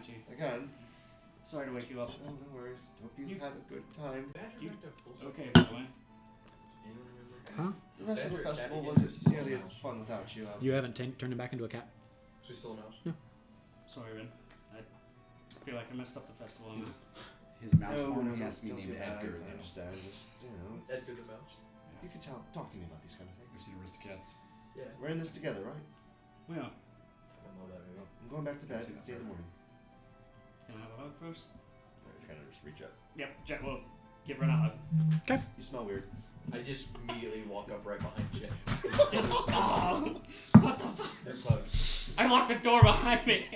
you? Again. Sorry to wake you up. Oh, no worries. Hope you had a good time. Okay, by the way. Huh? The rest of the festival wasn't nearly as fun without you. You haven't turned him back into a cat. So he's still a mouse? Yeah. Sorry, Ren. I feel like I messed up the festival. His mouse form has to be named Edgar. I understand. Just, Edgar the mouse. You can talk to me about these kind of things. We've seen Aristocats. Yeah. We're in this together, right? We are. I'm going back to bed. See you in the morning. Can I have a hug first? I kind of just reach up. Yep, Jet will give Ren a hug. Okay. You smell weird. I just immediately walk up right behind Jet. Oh, what the fuck? They're plugged. I locked the door behind me.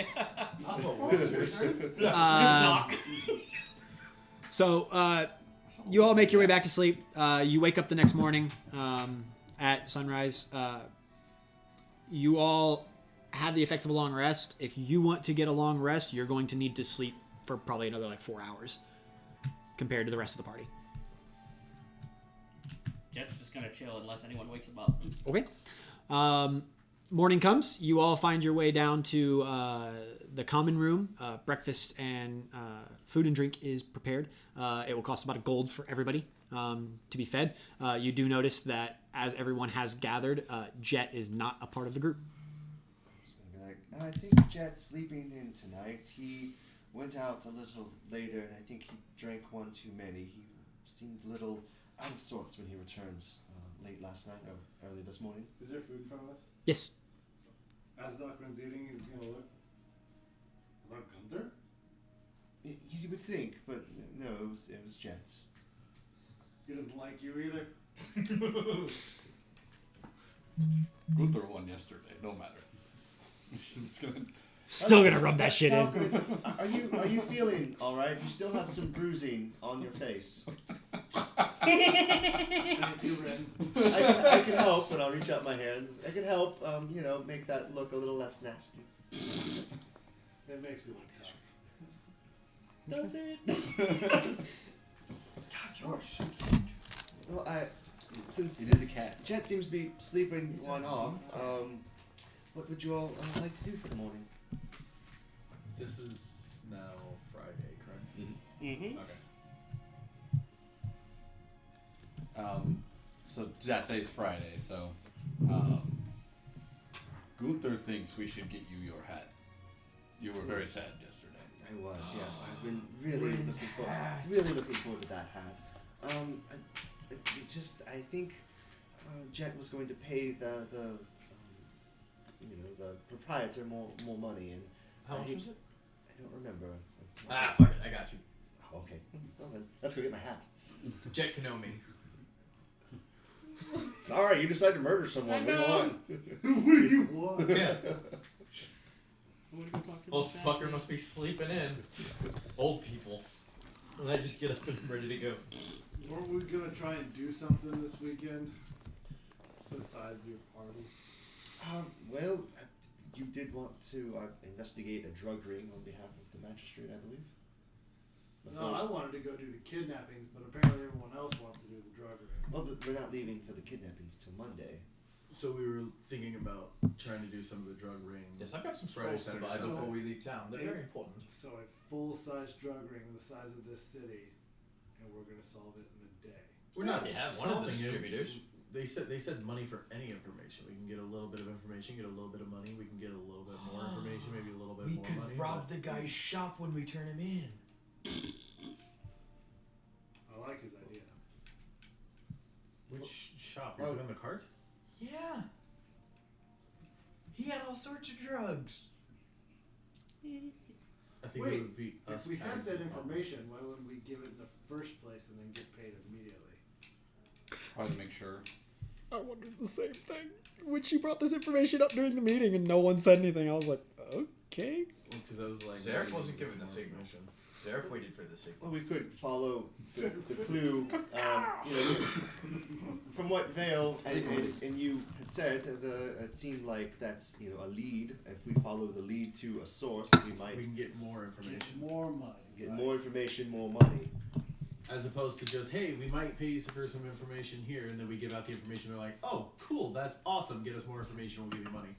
Just knock. So, you all make your way back to sleep. You wake up the next morning at sunrise. You all have the effects of a long rest. If you want to get a long rest, you're going to need to sleep for probably another 4 hours compared to the rest of the party. Jet's just gonna chill unless anyone wakes him up. Okay. Morning comes. You all find your way down to the common room. Breakfast and food and drink is prepared. It will cost about $1 for everybody to be fed. You do notice that as everyone has gathered, Jet is not a part of the group. I think Jet's sleeping in tonight. He went out a little later, and I think he drank one too many. He seemed a little out of sorts when he returns late last night or early this morning. Is there food in front of us? Yes. As Zuckerman's eating, he's gonna look. Is that Gunther? You would think, but no, it was Jet. He doesn't like you either. Gunther won yesterday, no matter. Still gonna rub that shit in. Are you feeling all right? You still have some bruising on your face. Thank you, Ren. I can help, but I'll reach out my hand. I can help, make that look a little less nasty. It makes me look tough. Does it? God, you are so Well, since It is a cat. Jet seems to be sleeping one off, what would you all like to do for the morning? This is now Friday, correct? Mm-hmm. Okay. So today's Friday, so Gunther thinks we should get you your hat. You were very sad yesterday. I was, yes. I've been really looking forward to that hat. I think Jet was going to pay the proprietor more money, and How much was it? I don't remember. Ah, fuck it, I got you. Okay. Well then, let's go get my hat. Jet Kenomi. Sorry, you decided to murder someone. I know. What do you want? Yeah. Old fucker must be sleeping in. Old people. And I just get up and I'm ready to go. Weren't we gonna try and do something this weekend? Besides your party? Well, you did want to investigate a drug ring on behalf of the magistrate, I believe. No, I wanted to go do the kidnappings, but apparently everyone else wants to do the drug ring. Well, we're not leaving for the kidnappings till Monday. So we were thinking about trying to do some of the drug ring. Yes, I've got some Friday, scrolls to buy Saturday, before Sunday. we leave town. They're very important. So a full-size drug ring the size of this city, and we're gonna solve it in a day. We're not Yeah, one of the solving it. distributors. They said money for any information. We can get a little bit of information, get a little bit of money. We can get a little bit more information, maybe a little bit more money. the guy's shop when we turn him in. I like his idea. Which shop? You're talking the cart? Yeah. He had all sorts of drugs. I think Wait, it would be us. If we adding had to that the information, why wouldn't we give it in the first place and then get paid immediately? Probably to make sure. I wondered the same thing. When she brought this information up during the meeting and no one said anything, I was like, okay. Because I was like, Zareth maybe wasn't this given is the more signal. information. Zareth waited for the signal. Well, we could follow the clue. From what Vale and you had said, it seemed like that's a lead. If we follow the lead to a source, we might We can get more information. Get more money. get right? more information, more money. As opposed to just, hey, we might pay you for some information here, and then we give out the information. They're like, oh, cool, that's awesome. Get us more information, we'll give you money.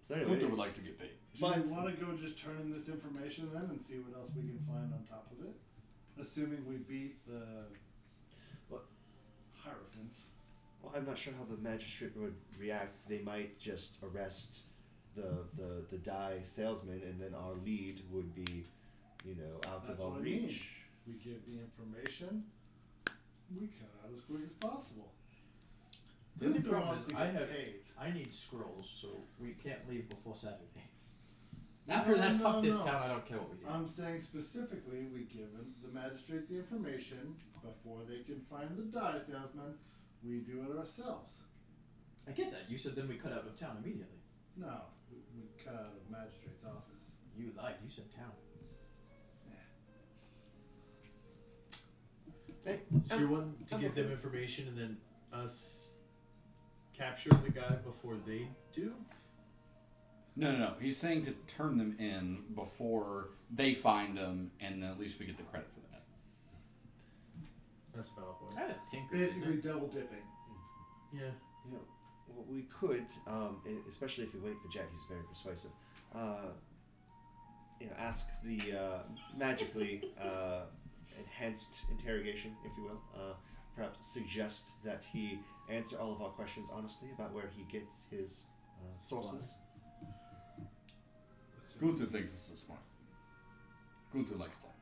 So anyway, Gunther would like to get paid. Do But- you want to go just turn in this information then and see what else we can find on top of it? Assuming we beat the Hierophant. well, I'm not sure how the magistrate would react. They might just arrest the dye salesman, and then our lead would be, out That's of our what I mean. reach. We give the information. We cut out as quick as possible. The only Gunther problem wants is to I get have paid. I need scrolls, so we can't leave before Saturday. After that, No, fuck this no. town. I don't care what we do. I'm saying specifically, we give the magistrate the information before they can find the dye salesman. We do it ourselves. I get that. You said then we cut out of town immediately. No, we cut out of magistrate's office. You lied. You said town. Hey, So you want to I'm give them okay. information and then us capture the guy before they do? No. He's saying to turn them in before they find them, and then at least we get the credit for that. That's a valid point. I had a tinker. Basically, double dipping. Yeah. Well, we could, especially if we wait for Jet. He's very persuasive. Ask the magically enhanced interrogation, if you will. Perhaps suggest that he answer all of our questions honestly about where he gets his sources. Gunther thinks this is smart. Gunther likes playing.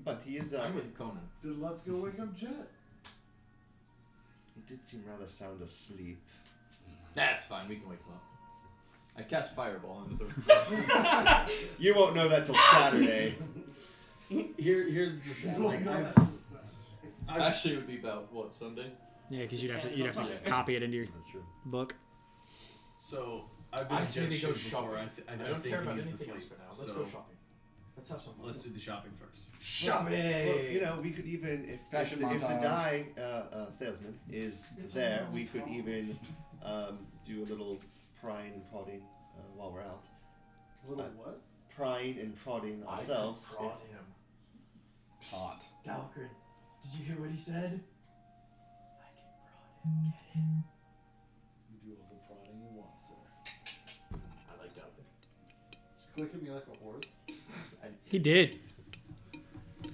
But he is. I'm with Conan. Then let's go wake up Jet. He did seem rather sound asleep. That's fine. We can wake him up. I cast Fireball into the. You won't know that till Saturday. Here's the thing. Like, I've Actually, it would be about what Sunday. Yeah, because you'd have to copy it into your That's true. book. So I've been I in say we Jet's go shoes before. shopping. I I don't don't think care he about needs to anything else sleep. for now. Let's So go shopping. Let's have some fun. let's do the shopping first. Shopping. Well, we could even, if Fashion the montage. dye salesman is there, we could even do a little prying and prodding while we're out. Little what? Prying and prodding ourselves. I can prod him. Hot. Dalgrin, did you hear what he said? I can prod him. Get it? You do all the prodding you want, sir. I like Dalgrin. Just click at me like a horse. He did.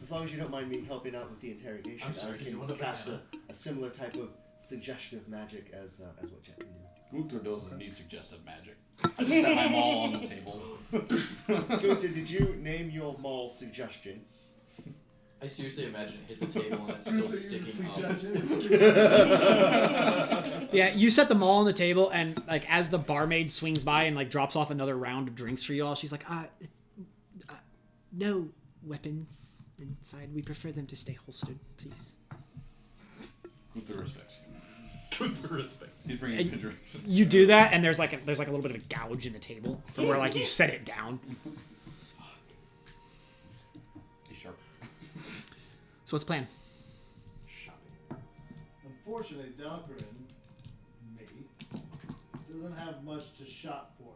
As long as you don't mind me helping out with the interrogation, I'm sorry, I did you can want a cast banana? a similar type of suggestive magic as what Jet can do. Gunther doesn't need suggestive magic. I just set my maul on the table. Gunther, did you name your mall suggestion? I seriously imagine it hit the table and it's still sticking up. Yeah, you set them all on the table, and like as the barmaid swings by and like drops off another round of drinks for you all, she's like, no weapons inside. We prefer them to stay holstered, please. Gunther respects you. With respect. He's bringing And- you drinks. You do that, and there's like a little bit of a gouge in the table from where like you set it down. He's sharp. So what's the plan? Shopping. Unfortunately, Dalgrin, me, doesn't have much to shop for.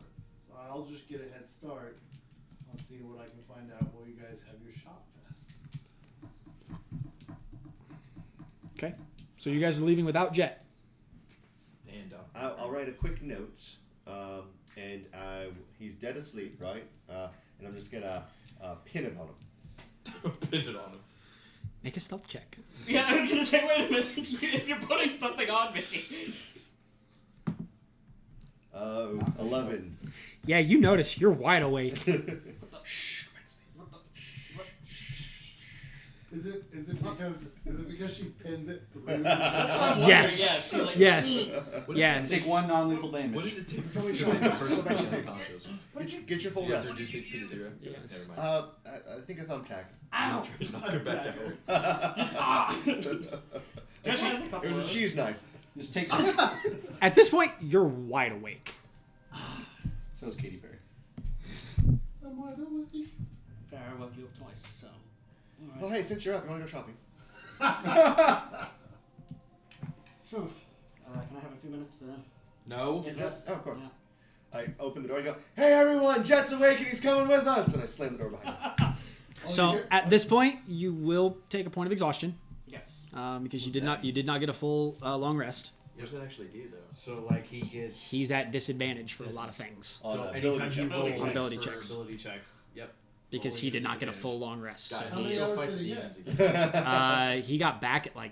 So I'll just get a head start on seeing what I can find out while you guys have your shop fest. Okay. So you guys are leaving without Jet. And I'll write a quick note, and he's dead asleep, right? And I'm just gonna pin it on him. pin it on him. Make a stealth check. Yeah, I was gonna say, wait a minute. If you're putting something on me. 11. Yeah, you notice you're wide awake. Is it because she pins it through? Yes. Yeah, she, like, Yes. What Yes. Take one non-lethal damage. What does it take Can we to try make a to- person go back to become sleep? conscious? Get your full You have to rest. reduce HP to 0? Yes. Never mind. I think a thumbtack. Ow! Knock her back down. Ah! Josh has a couple It was a of those. cheese knife. Just take some. At this point, you're wide awake. So is Katy Perry. I'm wide awake. Fair, I woke you up twice, so. Well, hey, since you're up, you want to go shopping? Sure. Can I have a few minutes to No. get dressed? Oh, of course. Yeah. I open the door and go, "Hey everyone, Jet's awake and he's coming with us!" And I slam the door behind me. So at this point, you will take a point of exhaustion Yes. because you did not get a full long rest. What does that actually do, though? So like he gets. He's at disadvantage for a lot of things On So ability anytime he checks. rolls Ability for checks. ability checks. Yep. because he Rolling did not get a disadvantage. full long rest. So Guys, How many let's hours fight did the he demons get? again. he got back at like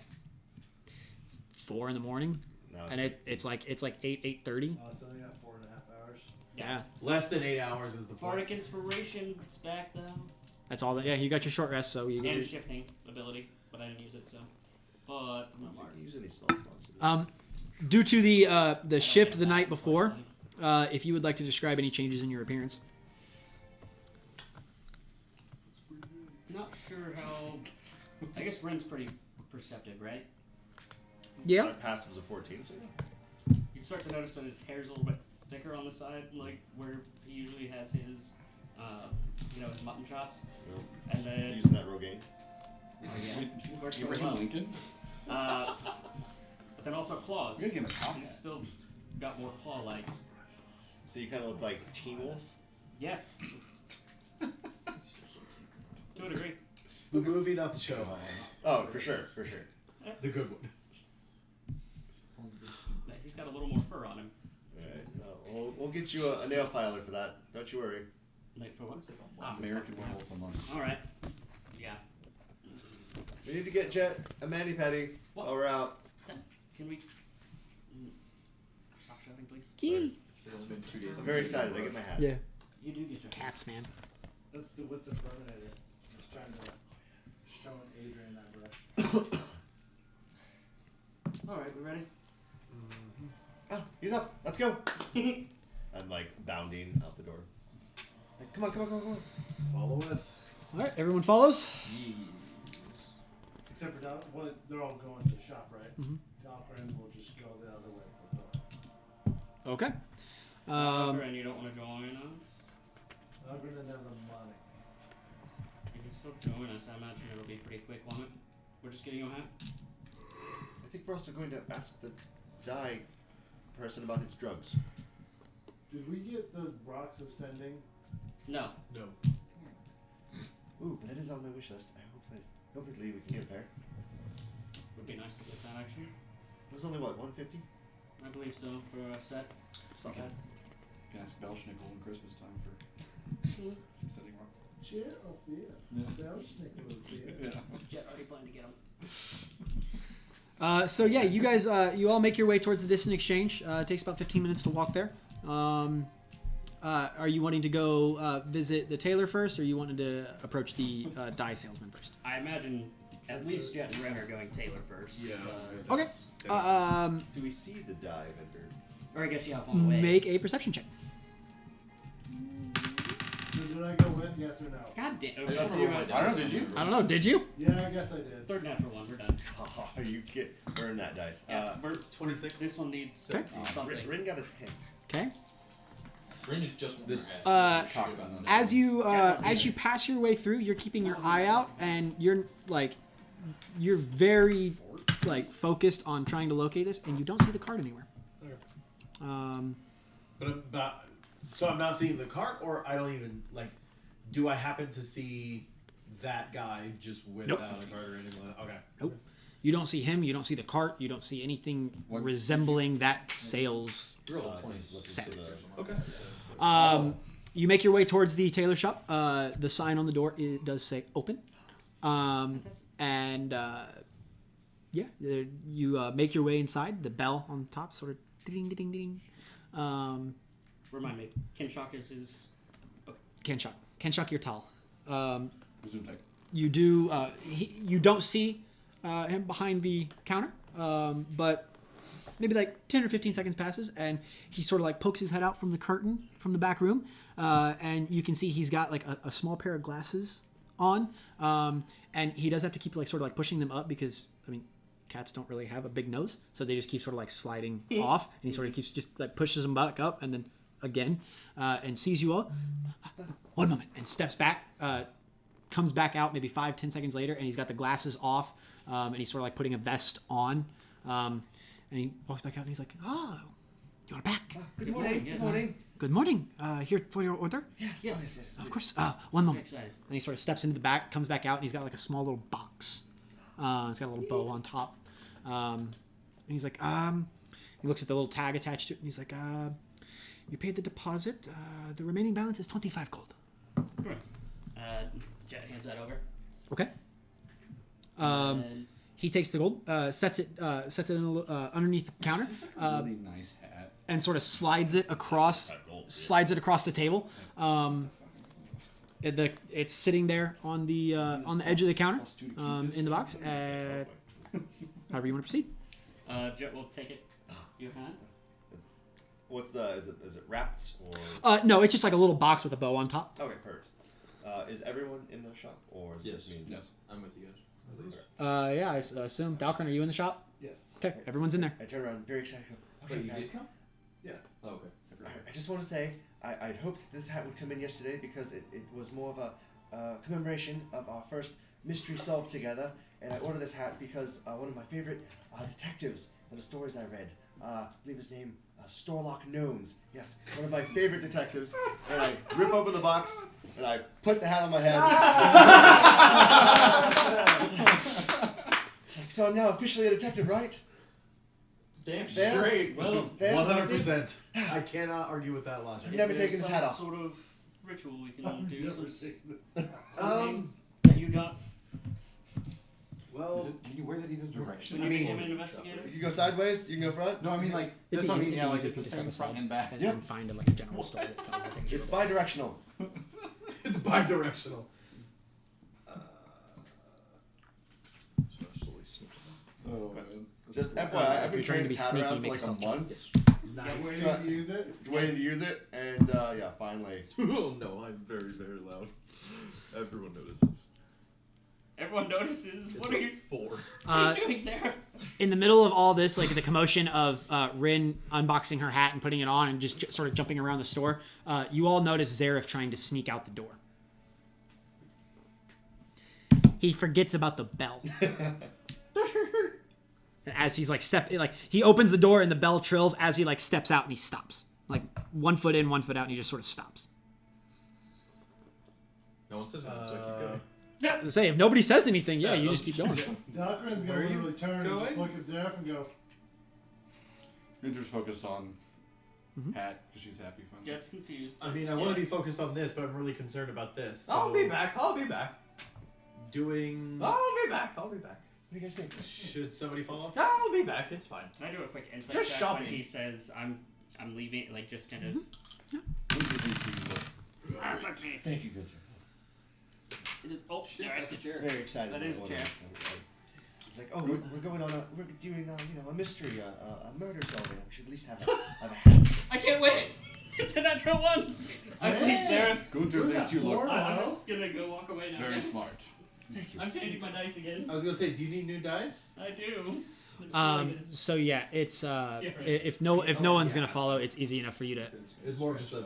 4 a.m, No, and it's like 8:30. So they got 4.5 hours. Yeah, Less than 8 hours is the point. Bardic Inspiration, it's back though. that's all. Yeah, you got your short rest, so you get And your, shifting ability, but I didn't use it, so. But I'm I not don't marked. think you use any spell slots. due to the shift the night before. If you would like to describe any changes in your appearance. Not sure how. I guess Ren's pretty perceptive, right? Yeah. My passive's a 14, so yeah. You start to notice that his hair's a little bit thicker on the side, like where he usually has his, his mutton chops. Well, And then, using that Rogaine. works really Abraham well. Lincoln. But then also claws. We're gonna give him a top He's hat. still got more claw-like. So you kind of look like Teen Wolf. Yes. To a degree. The movie, not the show. Oh, for sure, for sure. The good one. He's got a little more fur on him. Alright, we'll get you a nail filer for that. Don't you worry. Like for what? American Werewolf in London. All right. Yeah. We need to get Jet a mani petty What? while we're out. Can we stop shouting, please? It's been 2 days. I'm very excited. I get my hat. Yeah. You do get your Cats, man. That's the with the Terminator. Just trying to show Adrian that direction. All right, we ready? Oh, he's up. Let's go. I'm like bounding out the door. Like, come on. Follow with. All right, everyone follows. Except for Doc, well, they're all going to the shop, right? Mhm. Docrin will just go the other way. So Okay. And you don't want to join us? Docrin didn't have the money. You can still join us. I imagine it'll be pretty quick, won't it? We're just getting your hat. I think we're also going to ask the die person about his drugs. Did we get the rocks of sending? No. No. Ooh, but that is on my wish list. Hopefully we can get a pair. Would be nice to get that actually. It was only what, 150? I believe so for a set. It's not bad. Can ask Belschnickel in Christmas time for some setting rocks. Cheer or fear? Belschnickel is here. Jet already planned to get them. So yeah, you guys, you all make your way towards the distant exchange. It takes about 15 minutes to walk there. Are you wanting to go visit the tailor first, or you wanting to approach the dye salesman first? I imagine at least Jet and Ren are going Taylor first. Yeah. because- Okay. Do we see the dye vendor? Or I guess yeah, on the way. Make a perception check. So did I go with yes or no? God damn. I just want to roll my dice. I don't know, did you? I don't know. Did you? Yeah, I guess I did. Third natural one. We're done. Oh, you get burn that dice. Yeah. we're, 26. this one needs 17. something. Rin got a 10. Okay. Bryn is just one This- more ass. Cock button. As you pass your way through, you're keeping your eye out, and you're very focused on trying to locate this, and you don't see the card anywhere. But so I'm not seeing the cart, or I don't even do I happen to see that guy just without a cart or anything like that? Okay. Nope. You don't see him. You don't see the cart. You don't see anything What- resembling that sales. Roll 20. Set. Okay. You make your way towards the tailor shop. The sign on the door does say open. And you make your way inside. The bell on top sort of ding ding ding. Remind me, Kinshock is his. Kenshock Yurtal. Resume type. You do. You don't see him behind the counter, but maybe 10 or 15 seconds passes, and he sort of pokes his head out from the curtain from the back room, and you can see he's got a small pair of glasses on, and he does have to keep pushing them up because cats don't really have a big nose, so they just keep sort of sliding off, and he sort of keeps just pushes them back up, and then again, and sees you all. 1 moment, and steps back. Comes back out maybe 5-10 seconds later, and he's got the glasses off, and he's sort of putting a vest on, and he walks back out, and he's like, "Oh, you're back. Good morning. yes. Good morning. Good morning. Here for your order." Yes. Of course. 1 moment. Excited. And he sort of steps into the back, comes back out, and he's got a small little box. It's got a little bow on top, and he's like, He looks at the little tag attached to it, and he's like, "You paid the deposit. The remaining balance is 25 gold." Correct. Jet hands that over. Okay. And He takes the gold, sets it in underneath the counter, Really nice hat. and sort of slides it across the table. It's sitting there on the edge of the counter, in the box. However you want to proceed. Jet will take it. Your hand. What's is it wrapped or? No, it's just like a little box with a bow on top. Okay, perfect. Is everyone in the shop, or is it just me and Yes. I'm with you guys. At least. Yeah, I assume. Dalcron, are you in the shop? Yes. Okay, everyone's in there. I turn around very excited. Go, okay, Wait, you guys. did come? Yeah. Oh, okay. I just want to say I'd hoped this hat would come in yesterday because it was more of a commemoration of our first mystery solved together, and I ordered this hat because one of my favorite detectives in the stories I read, I believe his name Storlock Gnomes. Yes, one of my favorite detectives. And I rip open the box and I put the hat on my head. It's like, so I'm now officially a detective, right? Damn Yes. straight. Well, Yes. 100%. I cannot argue with that logic. I've never is there taken his some hat off. sort of ritual we can I've do? never Some, seen this. something that you got? Well, Can you wear that either direction? When you became an investigator? You can go sideways, you can go front. No, I mean like It'd that's be what I easy- mean. it'd Yeah, be like easy it's to the just same have a front side and back. and Yep. then find like a general store that sells the things. It's bi-directional. it's bi-directional. Oh man. Just FYI, if I've you're been trying carrying to be this hat sneaky, around for make like a yourself month. Nice. Waiting to use it. Waiting to use it, and yeah, finally. Oh no, I'm very, very loud. Everyone notices. Everyone notices. What are you, Four. what are you doing, Sarah? In the middle of all this, like the commotion of Rin unboxing her hat and putting it on and just sort of jumping around the store, you all notice Zareth trying to sneak out the door. He forgets about the bell. And as he's like he opens the door and the bell trills as he like steps out and he stops. Like 1 foot in, 1 foot out, and he just sort of stops. No one says anything, so I keep going. To say, if nobody says anything, yeah, you just keep going. Dalcron's Where gonna are you literally turn and just going? look at Zareth and go, Winter's focused on hat because she's happy finally. Jet's confused. I mean, I want to be focused on this, but I'm really concerned about this. So I'll be back. I'll be back. Doing. I'll be back. I'll be back. What do you guys think? Should somebody follow? I'll be back. It's fine. Can I do a quick insight Just check shopping. when he says I'm leaving? Like just kind of. Winter thinks you look. Thank you, good sir. It is. Oh, yeah, it's a He's chair. very excited. That about is a all chair. that, so, He's like, oh, we're going on we're doing a mystery, a murder solving. We should at least have a hat. I can't wait. It's a natural one. I believe Sarah. Gunter thinks you look I'm just gonna go walk away now. very guys. smart. Thank you. I'm changing my dice again. I was gonna say, do you need new dice? I do. I'm stealing this. So yeah, it's right. if no one's gonna follow, it's easy enough for you to It's more of just a.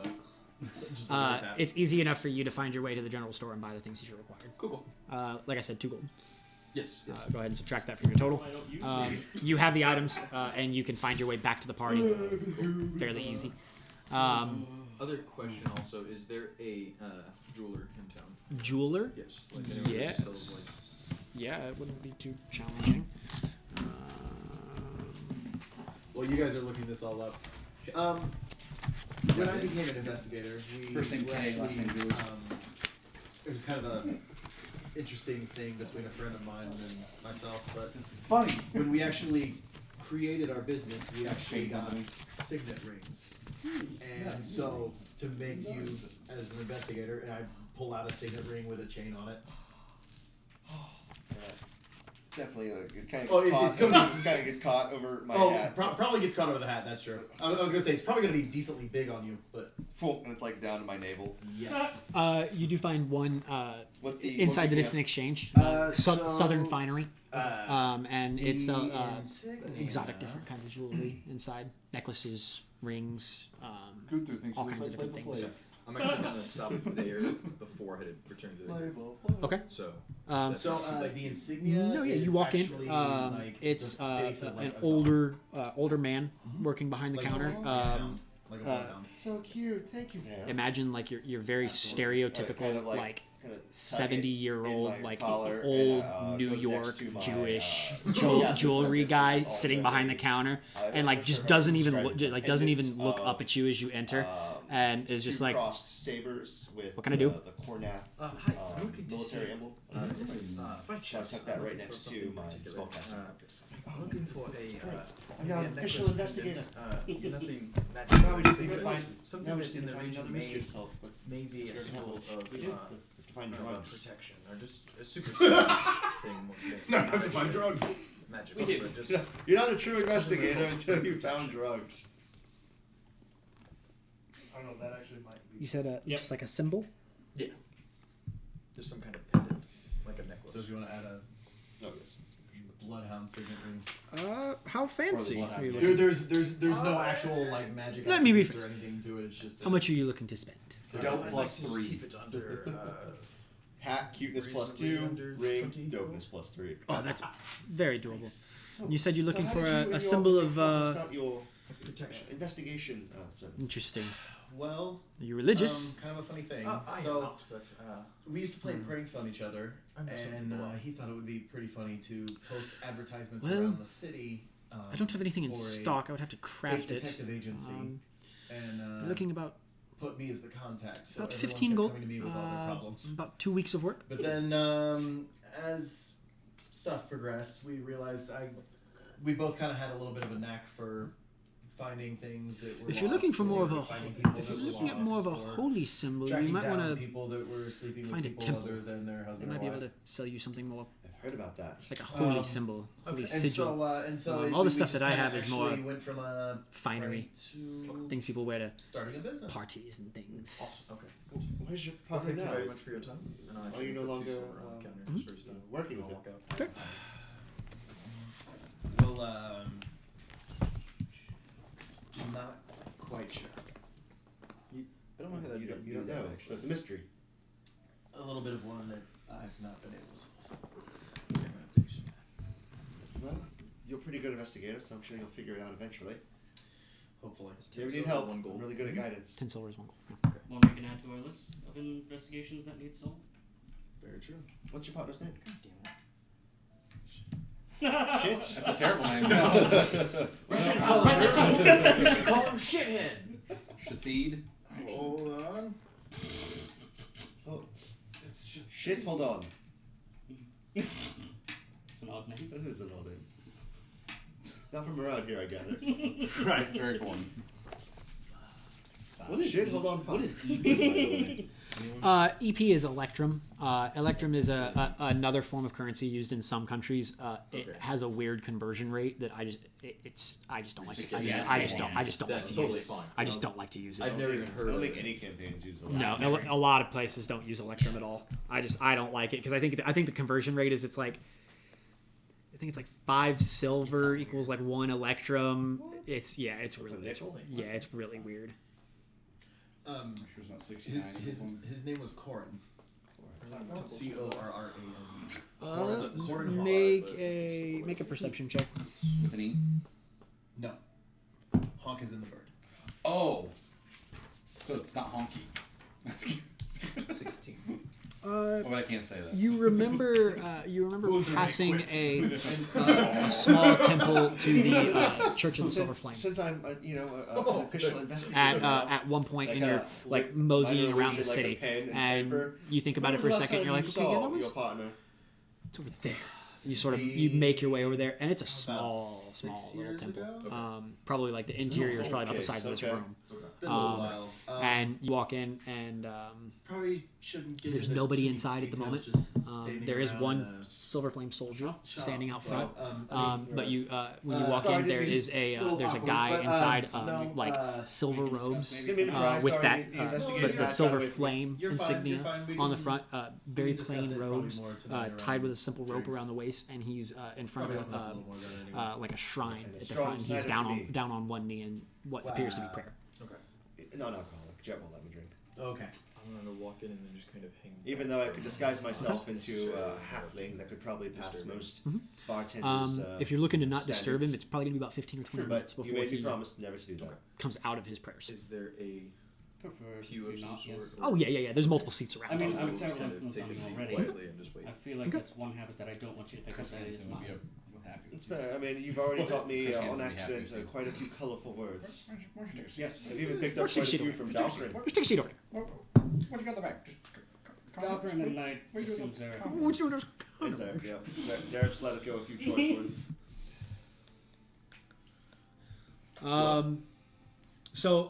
Just a little tap. it's easy enough for you to find your way to the general store and buy the things that you're required. Cool. Like I said, 2 gold. Yes. Go ahead and subtract that from your total. I don't use these. You have the items, and you can find your way back to the party fairly easy. Other question also, is there a jeweler in town? Jeweler? Yes. Like anyone who Yes. sells, Yeah, it wouldn't be too challenging. Well, you guys are looking this all up. When I became an investigator, we First name were Kay, last actually, name Jewish. it was kind of a interesting thing between a friend of mine and myself. But It's funny. when we actually created our business, we actually Shade got company. signet rings. And so to make you as an investigator, and I pull out a signet ring with a chain on it. Definitely, it kind of Oh, gets caught. it's gonna be- It's kind of gets caught over my Oh, hat. so- probably gets caught over the hat. That's true. I was gonna say it's probably gonna be decently big on you, but and it's like down to my navel. yes. You do find one What's the inside the what's Distant Exchange, So- Southern Finery, Uh, and it's insignia. exotic, different kinds of jewelry inside, necklaces, rings. Gunther thinks All you kinds look of like different Flavor things. Flav. I'm actually gonna stop there before I return to the. Flavor. Okay. So. Um, So the insignia. No, yeah, is you walk in. actually, like, It's the face of, like, an a older man working behind the Like a counter. bloodhound. Like a bloodhound. So cute. Thank you, man. Imagine like your very Absolutely. stereotypical Kind of like kind of 70-year-old, like collar old and, New goes York next to my, Jewish yeah, jewelry this guy is also sitting behind the a- counter, I'm and not like just sure if I doesn't can even describe look, it. like doesn't even Pendants look of, up at you as you enter, and is just two like, crossed sabers with What can I do? the Cornath Hi, I'm looking to military see, emblem. by So I chance, tucked that I'm right looking for next something to my particular. spellcasting practice. I'm looking for I'm now an official investigator. nothing Now magical. we just need to find. Something Now we that just in need the to find region another mystery may, to solve. But may be a it's very symbol helpful. of We do. We have to find drugs. protection or just a superstitious thing. No, I have to find drugs. Magical, We do. but just You're not a true investigator until you found drugs. I don't know. That actually might be. you said, Yep. just like a symbol. just some kind of pendant, like a necklace. So if you want to add a No, yes. bloodhound signet ring. How fancy? bloodhound. are you There, looking? there's no actual like magic Let me attributes rephrase. or anything to it. It's just How much are you looking to spend? So Dope I'd plus like to 3. Keep it under. Hat, cuteness plus Reasonably 2, under ring, 20 dopeness plus 3. Oh, that's very doable. You said you're looking So for how did you and a your symbol uncle of start your protection. investigation service. interesting. well, Are you religious? kind of a funny thing. I am so not, but we used to play pranks on each other, I know some and people are. he thought it would be pretty funny to post advertisements Well, around the city. I don't have anything in for a stock. I would have to craft fake it. detective agency, and You're looking about put me as the contact. So about everyone 15 kept gold. coming to me with all their problems. About 2 weeks of work. But then, as stuff progressed, we realized we both kind of had a little bit of a knack for finding things that were If you're looking lost, for more or of a, finding people if that you're were looking at more of a lost, or holy symbol, you tracking might down want to. people that were sleeping find a with people temple. other than their They husband might or be wife. able to sell you something more I've heard about that. like a holy Um, symbol, holy And sigil, so all the we stuff just that I kinda have is more actually went from a finery, prank to things people wear to starting a business. parties and things. Okay. Where's your Well, partner thank you now? very much for your time. And I'll Are actually you no put 2 longer, silver on the counter just for his time. working And with I'll him? walk out. Okay. Well, I'm not quite sure. I don't know how that You don't know, so it's a mystery. A little bit of one that I've not been able to solve. I'm gonna have to do some math. Well, you're a pretty good investigator, so I'm sure you'll figure it out eventually. Hopefully. If you ever 10 need silver, help, 1 gold. I'm really good at guidance. 10 silver is 1 gold. Yeah. One we can add to our list of investigations that need solved. Very true. What's your partner's name? Shit. Shit. That's a terrible name. We should call him. We should call him Shithead. Shathid. Hold on. Oh, shit, hold on. It's an odd name. This is an old name. Not from around here, I gather. Right. Very foreign. What is shit, hold on. What is EP, by the way? EP is Electrum. Electrum is another form of currency used in some countries. It Okay. has a weird conversion rate that I just don't like. Yeah, I just don't like That's to use totally it. fine. I just don't like to use it. I've never even I heard don't of think it. any campaigns use a No, lot. a lot of places don't use Electrum at all. I don't like it because I think the conversion rate is I think it's like 5 silver equals like 1 Electrum. It's a really nickel? it's really weird. I'm sure it's not 69. His name was Corin. Corrin. Make a perception check. With an E? No. Honk is in the bird. Oh! So it's not honky. 16. Oh, but I can't say that. You remember passing a small temple to the Church of the Silver Flame. Since I'm, an official investigator At one point Like in your a- like like moseying minor around the illusion, like a city, pen and and paper. you think about When it for a was the last second, time you're like, you okay, saw yeah, that your was partner. it's over there. You make your way over there, and it's a small 6 little years temple. ago? Probably like the interior is probably about the Okay, size of this okay. room. Been a little while. And you walk in, and Probably shouldn't get there's into nobody too inside many at the details, moment. just standing There is around one in a Silver Flame soldier shop. standing out front. Well, But you, when you walk sorry, in, there didn't is there's a guy inside, silver robes, Didn't mean to pry, with sorry, that, the investigator the had silver time with me. flame You're fine, insignia you're fine. We on the can- front, very we can discuss plain it probably robes, more tonight tied around with a simple rope drinks. around the waist, and he's in front Probably of help a little more than anyway. like a shrine And a at the strong front. He's side down of on me. down on one knee in what appears to be Wow. prayer. Okay. Non-alcoholic. Jet won't let me drink. Okay. I'm gonna walk in and then just kind of hang. Even though I could disguise myself Okay. into a halfling that could probably pass Disturbing. most bartenders. If you're looking to not disturb him, standards. it's probably gonna be about 15 or 20 Sure, minutes but you before made me he promise never to do that. comes out of his prayers. Is there a prefer pew of some not, sort. yes. or- Oh yeah. There's multiple seats around. I mean, We'll I'm just terrible kind of influence take on a you seat already. quietly and just wait. I feel like Okay. that's one habit that I don't want you to pick up. That is Christiansen would mine. be happy. It's fair. I mean, you've already taught me Christiansen on would be happy accident too. quite a few colorful words. Why don't you take a seat? Yes. I've even picked up Where's quite a she few doing? from Dalfrin. Just take a seat over there. What you got in the back? Just Dalgren and I assume Zarek. What you doing? And Zarek, yeah. Zarek's let go a few choice words. So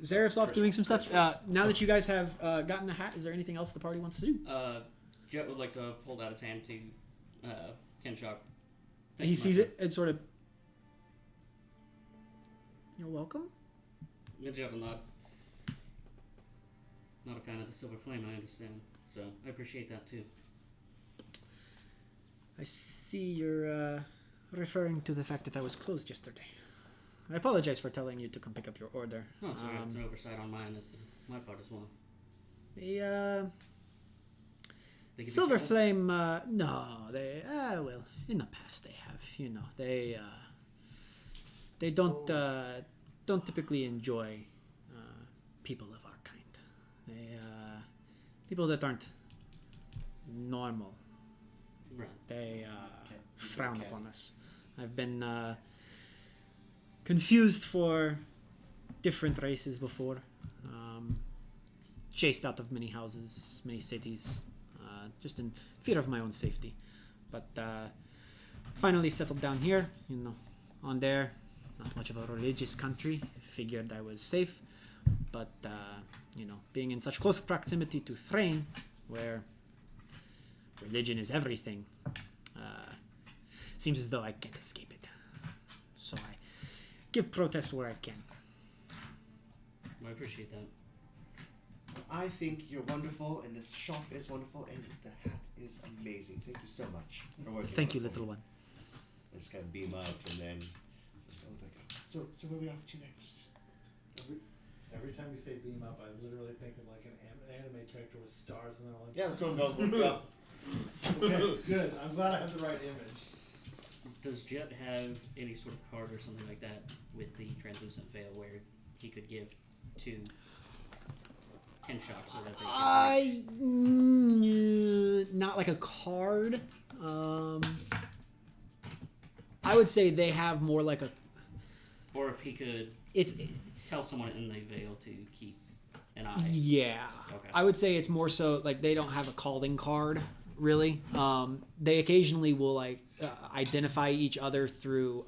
Zaref's off doing some stuff. Now that you guys have gotten the hat, is there anything else the party wants to do? Jet would like to hold out his hand to Kenshock. He sees it and sort of. You're welcome. Jet will nod. Not a fan of the Silver Flame, I understand. So I appreciate that too. I see you're referring to the fact that I was closed yesterday. I apologize for telling you to come pick up your order. No, it's alright. It's an oversight on my part as well. The They give you Silver trouble? Flame, no, they well, in the past they have, they don't typically enjoy people of our kind. They people that aren't normal. Right. They frown upon us. I've been confused for different races before. Chased out of many houses, many cities, just in fear of my own safety. But finally settled down here, on there. Not much of a religious country. Figured I was safe. But, being in such close proximity to Thrain, where religion is everything, seems as though I can't escape it. So I give protest where I can. I appreciate that. I think you're wonderful, and this shop is wonderful, and the hat is amazing. Thank you so much for working. Thank you, on it for little me. one. I just kind of beam up, and then so where are we off to next? Every time you say beam up, I literally think of like an anime character with stars, and they're like, Yeah, that's what I'm going for. Yeah. okay, good. I'm glad I have the right image. Does Jet have any sort of card or something like that with the translucent veil where he could give to Kenshock so that they could Not like a card. I would say they have more like a. or if he could It's tell someone in the veil to keep an eye. yeah. Okay. I would say it's more so like they don't have a calling card really. They occasionally will identify each other through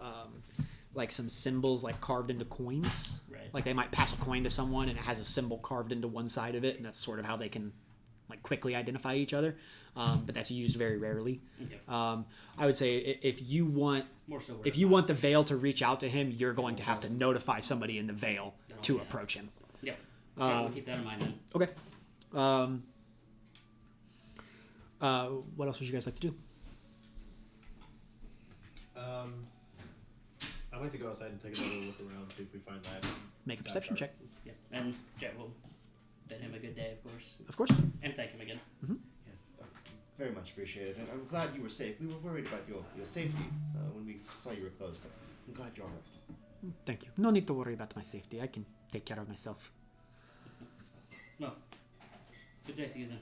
like some symbols like carved into coins. Right. Like they might pass a coin to someone and it has a symbol carved into one side of it, and that's sort of how they can like quickly identify each other. But that's used very rarely. Okay. I would say if you want More so. if you want the veil to reach out to him, you're going to have to notify somebody in the veil to yeah. approach him. Yep. Okay, we'll keep that in mind then. Okay. What else would you guys like to do? I'd like to go outside and take another look around, see if we find that. Make a that perception chart. check. Yep. And Jet will bid him a good day, of course, Of course. and thank him again. Yes, very much appreciated, and I'm glad you were safe. We were worried about your safety when we saw you were closed, but I'm glad you're all right. Thank you. No need to worry about my safety. I can take care of myself. Well, good day to you then.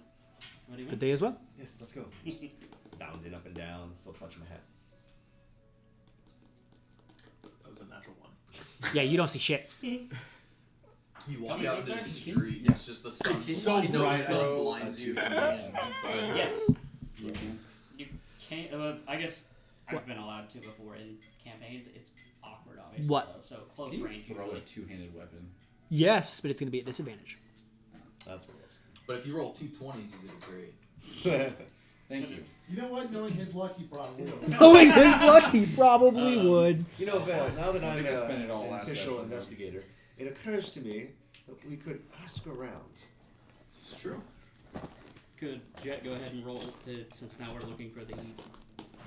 What do you Good day as well. Yes, let's go. Just bounding up and down, still clutching my hat. That was a natural one. Yeah, you don't see shit. You walk many out into the roads? street. It's just the sun. It's so you know bright, the I sun just- blinds you from the inside. Yes. You can't. I've What? been allowed to before in campaigns. It's awkward, obviously. What? Though, so close Can you range. throw a usually. two-handed weapon? Yes, but it's going to be at disadvantage. That's what it But if you roll 2 20s, you did great. was. Thank you. You know what? Knowing his luck, he probably will. Knowing his luck, he probably would. You know, Val, now that I'm think I spent it all an last official session. investigator, it occurs to me that we could ask around. It's true. Could Jet go ahead and roll since now we're looking for the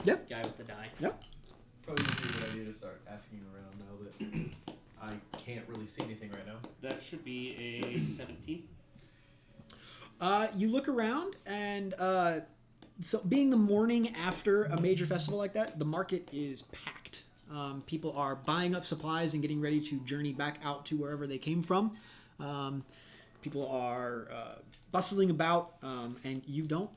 Yep. guy with the die? Probably would be a good idea to start asking around now that I can't really see anything right now. That should be a 17. You look around, and so being the morning after a major festival like that, the market is packed. People are buying up supplies and getting ready to journey back out to wherever they came from. People are bustling about, and you don't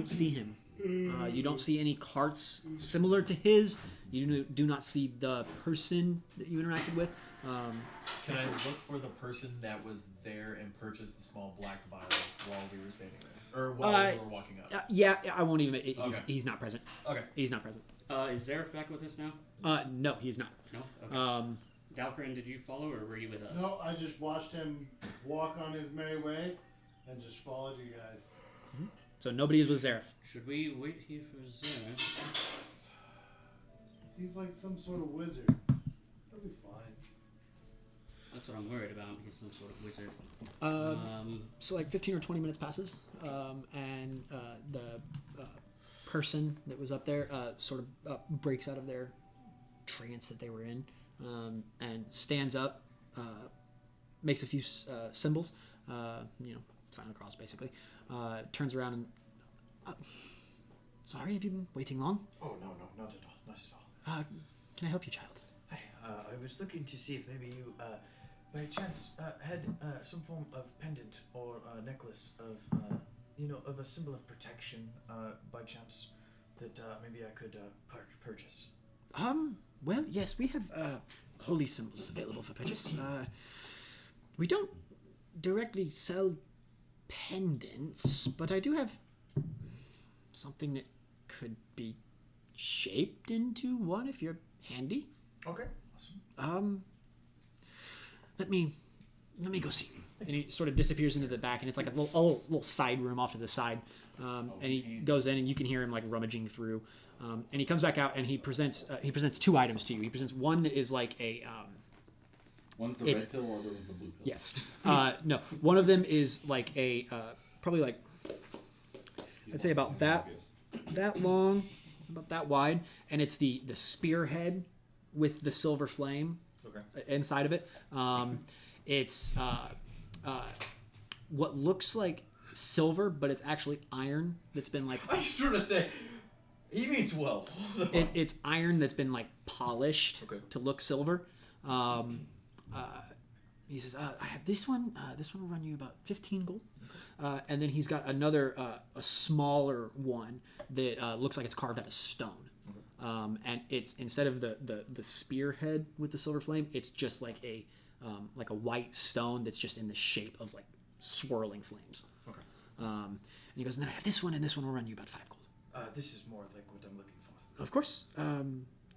see him. You don't see any carts similar to his. You do not see the person that you interacted with. Can I look for the person that was there and purchased the small black vial while we were standing there, or while we were walking up? Yeah, I won't even. Okay. He's not present. Okay. He's not present. Is Zareth back with us now? No, he's not. No. Okay. Dalcarin, did you follow, or were you with us? No, I just watched him walk on his merry way and just followed you guys. So nobody is with Zareth. Should we wait here for Zareth? He's like some sort of wizard. He'll be fine. That's what I'm worried about. He's some sort of wizard. So like 15 or 20 minutes passes, and the person that was up there sort of breaks out of their trance that they were in, and stands up, makes a few symbols, sign of the cross basically, turns around and sorry, have you been waiting long? Oh no, not at all. Can I help you, child? Hi, I was looking to see if maybe you, by chance, had some form of pendant or necklace of, of a symbol of protection, by chance, that maybe I could purchase. Well, yes, we have holy symbols available for purchase. We don't directly sell pendants, but I do have something that could be shaped into one if you're handy. Okay, awesome. Let me go see. And he sort of disappears into the back, and it's like a little side room off to the side. And he goes in, and you can hear him like rummaging through. And he comes back out, and he presents two items to you. He presents one that is like a One's the red pill, or the one's the blue pill. yes. No, one of them is like a probably like I'd say about that long, about that wide, and it's the spearhead with the silver flame inside of it. It's what looks like silver, but it's actually iron that's been like. I just want to say, he means well. It's iron that's been like polished to look silver. He says, I have this one. This one will run you about 15 gold. And then he's got another, a smaller one that looks like it's carved out of stone. And it's instead of the spearhead with the silver flame, it's just like a white stone that's just in the shape of like swirling flames. And he goes, and then I have this one, and this one will run you about 5 gold. This is more like what I'm looking for. Of course. Do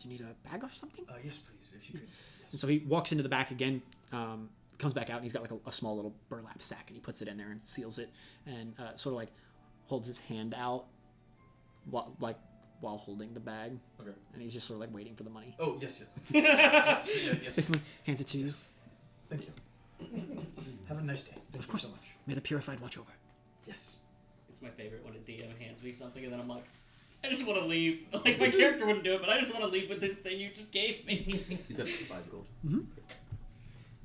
you need a bag or something? Yes, please, if you could. And so he walks into the back again, comes back out, and he's got like a small little burlap sack, and he puts it in there and seals it, and sort of like holds his hand out while holding the bag. Okay. And he's just sort of like waiting for the money. Oh, yes, yes. Basically, hands it to you. Thank you. Have a nice day. Thank Of course. you so much. May the purified watch over. Yes. It's my favorite when a DM hands me something and then I'm like, I just want to leave. Like, my character wouldn't do it, but I just want to leave with this thing you just gave me. He's at 5 gold. Mm-hmm.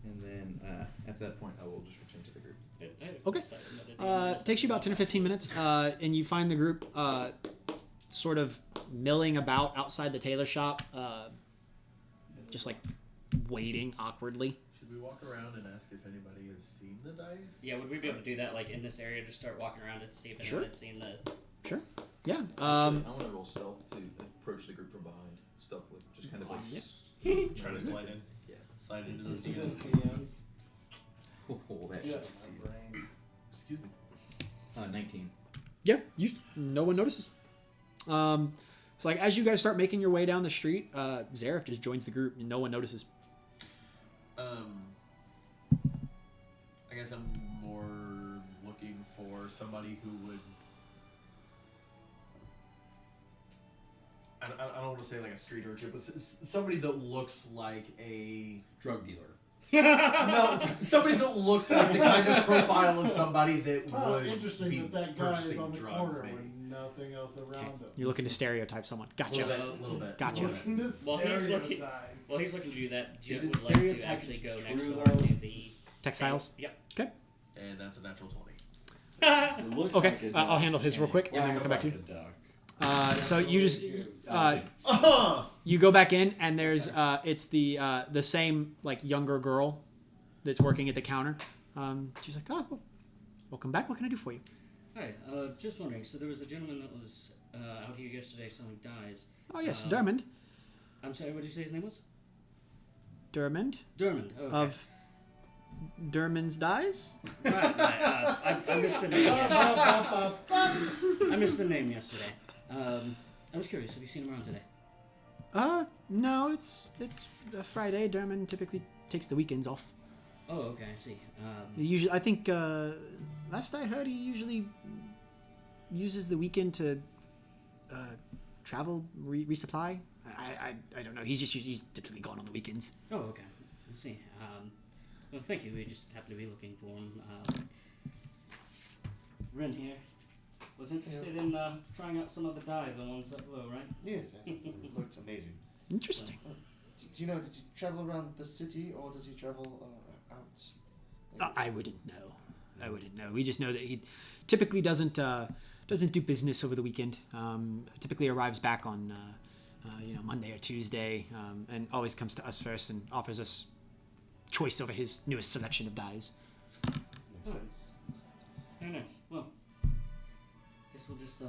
And then at that point, I will just return to the group. Okay. Takes you about 10 or 15 minutes, and you find the group sort of milling about outside the tailor shop, just like waiting awkwardly. Should we walk around and ask if anybody has seen the die? Yeah, would we be able to do that, like, in this area? Just start walking around and see if anyone had seen the... Sure. Yeah. Actually, I want to roll stealth to approach the group from behind, stealthily, just kind of like. Try to slide in. Yeah. Slide into those Those DMs. DMs. Oh, that Yeah. should succeed. Excuse me. 19. Yeah. No one notices. So like as you guys start making your way down the street, Zareth just joins the group and no one notices. I guess I'm more looking for somebody who would. I don't want to say like a street urchin, but somebody that looks like a Drug dealer. no, somebody that looks like the kind of profile of somebody that Oh, would interesting be that guy is purchasing on the drugs, corner maybe. with nothing else around him. You're looking to stereotype someone. A little Gotcha. bit, little bit. Gotcha. little bit. This Well, he's looking- stereotype. Well, he's looking to do that. Is Jet it would like to stereotype actually go true, next door though? to the... Textiles. Yep. Okay. And that's a natural 20. It looks Okay, like a duck, I'll handle his real and quick, it and then we'll come back to quacks you. like a duck. So you just you go back in, and there's it's the same like younger girl that's working at the counter. She's like, oh, well, welcome back. What can I do for you? Hi, just wondering. So there was a gentleman that was out here yesterday selling dyes. Oh, yes, Um, Dermond. I'm sorry, what did you say his name was? Dermond Dermond. Oh, okay. of Dermond's Dyes? Right. I missed the name. I missed the name yesterday. I was curious. Have you seen him around today? No, it's Friday. Dermond typically takes the weekends off. Oh, okay. I see. He usually, I think, last I heard, he usually uses the weekend to travel, resupply. I don't know. He's typically gone on the weekends. Oh, okay. I see. Well, thank you. We just happen to be looking for him. Ren here was interested in trying out some of the dye, the ones that glow, right? Yes, it looked amazing. Interesting. Do you know, does he travel around the city or does he travel out? I wouldn't know. We just know that he typically doesn't do business over the weekend. Typically arrives back on Monday or Tuesday, and always comes to us first and offers us choice over his newest selection of dyes. Makes sense. Very nice. Well, guess we'll just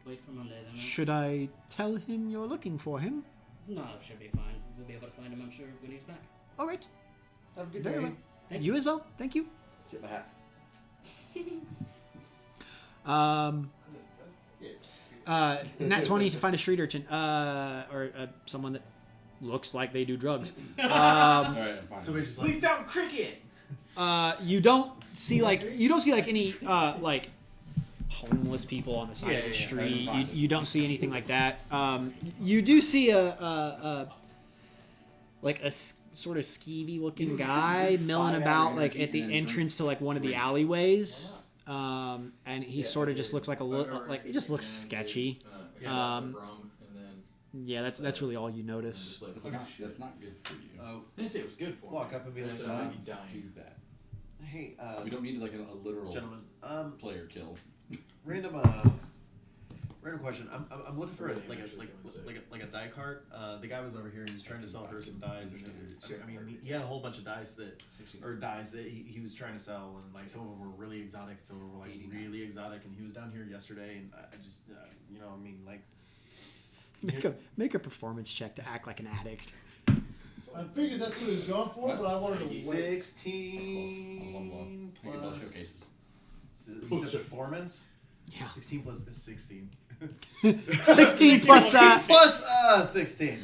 wait for Monday then. Right? Should I tell him you're looking for him? No, it should be fine. We'll be able to find him, I'm sure, when he's back. All right. Have a good Very day. well. Thank You as well. Thank you. Tip my hat. Nat 20 to find a street urchin, or someone that looks like they do drugs. All right, I'm fine. So we just We like, found Cricket. You don't see any like homeless people on the side of the street. You don't see anything like that. You do see a sort of skeevy looking guy milling about like at the entrance to like one of the alleyways. And he sort of just looks like he just looks sketchy. Rum, and then Yeah, that's really all you notice. That's not good for you. oh, I didn't say it was good for walk me. up and be I like, said I might be dying. Do that. hey, We don't need like a literal gentlemen, player kill. random question. I'm looking for like a dye cart. The guy was over here and he was trying to sell her some dyes. And I mean, he had a whole bunch of dyes that he was trying to sell, and like some of them were really exotic, some of them were like really exotic. And he was down here yesterday, and I just I mean, like, Make a performance check to act like an addict. I figured that's what he was going for, but I wanted to wait. 16 I can build plus. showcases. You said performance. Yeah. 16 plus 16. 16 plus. Plus 16.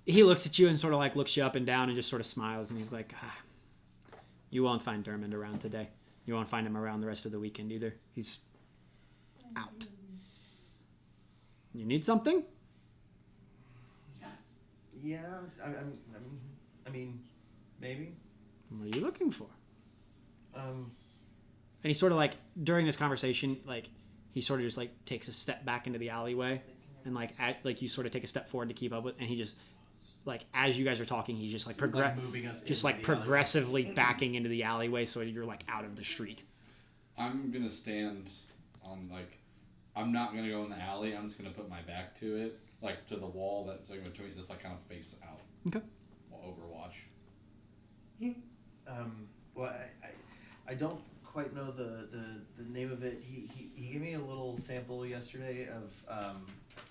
He looks at you and sort of like looks you up and down and just sort of smiles, and he's like, "You won't find Dermond around today. You won't find him around the rest of the weekend either. He's out. You need something?" Yes. Yeah. I mean, maybe. What are you looking for? Um. And he sort of like during this conversation, like he sort of just like takes a step back into the alleyway, and like you sort of take a step forward to keep up with, and he just like as you guys are talking, he's just like moving us just into like the progressively backing into the alleyway, so you're like out of the street. I'm gonna stand on like, I'm not gonna go in the alley. I'm just gonna put my back to it, like to the wall that's like between, just like kind of face out. Okay. While Overwatch. Well, I don't quite know the name of it. He gave me a little sample yesterday of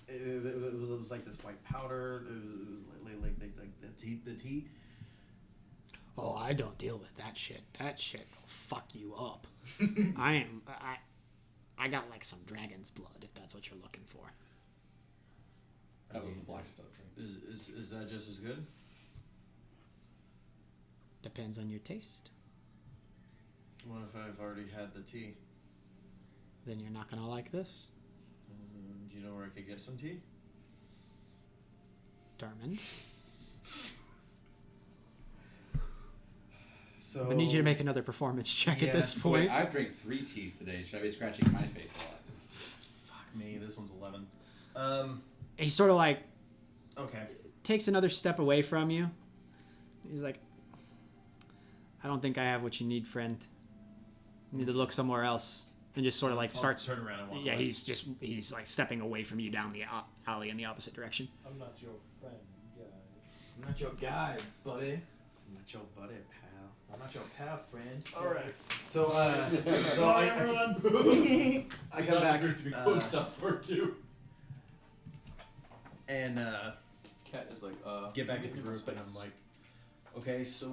it was like this white powder. It was like the tea. Oh, I don't deal with that shit. That shit will fuck you up. I got like some dragon's blood, if that's what you're looking for. That was the black stuff, right? Is that just as good? Depends on your taste. What if I've already had the tea? Then you're not gonna like this. Do you know where I could get some tea? Dermond. So I need you to make another performance check at this Wait, point. I've drank 3 teas today. Should I be scratching my face a lot? Fuck me. This one's 11. He sort of like Okay. takes another step away from you. He's like, I don't think I have what you need, friend. You need to look somewhere else. And just sort of like starts. Turn around and walk Yeah, away. he's like stepping away from you down the alley in the opposite direction. I'm not your friend, guy. I'm not your guy, buddy. not your buddy, pal. I'm not your pal, friend. All right. So Bye, everyone. I come back. To be quotes up for two. And Cat is like, get back in the give group, space. and I'm like, okay, so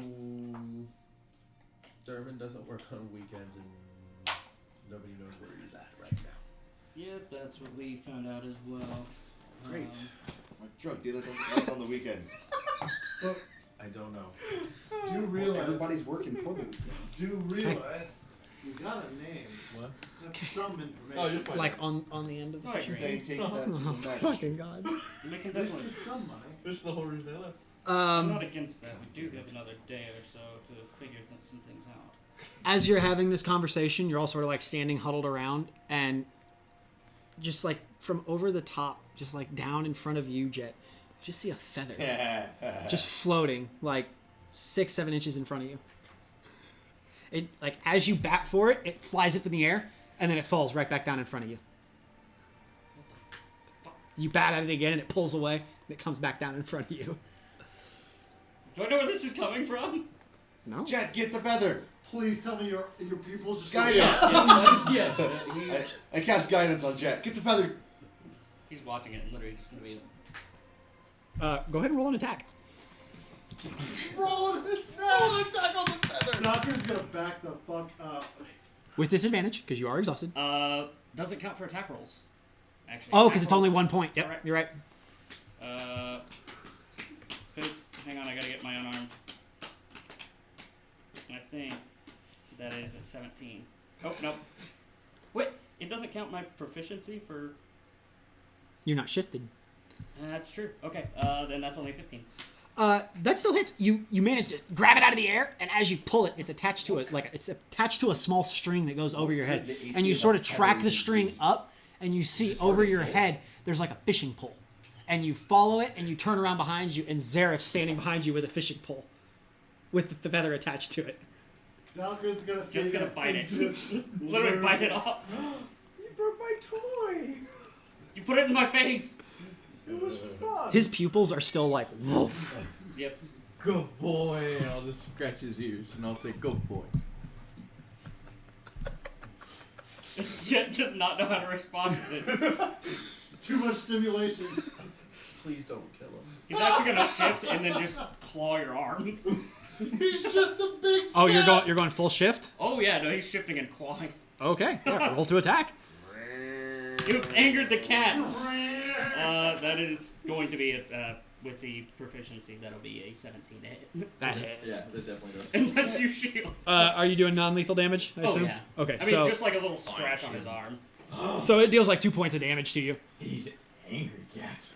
Durbin doesn't work on weekends, and nobody knows where he's at right now. Yep, that's what we found out as well. Great. My drug dealer doesn't work on the weekends. I don't know. Do you realize? Everybody's working for the weekend. Do you realize you got a name? What? That's some information. Oh, you're fine. Like on the end of the Alright, tree. Saying take that to the Oh, match. fucking god. We can At least definitely. get some money. This is the whole reason I left. I'm not Um, against that. We do have another day or so to figure some things out. as you're having this conversation, you're all sort of like standing huddled around, and just like from over the top, just like down in front of you, Jet, you just see a feather just floating like 6-7 inches in front of you. It like as you bat for it, it flies up in the air and then it falls right back down in front of you. You bat at it again and it pulls away and it comes back down in front of you. Do I know where this is coming from? No. Jet, get the feather. Please tell me your pupils just Guidance. Yeah. I cast guidance on Jet. Get the feather. He's watching it and literally just gonna be. Go ahead and roll an attack. Roll an attack on the feather. Doctor's gonna back the fuck up. With disadvantage, because you are exhausted. Doesn't count for attack rolls. Actually. Oh, attack because it's roll- only 1 point. Yep, Correct. you're right. Hang on, I gotta get my unarmed. I think that is a 17. Oh, no. Wait, it doesn't count my proficiency for... You're not shifted. That's true. Okay, then that's only 15. That still hits. You manage to grab it out of the air, and as you pull it, it's attached to a small string that goes over your head, and you sort of track the string up, and you see over your head there's like a fishing pole, and you follow it, and you turn around behind you, and Zareth standing behind you with a fishing pole, with the feather attached to it. Doctor's gonna say Jet's gonna this bite and it. just Literally lose bite it off. You broke my toy. You put it in my face. It was fun. His pupils are still like, whoa. Yep. Good boy. I'll just scratch his ears and I'll say, good boy. Jet does not know how to respond to this. Too much stimulation. Please don't kill him. He's actually gonna shift and then just claw your arm. He's just a big Oh, cat. you're going full shift. Oh yeah, no, he's shifting and clawing. Okay, yeah, roll to attack. You angered the cat. That is going to be with the proficiency. That'll be a 17 to hit. That hits. Yeah, that definitely does. Unless you shield. Are you doing non-lethal damage? I Oh assume? yeah. Okay, I mean, so just like a little scratch on his arm. so it deals like 2 points of damage to you. He's an angry cat.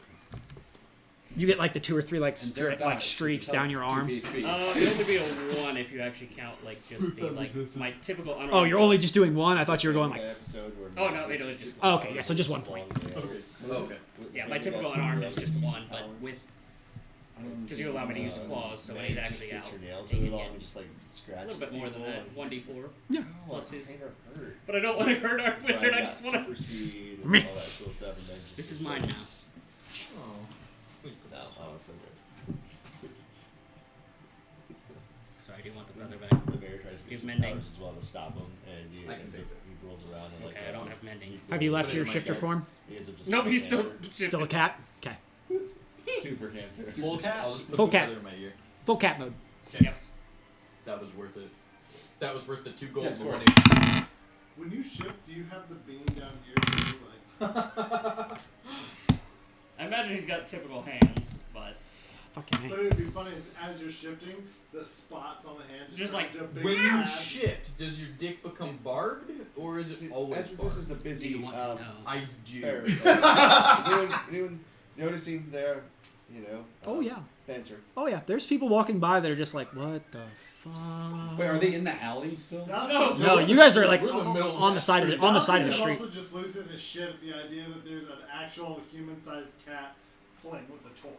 You get like the 2 or 3 like And Zareth like dies. streaks He down your tells arm. 2 HP. It'll only be a 1 if you actually count like just the like my typical unarmed. Oh, you're only just doing 1. I thought you were going like. Oh no, it was just. Oh, okay, yeah, so just 1 point. Okay. Yeah, my typical unarmed is just 1, but with because you allow me to use claws, so when he's actually out, he can get just like scratch a little bit more than that. 1d4 Yeah. plus his. But I don't want to hurt our wizard. I just want to. super speed and Meh. all that cool stuff, and then just This is mine now. Oh. No, oh, it's so good. Sorry, do you want the feather back? The bear tries to Give get some mending. powers as well to stop him, and he, I can ends take up, it. he rolls around and like. Okay, I don't have mending. Have you left Put it your in my shifter card. form? He ends up just Nope, being he's still. cancer. Still a cat? Okay. Super cancer. Full cat. I'll just put Full the cat. feather in my ear. Full cat mode. Yep. That was worth it. That was worth the 2 gold. Yes, but Corey. one HP. When you shift, do you have the beam down here? So you like, I imagine he's got typical hands, but Fucking but hey. it would be funny is as you're shifting, the spots on the hand Just turn like into a big When you pad. shift, does your dick become barbed, or is it always As this barbed? is a do busy. you want to know? I do. Fair. Is anyone noticing there? You know. Oh yeah. Banter. Oh yeah. There's people walking by that are just like, what the fuck? Wait, are they in the alley still? No, you guys are like We're in the middle of on the side of the on the side of the Doctor street. is also just losing his shit at the idea that there's an actual human-sized cat playing with a toy.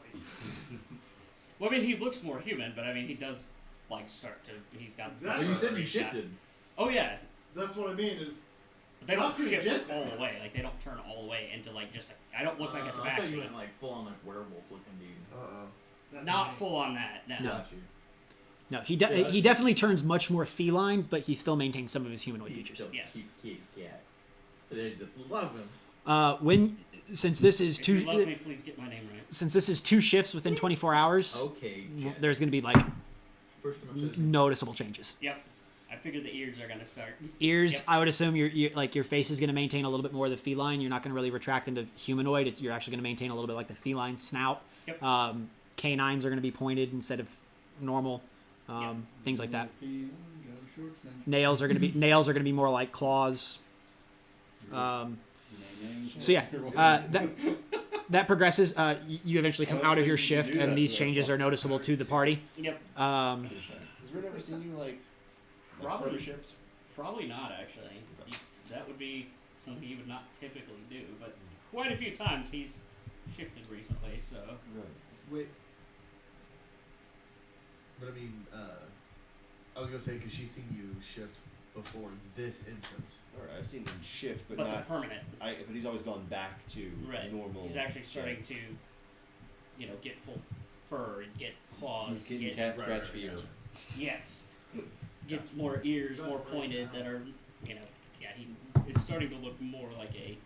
well, I mean, he looks more human, but I mean, he does like start to. He's got. Exactly. Well, you said you shifted. Oh yeah, That's what I mean. Is but they don't Doctor shift gets all it. the way. Like they don't turn all the way into like just. I don't look like a I thought you tabaxi. meant like full on like werewolf looking dude. that's Not me. full on that. No. Got you. No, he definitely turns much more feline, but he still maintains some of his humanoid features. Still Yes. Cute cat. They just love him. Since this is If you love me, please get my name right. since this is 2 shifts within 24 hours, Okay, Jet. there's going to be like First time I've said it. noticeable changes. Yep. I figured the ears are gonna start. Ears, Yep. I would assume your face is going to maintain a little bit more of the feline. You're not going to really retract into humanoid. You're actually going to maintain a little bit like the feline snout. Yep. Canines are going to be pointed instead of normal. Things like that. Nails are going to be more like claws. So yeah, that progresses. You eventually come out of your shift, and these changes are noticeable to the party. Yep. Has Rin ever seen you like Probably. per shift? Probably not, actually. That would be something he would not typically do, but quite a few times he's shifted recently, so. Right. Wait. But I mean, I was gonna say because she's seen you shift before this instance. All right, I've seen him shift, but But not the permanent. But he's always gone back to Right. normal. He's actually starting shape. to, get full fur and get claws. He's getting get, cat scratch fever. Yes. Get more ears, more pointed that are, he is starting to look more like a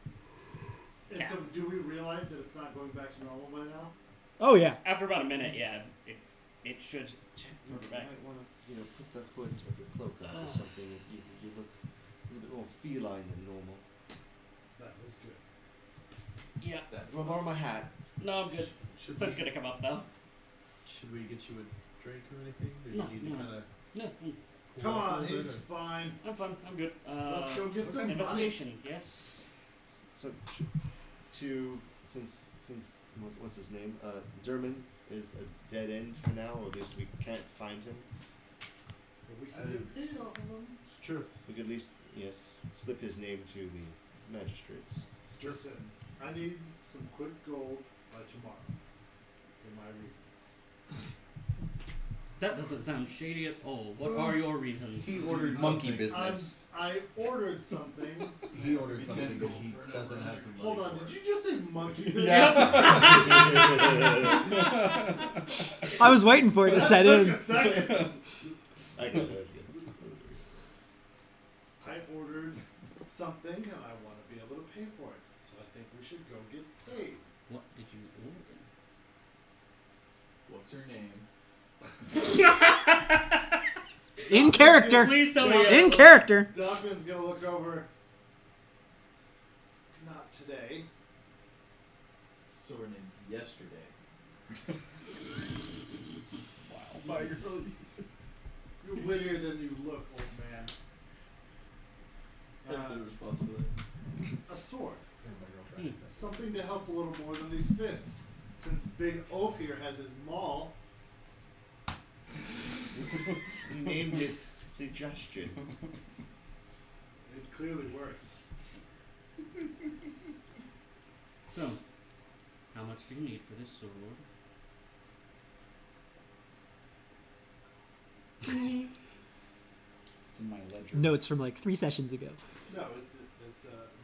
And cat. so, do we realize that it's not going back to normal by now? Oh yeah. After about a minute, yeah, it should. You Back. might want to, put the hood of your cloak up or Ugh. something. You look a little bit more feline than normal. That was good. Yeah. Do you want to borrow my hat? No, I'm good. Should That's we, gonna come up though. should we get you a drink or anything? Or No, do you need no. to kind of No, Come on, he's fine. I'm fine. I'm good. Let's go get some money. investigation. Yes. So, since what's his name? Dermot is a dead end for now, or at least we can't find him. But we can get paid off of him. It's true. We could at least slip his name to the magistrates. Listen, I need some quick gold by tomorrow. For my reasons. That doesn't sound shady at all. What are your reasons? He ordered Monkey something. business. I ordered something. He ordered something that he doesn't have the money Hold on, for. did you just say monkey business? I was waiting for it to set Took in. a second. I got it. That's good. I ordered something and I want to be able to pay for it. So I think we should go get paid. What did you order? What's her name? In character. Please tell me. In character. Dockman's gonna look over. Not today. So her name's Yesterday. My girl. You're wittier than you look, old man. The response to that. A sword. My girlfriend. Something to help a little more than these fists. Since Big Oaf here has his maul. He named it Suggestion. It clearly works. So, how much do you need for this sword? It's in my ledger. Notes from like 3 sessions ago. No, it's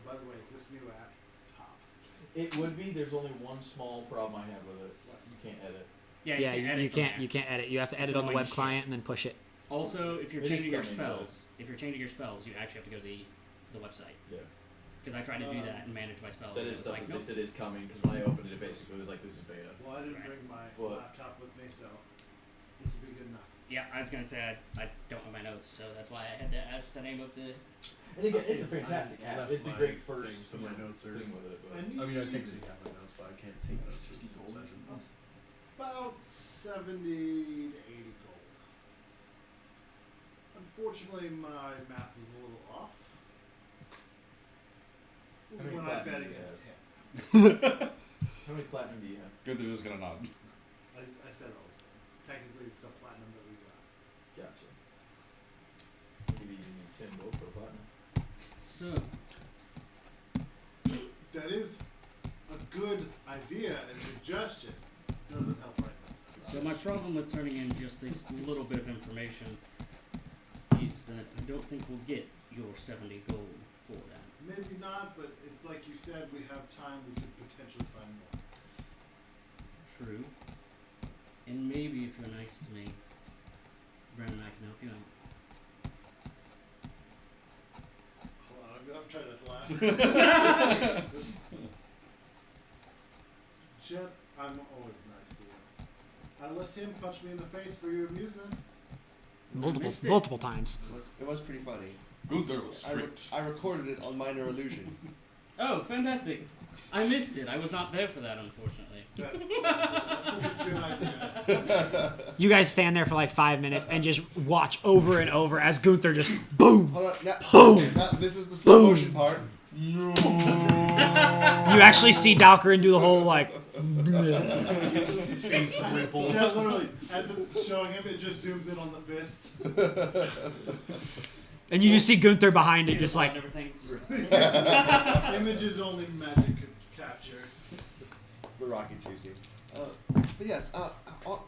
by the way, this new app, top. It would be. There's only one small problem I have with it. You can't edit. Yeah, Yeah, you, you can't edit. You have to It's edit on the annoying web shit. client and then push it. Also, if you're It is changing your coming, spells, you actually have to go to the website. Yeah. Because I tried to do that and manage my spells. That and is it was stuff like, that nope. they said is coming because when I opened it, it basically was like, this is beta. Well, I didn't Right. bring my What? laptop with me, so this will be good enough. Yeah, I was gonna say I don't have my notes, so that's why I had to ask the name of the. And again, it's a fantastic I app. left It's a my great first thing, so my notes are. thing with it. But I need I mean, I technically have my notes, but I can't take 60 gold sessions. about 70 to 80 gold. Unfortunately, my math was a little off. How many When I platinum bet do you against him. how many platinum do you have? Good, they're just gonna nod. I said I was good. Technically, it's the platinum that we got. Gotcha. Maybe you need 10 gold for platinum. So, That is a good idea and suggestion. Doesn't help right now. so my problem with turning in just this little bit of information is that I don't think we'll get your 70 gold for that. Maybe not, but it's like you said, we have time. We could potentially find more. True. And maybe if you're nice to me, Brandon and I can help you out. Hold on, I'm trying not to laugh. Jet, I'm always nice to you. I let him punch me in the face for your amusement. missed it. Multiple times. It was pretty funny. Gunther was strict. I recorded it on Minor Illusion. Oh, fantastic. I missed it. I was not there for that, unfortunately. That's a good idea. You guys stand there for like 5 minutes and just watch over and over as Gunther just boom. Hold on, now, Boom. now, this is the slow Boom. motion part. You actually see Dalkarin do the whole like. Face ripple. Yeah, literally. As it's showing him, it just zooms in on the fist. And you just see Gunther behind it, just like. And everything. Images only magic could capture. It's the Rocky 2 scene. But yes,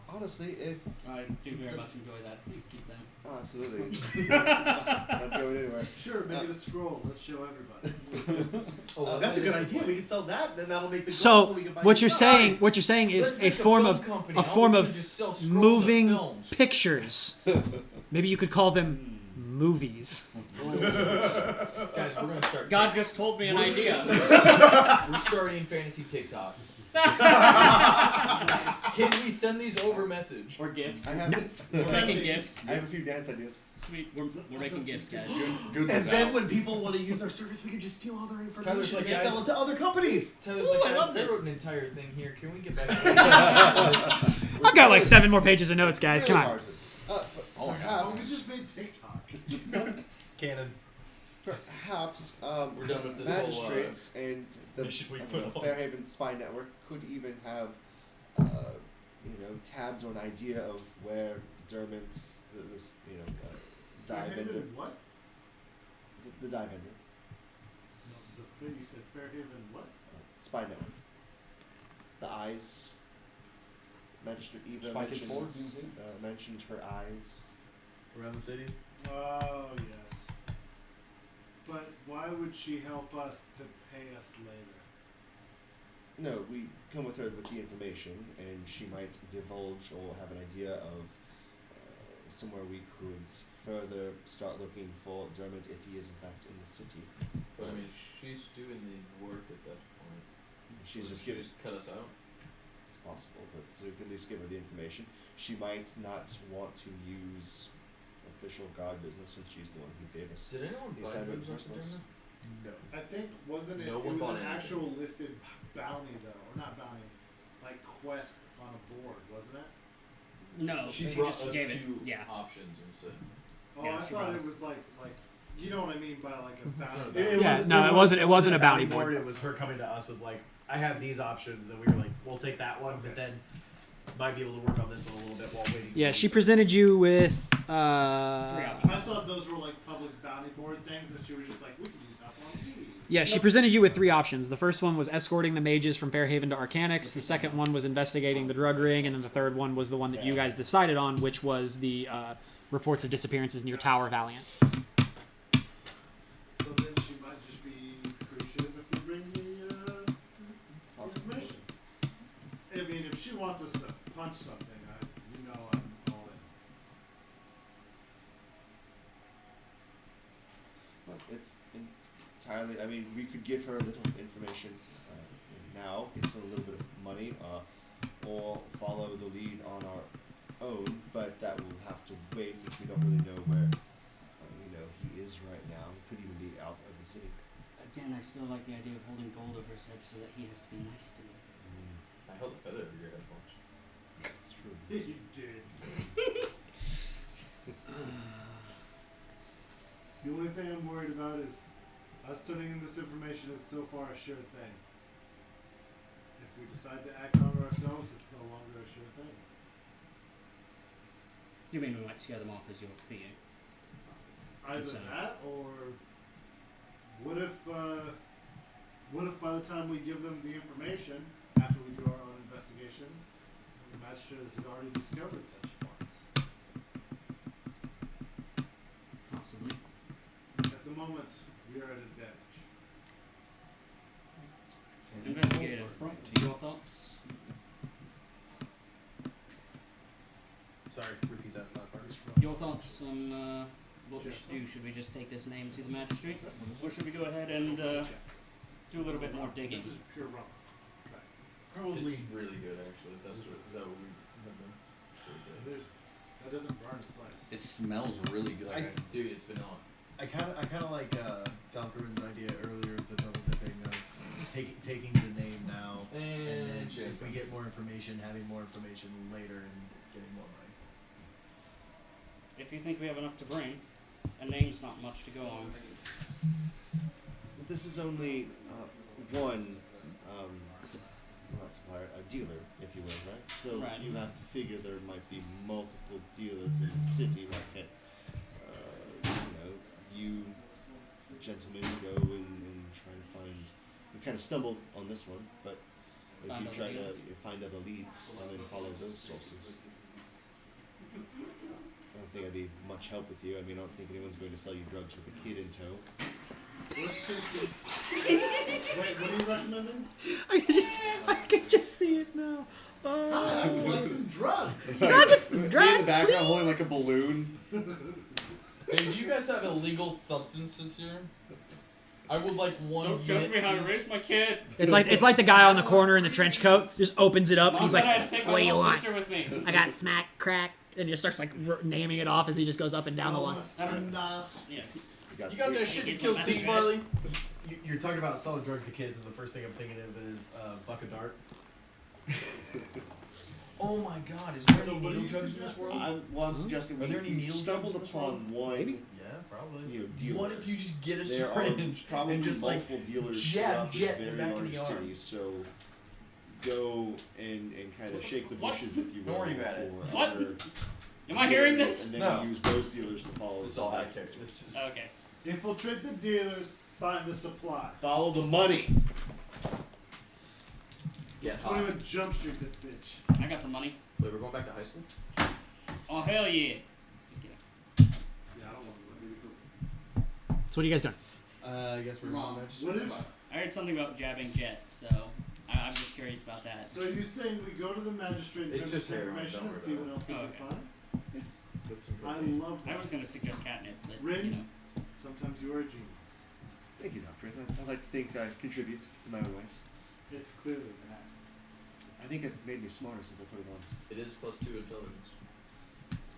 honestly, if... I do very much enjoy that. Please keep that. Oh, absolutely. Not going anywhere. Sure, make it a scroll. Let's show everybody. That's a good idea. We can sell that, then that'll make the So gold we can buy what you're guns. saying, is Let's a make form film of company. a All form we of do is just sell scrolls moving of films. pictures. Maybe you could call them movies. Guys, we're gonna start. God just told me an idea. We're starting fantasy TikTok. Can we send these over message? Or gifts. I have, We're making gifts. I have a few dance ideas. Sweet. We're making gifts, guys. Gunther's And then out. when people want to use our service, we can just steal all their Tyler's information like, and guys- sell it to other companies. Tyler's Ooh, like, I guys, love I this. wrote an entire thing here. Can we get back to I've got like 7 more pages of notes, guys. Come on. Oh, Oh, perhaps, we just made TikTok. Canon. perhaps We're done with this whole, magistrates and the mission we I don't put know, on. Fairhaven Spy Network could even have, tabs or an idea of where Dermot's, this, dye vendor, Fairhaven what? the dye vendor, No, you said Fairhaven what? Spy Network. The eyes. Magistrate Eva Spike and mentioned, Ford, you see? mentioned her eyes. Around the city. Oh, yes. But why would she help us to pay us later? No, we come with her with the information, and she might divulge or have an idea of somewhere we could further start looking for Dermot if he is in fact in the city. But I mean, she's doing the work at that point. She's Would just she giving. just cut us out. It's possible, but so we can at least give her the information. She might not want to use official guard business since she's the one who gave us. Did anyone The buy assignment drugs off of first them? No. I think, wasn't it? No It one was bought an anything. actual listed bounty, though. Or not bounty. Like quest on a board, wasn't it? No, She she brought just us gave it. two Yeah. options instead. Oh, Yeah, I she thought brought it us- was like, you know what I mean by like a bounty. not a It Yeah, wasn't- no, it wasn't a bounty board. It was her coming to us with like, I have these options, and then we were like, we'll take that one, but then might be able to work on this one a little bit while waiting. Yeah, she presented you with. I thought those were like public bounty board things that she was just like, we could use help on these. Yeah, she presented you with 3 options. The first one was escorting the mages from Fairhaven to Arcanix. The second one was investigating the drug ring, and then the third one was the one that you guys decided on, which was the reports of disappearances near Tower Valiant. So then she might just be appreciative if you bring the information. I mean, if she wants us to punch something, I'm all in. Well, it's entirely. I mean, we could give her a little information now, get some a little bit of money, or follow the lead on our own. But that will have to wait since we don't really know where he is right now. He could even be out of the city. Again, I still like the idea of holding gold over his head so that he has to be nice to me. I held a feather over your head once. That's true. You did. The only thing I'm worried about is us turning in this information is so far a sure thing. If we decide to act on it ourselves, it's no longer a sure thing. You mean we might scare them off as your fee? Either So- that, or what if by the time we give them the information, after we do our own investigation, the magistrate has already discovered such spots. Possibly. At the moment, we are at advantage. Investigative. Your thoughts? Sorry, repeat that last part. your thoughts on what we should do? Should we just take this name to the magistrate, or should we go ahead and do a little bit more digging? This is pure rum. Probably. It's really good, actually. Is that what we have done? Really good. That doesn't burn, it's nice. It smells really good. Dude, it's vanilla. I kind of like Dalkarin's idea earlier of the double tipping of taking the name now, and then if we get more information, having more information later, and getting more money. If you think we have enough to bring, a name's not much to go on. But this is only one not supplier, a dealer, if you will, right? So Right. you have to figure there might be multiple dealers in the city. Like, you gentlemen go and try and find. We kind of stumbled on this one, but if Find you other try to leads. find other leads and then follow those sources. I don't think I'd be much help with you. I mean, I don't think anyone's going to sell you drugs with a kid in tow. Wait, what are you recommending? I can just see it now. I would like some drugs. Can I get some Me in drugs, the background please? holding like a balloon. Hey, do you guys have illegal substances here? I would like one. Don't judge me how to raise my kid. It's like the guy on the corner in the trench coat just opens it up and Mom he's said like, I had to take my "What do you little want?" sister with me. I got smack, crack, and just starts like naming it off as he just goes up and down the line. Yeah. You got that shit you killed C. Farley? You're talking about selling drugs to kids, and the first thing I'm thinking of is Buck of Dart. Oh my God! Is there So any what are needle you drugs in this world? I'm suggesting Are there any we needle drugs stumbled in this upon world? one. Maybe. Yeah, probably. Dealer. What if you just get a There are syringe probably and just like multiple dealers jab throughout this Jet in the very back of large the arm? city, so go and kind of shake the bushes, if you will. Don't worry about it. for What? other Am I hearing dealers, this? And then No. use those dealers to follow. This is all the I back care. to the This is Okay. Infiltrate the dealers, find the supply. Follow the money. get We're hot. gonna jump street this bitch. I got the money. Wait, we're going back to high school? Oh hell yeah. Just kidding. Yeah, I don't want to. So what are you guys doing? I guess we're Mom. What if? I heard something about jabbing Jet, so I'm just curious about that. So are you saying we go to the magistrate and It's turn just this heroin, information don't and worry see about what else we Oh, can okay. find? With some I cocaine. love I that. was gonna suggest catnip, but Rin? you know. Sometimes you are a genius. Thank you, Doctor. I like to think I contribute in my own ways. It's clearly that. I think it's made me smarter since I put it on. It is +2 intelligence.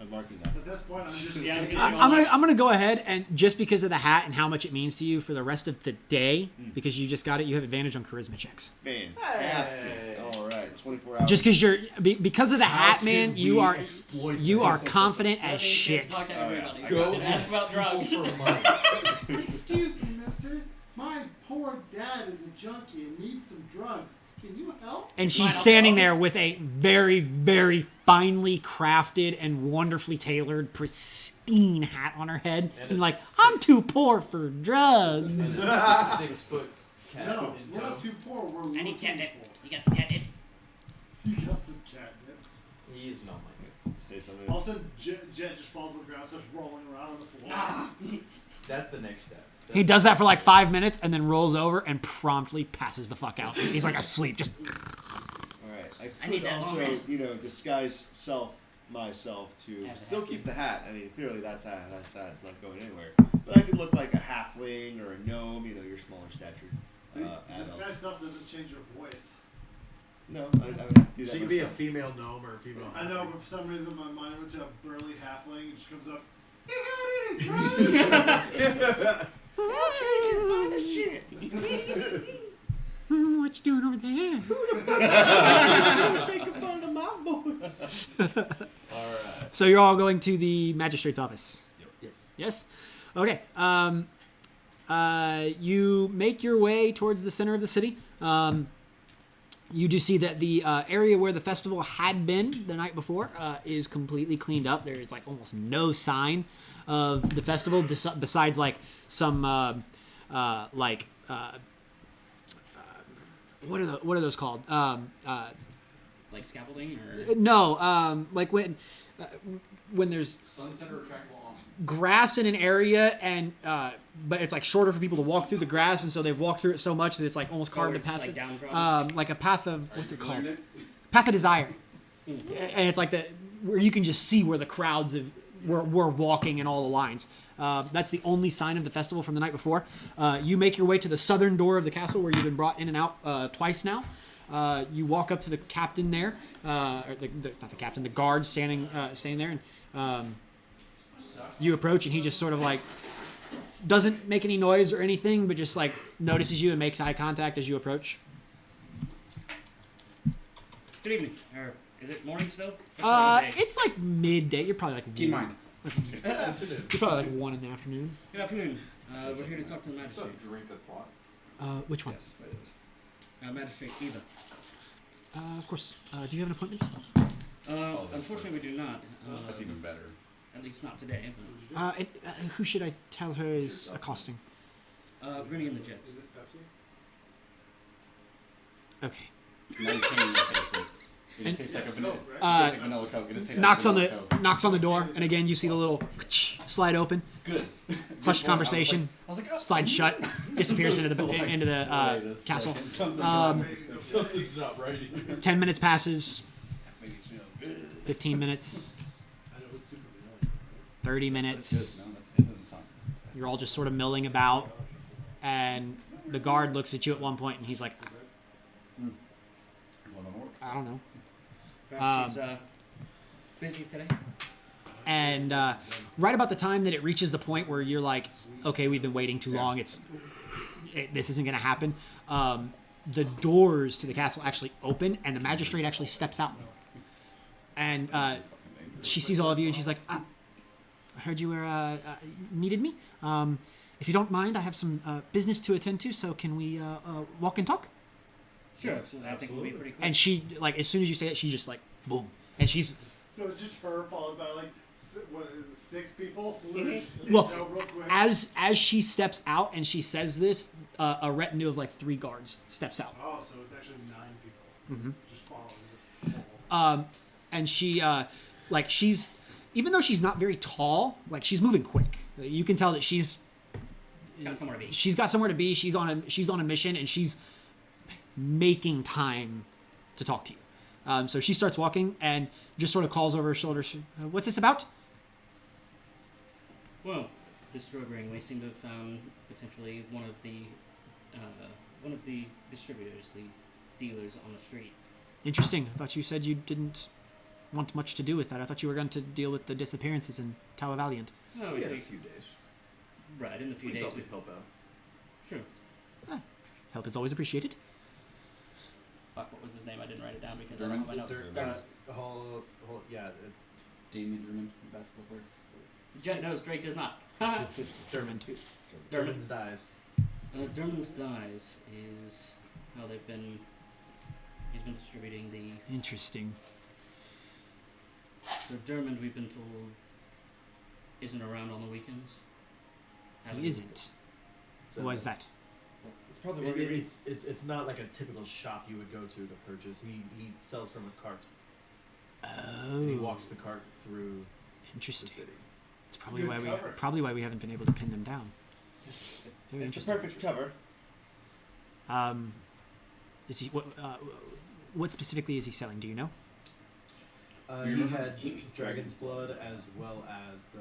I'm marking that. At this point, I'm just. Yeah, I was gonna say, I'm gonna go ahead and just because of the hat and how much it means to you for the rest of the day, because you just got it, you have advantage on charisma checks. Fantastic. Hey. All right, 24 hours. Just because you're because of the hat, can man, we you are exploit you this? are confident Let as me just shit. talk to everybody. Go And ask about drugs. people for money. Excuse me, mister. My poor dad is a junkie and needs some drugs. Can you help? And Mine she's also standing always- there with a very, very finely crafted and wonderfully tailored, pristine hat on her head. And And a like, six- I'm too poor for drugs. And a 6-foot cat No, in we're tow. not too poor. We're I need looking catnip. for. You got some catnip? You got some catnip. He is not my Say something. All of a sudden, Jet just falls on the ground, starts rolling around on the floor. Ah. That's the next step. He does that for like 5 minutes and then rolls over and promptly passes the fuck out. He's like asleep, just All right. I I need could that long also, rest. disguise myself to As a still halfling. keep the hat. I mean, clearly that's hat. That's hat. It's not going anywhere. But I could look like a halfling or a gnome. Your smaller stature. This Adult. guy's stuff doesn't change your voice. No, I would have to do that She could be a myself. female gnome or a female. I know, but for some reason my mind went to a burly halfling and she comes up. You got any drugs? what you doing over there? Alright. So you're all going to the magistrate's office. Yes. Yes? Okay. You make your way towards the center of the city. You do see that the area where the festival had been the night before is completely cleaned up. There is like almost no sign of the festival besides like some what are those called? Like scaffolding or No, like when there's Sunset or retractable awning. grass in an area and but it's like shorter for people to walk through the grass, and so they've walked through it so much that it's like almost carved a it's path, like downtrodden. like a path of Are what's you it called? familiar, Nick? Path of desire, Mm. and it's like the where you can just see where the crowds have were walking in all the lines. That's the only sign of the festival from the night before. You make your way to the southern door of the castle where you've been brought in and out twice now. You walk up to the captain there, or not the captain, the guard standing there, and you approach, and he just sort of like doesn't make any noise or anything, but just like notices you and makes eye contact as you approach. Good evening. Or is it morning still? It's already day. It's like midday. You're probably like Keep in mind. Afternoon. You're probably like 1 in the afternoon. Good afternoon. We're here to talk to the Is that magistrate. drink a clock? Which one? Yes, it is. Magistrate Eva. Of course. Do you have an appointment? Unfortunately, we do not. That's even better. At least not today. Who should I tell her is accosting? Rennie and the Jets. Is this Pepsi? Okay. Now you can't even taste it. It just tastes like a vanilla. Coke, It right? tastes like vanilla Coke. It just tastes Knocks like on the vanilla Coke. knocks on the door, and again you see the little slide open, Good. hushed Good conversation, I was like, oh. slide shut, disappears into the Wait a castle. second. Something's Something's not right here. 10 minutes passes, making it smell good. 15 minutes, I know it's super vanilla. 30 That's minutes. good. No, that's it. Doesn't sound. You're all just sort of milling about, and the guard looks at you at one point, and he's like, One more. I don't know. Perhaps she's busy today. And right about the time that it reaches the point where you're like, okay, we've been waiting too long. This isn't going to happen. The doors to the castle actually open, and the magistrate actually steps out. And she sees all of you, and she's like, I heard you were needed me. If you don't mind, I have some business to attend to, so can we walk and talk? Sure. So I think we'll be pretty quick. And she, like, as soon as you say it, she just, like, boom. And she's, So it's just her followed by like what is it, 6 people. well, Go real quick. as she steps out and she says this, a retinue of, like, 3 guards steps out. Oh, so it's actually 9 people. Mhm. Just following this whole. And she, like, she's, even though she's not very tall, like, she's moving quick. You can tell that she's Got somewhere to be. she's got somewhere to be. She's on a mission, and she's making time to talk to you. So she starts walking and just sort of calls over her shoulder. What's this about? Well, this drug ring, we seem to have found potentially one of the distributors, the dealers on the street. Interesting. I thought you said you didn't want much to do with that. I thought you were going to deal with the disappearances in Tower Valiant. Oh, We had a think- few days. Right, in the few We days thought we we'd help out. Sure. Help is always appreciated. Fuck, what was his name? I didn't write it down because Dermot? I don't have my notes. Yeah, Damien Dermond, basketball player. Jet knows, Drake does not. Dermond. Dermot's dies. Dermot's Dies is how he's been distributing the. Interesting. So Dermond, we've been told, isn't around on the weekends. He isn't. Why is that? It's probably where we read. It's not like a typical shop you would go to purchase. He sells from a cart. And he walks the cart through the Interesting. city. It's probably Good why cover. we haven't been able to pin them down. It's Very the interesting. perfect cover. Is he what specifically is he selling? Do you know? He had dragon's blood as well as the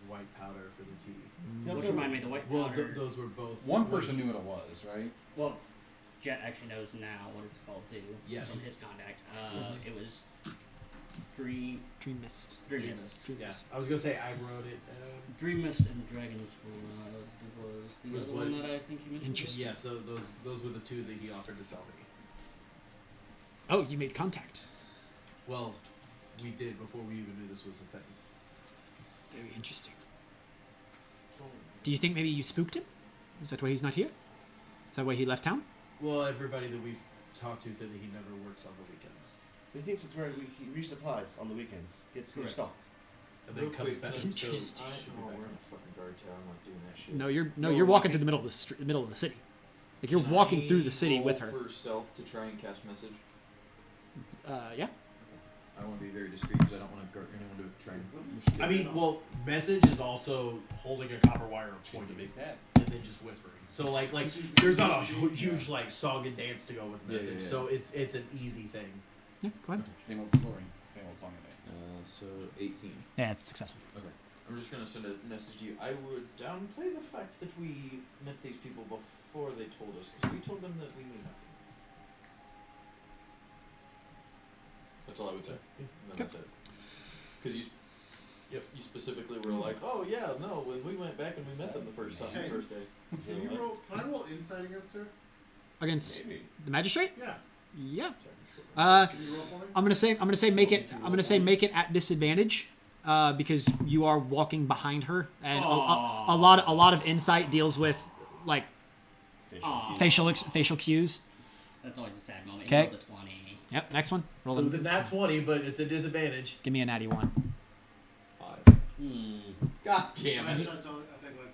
white powder for the tea. He Which also- remind me, the white Well, powder. those were both. One person knew what it was, right? Well, Jet actually knows now what it's called too. Yes. From his contact. Yes. It was Dream Mist. Mist. Dream Yeah, Mist. I was gonna say I wrote it. Dream Mist and Dragon's Blood was the Was other what- one that I think you mentioned. Interesting. Yeah, so those were the 2 that he offered to sell me. Oh, you made contact. Well, we did before we even knew this was a thing. Very interesting. Do you think maybe you spooked him? Is that why he's not here? Is that why he left town? Well, everybody that we've talked to said that he never works on the weekends. He thinks it's where he resupplies on the weekends. Gets new Correct. stock. And then comes back. Interesting. We're in a fucking guard tower. I'm not doing that shit. No, you're No, walking okay. through the middle of the middle of the city. Like you're Can walking I through the city roll with her. for stealth to try and cast message. Yeah. I want to be very discreet because I don't want anyone to try and. I mean, well, message is also holding a copper wire She's the pointed big bad. and then just whispering. So like there's not a huge like song and dance to go with Yeah, message. yeah, yeah. So it's an easy thing. Yeah. Go ahead. Same old story. Same old song and dance. So 18. Yeah, it's successful. Okay. I'm just gonna send a message to you. I would downplay the fact that we met these people before they told us, because we told them that we knew nothing. That's all I would say. And then that's it. Because you specifically were like, oh yeah, no, when we went back and we met them the first time, Hey. the first day. Can you roll? Can I roll insight against her? Against Maybe. the magistrate? Yeah. Yeah. Can you roll for me? I'm gonna say make it at disadvantage, because you are walking behind her, and a lot of insight deals with like facial cues. That's always a sad moment. Okay. You rolled a 20. Yep. Next one. Roll So it was them. a nat 20, but it's a disadvantage. Give me a natty 1. 5. God damn I it. think like +2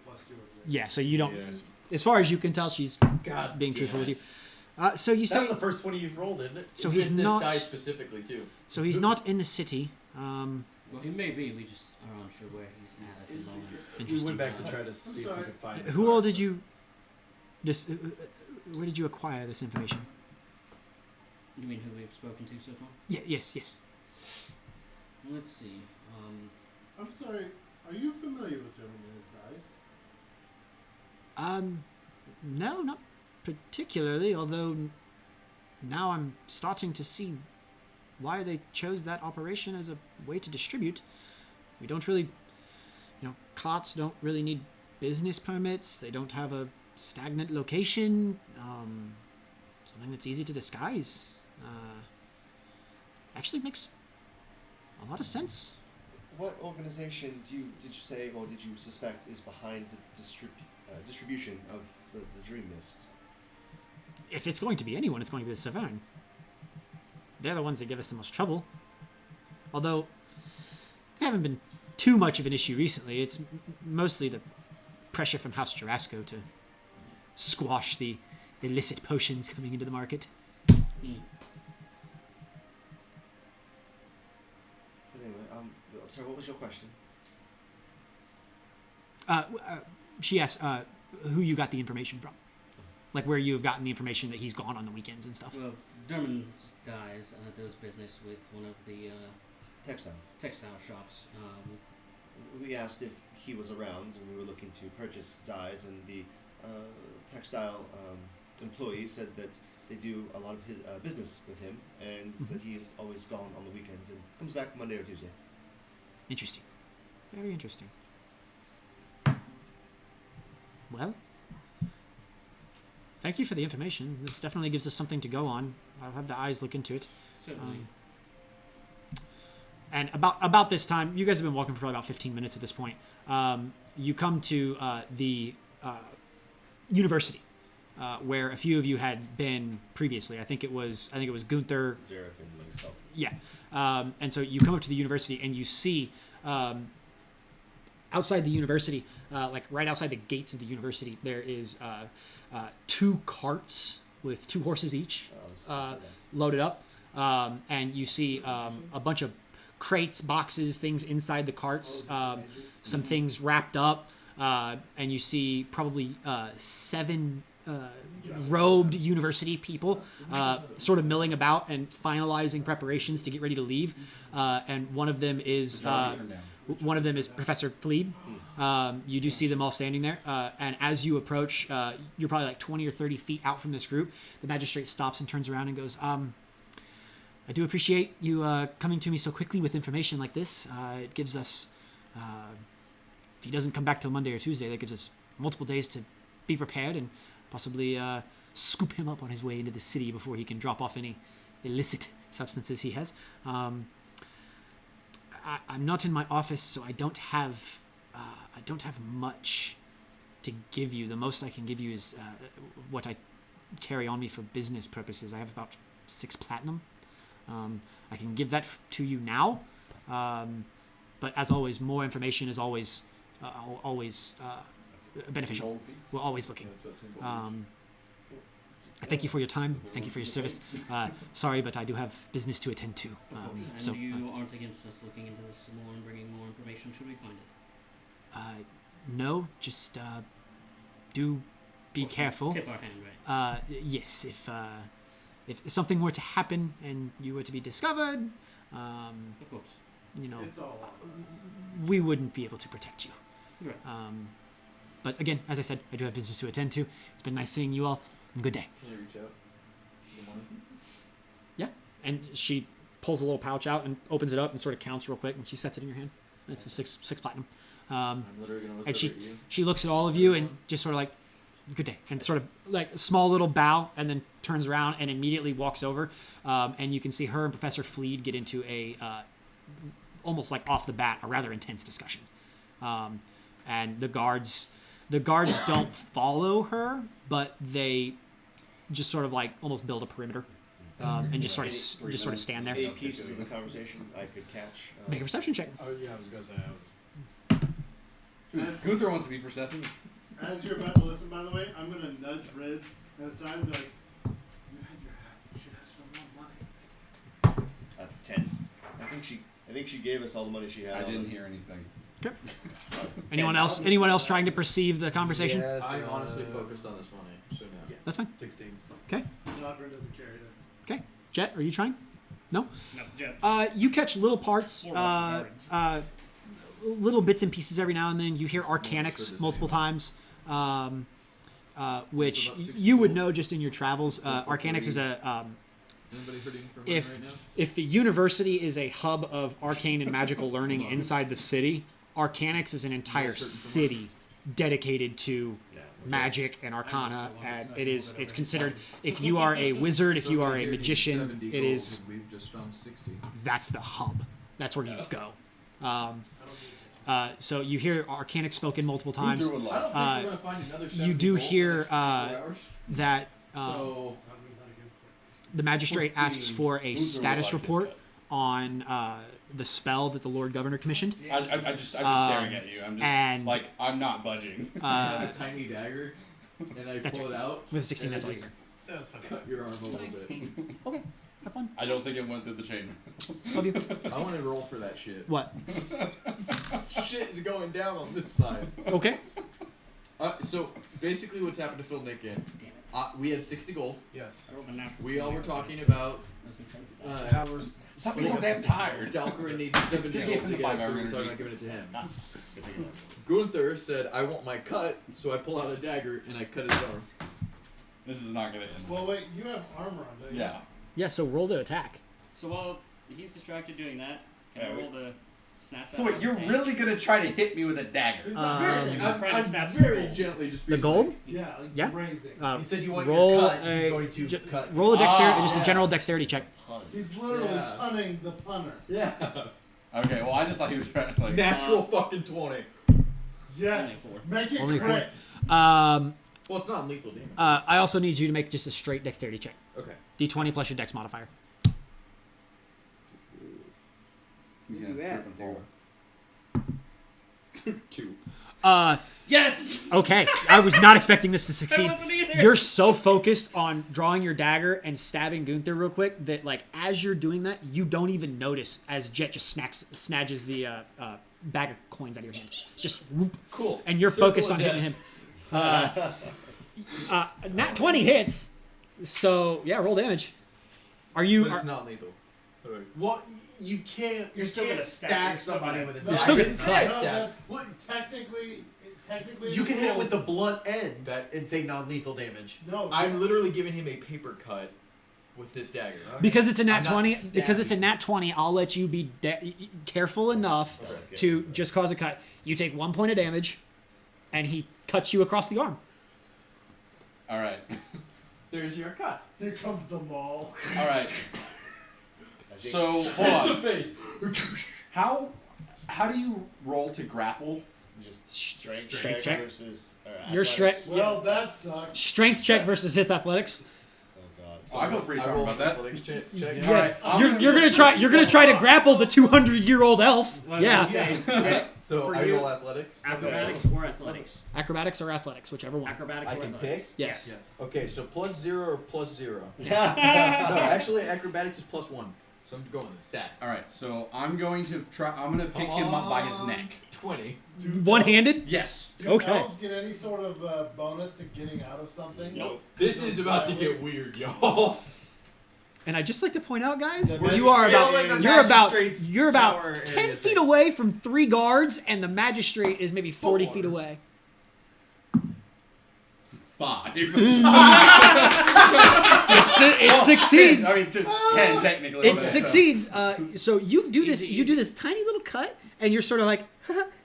or 3. Yeah. So you don't. Yeah. As far as you can tell, she's God being damn truthful with it. you. So you That's say. the first 20 you've rolled, isn't it? So With he's this not. guy specifically too. So he's not in the city. Well, he may be. We just are unsure where he's at the moment. We Interesting. went back to try to see if we sorry. could find him. Who all did you? Where did you acquire this information? You mean who we've spoken to so far? Yeah. Yes. Let's see. I'm sorry. Are you familiar with Terminus dice? No, not particularly. Although now I'm starting to see why they chose that operation as a way to distribute. We don't really, carts don't really need business permits. They don't have a stagnant location. Something that's easy to disguise. Actually makes a lot of sense. What organization did you say or did you suspect is behind the distribution of the Dream Mist? If it's going to be anyone, it's going to be the Severn. They're the ones that give us the most trouble. Although, they haven't been too much of an issue recently. It's mostly the pressure from House Jarasco to squash the illicit potions coming into the market. But anyway, I'm sorry, what was your question? She asked who you got the information from. Like where you have gotten the information that he's gone on the weekends and stuff. Well, Derman just does business with one of the Textiles. textile shops. We asked if he was around and we were looking to purchase dyes, and the textile employee said that they do a lot of his business with him, and that he is always gone on the weekends and comes back Monday or Tuesday. Interesting. Very interesting. Well, thank you for the information. This definitely gives us something to go on. I'll have the eyes look into it. Certainly. And about this time, you guys have been walking for probably about 15 minutes at this point. You come to the university, where a few of you had been previously. I think it was Gunther. Zareth and yourself. Yeah. And so you come up to the university and you see outside the university, like right outside the gates of the university, there is 2 carts with 2 horses each loaded up. And you see a bunch of crates, boxes, things inside the carts, some things wrapped up. And you see probably 7 robed university people sort of milling about and finalizing preparations to get ready to leave. And one of them is Professor Fleed. You do see them all standing there. And as you approach, you're probably like 20 or 30 feet out from this group. The magistrate stops and turns around and goes, I do appreciate you coming to me so quickly with information like this. It gives us, if he doesn't come back till Monday or Tuesday, that gives us multiple days to be prepared and possibly scoop him up on his way into the city before he can drop off any illicit substances he has. I'm not in my office, so I don't have much to give you. The most I can give you is what I carry on me for business purposes. I have about 6 platinum. I can give that to you now, but as always, more information is always beneficial. We're always looking. I thank you for your time. Thank you for your service. Sorry, but I do have business to attend to. And you aren't against us looking into this some more and bringing more information should we find it? No, just do be careful. Tip our hand, right? Yes, if something were to happen and you were to be discovered, Of course. you know, It's all on us. we wouldn't be able to protect you. Right. But again, as I said, I do have business to attend to. It's been nice seeing you all. Good day. Can you reach out? The money? Yeah. And she pulls a little pouch out and opens it up and sort of counts real quick, and she sets it in your hand. It's the six platinum. I'm literally gonna look And over she at you. she looks at all of you and just sort of like, good day, and sort of like a small little bow, and then turns around and immediately walks over. And you can see her and Professor Fleed get into a almost like off the bat a rather intense discussion. And the guards don't follow her, but they just sort of like almost build a perimeter, and just sort of stand there. 8 pieces of the conversation I could catch. Make a perception check. Oh yeah, I was gonna say. Gunther wants to be perceptive. As you're about to listen, by the way, I'm gonna nudge Red aside and be like, "You had your hat. You should ask for more money." 10. I think she gave us all the money she had. I on didn't her. hear anything. Okay. Anyone else trying to perceive the conversation? Yes, I'm honestly focused on this money, so no. That's fine. 16. Okay. Doctor doesn't carry that. Okay. Jet, are you trying? No. No, Jet. You catch little parts, Or Boston Gardens. little bits and pieces every now and then. You hear sure Arcanix this multiple times, which about 60 you would gold. know just in your travels. Arcanix is a Anybody hurting for money right now? if the university is a hub of arcane and magical learning inside the city, Arcanix is an entire city dedicated to magic and arcana, and it's considered, if you are a wizard, if you are a magician, it is, We've just found 60. that's the hub. That's where you go. So you hear Arcanix spoken multiple times. Gunther would I don't like. think we're gonna find another. You 70 do gold hear, in the next 24 hours. That So Doctor's not against it. the magistrate asks for a Gunther would status like report this on the spell that the Lord Governor commissioned. I'm just staring at you. I'm just and- like I'm not budging. I have a tiny dagger, and I That's pull it out. With a 16, and that's I all you just hear. That's fine. Cut your arm a little bit. Okay, have fun. I don't think it went through the chain. Love you. I want to roll for that shit. What? Shit is going down on this side. Okay. So basically, what's happened to fill Nick in? We had 60 gold. Yes. I rolled a natural We all were 20. talking about I was gonna try to stop. Powers. Stop being so damn tired. Dalcorin needs 70 Yeah, gold to give him get it, 5 so we're energy. talking about giving it to him. Good to go. Gunther said, "I want my cut," so I pull out a dagger and I cut his arm. This is not gonna end. Well, wait, you have armor on, don't you? Yeah. Yeah, so roll to attack. So while he's distracted doing that, can Yeah, I we- roll to snatch that So out wait, of you're his hand? really gonna try to hit me with a dagger? He's not very. I'm trying to snap some very gold. gently just The being gold? Yeah, like Yeah. grazing. You said you want roll your cut. He's a going to cut. roll a dexterity, Ah, just a yeah. general dexterity check. He's literally Yeah. punning the punner. Yeah. Okay, well I just thought he was trying to like. Natural fucking 20. Yes. Only 4. Make it Only crit. Um, Well, it's not lethal damage. I also need you to make just a straight dexterity check. Okay. D20 plus your dex modifier. He's gonna trip and fall. 2. Yes! Okay, I was not expecting this to I succeed. wasn't either! You're so focused on drawing your dagger and stabbing Gunther real quick that, like, as you're doing that, you don't even notice as Jet just snatches the bag of coins out of your hand. Just whoop, Cool. and you're Circle focused of on hitting death. him. Nat 20 hits. So yeah, roll damage. Are you? But it's Are, not lethal. What? You can't. You're still can't gonna stab- stab you're still somebody gonna- with a You're knife. still I gonna didn't say I No, stabbed. that's technically. You can hit it with the rules- blunt end That- and say non-lethal damage. No, I'm literally giving him a paper cut with this dagger. because it's a nat I'm not 20. Because it's a stabbing. nat 20. I'll let you be careful enough Okay. to just cause a cut. You take 1 point of damage, and he cuts you across the arm. All right. There's your cut. Here comes the mall. All right. So hold on. face. How do you roll to grapple? Just strength Strength check check. versus. Your athletics. Well, that sucks. Strength check versus his athletics. Oh god. Oh, I feel pretty I strong rolled about that. athletics check. All right. You're gonna try. You're gonna try to grapple the 200-year-old elf. Well, I was Yeah. gonna say, Jet, So For I you- roll athletics. acrobatics or athletics? Acrobatics or athletics, whichever one. Acrobatics I or can athletics? pick? Yes. Yes. Okay, so +0 or +0? No, actually, acrobatics is +1. So I'm going with that. All right. So I'm going to try. I'm going to pick him up by his neck. 20. One-handed. Yes. Do Okay. elves get any sort of bonus to getting out of something? Nope. This is about to get weird, y'all. And I'd just like to point out, guys, We're you are still about in the you're magistrate's about tower 10 area feet thing. away from 3 guards, and the magistrate is maybe 40 feet away. 5. It succeeds. I mean, just 10 technically. It but- succeeds. So you do this. Easy, You do easy. this tiny little cut, and you're sort of like,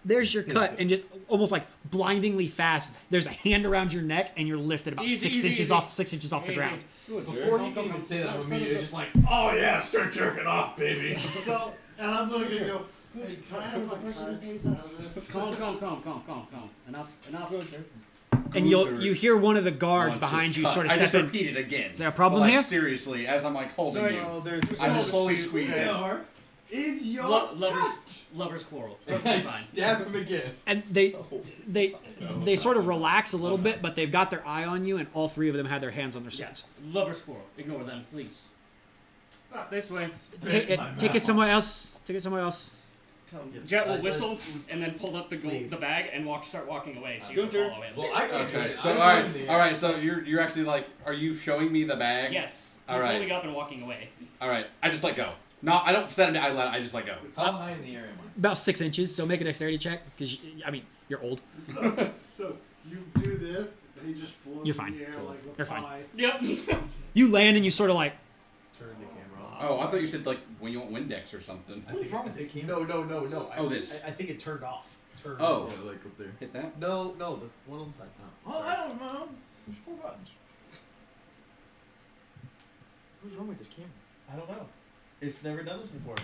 "There's your cut," and just almost like blindingly fast. There's a hand around your neck, and you're lifted about Easy, 6 easy, inches easy. off 6 inches off the Easy. ground. Before he can even say that, I'm immediately just like, oh yeah, start jerking off, baby. So, and I'm literally gonna go, hey, can I have like 5 minutes out of this? Calm. Enough. And you hear one of the guards Once behind it's you cut. sort of I step just in. repeat it again. Is there a problem But, like, here? Seriously, as I'm like holding Sorry. you. No, there's I just slowly squeeze it. Where is your Lovers quarrel. I Fine. stab him again. And they sort of relax a little bit, but they've got their eye on you, and all 3 of them have their hands on their swords. Yeah. Lovers quarrel. Ignore them, please. This way. Take it somewhere else. Take it somewhere else. Come. Jet will let's whistle and then pull up the leave. the bag and start walking away, so you can Gunter. follow him. Well, I can't do Okay. it. So all right. So you're actually like, are you showing me the bag? Yes. All He's right. holding up and walking away. All right. I just let go. No, I don't set him down. I just let go. How high in the air am I? About 6 inches. So make a dexterity check, because I mean you're old. So you do this, and he just floats You're fine. in the air like a You're fine. pie. Yep. You land and you sort of like Turn the camera off. Oh, I thought you said like when you want Windex or something. I What's think, wrong I with this think, camera? No. Oh, this. I think it turned off. Oh. Yeah, like up there. Hit that. No, the one on the side. No. Oh, I don't know. There's 4 buttons. What's wrong with this camera? I don't know. It's never done this before.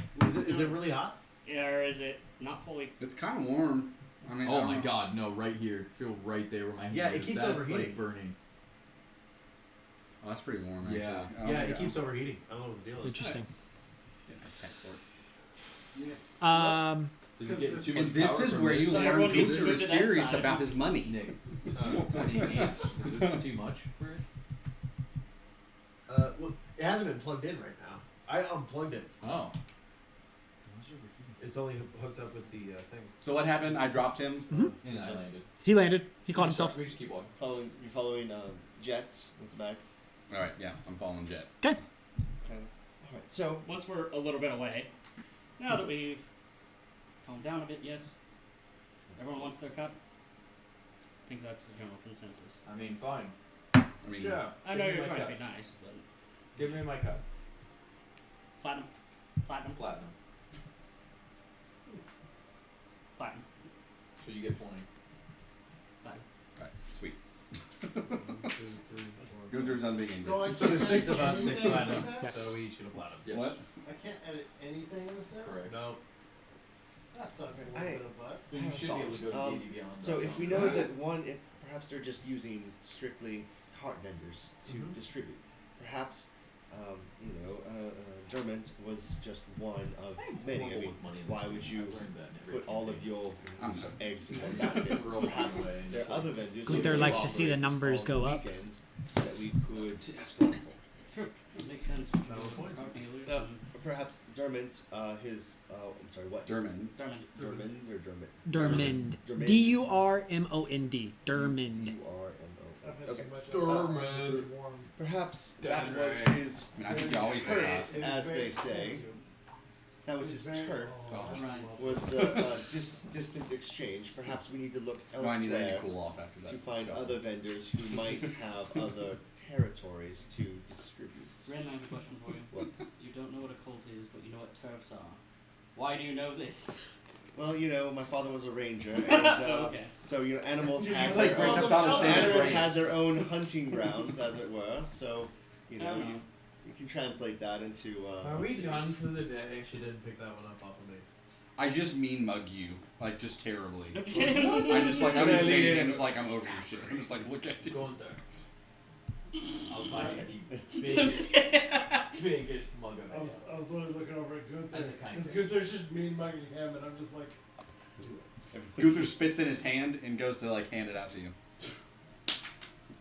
Is it really hot? Yeah, or is it not fully? It's kind of warm. I mean. I Oh don't my know. god, no, right here. Feel right there where my hand Yeah, is. it keeps That's overheating. like burning. Oh, that's pretty warm. Actually. Yeah. Oh, Yeah, my it God. keeps overheating. I don't know what the deal is. interesting. Yeah, that's tech for it. So you get too much And this power is from where this. you So learn everyone needs Booster to is sit to that serious side. about his money. Nick, this is 4.8 amps. Is this too much for it? Look, it hasn't been plugged in right now. I unplugged it. Oh. It's only hooked up with the thing. So what happened? I dropped him. And I landed. He landed. He caught himself. We just keep walking. You're following Jets with the bag. All right, yeah, I'm following Jet. Okay. All right. So Once we're a little bit away, now that we've calmed down a bit, yes. Everyone wants their cup. I think that's the general consensus. I mean, fine. I mean, Yeah. I give know me you're my trying cup. to be nice, but Give me my cup. platinum, platinum, Platinum. platinum, So you get 20. platinum. all right, sweet. Gunter's not big So I So there's 6 of can't us, edit 6 anything in platinum. this app? Yes. So we each get a platinum. Yes. What? I can't edit anything in this app? Correct. No. That sucks a little I- bit of butts. So you should be able to go to D&D Beyond. So if we know that if perhaps they're just using strictly cart vendors to Mhm. distribute, perhaps Dermot was just one of many. I mean, why would you put all of your I'm sorry. eggs in one basket? Throw Perhaps away and there just are like- other vendors. Gunther who likes to see the operate numbers on go the up. weekend that we could ask one for. True, that makes sense. Valid point. Card dealers Yeah. and Perhaps Dermot, I'm sorry, what? German. Dermot. Dermond or Dermot? Durmond. Durmond. Durmond. Durmond. D-U-R-M-O. I've had Okay. too much Dermot. of warm. Perhaps that was Dermot. his I mean, I think you always say that. It is as very they say. cold. That It was is his very- turf. Oh. Right. Was the distant exchange. Perhaps we need to look No, I need that elsewhere to cool off after that. to find stuff. other vendors who might have other territories to distribute. Ren, I have a question for you. What? You don't know what a cult is, but you know what turfs are. Why do you know this? Well, my father was a ranger, and Okay. so animals Did had you their like own, all the bells? animals had their own hunting grounds, as it were. So, Oh. you can translate that into. Are we cities. done for the day? She didn't pick that one up off of me. I just mean mug you, like just terribly. No I'm kidding. just like I'm Yeah, insane. yeah, yeah. I'm just like I'm over your shit. I'm just like look at you. Go on there. I'll buy the biggest mug of I was, it. I was literally looking over at Gunther. As a kind Because of- Gunther's just mean mugging him, and I'm just like, If Gunther spits in his hand and goes to like hand it out to you.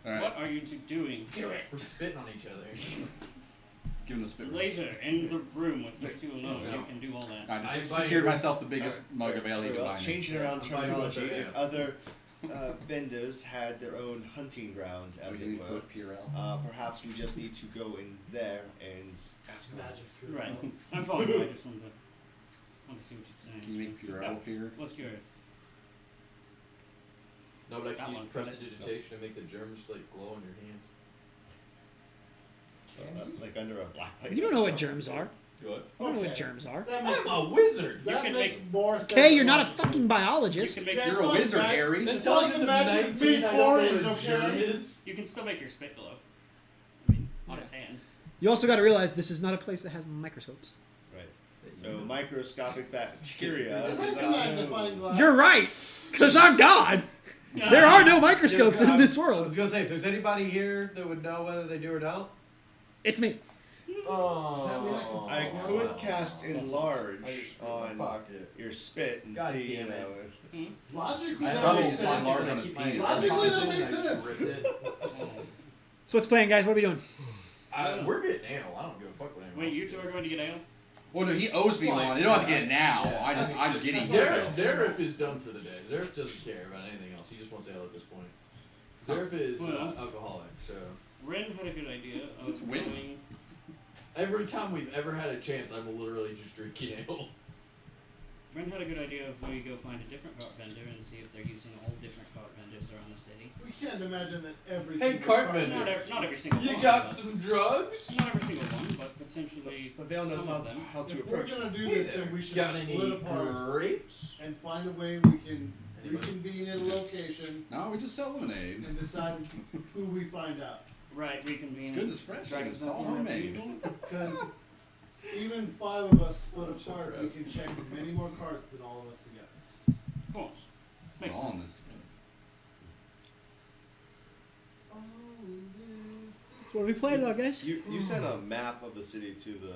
All right, What are you two doing? Do it. We're spitting on each other. give him the spit. roast. Later, in the room with you two alone, No. you can do all that. I just I invite secured you- myself the biggest mug of ale he could Well, buy me. changing around I'll buy you terminology, one, if yeah. other vendors had their own hunting ground, as We it need to were. put Purell. Perhaps we just need to go in there and ask them. Magic. Right. I'm following you. I just wanted to see what you're saying. Can you make Purell No, appear? was curious. No, but I That can use one, prestidigitation to make the germs like glow on your hand. Like under a black light. You don't know what germs are. What? You don't know what Okay. germs are. That makes, I'm a wizard. that can makes make- more sense. Okay, you're not a logically. fucking You biologist. can make Yeah, You're it's a like wizard, mag- Harry. It's like the magic big I don't know orange, what a germ okay? is. You can still make your spit glow. I mean, on his hand. You also got to realize this is not a place that has microscopes. Right. So microscopic bacteria. It has is a not magnifying known. glass. You're right, because I'm God. There are no microscopes in this I world. was gonna say, if there's anybody here that would know whether they do or don't, It's me. Oh. I could cast I enlarge just put on my pocket. your spit and God see. damn it. Logically, I that probably makes find sense. large on his penis. Logically, that makes sense. So what's playing, guys? What are we doing? We're getting ale. I don't give a fuck what anyone Wait, else you is two doing. are going to get ale? Well, no, he owes me one. You don't have to get it now. Yeah. I'm getting Zareth, it. Zareth is done for the day. Zareth doesn't care about anything else. He just wants ale at this point. Zareth is Well. alcoholic, so Ren had a good idea It's of win. going. every time we've ever had a chance, I'm literally just drinking ale. Ren had a good idea of we go find a different cart vendor and see if they're using all different cart vendors around the city. We can't imagine that every Hey, single cart vendor. Not every single You one. got but- some drugs? Not every single one, but potentially But Vale knows some of them. how to If we're approach gonna them. do Hey this, there. then we should Got split any apart grapes? and find a way we can Anybody? reconvene at a location No, we just sell lemonade. and decide who we find out. Right, reconvene. It's good as fresh. Dragon's It's all Milk as homemade. usual. Because even 5 of us split apart, we can check many more carts than all of us together. Of course. We're Makes all in sense. this together. So what are we playing about, guys? You sent a map of the city to the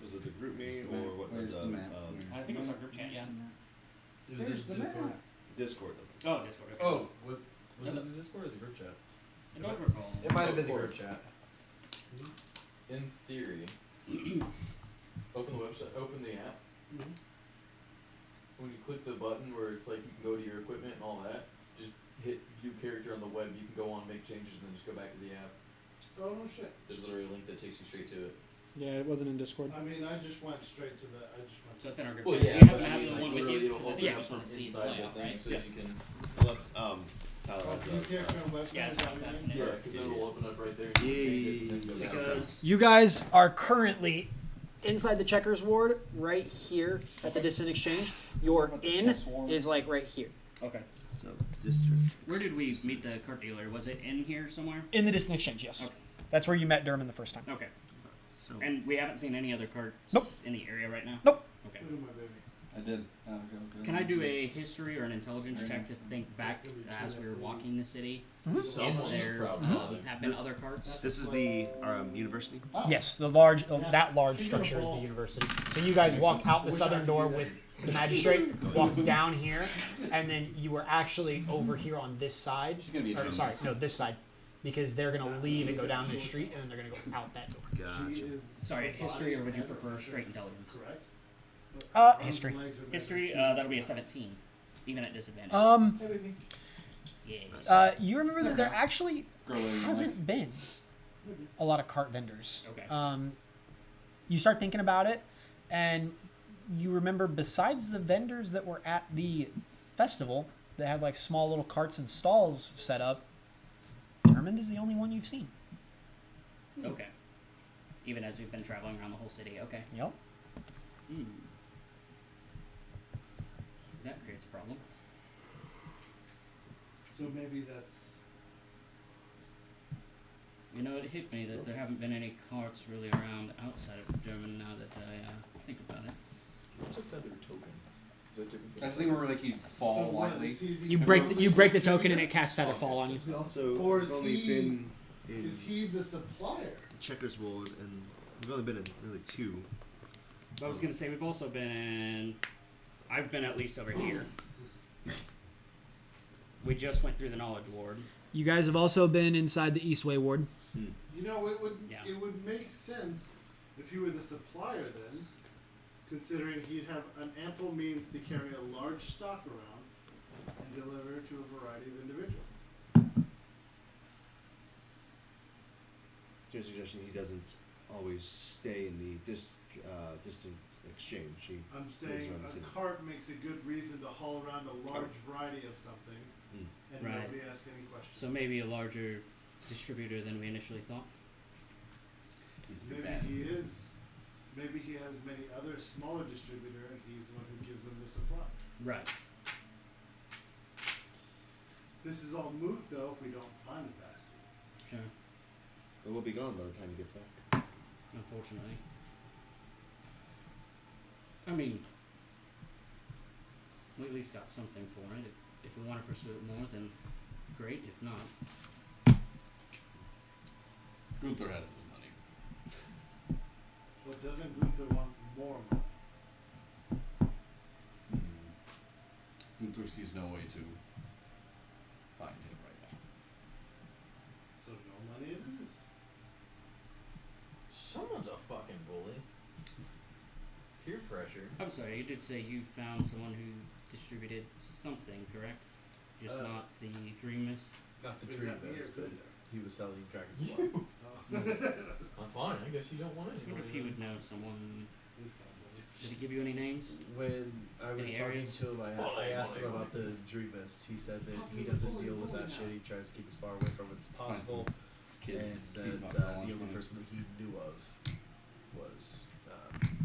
was it the group me Where's the or map? what Where's the the map? I think it was our group chat, yeah. it was Where's a the Discord. map? Discord. Oh, Discord. Okay. Oh, what, was it the Discord or the group chat? I don't recall. It might have been the group chat. In theory, open the website, open the app. When you click the button where it's like you can go to your equipment and all that, just hit view character on the web. You can go on, make changes, and then just go back to the app. Oh no shit. There's literally a link that takes you straight to it. Yeah, it wasn't in Discord. I mean, I just went straight to the. I just went. So it's in our group Well, chat. yeah, Do you but happen to I have mean, the like one with literally you? it'll open Yeah, up just from want to see the inside the layout, thing, right? so you can. Unless Tyler Oh, has view character on website. Yeah, is that's what I that was what you asking. mean? Yeah, because then it'll open up right there. And you can change it and then go back. Because You guys are currently inside the checkers ward, right here at the Distant Exchange. Your inn is like right here. okay, So district. where did we meet the cart dealer? Was it in here somewhere? In the Distant Exchange, yes. Okay. That's where you met Durman the first time. Okay, So and we haven't seen any other carts Nope. in the area right now. Nope. Okay. Look at my baby. I did. Okay. Can I do a history or an intelligence check to think back as we were walking the city? If Someone's a there proud father. have been other carts? this is the university. Yes, the large that large structure is the university. So you guys walk out the southern door with the magistrate, walk down here, and then you were actually over here on this side. She's gonna be a Or, genius. sorry, no, this side. Because they're gonna leave and go down the street, and then they're gonna go out that door. She Gotcha. is. Sorry, history, or would you prefer straight intelligence? Correct. History. Legs are History, better. that'll be a 17, even at disadvantage. Yes. You remember that there actually Growing hasn't been a lot of cart vendors. Okay. You start thinking about it, and you remember besides the vendors that were at the festival that had like small little carts and stalls set up, Dermond is the only one you've seen. Okay. Even as we've been traveling around the whole city. Okay. Yep. Hmm. That creates a problem. So maybe that's. You know, it hit me that there haven't been any carts really around outside of German now that I think about it. What's a feather token? Is that different than That's the thing where like you fall so what, lightly. is he the You break the token, and it casts Featherfall on you. We also Or is only he- been in Is he the supplier? Checkers World, and we've only been in really 2. I was gonna say we've also been in. I've been at least over here. We just went through the knowledge ward. You guys have also been inside the Eastway ward. You know, it would Yeah. it would make sense if you were the supplier then, considering he'd have an ample means to carry a large stock around and deliver to a variety of your suggestion he doesn't always stay in the distant exchange. I'm moves saying around the a city. cart makes a good reason to haul around a large variety of something, and Right. nobody asks any questions. So maybe a larger distributor than we initially thought. Maybe Bad. he is. Maybe he has many other smaller distributor, and he's the one who gives them the supply. Right. This is all moot, though, if we don't find the bastard. Sure. But we'll be gone by the time he gets back. Unfortunately. I mean, we at least got something for it. If we want to pursue it more, then great. If not, Gunther has his money. But doesn't Gunther want more money? Gunther sees no way to find him right now. So no money it is. Someone's a fucking bully. Peer pressure. I'm sorry. You did say you found someone who distributed something, correct? Just not the Dream Mist. Not the Is Dream that me or Mist, but Gunther? he was selling Dragon's Blood. Oh. I'm fine. I guess you don't want I any. wonder if you would know someone. This kind of bully. Did he give you any names? When I was Any talking areas? to him, I asked him about the Dream Mist. He said that he doesn't deal with that shit. He tries to keep as far away from it as possible. This kid. And that the only person that he knew of was.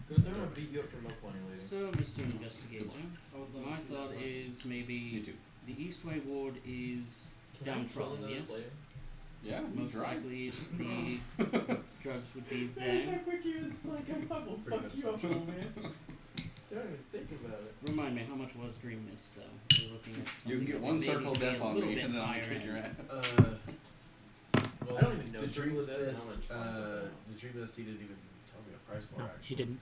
Gunther, I'm gonna beat you up for milk money later. So, Mr. Investigator, I would love my to see thought that one. is maybe Me too. the Eastway Ward is Can I kill downtrodden, another yes? player? Yeah, Most try. likely the drugs would be there. quick he was like, I will fuck you up, man. Don't even think about it. Remind me, how much was Dream Mist, though? We're looking at You something can get that one would maybe circle of be death a on little me, bit and then I'm higher gonna kick your end. ass. Well, I don't even know the Circle Dream of Death and how Mist. much points I have. The Dream Mist. He didn't even tell me a price for. No, actually. he didn't.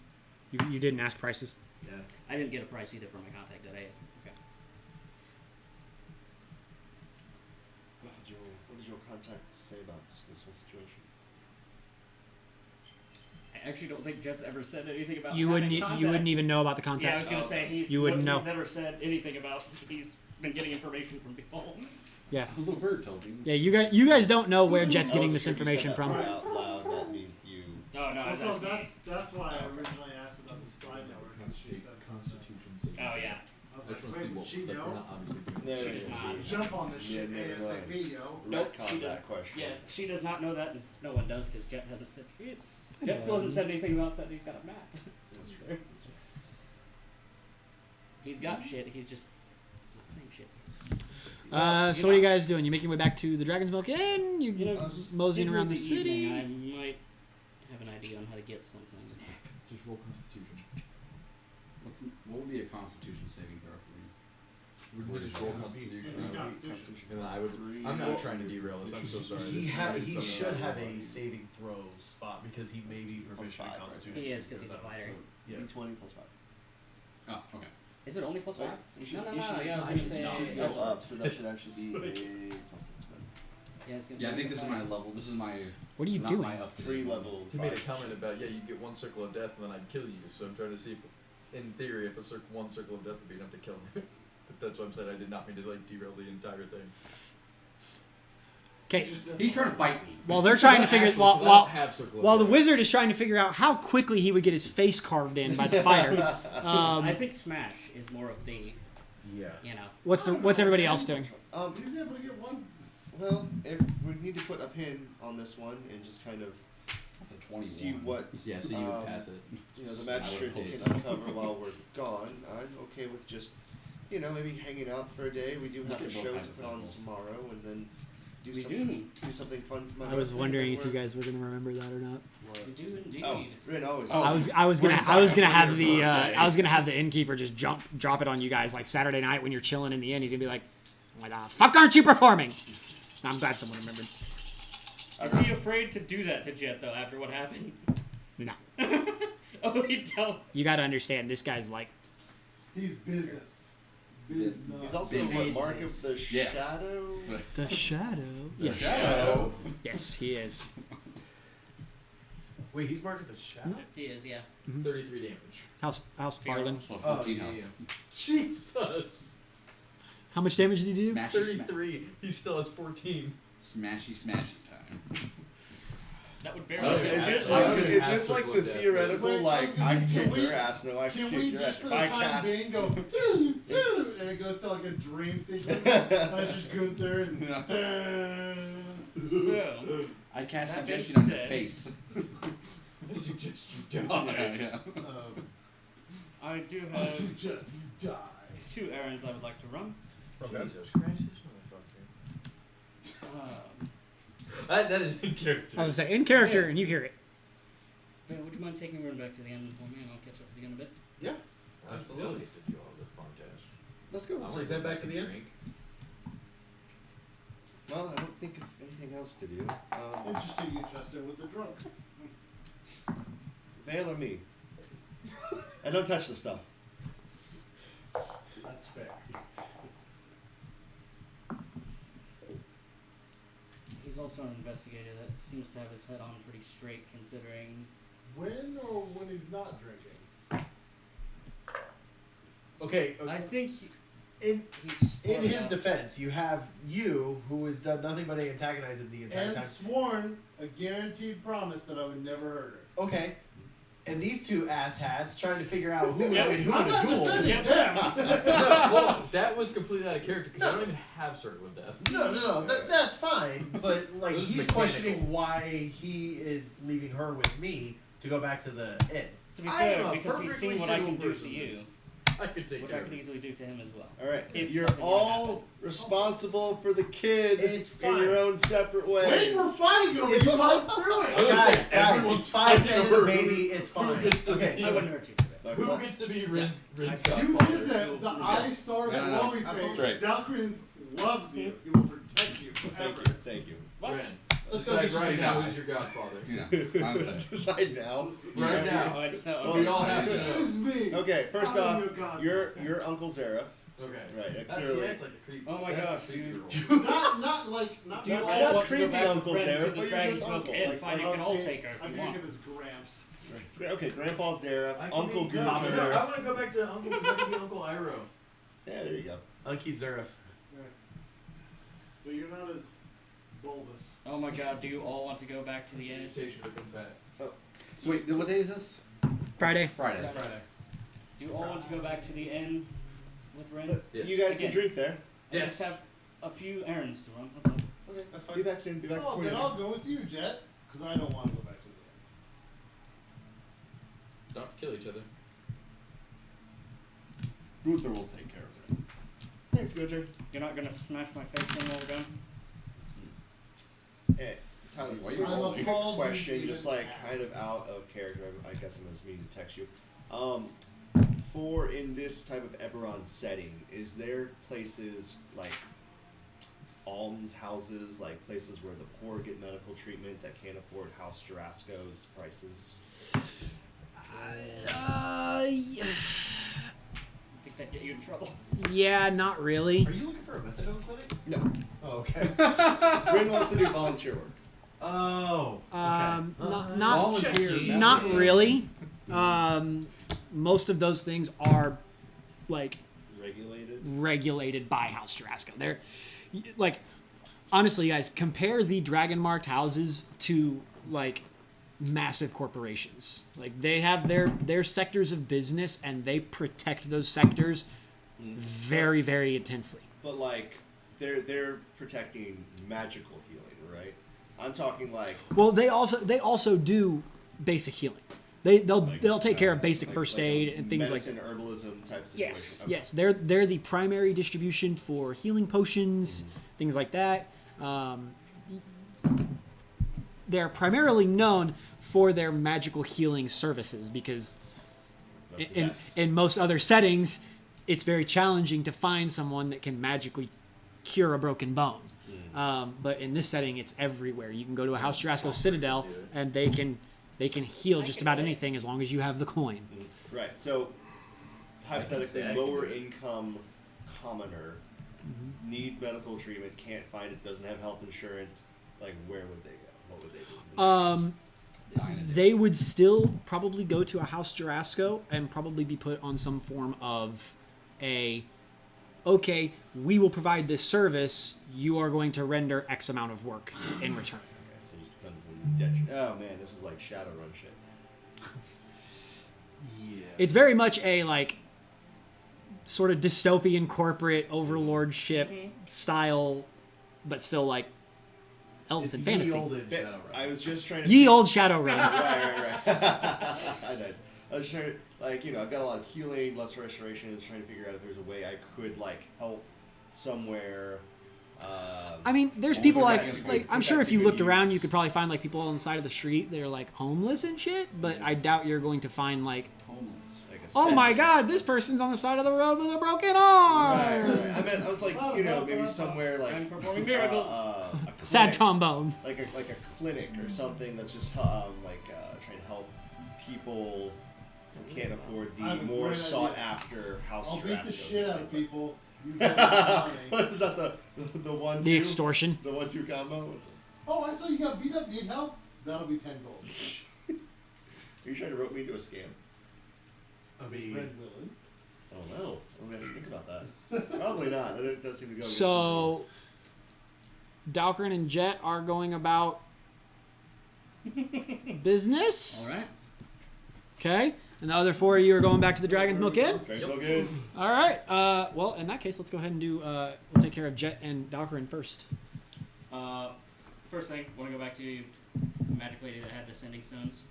You didn't ask prices. Yeah. I didn't get a price either for my contact today. Okay. What did your contact say about this whole situation? I actually don't think Jet's ever said anything about You wouldn't. having You wouldn't contacts. even know about the Yeah, I contact. was gonna say You wouldn't know. He's never said anything about. He's been getting information from people. Yeah. A little bird told me. Yeah. You guys don't know where Jet's I getting wasn't this sure if you information said from. that out loud, that means you. Oh no, I was Also, asking. that's why I originally asked about the spy network, because she said something. Oh yeah. I was I just like, want to see wait, what would she like, we're know? not obviously doing No, this. She does not. Jump on this shit Yeah, never ASAP, mind. yo. Nope, Retcon she that question. Yeah, she does not know that, and no one does because Jet hasn't said shit. Jet still hasn't said anything about that he's got a map. That's true. He's got shit. He's just not saying shit. So what are you guys doing? You making your way back to the Dragon's Milk Inn? You You know, moseying in around the evening, city? I might have an idea on how to get something. Just roll Constitution. What would be a Constitution saving throw for me? We What just is roll that? Constitution. Constitution. And then I would. I'm not trying to derail this. I'm so sorry. He, This is ha- not he something should that I have a want. saving throw spot because he may be proficient in five, right? Constitution. He is because he's a fighter. Yeah. D20 plus 5. Oh, okay. Is it only plus Wait, 5? you should, No, no, you no. should, Yeah, I was you gonna should, say. you should yeah, go up, so that should actually be a plus 6 then. I was gonna Yeah, I say think this is plus my five. level. This is my. What are you not doing? My up to 3 level. He made a 5. comment about you get one circle of death and then I'd kill you. So I'm trying to see if, in theory, if one circle of death would be enough to kill me. But that's what I'm saying. I did not mean to derail the entire thing. Okay. He's trying to bite me. While they're trying to figure Actually, 'cause I don't have circle of while the death. wizard is trying to figure out how quickly he would get his face carved in by the fighter. I think Smash is more of the, Yeah. you know. What's everybody else doing? He's able to get one. Well, if we need to put a pin on this one and just kind of That's a 21. see what Yeah, so you would pass it. you know the I would magistrate pull can some. uncover while we're gone. I'm okay with just maybe hanging out for a day. We do Look have a at both show to put on hypotheticals. tomorrow, and then do We something fun for my I was birthday, wondering then if you we're- guys were gonna remember that or not. We do indeed. Oh, Rin always. Oh. I was We're gonna inside have on the your birthday. I was gonna have the innkeeper just drop it on you guys like Saturday night when you're chilling in the inn. He's gonna be like, "Why the fuck aren't you performing?" I'm glad someone remembered. Is he afraid to do that to Jet though after what happened? No, Oh, he don't. you got to understand this guy's like He's business. Business. He's also what, Mark of the Yes. Shadow. the shadow. Yes, Shadow. yes, he is. Wait, he's marked with a shadow? He is, yeah. 33 damage. How's Farland? So Oh, 14 yeah, health. yeah. Jesus! How much damage did he do? Smashy, 33. He still has 14. smashy time. That would barely Oh, fit. Is this I like couldn't is have this like Circle the of Death, theoretical Wait, I like was gonna I say, can can kick we- your ass? No, I Can kick we your just ass. for If the I time cast, being go doo, doo, and it goes to like a dream sequence? And it's just Gunther and Yeah. dun. So, I cast That being suggestion on your said- face. I suggest you Yeah, die. yeah. I do I have suggest you die. 2 errands I would like to run. Jesus Christ, this motherfucker. That is in character. I was gonna say in character, Yeah. and you hear it. Ben, would you mind taking Ren back to the end for me, and I'll catch up with you in a bit? Yeah, I absolutely. still get to do all the farm tasks. let's go. I want Take to that go back to the end? drink. Well, I don't think of anything else to do. Interesting you trust her with the drunk. Vale or me? I don't touch the stuff. That's fair. He's also an investigator that seems to have his head on pretty straight, considering. When or when he's not drinking? Okay, I think in he's in smart his enough- defense, you have you who has done nothing but antagonize him the entire And time. sworn a guaranteed promise that I would never hurt her. Okay. And these two asshats trying to figure out who would Yep. win who I'm in a not duel. defending Yep. them. No, well, that was completely out of character because I No. don't even have Circle of Death. No, that's fine. But like It was he's mechanical. questioning why he is leaving her with me to go back to the inn. To be I fair, am a because he's seen perfectly what I can suitable do person. to you, I could take which care I of could it. easily do to him as well. All right, If you're something were to all happen. responsible for the kid It's in your fine. own separate ways. Wait, we're fighting over It's you. fine. Let's through it. was gonna Guys, say, everyone's it's 5 fighting men and a over baby. It's fine. gets to Okay, be- I so wouldn't hurt you for that. Like, Who what? gets to be Rin's I- Godfather? You did the Yeah. eye star No, that no, no. Lowy That's face. great. Dalkrins loves you. He will protect you Thank forever. you. Thank you. What? Ren, Let's go decide get you right some now guy. who's your Godfather. Yeah, honestly. Decide now. Right Yeah. now. Oh, I just know. Well, Okay. We all have to know. Who's me? Okay, first I'm off, your godfather. you're Uncle Zareth. Okay. Right, That's, clearly. that's like a creep. Oh my that's gosh, the creepy dude. role. Not like not. Do you Not- all not want to go creepy back Uncle with Ren Zareth, to but the you're Dragon just Smoke uncle. and Like, find like, an I'll all see- taker I'm if you gonna want. give his Gramps. Okay, Grandpa Zareth, I can Uncle be, no, Gunther. no, I want to go back to Uncle because I can be Uncle Iroh. Yeah, there you go. Unky Zerif. But you're not as bulbous. Oh my god, do you all want to go back to the She's end? station to become fat. So wait, what day is this? Friday. Friday. Friday. Do you all want to go back to the inn with Ren? But Yes. you guys Again. can drink there. I Yes. just have a few errands to run. That's all. Okay, That's fine. Be back soon. Be back Oh, before then you. I'll go with you, Jet, because I don't want to go back to the Don't kill each other. Gunther will take care of it. Thanks, Gunther. You're not gonna smash my face in while we're done? Hey, Tyler, Why you I'm rolling? appalled you question, even just like asked. kind of out of character. I guess I'm just meaning to text you. For in this type of Eberron setting, is there places like alms houses, like places where the poor get medical treatment that can't afford House Jarasco's prices? Think that'd get you in trouble? Yeah, not really. Are you looking for a methadone clinic? No. Oh, okay. Rin wants to do volunteer work. Oh. Okay. Volunteer. Not really. Most of those things are like Regulated. regulated by House Jarasco. They're like, honestly, guys, compare the dragon marked houses to like massive corporations. Like they have their sectors of business and they protect those sectors very, very intensely. But like they're protecting magical healing, right? I'm talking like Well, they also do basic healing. They'll like, take care of basic like- first like aid a and things like medicine, that. herbalism type situation. Yes, Okay. yes, they're the primary distribution for healing potions, things like that. They're primarily known for their magical healing services because That's the best. in most other settings, it's very challenging to find someone that can magically cure a broken bone. But in this setting, it's everywhere. You can go to a House Jarasco Citadel, and they can heal just about anything as long as you have the coin. Right. So hypothetically, say I can lower do it. income commoner needs medical treatment, can't find it, doesn't have health insurance. Like, where would they go? What would they do? They would still probably go to a House Jarasco and probably be put on some form of okay, we will provide this service, you are going to render X amount of work in return. Okay, so it just becomes Oh man, this is like Shadowrun shit. Yeah. It's very much a like sort of dystopian corporate overlordship style, but still like elves It's and ye fantasy. olden Shadowrun. I was just trying to. Ye old Shadowrun. right. Nice. I was trying to, like, you know, I've got a lot of healing, less restoration. I was trying to figure out if there's a way I could, like, help somewhere. I mean, there's Well, people put like, that to like good- I'm put sure that if to you good looked around, use. you could probably find like people on the side of the street that are like homeless and shit. But I doubt you're going to find like, homeless. Like a oh my sense- god, this person's on the side of the road with a broken arm. I was like, you know, maybe somewhere like I'm performing miracles. a Sad clinic, trombone. like a clinic or something that's just trying to help people who can't afford I have the a more great sought idea. after house I'll beat dress the goes shit with out it. of people. You give me money. What is that? The 1-2? The extortion. The 1-2 combo? What's it? Oh, I saw you got beat up. Need help? That'll be 10 gold. Are you trying to rope me into a scam? I Is mean, Red willing? I don't know. I'm gonna have to think about that. Probably not. That does seem to go against So, Dalkrin and Jet are going about business. All right. Okay. And the other 4 of you are going back to the Dragon's Milk Inn. some rules. Okay, so good. All right. Well, in that case, let's go ahead and do. We'll take care of Jet and Dalkrin first. First thing, want to go back to the magic lady that had the sending stones.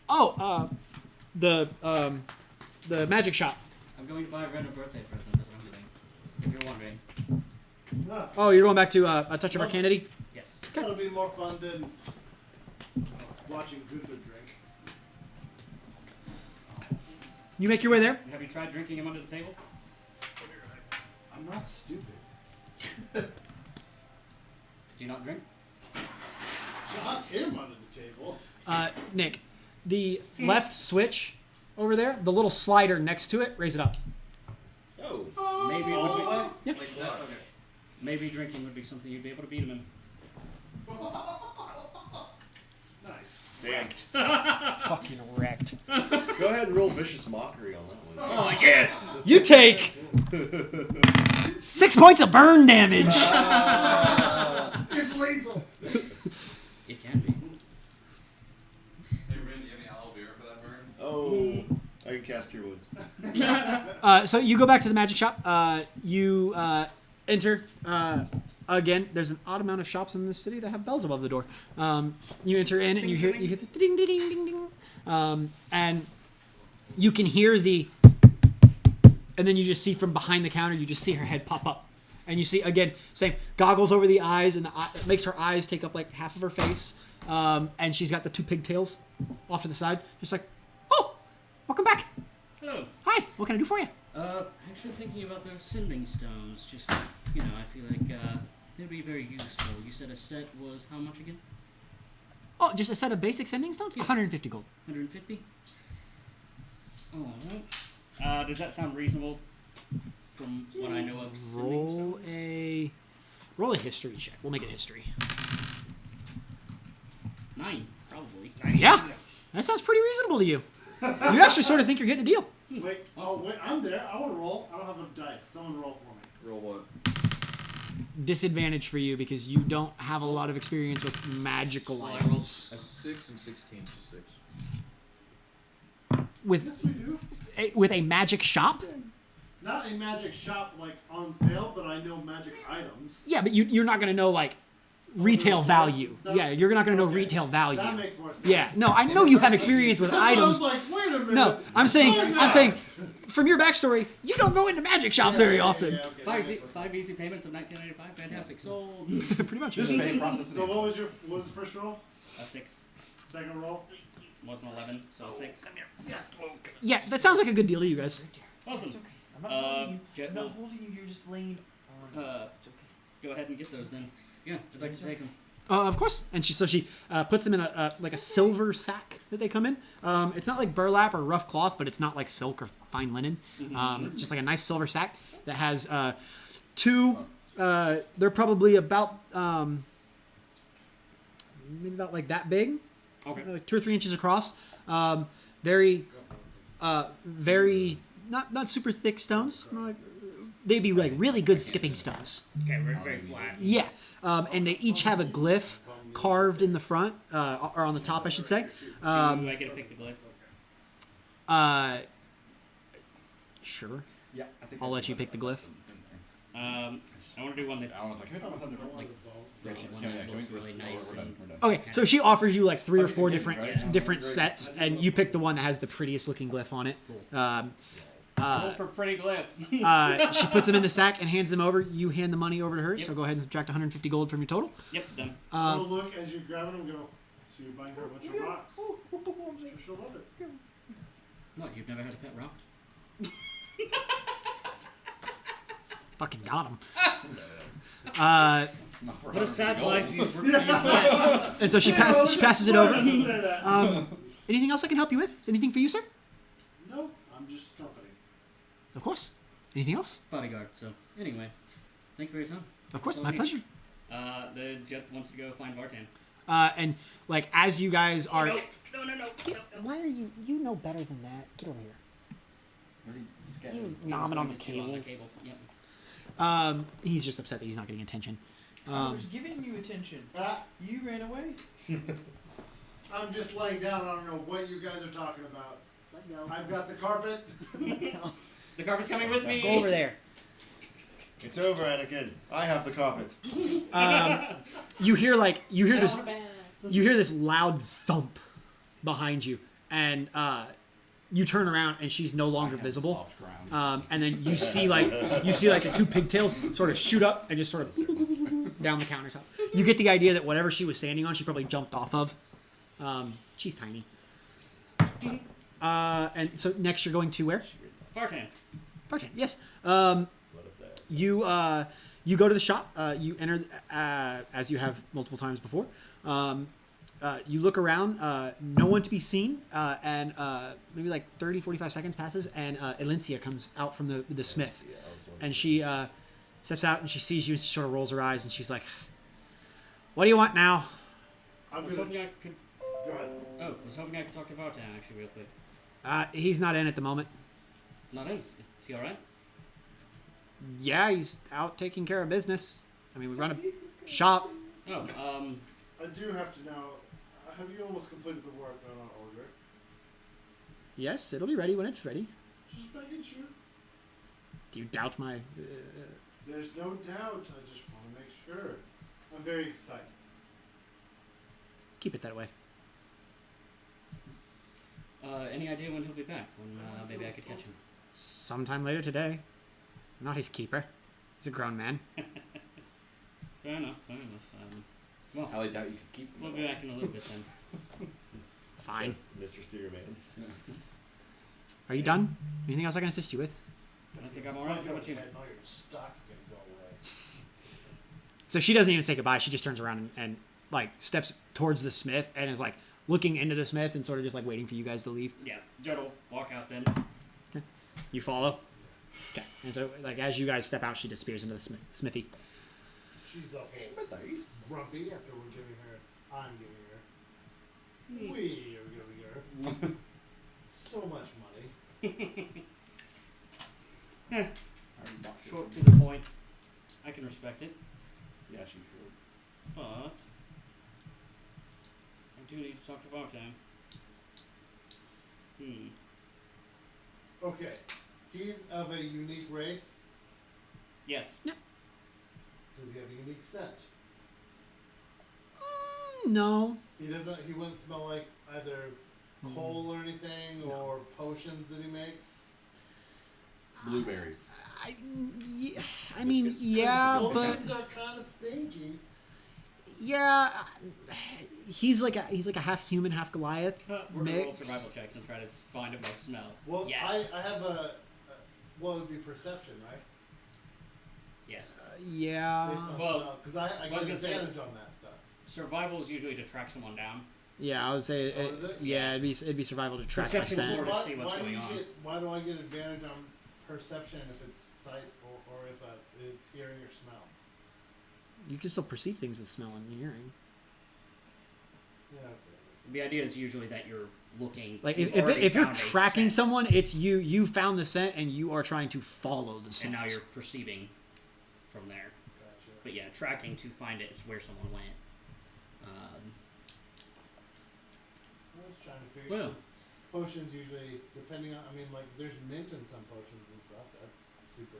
Oh, the magic shop. I'm going to buy Ren a birthday present. That's what I'm doing. If you're wondering. Ah, Oh, you're going back to a touch of Arcanity. Yes. that'll be more fun than watching Gunther drink. You make your way there. Have you tried drinking him under the table? I'm not stupid. Do you not drink? Not him under the table. Nick, the left switch over there, the little slider next to it, raise it up. Oh. Maybe it would be. Yeah. Like that? Okay. Maybe drinking would be something you'd be able to beat him in. Nice. Damn. Fucking wrecked. Go ahead and roll vicious mockery on that one. Oh, yes! You take 6 points of burn damage. It's lethal. It can be. Hey, Rin, do you have any aloe vera for that burn? Oh. I can cast Cure Wounds. So you go back to the magic shop. You enter. Again, there's an odd amount of shops in this city that have bells above the door. You enter in and you hear the ding ding ding ding ding, and you can hear the. And then you just see from behind the counter, you just see her head pop up, and you see again same goggles over the eyes, and it makes her eyes take up like half of her face, and she's got the 2 pigtails off to the side, just like, oh, welcome back. Hello. Hi, what can I do for you? Actually thinking about those sending stones. Just, you know, I feel like, they'd be very useful. You said a set was how much again? Oh, just a set of basic sending stones? Yes. 150 gold. 150? Alright. Does that sound reasonable from what I know of sending stones? Roll a history check. We'll make it history. 9, probably. Yeah, that sounds pretty reasonable to you. You actually sort of think you're getting a deal. Wait, Awesome. wait, I'm there. I want to roll. I don't have enough dice. Someone roll for me. Roll what? Disadvantage for you because you don't have a lot of experience with magical items. That's 6 and 16, so 6. With Yes, we do. a magic shop? Not a magic shop like on sale, but I know magic items. Yeah, but you're not going to know like retail value. It's not- Yeah, you're not going to know okay. retail value. That makes more sense. Yeah, no, I know you have experience with That's why I items. was like, wait a minute. No, I'm saying Time out. from your backstory, you don't go into magic shops very often. Yeah, okay, that Five makes more sense. 5 easy payments of 1995. Fantastic. Sold. Pretty much. Just pay process. So what was the first roll? A 6. Second roll? Was an 11, so a 6. Yes. Yeah, that sounds like a good deal to you guys. Awesome. It's okay. I'm not holding you. Jet I'm will not holding you. You're just laying on. It's okay. go ahead and get those then. Yeah, I'd like to take them. Of course. And she puts them in a like a silver sack that they come in. It's not like burlap or rough cloth, but it's not like silk or fine linen. Just like a nice silver sack that has 2. They're probably about maybe about like that big, Okay. like 2 or 3 inches across. Very not super thick stones, more like they'd be like really good skipping stones. Okay, we're very flat. Yeah, and they each have a glyph carved in the front, or on the top, I should say. Do I get to pick the glyph? Sure. Yeah, I think I'll let you pick the glyph. I want to do one that's I want to can we talk about something different? like Yeah, one can we- that can we looks just- really we're nice. done, and- we're done. Okay, so she offers you like 3 or Okay, 4 yeah, different right? different Great. sets, and you pick the one that has the prettiest looking glyph on it. Roll for pretty glyph. She puts them in the sack and hands them over. You hand the money over to her, so go ahead and subtract 150 gold from your total. Yep, done. Oh, look as you're grabbing them, go. So you're buying her a bunch of rocks. Sure, she'll love it. What? You've never had a pet rock? Fucking got him. Not for What a 150 sad gold. life you've led. And so she passes it over. Say that. Anything else I can help you with? Anything for you, sir? No, I'm just company. Of course. Anything else? Bodyguard. So anyway, thank you for your time. Of course, Well, my he- pleasure. The jet wants to go find Vartan. And like as you guys are, No. why are you? You know better than that. Get over here. He was nomming on the cables. Yep. He's just upset that he's not getting attention. I was giving you attention. You ran away. I'm just laying down. I don't know what you guys are talking about. I've got the carpet. The carpet's coming with me. Go over there. It's over, Anakin. I have the carpet. You hear this loud thump behind you, and you turn around and she's no longer visible. Soft ground. And then you see like the 2 pigtails sort of shoot up and just sort of down the countertop. You get the idea that whatever she was standing on, she probably jumped off of. She's tiny. And so next you're going to where? Vartan. Bartend. Yes. You go to the shop. You enter as you have multiple times before. You look around. No one to be seen. And maybe like 30, 45 seconds passes, and Elincia comes out from the smith, and she steps out and she sees you and she sort of rolls her eyes and she's like, "What do you want now?" I I'm was gonna. hoping I could. Go ahead. Oh, I was hoping I could talk to Vartan actually real quick. He's not in at the moment. Not in. Is he all right? Yeah, he's out taking care of business. I mean, we run a shop. Oh, I do have to know. Have you almost completed the work on our order? Yes, it'll be ready when it's ready. Just making sure. Do you doubt my? There's no doubt. I just want to make sure. I'm very excited. Keep it that way. any idea when he'll be back? When maybe I could catch him? Sometime later today. Not his keeper. He's a grown man. Fair enough. Fair enough. Well, I highly doubt you could keep we'll them. be back in a little bit then. Fine. Yes, Mr. Steerman. Are you done? Anything else I can assist you with? I think I'm alright. How about you? All your stock's gonna go away. So she doesn't even say goodbye. She just turns around and like steps towards the smith and is like looking into the smith and sort of just like waiting for you guys to leave. Yeah, Judd will walk out then. You follow? Okay. And so like as you guys step out, she disappears into the smithy. She's awful grumpy after we're giving her. I'm giving her. We are giving her so much money. Short to the point. I can respect it, Yeah, she should. but I do need to talk to Vartan. Okay, he's of a unique race. Yes. Does he have a unique scent? No. He doesn't. He wouldn't smell like either coal or anything, or potions that he makes. Blueberries. I mean, yeah, but Potions are kind of stinky. yeah, he's like a half human, half Goliath We're gonna roll mix. survival checks and try to find it by smell. Well, yes. I have well, it would be perception, right? Yes. Yeah. Based on well, smell, because I I was get gonna say- advantage on that stuff. Survival is usually to track someone down. Yeah, I would say. Oh, is it? Yeah, it'd be survival to track my Perception's scent. more to see what's do going you on. why do I get advantage on perception if it's sight or if it's hearing or smell? You can still perceive things with smell and hearing. Yeah, okay, that makes The idea is usually that you're looking. Like you've if already you're found a tracking scent, someone, it's you found the scent and you are trying to follow the scent. and now you're perceiving from there. Gotcha. But yeah, tracking to find it is where someone went. I was trying to figure. Well. 'Cause potions usually, depending on, I mean, like there's mint in some potions and stuff. That's super.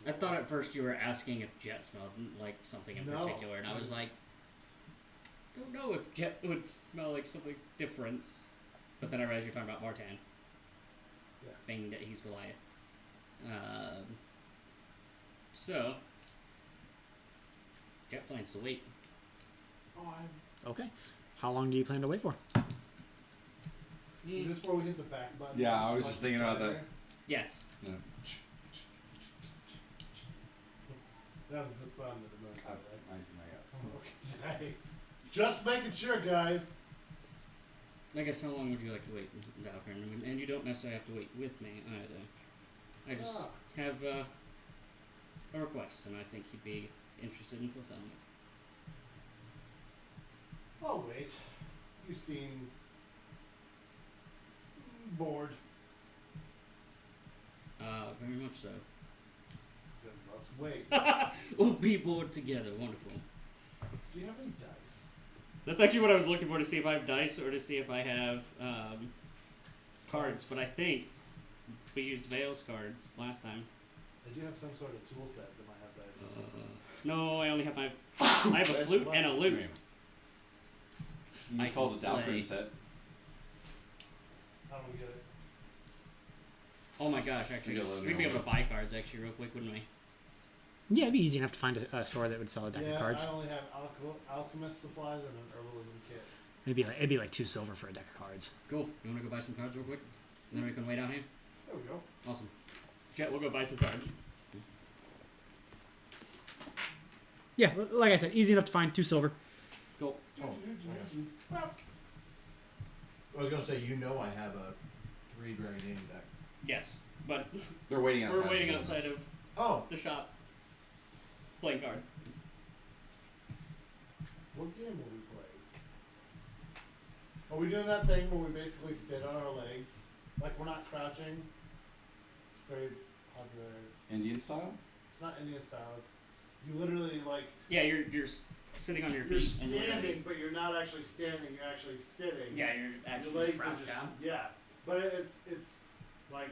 I thought at first you were asking if Jet smelled like something in No. particular, and I was like, don't know if Jet would smell like something different. But then I realized you're talking about Martan. Yeah. Being that he's Goliath. So, Jet plans to wait. Oh, Okay. How long do you plan to wait for? is this where we hit the back button? Yeah, I and was select just thinking the about that. timer? Yes. Yeah. That was the sound of the moon. I, Right? I, Okay. Just making sure, guys. I guess how long would you like to wait, Valkyrie? And you don't necessarily have to wait with me either. I just have a request, and I think he'd be interested in fulfilling it. Oh wait, you seem bored. Very much so. Then let's wait. We'll be bored together. Wonderful. Do you have any dice? That's actually what I was looking for, to see if I have dice or to see if I have cards. But I think we used Vale's cards last time. I do have some sort of tool set that might have dice. No, I only have my. I have a That's flute less and a than lute. You I called can a Dalgrin play. set. I don't get it. Oh my gosh! Actually, You gotta let me we'd be know. able to buy cards actually real quick, wouldn't we? Yeah, it'd be easy enough to find a store that would sell a deck Yeah, of cards. I only have alchemist supplies and an herbalism kit. It'd be like 2 silver for a deck of cards. Cool. You want to go buy some cards real quick? And then we can wait out here. There we go. Awesome. Jet, we'll go buy some cards. Yeah, like I said, easy enough to find 2 silver. Cool. Oh, I was gonna say, you know, I have a 3 Dragon Name deck. Yes, but They're waiting outside. we're waiting the business. outside of Oh, the shop, playing cards. What game will we play? Are we doing that thing where we basically sit on our legs? Like we're not crouching? It's very popular. Indian style? It's not Indian style. It's you literally like Yeah, you're sitting on your you're feet. and standing, but you're not actually standing. You're actually sitting. Yeah, you're actually Your legs just are crouched just down. yeah. But it's like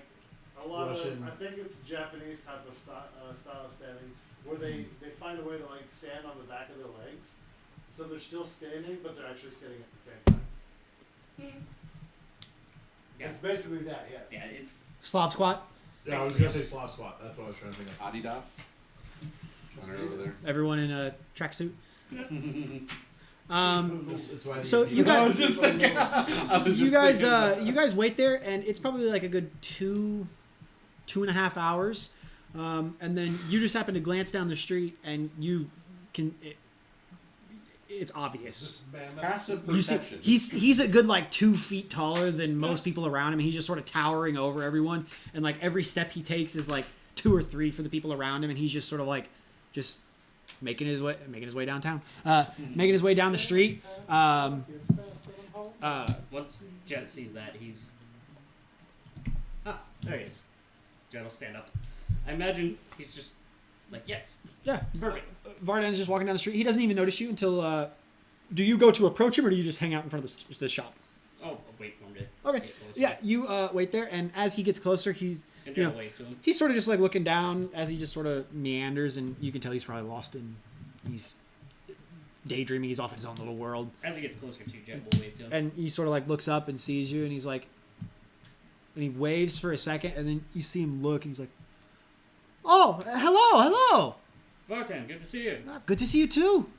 a lot Russian. of I think it's Japanese type of style of standing where they find a way to like stand on the back of their legs, so they're still standing but they're actually sitting at the same time. Yeah. It's basically that, yes. Yeah, it's Slav squat. yeah, I was gonna say Slav Squat. That's what I was trying to think of. Adidas? I don't know over there. Everyone in a tracksuit. It's why So they- you guys, just thinking. you guys wait there, and it's probably like a good 2.5 hours, and then you just happen to glance down the street, and you can. It's obvious. Just mammoth. Passive You see, perception. he's a good like 2 feet taller than most people around him, and he's just sort of towering over everyone. And like every step he takes is like 2 or 3 for the people around him, and he's just sort of like just making his way downtown, making his way down the street. once Jet sees that, he's there he is. Jet will stand up. I imagine he's just like, yes, Yeah, perfect. Vardan's just walking down the street. He doesn't even notice you until. Do you go to approach him, or do you just hang out in front of the shop? Oh, I'll wait for him to Okay. get closer. Yeah, you And wait there, and as he gets closer, he's Jet you know, will wave to him. he's sort of just like looking down as he just sort of meanders, and you can tell he's probably lost in. He's daydreaming. He's off in his own little world, As he gets closer to Jet, will wave to him. and he sort of like looks up and sees you, and he's like, and he waves for a second, and then you see him look, and he's like, "Oh, hello. Vartan, good to see you. Good to see you too."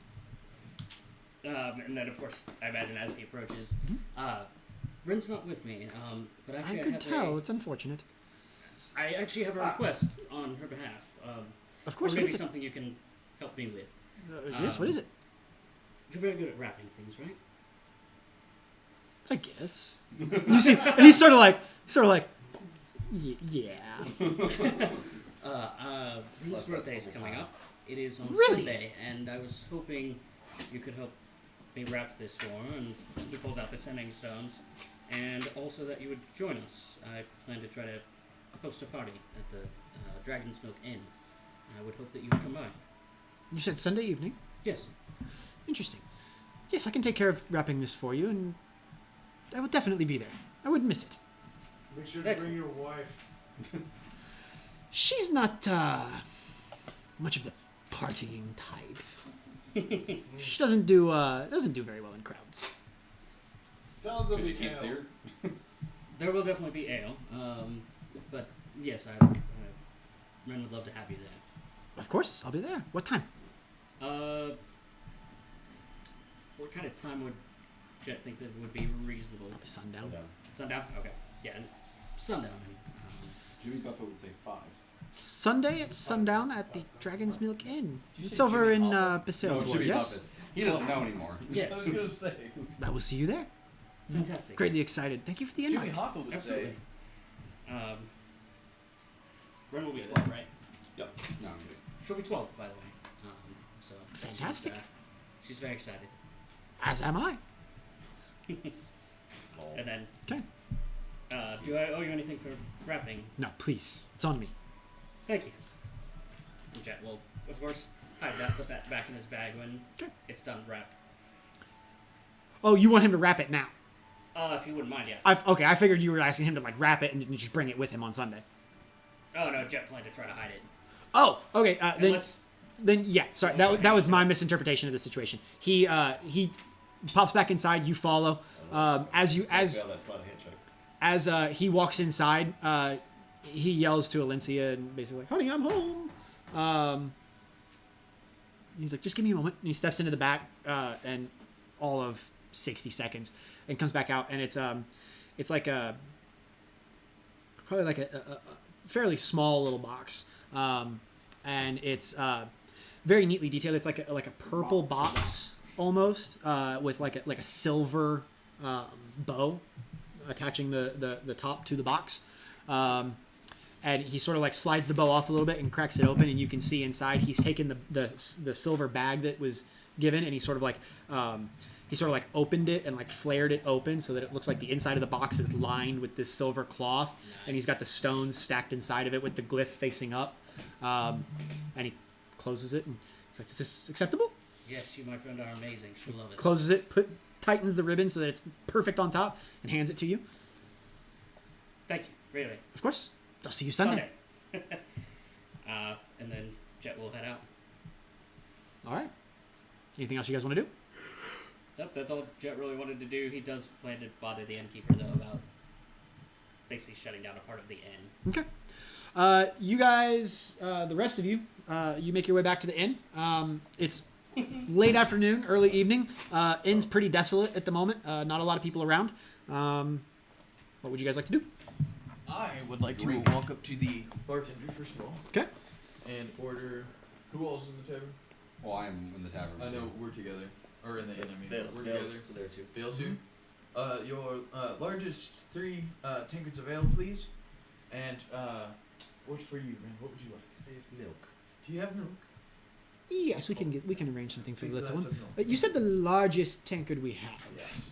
And then, of course, I imagine as he approaches, Rin's not with me, but I actually could have tell. It's unfortunate. I actually have a request on her behalf. Of Or course, what maybe is it? something you can help me with. Yes, what is it? You're very good at wrapping things, right? I guess. You see, and he's sort of like, yeah. Rin's birthday is coming up. It is on Really? Sunday, and I was hoping you could help me wrap this for, and he pulls out the sending stones, and also that you would join us. I plan to try to host a party at the Dragon's Milk Inn. I would hope that you would come by. You said Sunday evening? Yes. Interesting. Yes, I can take care of wrapping this for you, and I will definitely be there. I wouldn't miss it. Make sure to Excellent. bring your wife. She's not much of the partying type. She doesn't do very well in crowds. Tell them Because we you can't see her. There will definitely be ale, but yes, Ren would love to have you there. Of course, I'll be there. What time? What kind of time would Jet think that would be reasonable? Sundown. Sundown? Okay. Yeah, sundown. Jimmy Buffett would say 5. Sunday at sundown at the Dragon's Milk Inn. Did you It's say over Jimmy in Buffett? Basail's Ward, Jimmy yes? Buffett. He doesn't know anymore. I was Yes. gonna say. I will see you there. Fantastic. Greatly excited. Thank you for the Jimmy invite. Hoffa would Absolutely. say. Ren will be 12, right? No, I'm good. She'll be 12, by the way. So Fantastic. She's very excited. As am I. And then, Okay. do I owe you anything for wrapping? No, please. It's on me. Thank you. And Jet will, of course, hide that, put that back in his bag when Okay. it's done wrapped. Oh, you want him to wrap it now? If you wouldn't mind, yeah. I figured you were asking him to like wrap it and then just bring it with him on Sunday. Oh no, Jet planned to try to hide it. Oh, okay. Unless Then yeah, sorry. That was my misinterpretation of the situation. He pops back inside. You follow. As That's not a handshake. as he walks inside, he yells to Alencia and basically like, "Honey, I'm home." He's like, "Just give me a moment." And he steps into the back, and all of 60 seconds, and comes back out, and it's like probably like a fairly small little box, and it's very neatly detailed. It's like a purple box almost, with like a silver bow attaching the top to the box. And he sort of like slides the bow off a little bit and cracks it open, and you can see inside he's taken the silver bag that was given, and he sort of like opened it and like flared it open so that it looks like the inside of the box is lined with this silver cloth, and he's got the stones stacked inside of it with the glyph facing up, and he closes it and he's like, "Is this acceptable?" yes, you, my friend, are amazing. She'll love it. Closes it, tightens the ribbon so that it's perfect on top, and hands it to you. Thank you, really. Of course. I'll see you Sunday. And then Jet will head out. All right. Anything else you guys want to do? Yep, that's all Jet really wanted to do. He does plan to bother the innkeeper, though, about basically shutting down a part of the inn. Okay. You guys, the rest of you, you make your way back to the inn. It's late afternoon, early evening. Inn's pretty desolate at the moment. Not a lot of people around. What would you guys like to do? I would like to walk up to the bartender first of all. Okay. And order. Who else in the tavern? Well, I'm in the tavern. I know we're together. Or in the inn, I mean. Vale, We're Vale's together. there too. Vale's here. Your largest 3 tankards of ale, please. And what for you, man? What would you like? Save milk. Do you have milk? Yes, we can arrange something for the Big little glass one. of milk. You said the largest tankard we have. Yes.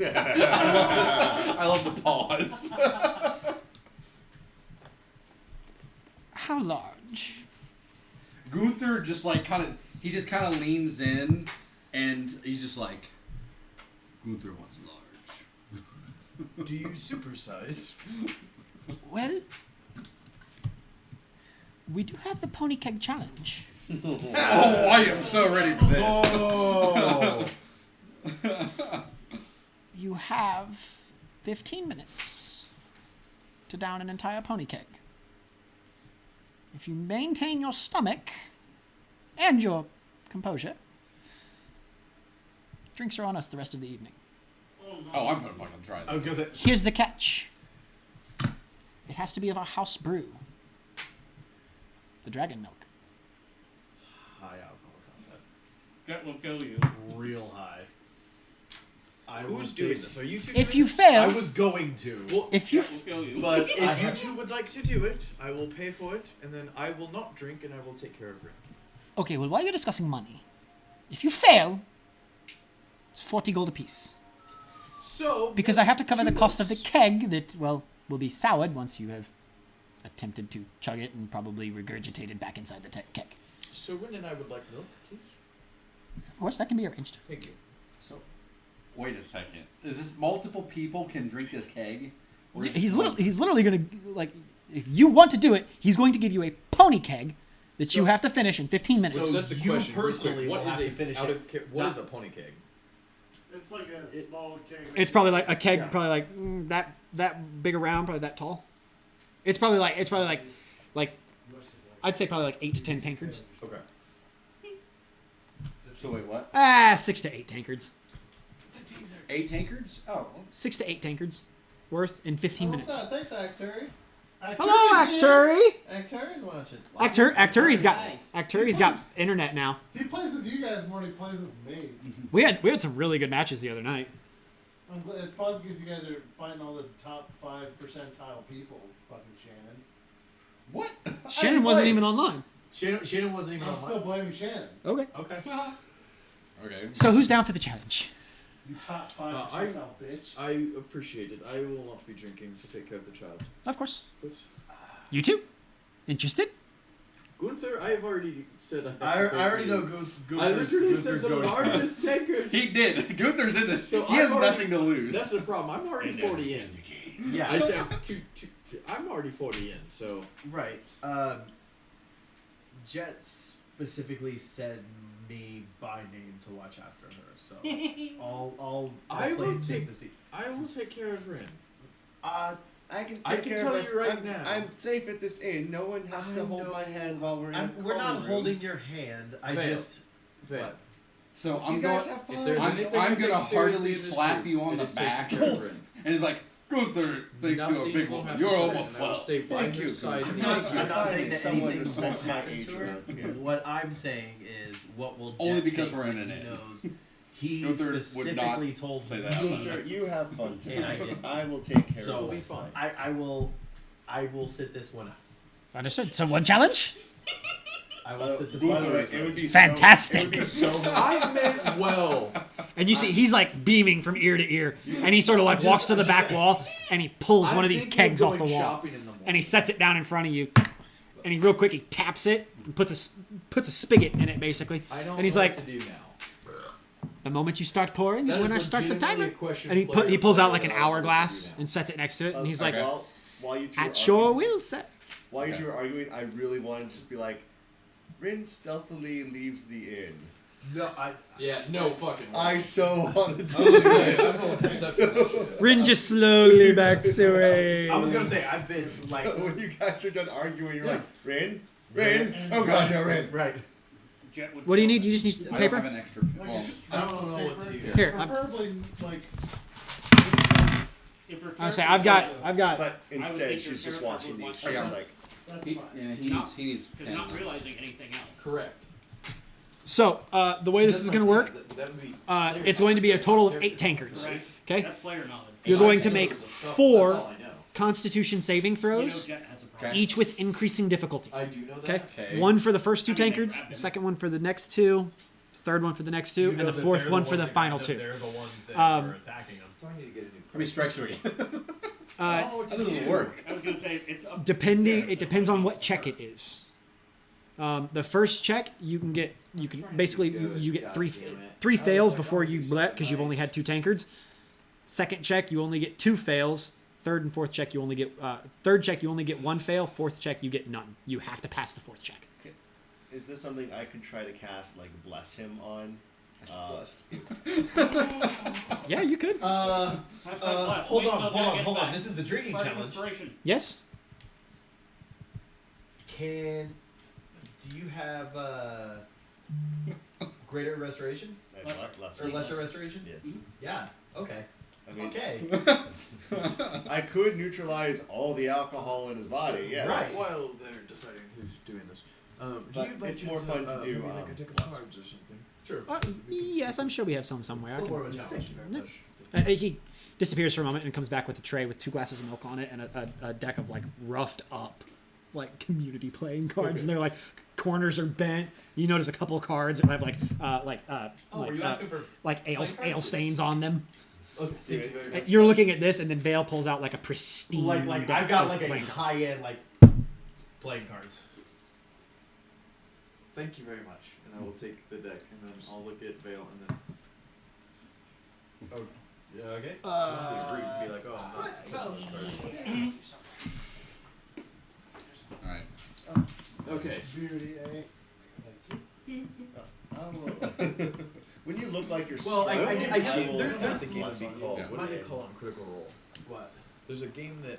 I love the pause. How large? Gunther just like kind of leans in, and he's just like, Gunther wants large. Do you supersize? Well, we do have the pony keg challenge. Oh, I am so ready for this. Oh! You have 15 minutes to down an entire pony keg. If you maintain your stomach and your composure, drinks are on us the rest of the evening. Oh, I'm gonna fucking try this. I was gonna say. Here's the catch. It has to be of our house brew. The dragon milk. High alcohol content. Jet will kill you. Real high. Who's doing this? Are you two? If doing you it? fail, I was going to. Well, if you Jet will kill you. But I if you have two would like to do it, I will pay for it, and then I will not drink, and I will take care of Ren. okay, well, while you're discussing money, if you fail, It's 40 gold apiece. So Because I have to cover the two cost of the notes. keg that, well, will be soured once you have attempted to chug it and probably regurgitated back inside the keg. So Rin and I would like milk, please. Of course, that can be arranged. Thank you. So, wait a second. Is this multiple people can drink this keg? Or is He's this literally gonna, like, if you want to do it, he's going to give you a pony keg that you So- have to finish in 15 minutes. So that's the you question. real quick. personally What will is have a to finish out it. of what Not- is a pony keg? It's like a small keg. It's probably like a keg, Yeah. probably like that big around, probably that tall. It's probably like I'd say probably like 8 to 10 tankards. Okay. So wait, what? 6 to 8 tankards. It's a teaser. 8 tankards? Oh. 6 to 8 tankards worth in 15 minutes. What's up? Thanks, Acturi. Hello, Acturi. Acturi's watching. Acturi's got internet now. He plays with you guys more than he plays with me. We had some really good matches the other night. I'm glad, probably because you guys are fighting all the top 5 percentile people. Fucking Shannon. What? Shannon wasn't even online. Shannon wasn't even I'm on. still blaming Shannon. Okay. Okay. Okay. So who's down for the challenge? You top 5 percentile bitch. I appreciate it. I will not be drinking to take care of the child. Of course. But You too? Interested? Gunther, I have already said I already know I literally said the largest taker. He did. Gunther's in this. So he has I've already- nothing to lose. That's the problem. I'm already 40 in. Yeah. I said I'm already 40 in, so Right. Jet specifically said me by name to watch after her, so I'll I play will it safe take- to see. I will take care of Rin. I can take I can care tell of you us. right I'm, now. I'm safe at this inn. No one has to hold my hand while we're in the We're not common room. holding your hand. I Fail. just Fail. what? So I'm You going. guys have fun. If there's I'm anything I gonna take heartily seriously in this slap group, you on it the is taking back, care of Rin. and he's like, Gunther thinks you're a Nothing big will woman. happen You're to Rin, almost and I will 12. stay by Thank her you, side. Gunther. in the I'm next not round. saying that Someone anything will respects my happen age to her. around here. What I'm saying is what will Only Jet because think we're in when an he inn. knows. He Gunther would not specifically told say me. that out loud. Gunther, you have fun And I tonight. did. I will take care So of It'll be it. fine. I will sit this one out. Understood. So one challenge? I will sit this By one the out. way, it would be Fantastic. So, it would be so I meant well. And you see, he's like beaming from ear to ear, and he sort of like walks to the back wall, and he pulls one of these kegs off the wall, and he sets it down in front of you, and he real quick he taps it and puts a spigot in it basically, I don't and he's know like, what to do now. the moment you start pouring is That when is I start the legitimately timer, a question and he player pulls out player like an that I don't know what to do hourglass now. and sets it next to it, and he's like, while you two at are your arguing, will, set. while you two are arguing, I really wanted to just be like, Rin stealthily leaves the inn. No, Yeah, no fucking way. I so wanted I was to. saying, I'm going perception that shit. Rin just slowly backs away. I was gonna say I've been like So when you guys are done arguing, you're like, Rin? Oh god, no, Rin. right. Jet would What do you need? You just need I don't paper? have an extra. Like Well, a I don't know what to do. Here, I'm Preferably, like, If her I was say character- I've got. But would instead, think your she's just character watching would the want she's to- like, that's he, fine. yeah, he Not- needs. He needs. Because pen. not realizing anything else. Correct. So the way this is going to work, That would be it's going to be a total of 8 tankards. Right? Okay, That's player knowledge. you're I going to know make some stuff, 4 that's all I know. Constitution saving You know throws, Jet has a problem. each with increasing difficulty. I do know Okay, that. Okay. one for the first 2 I mean, they tankards, grabbed the him. second one for the next 2, third one for the next 2, and the fourth one for the final 2. They're the ones that Um, were attacking them. Do I need to get a new How many strikes do we get? I don't know what How to does it do. work? I was gonna say it's up. Depending, to it depends on what check it is. The first check you can basically you get three fails before you let because you've only had 2 tankards. Second check you only get 2 fails. Third and fourth check you only get third check you only get 1 fail. Fourth check you get none. You have to pass the 4th check. is this something I could try to cast, like, bless him on? Blessed. Yeah, you could. Hashtag blast. Hold Wait on, till hold Jet on, gets hold on. back. This is a drinking Spark of challenge. inspiration. Yes. Do you have greater restoration Less or lesser restoration? Yes. Yeah. Okay. I mean, Okay. I could neutralize all the alcohol in his body, yes. Right. While they're deciding who's doing this, do But you by it's chance more fun have, to do, maybe like a deck of bless. cards or something? Sure. Yes, I'm sure we have some somewhere. I Still can- more of a challenge. Thank you very No. much. He disappears for a moment and comes back with a tray with 2 glasses of milk on it and a deck of like roughed up like community playing cards, and they're like, corners are bent. You notice a couple of cards that have were you asking for like ale playing cards? stains on them. Thank you very much. You're looking at this, and then Vale pulls out like a pristine. Like deck I've got of like a playing cards. high end like playing cards. Thank you very much. And I will take the deck, and then I'll look at Vale, and then Yeah, okay. I'll agree and be like, oh, I'm not touching those cards. All right. Okay. Beauty, eh? When you look like you're Well, I struggling, see will- there- What there's the game would be called? Yeah. What do they call it on Critical Role? What? There's a game that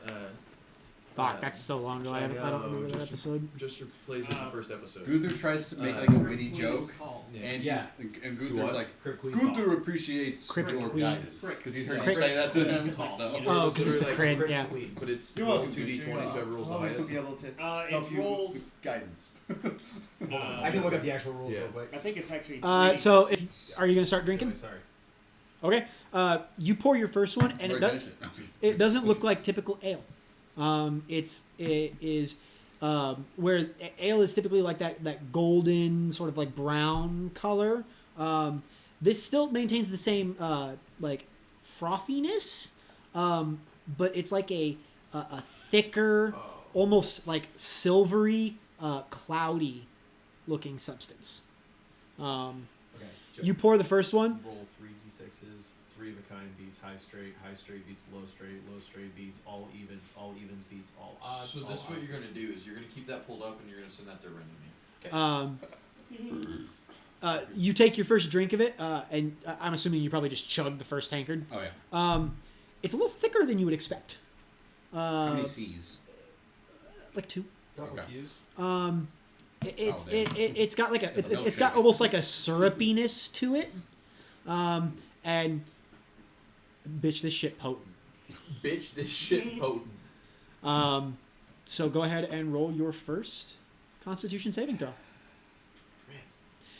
Fuck, that's so long ago. I don't remember that just episode. just plays in the first episode. Gunther tries to make like a witty joke, Yeah. and Yeah. and what? Gunther's like, Crypt Queen Gunther appreciates Crypt your Queen. guidance because he's heard Crypt- you say that to him. Crypt- So. Oh, because it's the literally crit, yeah. Queen. But it's You're roll welcome. 2d20, so every rolls the I'll also highest. be able to It's help you rolled. with guidance. I can look up the actual rules Yeah. real quick. I think it's actually. So, are you gonna start drinking? Sorry. Okay. You pour your first one, and it Already does. finished It doesn't look like typical ale. It is where ale is typically like that golden sort of like brown color. This still maintains the same like frothiness, but it's like a thicker, almost like silvery, cloudy looking substance. Okay. You pour the first one. Roll 3d6s. 3 of a kind beats high straight beats low straight beats all evens beats all odds. So all this is what odds. you're gonna do is you're gonna keep that pulled up and you're gonna send that to Ren and me. You take your first drink of it, and I'm assuming you probably just chugged the first tankard. Oh yeah. It's a little thicker than you would expect. How many C's? Like 2. Double Okay. Qs. It's got like It's a it's got milkshake. almost like a syrupiness to it, and bitch, this shit potent. Bitch, this shit potent. So go ahead and roll your first Constitution saving throw.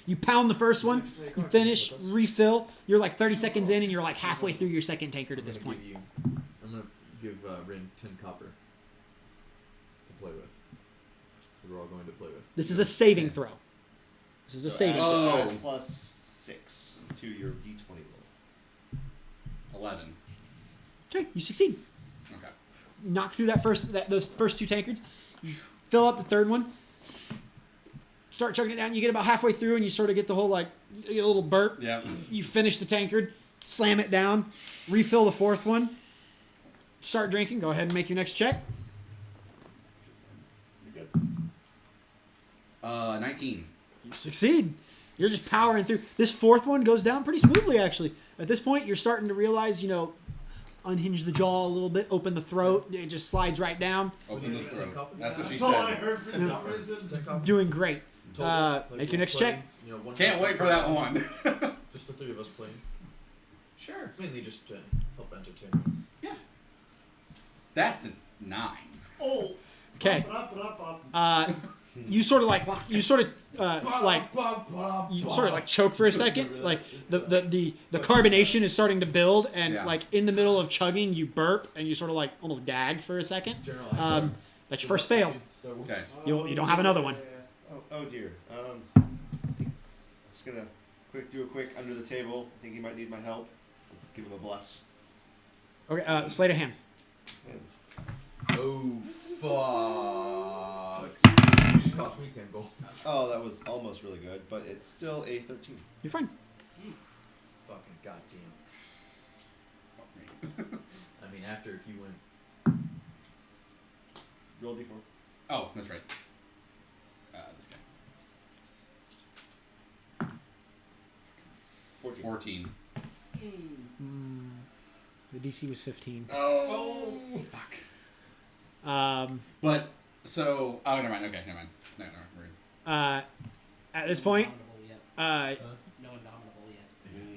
You pound the first one, you finish, refill. You're like 30 seconds in, and you're like halfway through your second tankard at this point. I'm gonna give Ren 10 copper to play with. We're all going to play with. This is a saving throw. This is a saving throw. Add plus 6 to your d20 roll. 11. Okay, you succeed. Okay. Knock through those first 2 tankards. You fill up the third one. Start chugging it down. You get about halfway through, and you sort of get the whole like you get a little burp. Yeah. You finish the tankard, slam it down, refill the fourth one. Start drinking. Go ahead and make your next check. You're good. 19. You succeed. You're just powering through. This fourth one goes down pretty smoothly, actually. At this point, you're starting to realize, unhinge the jaw a little bit, open the throat. It just slides right down. Open the 10 throat. copper? That's what she That's all I said. heard for some reason. 10 copper. Doing great. Total, make your we're next playing, check. one Can't copper wait for per that round. one. Just the 3 of us playing. Sure. Mainly just to help entertain. That's a 9. Oh. Okay. You sort of choke for a second. Like the carbonation is starting to build, and Yeah. like in the middle of chugging, you burp, and you sort of like almost gag for a second. General, That's your first fail. Okay. You don't have another one. Oh dear. I'm just gonna do a quick under the table. I think he might need my help. Give him a bless. Okay. Sleight of hand. And Oh, fuck. You just cost me 10 gold. oh, that was almost really good, but it's still a 13. You're fine. Fucking goddamn. I mean, after if you went. Roll d4. Oh, that's right. This guy. 14. 14. The DC was 15. Oh. Fuck. But, so. Oh, never mind. Okay, never mind. No, we're At this point, No indomitable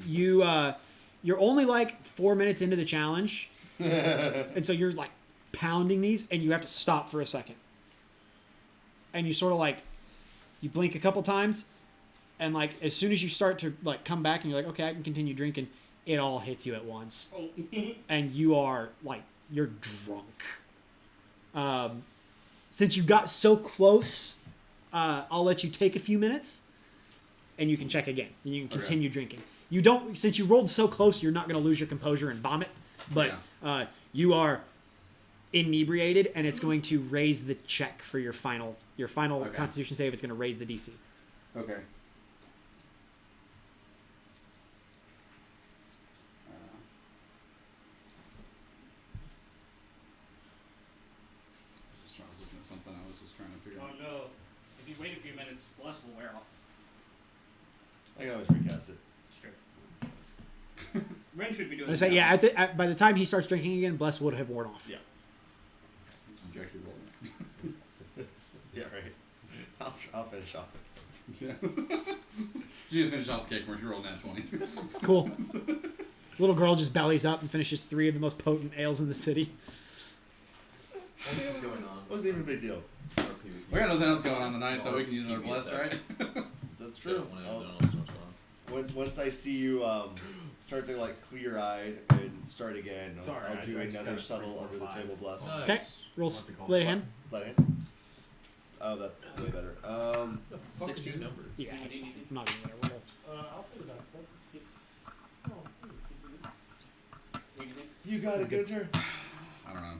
yet. you're only like 4 minutes into the challenge, and so you're like pounding these, and you have to stop for a second, and you sort of like you blink a couple times, and like as soon as you start to like come back, and you're like, okay, I can continue drinking, it all hits you at once, and you are like you're drunk. Since you got so close I'll let you take a few minutes, and you can check again. And you can continue drinking. You don't, since you rolled so close, you're not going to lose your composure and vomit. But you are inebriated, and it's going to raise the check for your final Constitution save. It's going to raise the DC. Okay. I was looking at something. I was just trying to figure out. Oh no! If you wait a few minutes, Bless will wear off. I can always recast it. Straight. Ren should be doing. I say, yeah. By the time he starts drinking again, Bless would have worn off. Yeah. Did you actually roll it? Yeah, right. I'll finish off it. Yeah. She's gonna finish off the cake for you. Roll nat 20. Cool. Little girl just bellies up and finishes 3 of the most potent ales in the city. What is going on? Wasn't even a big deal. We got nothing else going on tonight, so we can use another bless, right? That's true. Once I see you start to like clear-eyed and start again, I'll do another subtle under the table bless. Nice. Okay. Roll. Lay a hand. Is that it? Oh, that's way better. What the fuck is 16 your number? Yeah, it's fine. I'm not even gonna roll. I'll take it back. You got it, Gunter. I don't know.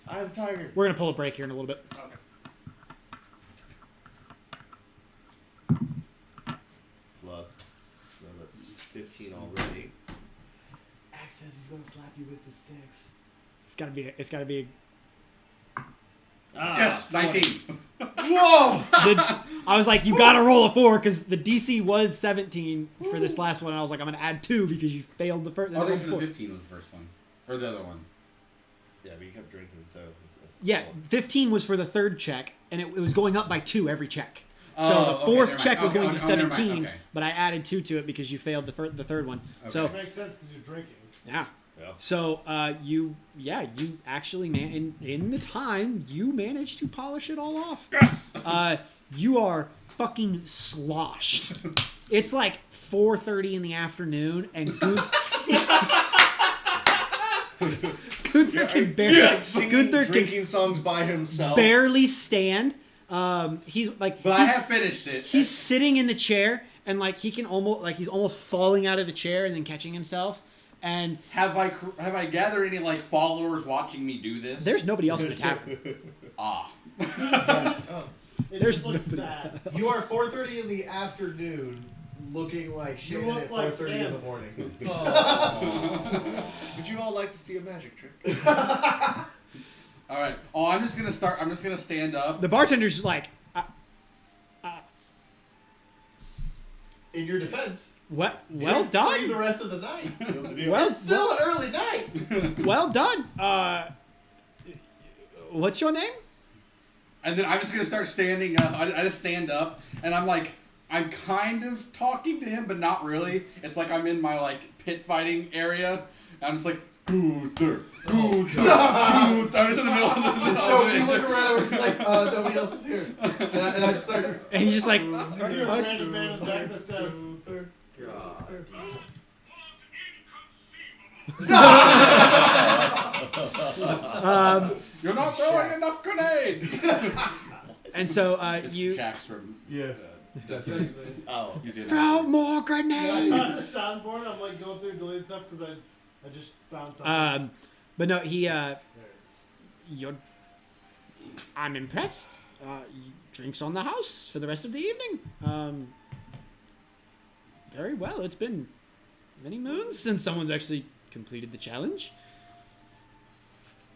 Eye of the tiger. We're gonna pull a break here in a little bit. Okay. Plus, so that's 15 already. Axe says he's gonna slap you with the sticks. It's gotta be. Yes, 19. Whoa! I was like, you gotta roll a 4 because the DC was 17 for this last one. And I was like, I'm gonna add 2 because you failed the first. Oh, I think the 15 was the first one, or the other one. Yeah, but you kept drinking, so. Yeah, 15 was for the third check, and it was going up by 2 every check. So Oh, the okay, fourth never check mind. was going to be Oh, never mind. 17, Okay. but I added 2 to it because you failed the third one. Okay. So Which makes sense because you're drinking. yeah. Yeah. So you actually in the time you managed to polish it all off. Yes. You are fucking sloshed. It's like 4:30 in the afternoon, and Gunther can barely Drinking songs by himself. barely stand. He's like, But I have finished it. He's sitting in the chair, and like he's almost falling out of the chair and then catching himself. And Have I gathered any like followers watching me do this? there's nobody else in the tavern. Ah. It There's just looks nobody- sad. You are 4:30 in the afternoon, looking like shit look at like 4:30 in him. the morning. Would you all like to see a magic trick? All right. Oh, I'm just gonna stand up. The bartender's just like, In your defense, well you're free done. the rest of the night. Well, It's still an early night. well done. What's your name? And then I'm just gonna start standing up. I just stand up, and I'm kind of talking to him, but not really. It's like I'm in my like pit fighting area. And I'm just like, Gunther. I'm just in the middle of the. So you look around, and we're just like, nobody else is here. And I just start. And he's just like, You're a random man in the back that says, You're not throwing enough grenades. and so you Shax from. yeah. Destiny. Oh. He's in throw that. more On the grenades. soundboard, I'm like going through deleting stuff because I just found something. But no, he There it is. I'm impressed. Drinks on the house for the rest of the evening. Very well. It's been many moons since someone's actually completed the challenge.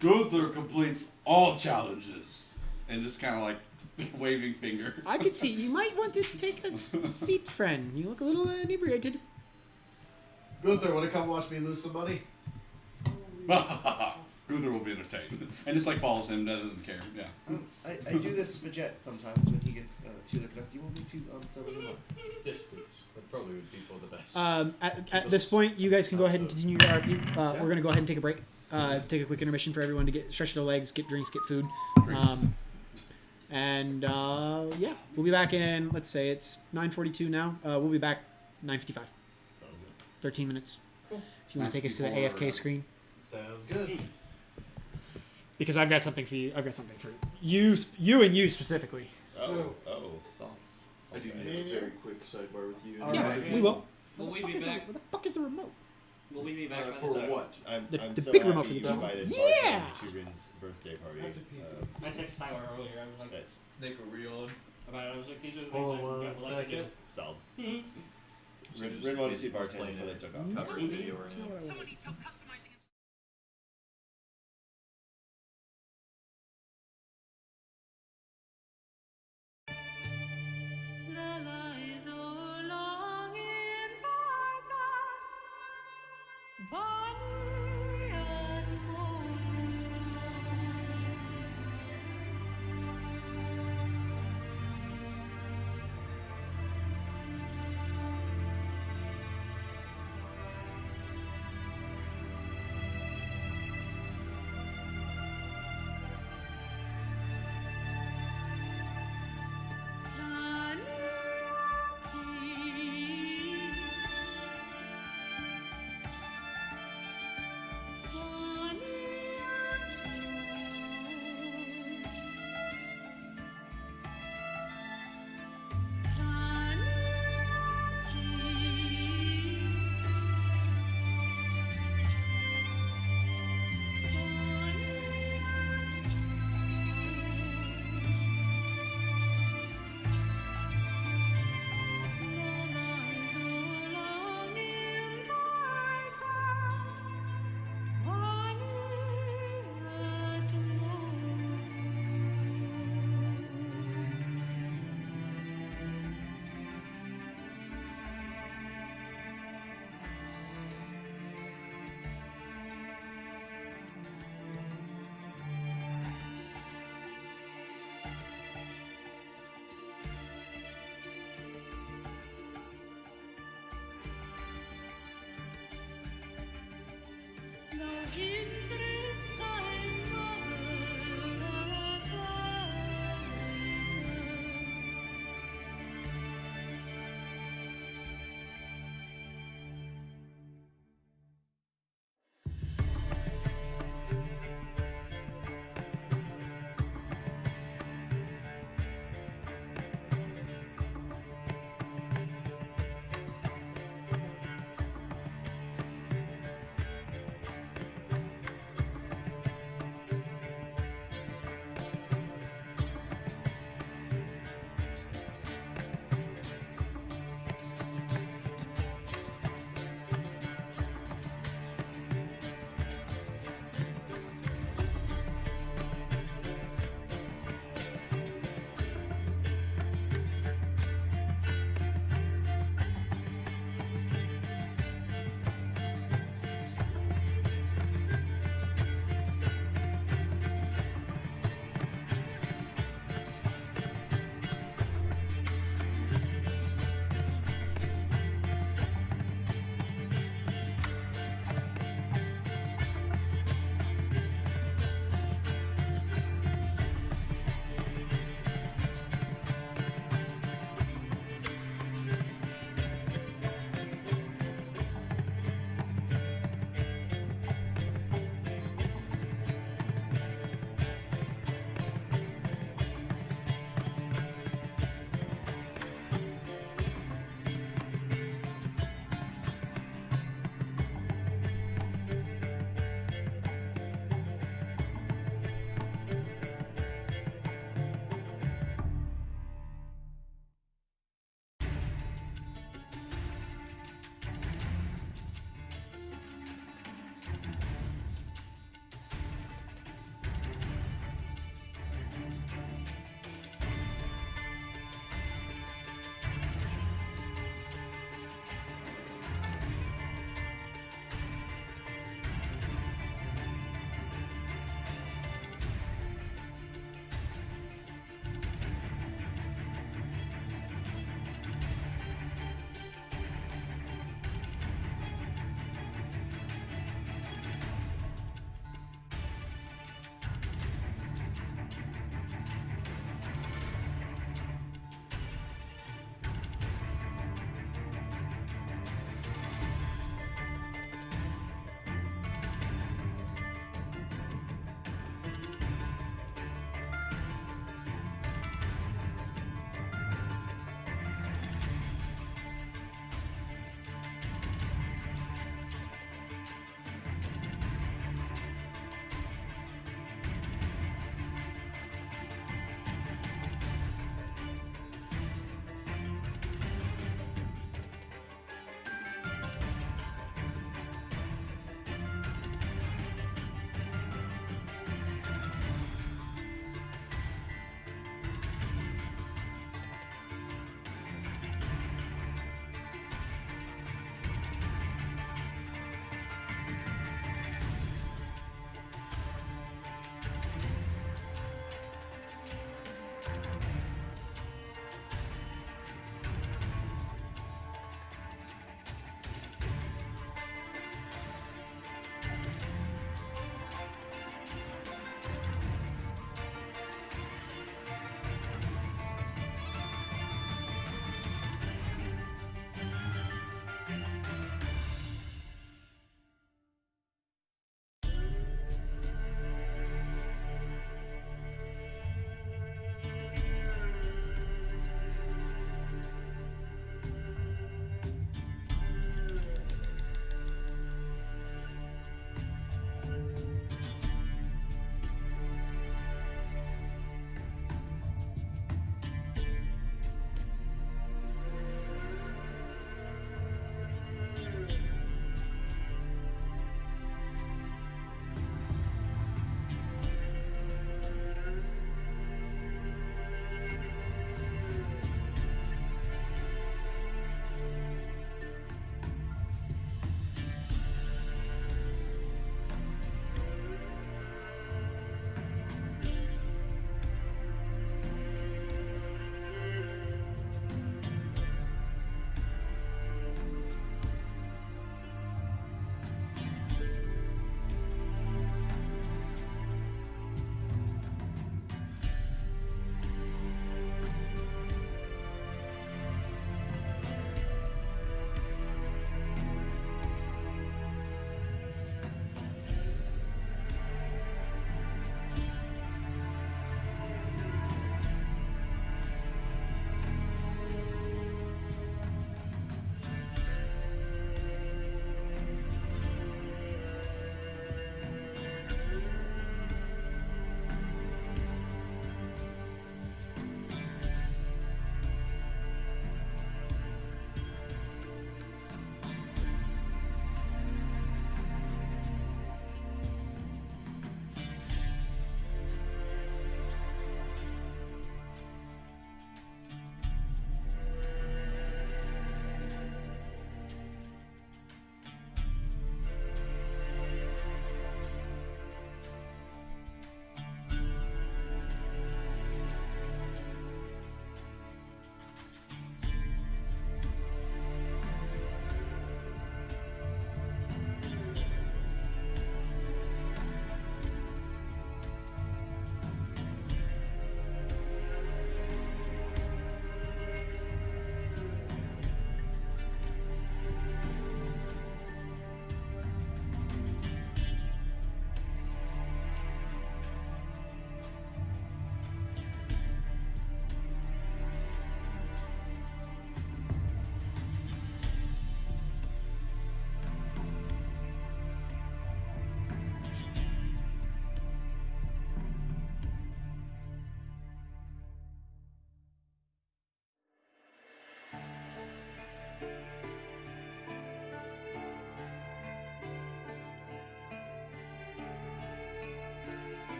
Gunther completes all challenges, and just kind of like waving finger. I could see you might want to take a seat, friend. You look a little inebriated. Gunther, want to come watch me lose some money? Gunther will be entertained, and just like follows him. That doesn't care. Yeah. I do this for Jet sometimes when he gets too liquored up. Do you want me to sober him up? Yes, please. That probably would be for the best. At this point, you guys can go ahead and continue your RP. We're going to go ahead and take a break. Take a quick intermission for everyone to get stretch their legs, get drinks, get food. Yeah, we'll be back in, let's say it's 9:42 now. We'll be back 9:55. Sounds good. 13 minutes. Cool. If you want to take us to the Before, AFK screen. Sounds good. Because I've got something for you. I've got something for you and you specifically. Sauce. I do Sauce. need a very quick sidebar with you. All Yeah, right. we will. Will we Where be the fuck is back? Where the fuck is the remote? Will we be back by For the time? what? I'm The so big happy remote for the you TV. invited Yeah! Barton to Rin's birthday party. Have to pee. I texted Tyler earlier. I was like, Nice. Nick, are we on? about it. I was like, these are the things Hold I on would like to do. second. Solid. So Rin just wanted to basically see Barton playing before a they took off. covering video right now. Someone needs help customizing it.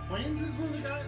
Quains is one of the guys.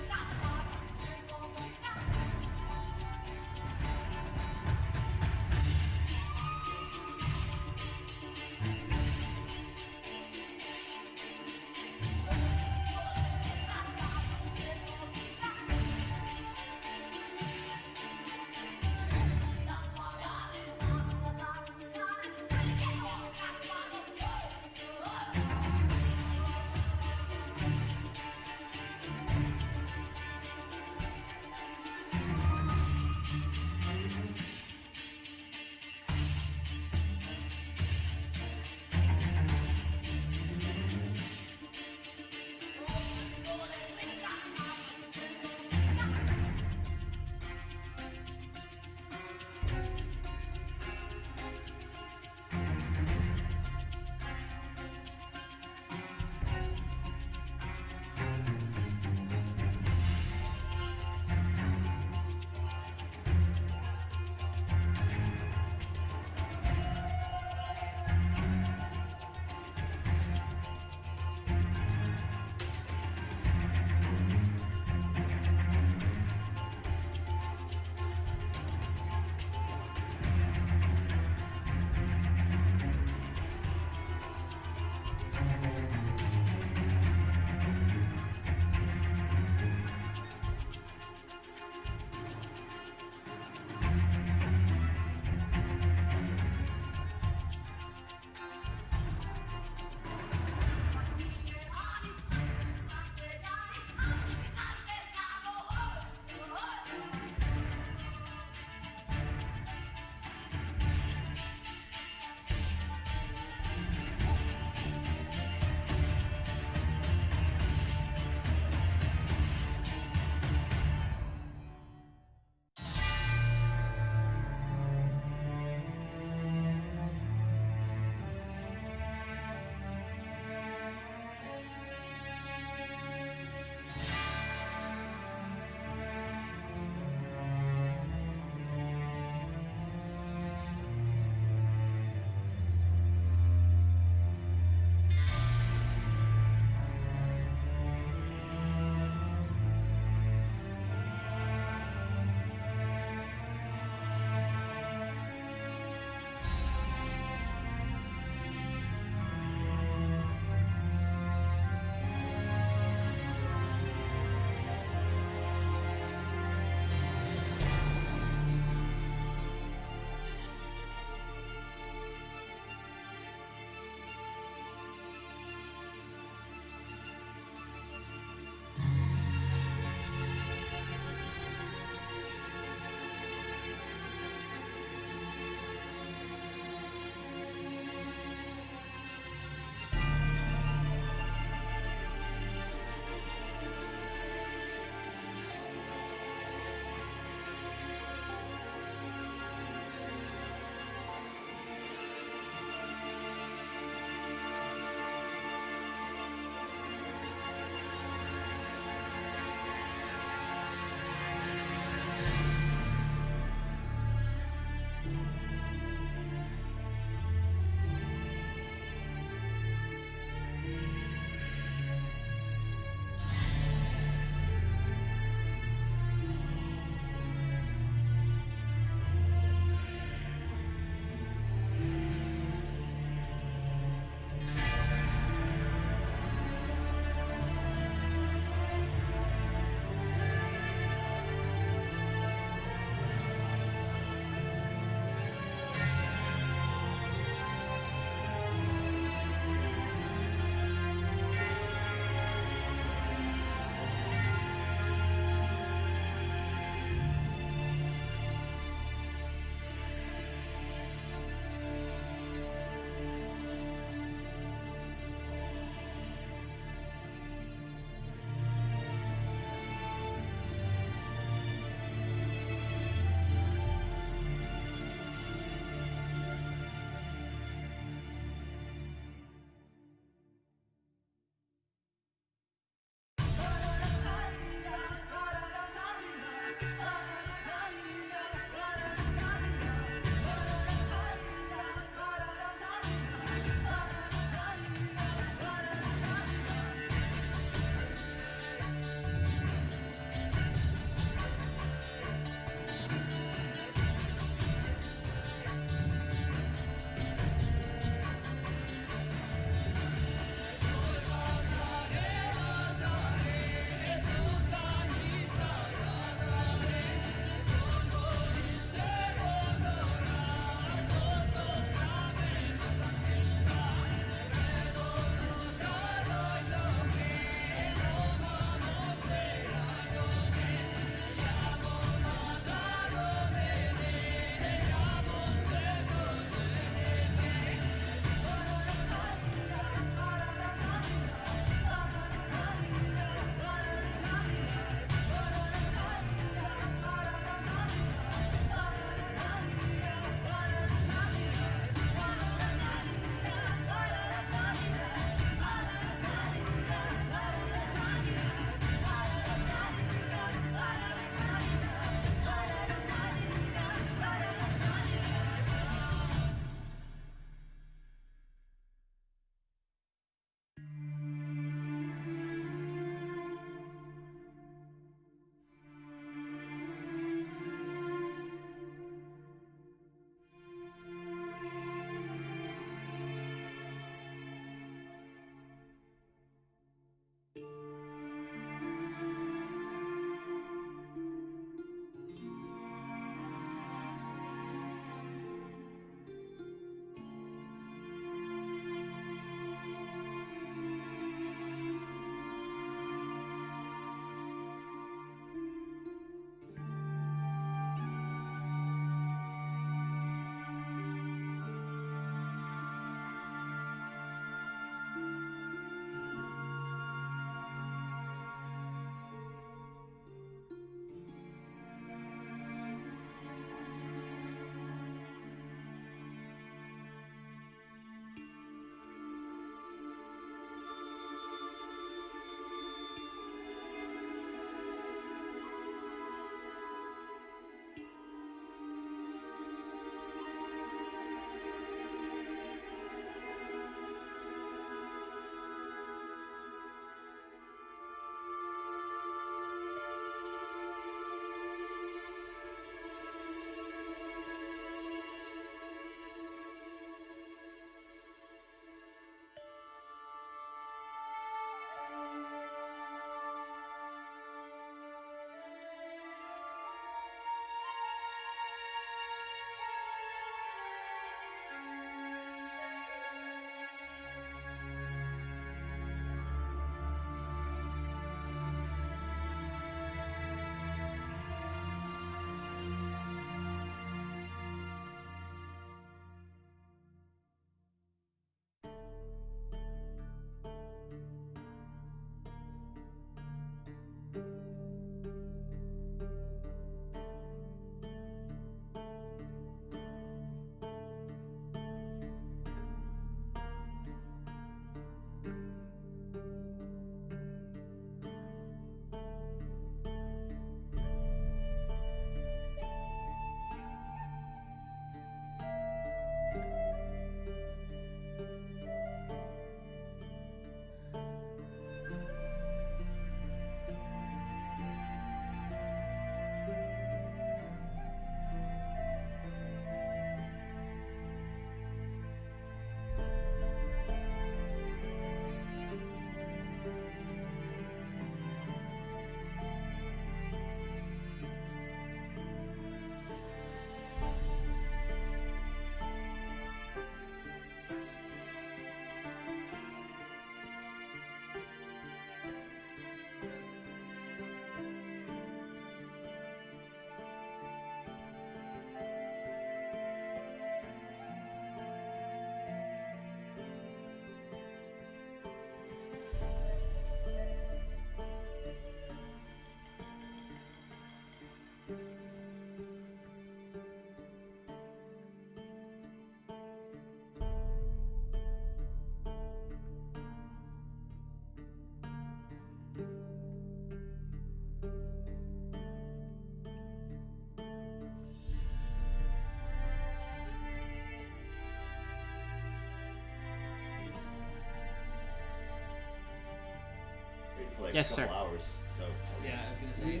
like Yes, a couple sir. hours. So Yeah, I was gonna say.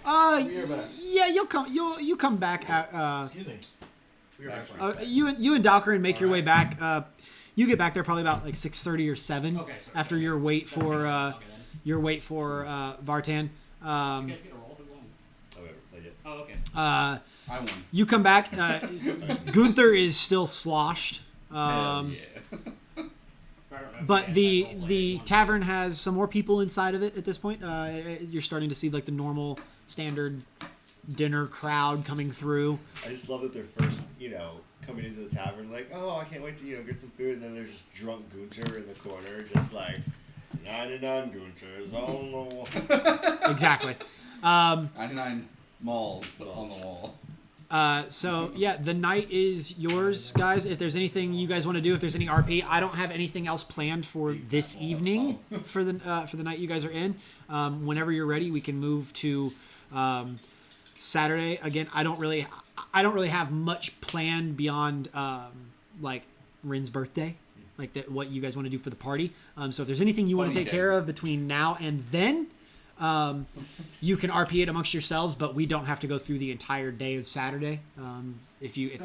Are we? We're back. Yeah, you come back at Excuse me. We were back for you and Dalkarin make your way back. You get back there probably about like 6:30 or 7 Okay, sorry. after your wait That's for okay, then. Vartan. You guys get a roll? Who won? Oh, wait, they did. Oh, okay. I won. You come back. Gunther is still sloshed. Hell yeah. But the tavern has some more people inside of it at this point. You're starting to see like the normal standard dinner crowd coming through. I just love that they're first, coming into the tavern like, oh, I can't wait to, get some food, and then there's just drunk Gunter in the corner, just like 99 Gunters on the wall. Exactly. 99 malls on the wall. So yeah, the night is yours, guys. If there's anything you guys want to do, if there's any RP, I don't have anything else planned for this evening for the night you guys are in. Whenever you're ready, we can move to Saturday. Again, I don't really have much planned beyond like Rin's birthday, like that. What you guys want to do for the party. So if there's anything you want to Funny take day. care of between now and then. You can RP it amongst yourselves, but we don't have to go through the entire day of Saturday. If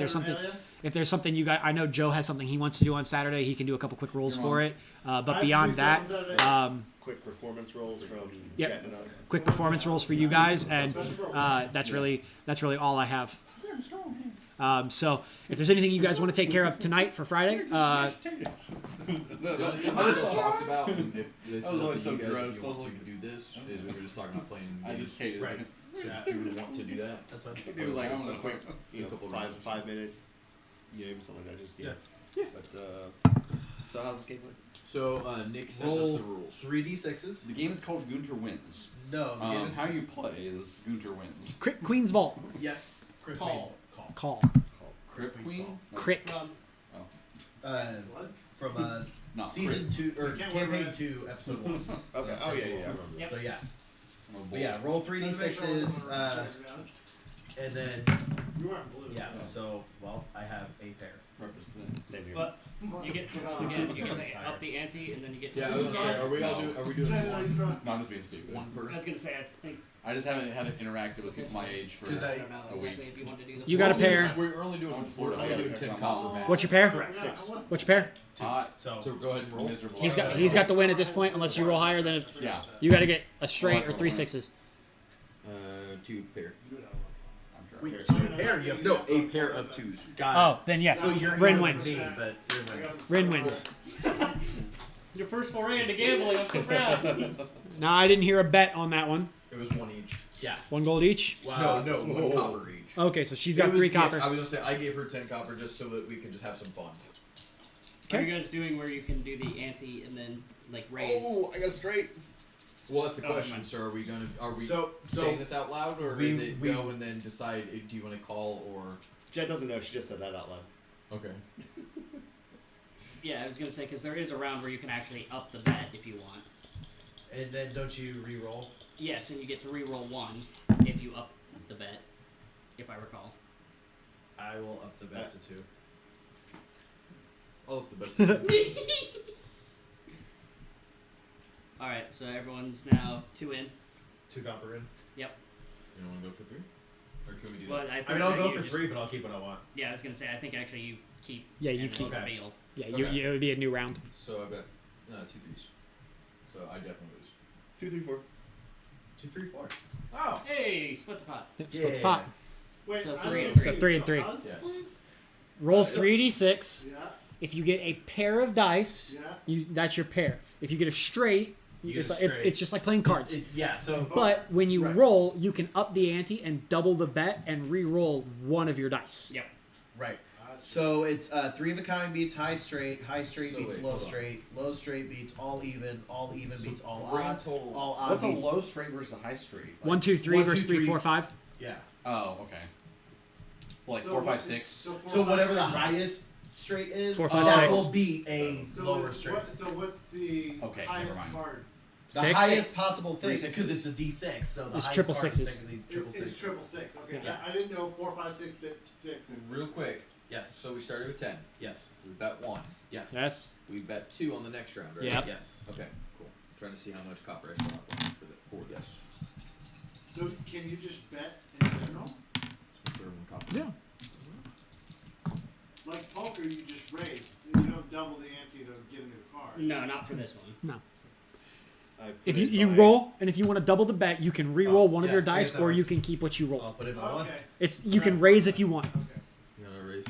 there's something you guys, I know Joe has something he wants to do on Saturday. He can do a couple quick rolls for it. But beyond that, Quick performance rolls from Yep. Jet and I. quick performance rolls for you guys, and that's really all I have. So if there's anything you guys want to take care of tonight for Friday, The only thing we still talked about, and if it's That was up always to so you guys gross. if I you was want like- to do this, is we were just talking about playing I games. just hated Right. it. So if you want to do that, That's fine. Dude, like, I'm A gonna quick, A couple rounds. 5-minute game, something like that. Just Yeah. But so how's this game going? So Nick sent us Roll the rules. 3d6s. The game is called Gunter Wins. No, the game is How you play is Gunter Wins. Crit Queen's Vault. yeah. Call. Call. Crit Queen? Crit. From From Not season 2 or can't campaign remember. 2, episode 1. Okay. Oh yeah, I remember. Yep. So yeah, Oh, but yeah. Roll 3d6s, and then You weren't blue. yeah. So I have a pair. Represent. Same here. But you get to roll again. You get to up the ante, and then you get to. Yeah, I was gonna say, are we doing one No, I'm just being stupid. per? I was gonna say, I think. I just haven't had it interacted with people my age for. Because I I- don't know a week. exactly if you want to do the. You got a full- pair. We're only doing Florida. we're only doing 10 copper match. What's your pair? Correct. 6. What's your pair? Hot, So So go ahead and roll. miserable. He's got the win at this point, unless you roll higher than Yeah, you got to get a straight or 3 6s. 2 pair. I'm sure. wait, so a pair you have No, a pair of 2s. got Oh, then yes. So you're Rin even wins. with me, but Rin wins. Rin wins. Your first foray into gambling. I'm so proud. No, I didn't hear a bet on that one. It was 1 each. Yeah. 1 gold each. Wow. No, 1 copper each. Okay, so she's It got was- 3 yeah, copper. I was gonna say I gave her 10 copper just so that we could just have some fun. Are you guys doing where you can do the ante and then like raise? Oh, I got straight. Well, that's the Oh, question. never mind. So are we So saying this out loud, or we- is it we- go and then decide? Do you want to call or? Jet doesn't know. She just said that out loud. Okay. Yeah, I was gonna say because there is a round where you can actually up the bet if you want. and then don't you re-roll? Yes, and you get to re-roll 1 if you up the bet, if I recall. I will up the bet to 2. I'll up the bet. All right, so everyone's now 2 in. 2 copper in. You want to go for 3, or can we do But that? I I mean, I'll go you for just- 3, but I'll keep what I want. Yeah, I was gonna say I think actually you keep. Yeah, you and keep. then Okay. reveal. Yeah, Okay. it would be a new round. So I bet 2 3s. So I definitely lose. 2, 3, 4. 2, 3, 4. Oh. Hey, split the pot. Yep, split the Yeah. pot. Wait, So I three don't and know. So 3 and 3. How's Yeah. split? Roll 3d6. Yeah, If you get a pair of dice, yeah. that's your pair. If you get a straight, You get it's, a it's, straight. it's just like playing cards. Yeah, so But when you Right. roll, you can up the ante and double the bet and re-roll one of your dice. Yep. right. So it's 3 of a kind beats high straight So beats wait, low hold on. straight beats all even beats all grand odd, total. all odd What's a beats low straight versus a high straight? Like, 1, 2, 3 1, 2, versus 3, 3. 4, 5. yeah. Oh, okay. Like So 4, 5, what is- 6. So whatever the highest straight is, 4, 5, that 6. will beat a So lower is- straight. So what's the Okay, highest never mind. card? The 6? highest possible thing, 3 because sixes. it's a D6, so the It's highest triple card is sixes. technically triple It's sixes. triple six. Okay, Yeah. I didn't know 4, 5, 6, 6. Real quick. Yes, So we started with 10. yes, We bet 1. yes, Yes. We bet 2 on the next round, right? Yep. yes. Okay. Cool. trying to see how much copper I still have left for this. So can you just bet in general? Throw one copper. Yeah. Like poker, you just raise. You don't double the ante to get a new card. No, not for this one. No. I put If it you by- roll, and if you want to double the bet, you can re-roll one of yeah, your I dice, guess that or you works. can keep what you I'll roll. put it in my one. Okay. It's you can raise if you want. Okay. You gonna raise?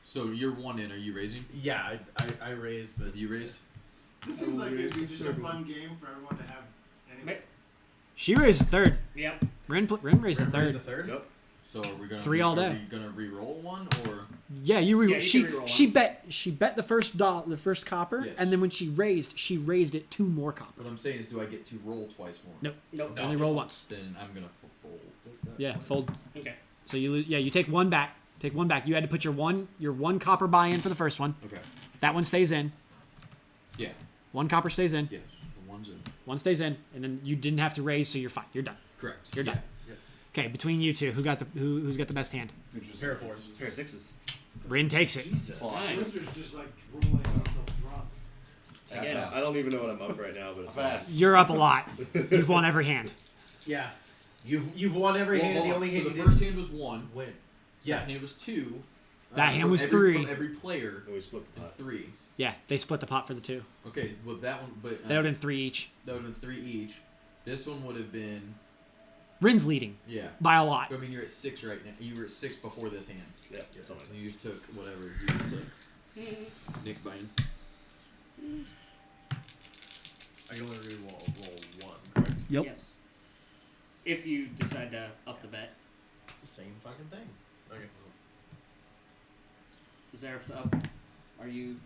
So you're one in. Are you raising? Yeah, I raised, but Have you raised? This seems like it'd be just a fun game for everyone to have. Anyway. She raised a third. Yep. Ren raised a raised third. a third. Yep. So are we gonna Three all Are day. we gonna re-roll one or? Yeah, you Yeah, you she can re-roll she one. bet the first copper, Yes. and then when she raised it 2 more copper. What I'm saying is, do I get to roll twice more? Nope. Nope. Only roll once. Then I'm gonna fold. that. Yeah, fold. Okay. So you you take one back. Take one back. You had to put your one copper buy in for the first one. Okay. That one stays in. Yeah. 1 copper stays in. Yes. The one's in. 1 stays in, and then you didn't have to raise, so you're fine. You're done. Correct. You're done. Yeah. Okay, between you two, who's got the best hand? Pair of fours. Pair of sixes. Rin takes it. Nice. Wizard's just like drooling himself drunk. Again. I don't even know what I'm up right now, but it's fine. You're up a lot. You've won every hand. Yeah. You've won every Well, hand. hold The on. only so hand the you first didn't hand was 1. win. Second Yeah. hand was 2. That hand from was 3. From every player. And we split the And pot. 3. Yeah, they split the pot for the 2. Okay. Well, that one, but They would have been 3 each. that would have been 3 each. This one would have been Rin's leading yeah. by a lot. I mean, you're at 6 right now. You were at 6 before this hand. Yeah, that's all I And you just took whatever you just took. Nick Bane. I can only roll 1, correct? Yep. Yes. If you decide to up the bet. It's the same fucking thing. Okay. Zeref's up. Are you?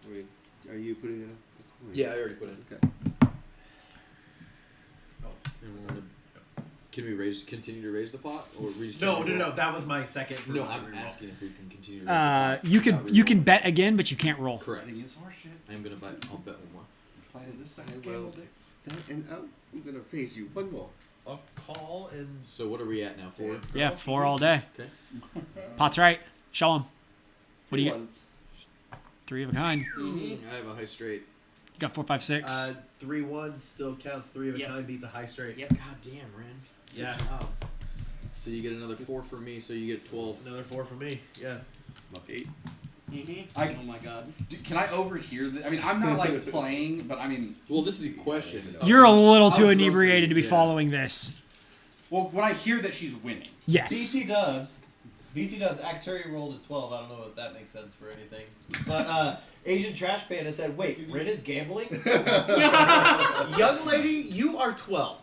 Wait, are you putting in a coin? Yeah, I already put it. Okay. Can we continue to raise the pot, or we just No, can't no, re-roll? no. That was my second. For No, my I'm reroll. asking if we can continue to raise the pot. You not can you can re-roll. bet again, but you can't roll. Correct. Betting is horseshit. I'm gonna bet. I'll bet 1 more. Play this side. Gamble Well, dicks. and out. I'm gonna face you. One more. I'll call and. So what are we at now? 4. Yeah, 4 all day. Okay. Pot's right. Show him. What do you get? Ones. 3 of a kind. I have a high straight. You got 4, 5, 6. 3 ones still counts. 3 of a Yep. kind beats a high straight. Yep. God damn, Ren. Yeah. Oh. So you get another 4 for me. So you get 12. Another 4 for me. Yeah. I'm up 8. Oh my god. Can I overhear this? I mean, I'm not like playing, but I mean, Well, this is the question. You're a little too I was inebriated to be rotating, yeah. following this. well, when I hear that she's winning, Yes. BT Dubs, Actuary rolled a 12. I don't know if that makes sense for anything. But Asian Trash Panda said, wait, Rin is gambling? Young lady, you are 12.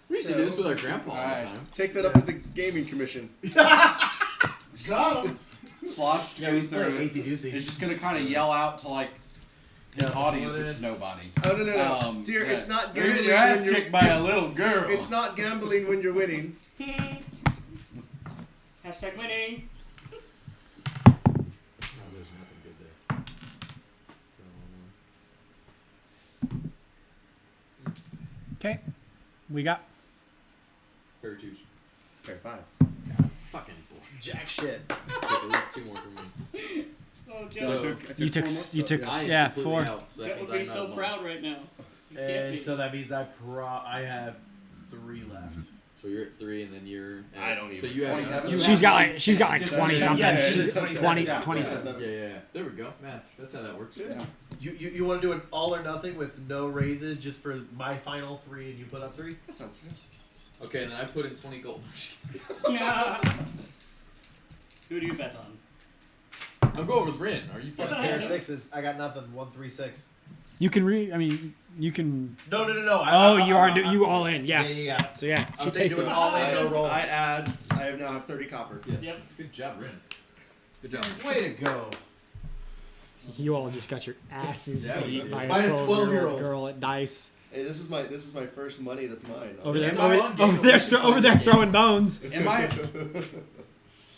We used to do this with our grandpa all Alright. the time. Take that up with the gaming commission. Got him. Slosh Yeah, we goes play through. AC Doocy. It's just gonna kind of yell out to like his Yeah, audience, well, which is nobody. Oh no, dear! yeah. It's not You're gambling getting your ass when you're. kicked by a little girl. It's not gambling when you're winning. Hashtag winning. Oh, there's nothing good there. Okay. We got Pair of 2s. Pair of 5s. Fucking boy. Jack shit. Take at least 2 more from me. Oh, So Jet. I took you took 4 more. you So, took yeah. I am yeah, completely 4. out, so that Jet means would be I'm so out of proud right now. You can't And be. so that means I have 3 left. So you're at 3, and then you're. At, I don't So even- you have. 27? You She's have- got like 20 something. Yeah, She's she's 20 yeah, 27. Yeah. There we go. Math. That's how that works. Yeah. You want to do an all or nothing with no raises just for my final 3 and you put up 3? That sounds good. Okay, and then I put in 20 gold. Yeah. Who do you bet on? I'm going with Rin. Are you fucking Pair of kidding me? 6s. I got nothing. 1, 3, 6. You can you can No. you all in. Yeah. Yeah. So yeah, I she was saying takes do it. an all in, no rolls. I now have 30 copper. Yes. Yep. Good job, Rin. Good job. Way to go. You all just got your asses Yeah, we beat did. by By a a 12-year-old 12-year-old. girl at dice. Hey, this is my first money that's mine. Over there, It's not one game, over there, we should over play there this game. throwing bones.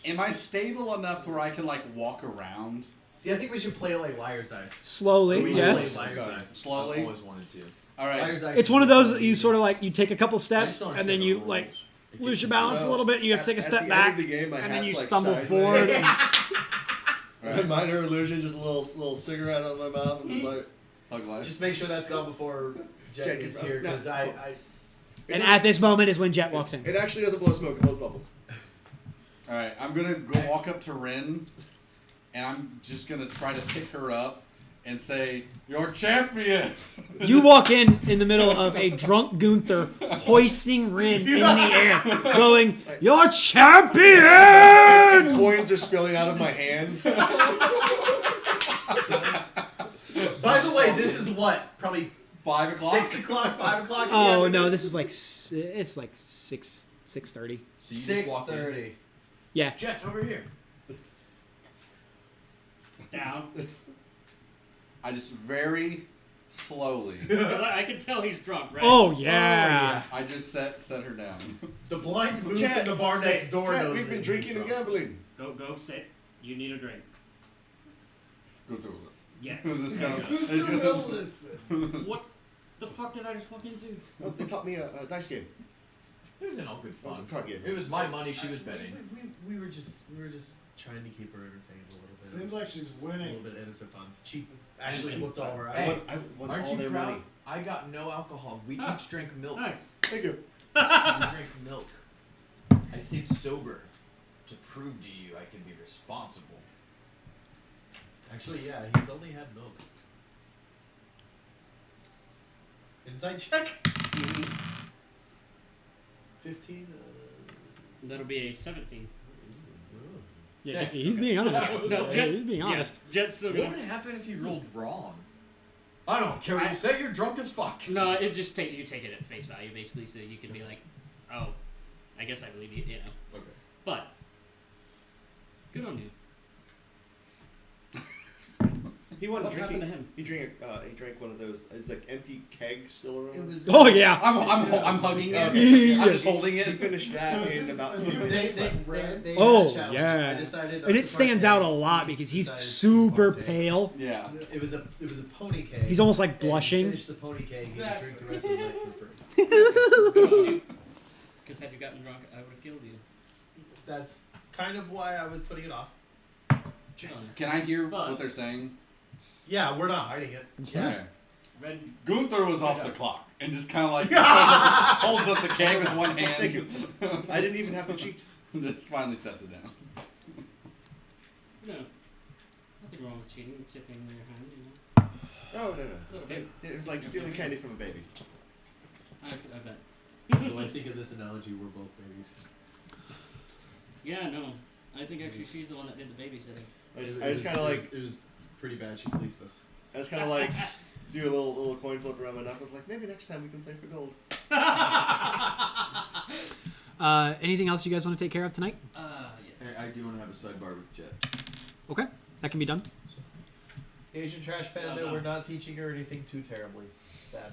Am I stable enough to where I can like walk around See, I think we should play like Liar's Dice. Slowly, We should yes. play Liar's Okay. Dice. slowly? I've always wanted to. All right. Liar's Dice. It's one of those that you sort of like you take a couple I steps just don't and then understand you the rules. like It lose gets your balance a confusing. little bit and you have to take a step at back the end of the game, my and then hat's you like stumble sideways. forward. And Minor illusion, just a little cigarette on my mouth. I'm just like, Thug life. Just make sure that's gone before Jet Jet gets gets here, out. because No. And at this moment is when Jet walks in. It actually doesn't blow smoke; it blows bubbles. All right, I'm gonna go walk up to Rin, and I'm just gonna try to pick her up and say, "You're champion." You walk in the middle of a drunk Gunther hoisting Rin in the air, going, "You're champion!" Coins are spilling out of my hands. By the way, this is what? Probably 5 o'clock. 6 o'clock, 5 o'clock? in the Oh afternoon? no, this is like it's like 6:30. So you just walked in. 6:30. Yeah. Jet, over here. Down. I just very slowly. 'Cause I can tell he's drunk, right? Oh yeah. I just set her down. The blind moose Jet, in the bar say- next door Jet, knows we've that been he's drinking and drunk. gambling. Go sit. You need a drink. Go through this. Yes. This There guy- you this guy- Well, listen. go. What the fuck did I just walk into? Oh, they taught me a dice game. It was in all good It was a fun. card game. It was my money. She was betting. We were just trying to keep her entertained a little bit. Seems It was like she's just a winning. little bit innocent fun. She actually And- whooped all her Hey, ass. I won Aren't all you their proud? money. I got no alcohol. We Ah, each drank milk. Nice. Thank you. You drink milk. I stayed sober to prove to you I can be responsible. Actually, yeah, he's only had milk. Inside check. 15. That'll be a 17. Yeah, he's being honest. No, Yeah, he's being yeah, honest. Jet's still What gonna. would happen if you rolled wrong? I don't care what you say. You're drunk as fuck. No, it just you take it at face value basically, so you could be like, oh, I guess I believe you, you know. Okay. But good on you. He wasn't What happened drinking. to him? He drank one of those. Is like empty keg still around? It was. Oh yeah. I'm hugging it. Okay. I'm just holding He it. finished that in about 2 They, minutes. they Oh, had a challenge. yeah. I decided not And to it stands out a partake. lot because he's Decided to super partake. pale. Yeah. It was a pony cake. He's almost like and he blushing. finished the pony cake and he drink the rest of the night for free. Good on you. Because had you gotten drunk, I would have killed you. That's kind of why I was putting it off. Good on you. Can I hear But- what they're saying? Yeah, we're not hiding it. Yeah. Okay. Red. Gunther was off the clock and just kind of like holds up the keg with one hand. Thank you. I didn't even have to cheat. Just finally sets it down. No. Nothing wrong with cheating, tipping your hand, you know. Oh no. Little bit. It was like stealing candy from a baby. I bet. When I think of this analogy, we're both babies. Yeah, no. I think actually she's the one that did the babysitting. I just kind of like It was pretty bad. She fleeced us. I just kind of like do a little coin flip around my knuckles. Like maybe next time we can play for gold. Anything else you guys want to take care of tonight? Yes. I do want to have a sidebar with Jet. Okay, that can be done. Asian Trash Panda, no. we're not teaching her anything too terribly bad.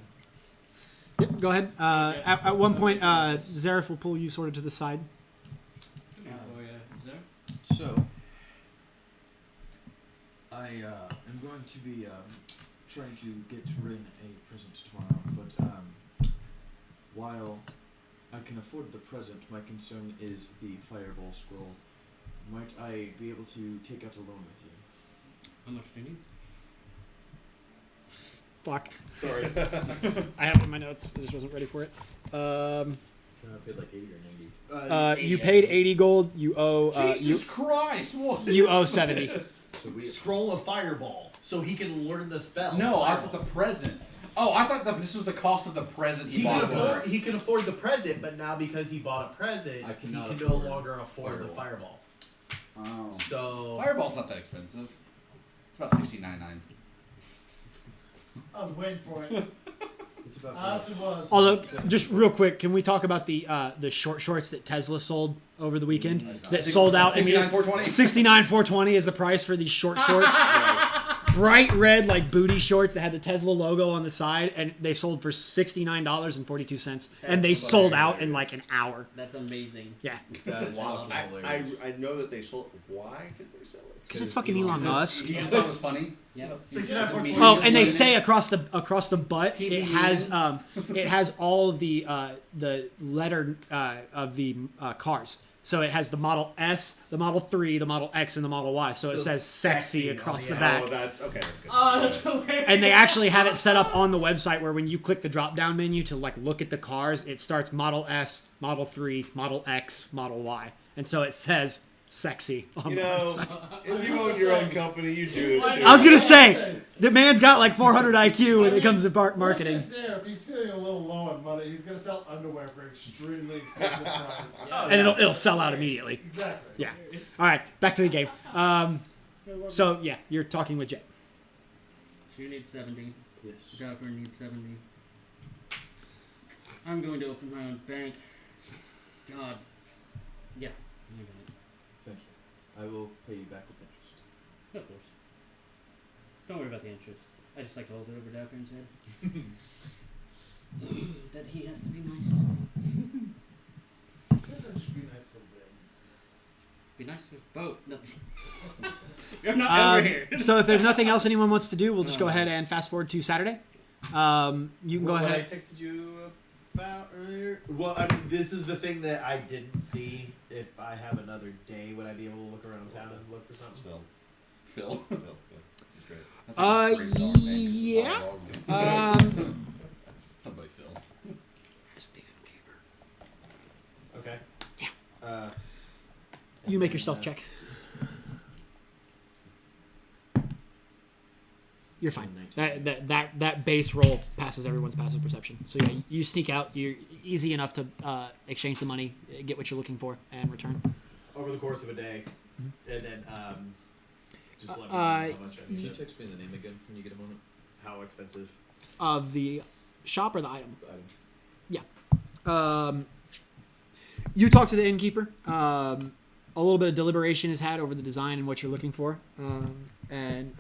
Yep, go ahead. At one point, Zareth will pull you sort of to the side. Come here for you, Zoe. So, I am going to be trying to get Rin a present tomorrow, but while I can afford the present, my concern is the Fireball Scroll. Might I be able to take out a loan with you? How much do you need? Fuck. Sorry. I have it in my notes. I just wasn't ready for it. So I paid like 80 or 90. You paid 80 gold. You owe Jesus Christ! What? you owe 70. So we Scroll of Fireball, so he can learn the spell. No, I Fireball. thought the present. Oh, I thought that this was the cost of the present he He can bought. afford. He can afford the present, but now because he bought a present, I he cannot can no afford longer afford the Fireball. Fireball. Oh. So Fireball's not that expensive. It's about $69.99. I was waiting for it. it's about As it was. Although, just real quick, can we talk about the short shorts that Tesla sold over the weekend? That sold out immediately. $69.420. $69,420 is the price for these short shorts. Bright red, like booty shorts that had the Tesla logo on the side, and they sold for $69.42, and they sold out in like an hour. That's amazing. Yeah, That is Wow. fucking hilarious. I know that they sold. Why did they sell it? because it's fucking Elon Musk. You just thought it was funny? Yeah. 69,420. Oh, and they say across the butt Keep it me has it has all of the letter of the cars. So it has the Model S, the Model 3, the Model X, and the Model Y. So it says sexy across the back. Oh, that's okay. That's good. Oh, that's hilarious. And they actually have it set up on the website where when you click the drop down menu to like look at the cars, it starts Model S, Model 3, Model X, Model Y. And so it says sexy on You the know, website. if you own your own company, you do it too. I was going to say, the man's got like 400 IQ when it comes to marketing. What's just there? If he's feeling a little low on money, he's gonna sell underwear for extremely expensive price. And it'll sell out immediately. Exactly. Yeah. All right, back to the game. So, yeah, you're talking with Jet. You need 70. Yes. Docker needs 70. I'm going to open my own bank. God. Yeah. I'm gonna do it. Thank you. I will pay you back with interest. Of course. Don't worry about the interest. I just like to hold it over Dockern's head. That he has to be nice to me. Just be nice to him. Be nice to his boat. No. You're not over here. So if there's nothing else anyone wants to do, we'll just go ahead and fast forward to Saturday. You can go What ahead. I texted you about earlier. Well, I mean, this is the thing that I didn't see. If I have another day, would I be able to look around town and look for something? Phil. Phil, yeah, he's great. That's like a great dog name. yeah. Dog name. Somebody Phil. Okay. Yeah. You make your stealth check. You're fine. That base roll passes everyone's passive perception. So yeah, you sneak out. You're easy enough to exchange the money, get what you're looking for, and return. Over the course of a day, and then just let me know how much I Can you need. text me the name again when you get a moment? How expensive? Of the shop or the item. The item. You talk to the innkeeper. A little bit of deliberation is had over the design and what you're looking for, and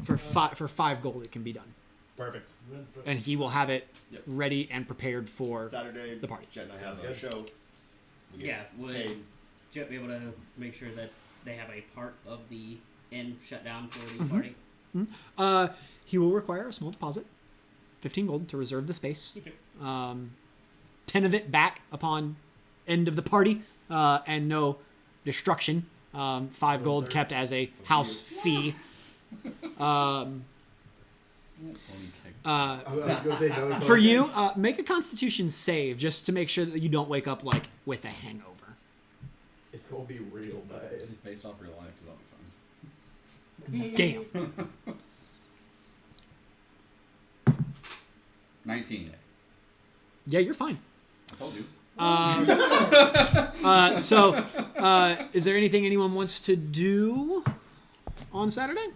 for 5 gold it can be done, Perfect. and he will have it Yep. ready and prepared for Saturday, the party. Jet and I Sounds have our good. show. We get Yeah, would paid. Jet be able to make sure that they have a part of the inn shut down for the Mhm. party? He will require a small deposit, 15 gold, to reserve the space. Okay. 10 of it back upon end of the party, and no destruction. 5 gold kept as a house fee. Pony kick. I was gonna say no. For you, make a Constitution save just to make sure that you don't wake up like with a hangover. It's gonna be real bad. This is based off real life because that'll be fun. Damn. 19. Yeah, you're fine. I told you. Is there anything anyone wants to do on Saturday?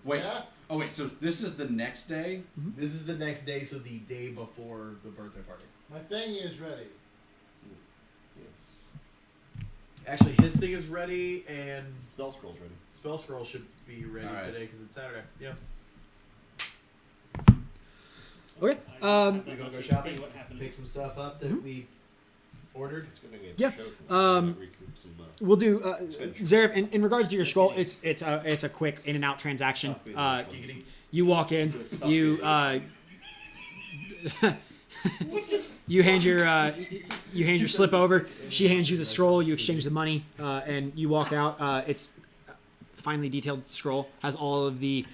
Wait. Yeah. Oh wait. So this is the next day. This is the next day, so the day before the birthday party. My thing is ready. Yes. Actually, his thing is ready, and Spell scroll's ready. Spell Scroll should be ready Alright. today because it's Saturday. Yeah. Okay. You gonna go shopping? What happened? Pick some stuff up that we ordered. It's a good thing we have Yeah, the show tonight. Recoup some, We'll do Expenditure. Zareth. In regards to your scroll, it's a quick in and out transaction. Stuff we have which ones. You walk in, So it's stuff you you hand your slip over. She hands you the scroll. You exchange the money, and you walk out. It's finely detailed scroll, has all of the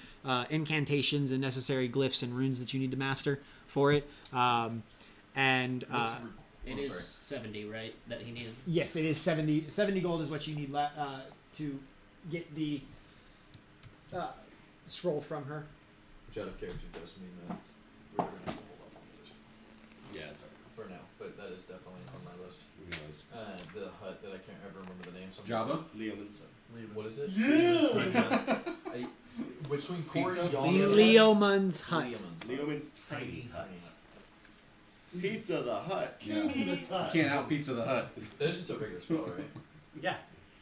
incantations and necessary glyphs and runes that you need to master for it. It is 70, right? That he needed. Yes, it is 70 gold is what you need to get the scroll from her. Which out of character does mean that we're gonna have to hold off on those Yeah, it's alright. for now, but that is definitely on my list. Who knows? The hut that I can't ever remember the name. So I'm Java. Leoman's. What is it? Yeah. Between Corey Pizza? Young Leoman's hut. Leoman's tiny hut. Pizza the Hut. Yeah. The You time. can't out pizza the hut. That's just a regular spell, right? Yeah.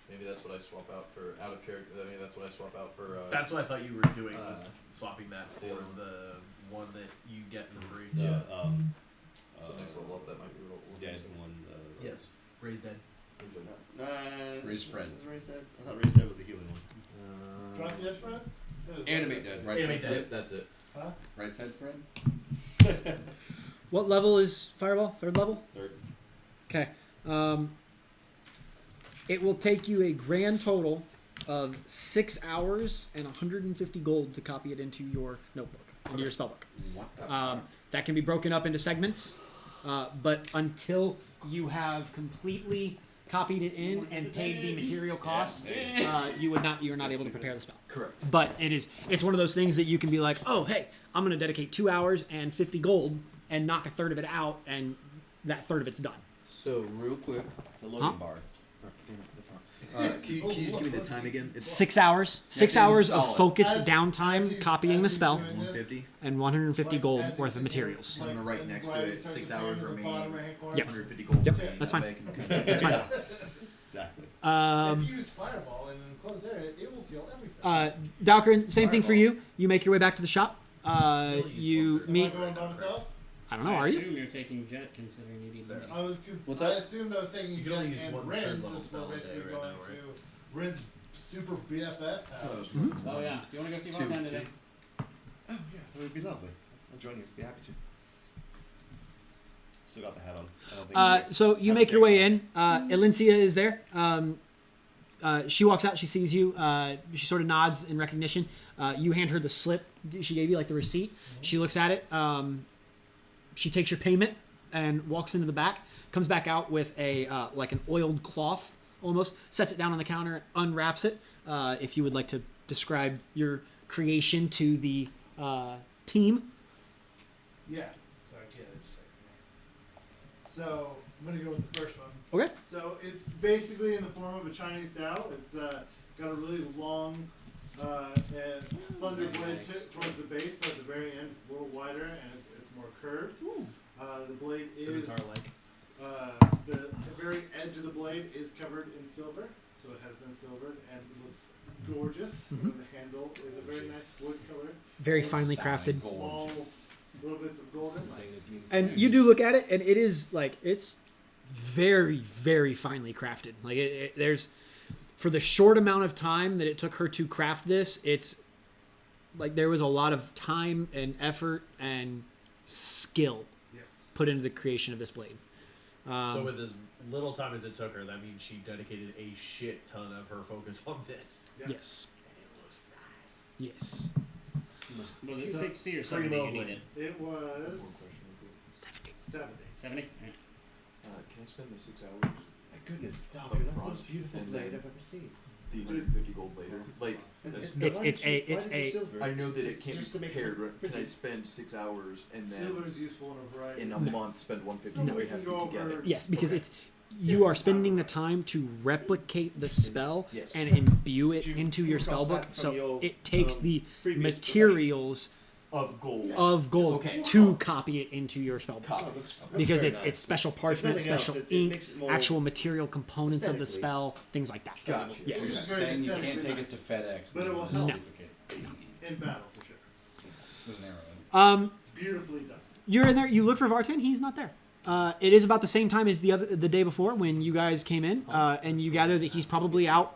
Maybe that's what I swap out for out of character. I mean, that's what I swap out for. That's what I thought you were doing was swapping that for yeah. the one that you get for free. Yeah. So So next level up, that might be real. Yeah, it's the one. Yes. Raise dead. Raise Friend. Was Raise Dead? I thought Raise Dead was a healing one. Drop Dead Friend? Animate dead. Right. Animate side. dead. Yep, that's it. Huh? Right side friend. What level is Fireball? 3rd level? Third. Okay. It will take you a grand total of 6 hours and 150 gold to copy it into your notebook, into your spellbook. What the That can be broken up into segments, but until you have completely copied it in and paid the material cost, you are not able to prepare the spell. Correct. But it's one of those things that you can be like, oh hey, I'm going to dedicate 2 hours and 50 gold and knock a third of it out, and that third of it's done. So real quick, It's a loading bar. can you just give me the time again? It's 6 hours. Yeah, 6 can you hours of install it? focused As downtime he's- copying as the he's spell, doing this, 150. and 150 like, gold as he's worth of sitting materials. there, I'm gonna like, write next to right, it, starts 6 to hours pan in the remaining, bottom right-hand corner. Yep. 150 gold. Yep, remaining. that's That fine. way I can- That's fine. Exactly. If you use fireball in an enclosed area, it will kill everything. Dalcarin, same thing for you. You make your way back to the shop. You Am I meet. going by myself? I don't know. I Are you? assume you're taking Jet, considering you need money. What's I that? assumed I was taking You can Jet only use and one Rin, third level since spell we're a day basically right going now, right? to Rin's super BFF's I thought it house. was Oh yeah, you want to go see Two, Valtan today? Oh yeah, that would be lovely. I'll join you. Be happy to. Still got the hat on. I don't think So you have make to your take way it in. Elincia is there. She walks out. She sees you. She sort of nods in recognition. You hand her the slip she gave you, like the receipt. She looks at it. She takes your payment and walks into the back. Comes back out with a like an oiled cloth almost. Sets it down on the counter. Unwraps it. If you would like to describe your creation to the team. Yeah. Sorry, yeah, they just texted me. So I'm gonna go with the first one. Okay. So it's basically in the form of a Chinese Dao. It's got a really long and slender blade towards the base, but at the very end it's a little wider and it's more curved. The blade is Scimitar-like. the very edge of the blade is covered in silver, so it has been silvered and it looks gorgeous. Mhm. The handle is a very nice wood color. Very finely crafted. Small little bits of golden. And you do look at it, and it is like it's very, very finely crafted. Like there's for the short amount of time that it took her to craft this, it's like there was a lot of time and effort and skill Yes. put into the creation of this blade. So with as little time as it took her, that means she dedicated a shit ton of her focus on this. Yeah. Yes, And it looks nice. yes. Was it So, 60 or pretty 70 well you played. needed? It One was question real quick. 70. 70? Yeah. Can I spend the 6 hours? My goodness, Doctor, that's the front most beautiful and blade then- I've ever seen. The 150 gold later? Like, And that's, why It's did you- a- why it's did you a- silver? I know that It's it can't just be to make it paired. look Can I pretty. spend 6 hours and then Silver is useful in a variety. in a of ways. month spend 150? So No, we it has can to be go together. over- Yes, because Okay. it's you are spending the time to replicate the spell Yes. and imbue it Did you into come your across spell book. that from So your, it takes the previous materials Of gold. of gold Okay. to copy it into your spell book. Oh, it looks Because very it's nice. it's special If parchment, nothing else, special it ink, makes it more actual material components of the aesthetically. spell, things like that. Gotcha. Yes. It's very saying you can't aesthetically take it nice. to FedEx. But it will and help. duplicate it. In battle, for sure. There's an arrow in it. Beautifully done. You're in there. You look for Vartan. He's not there. It is about the same time as the day before when you guys came in, and you gather that he's probably out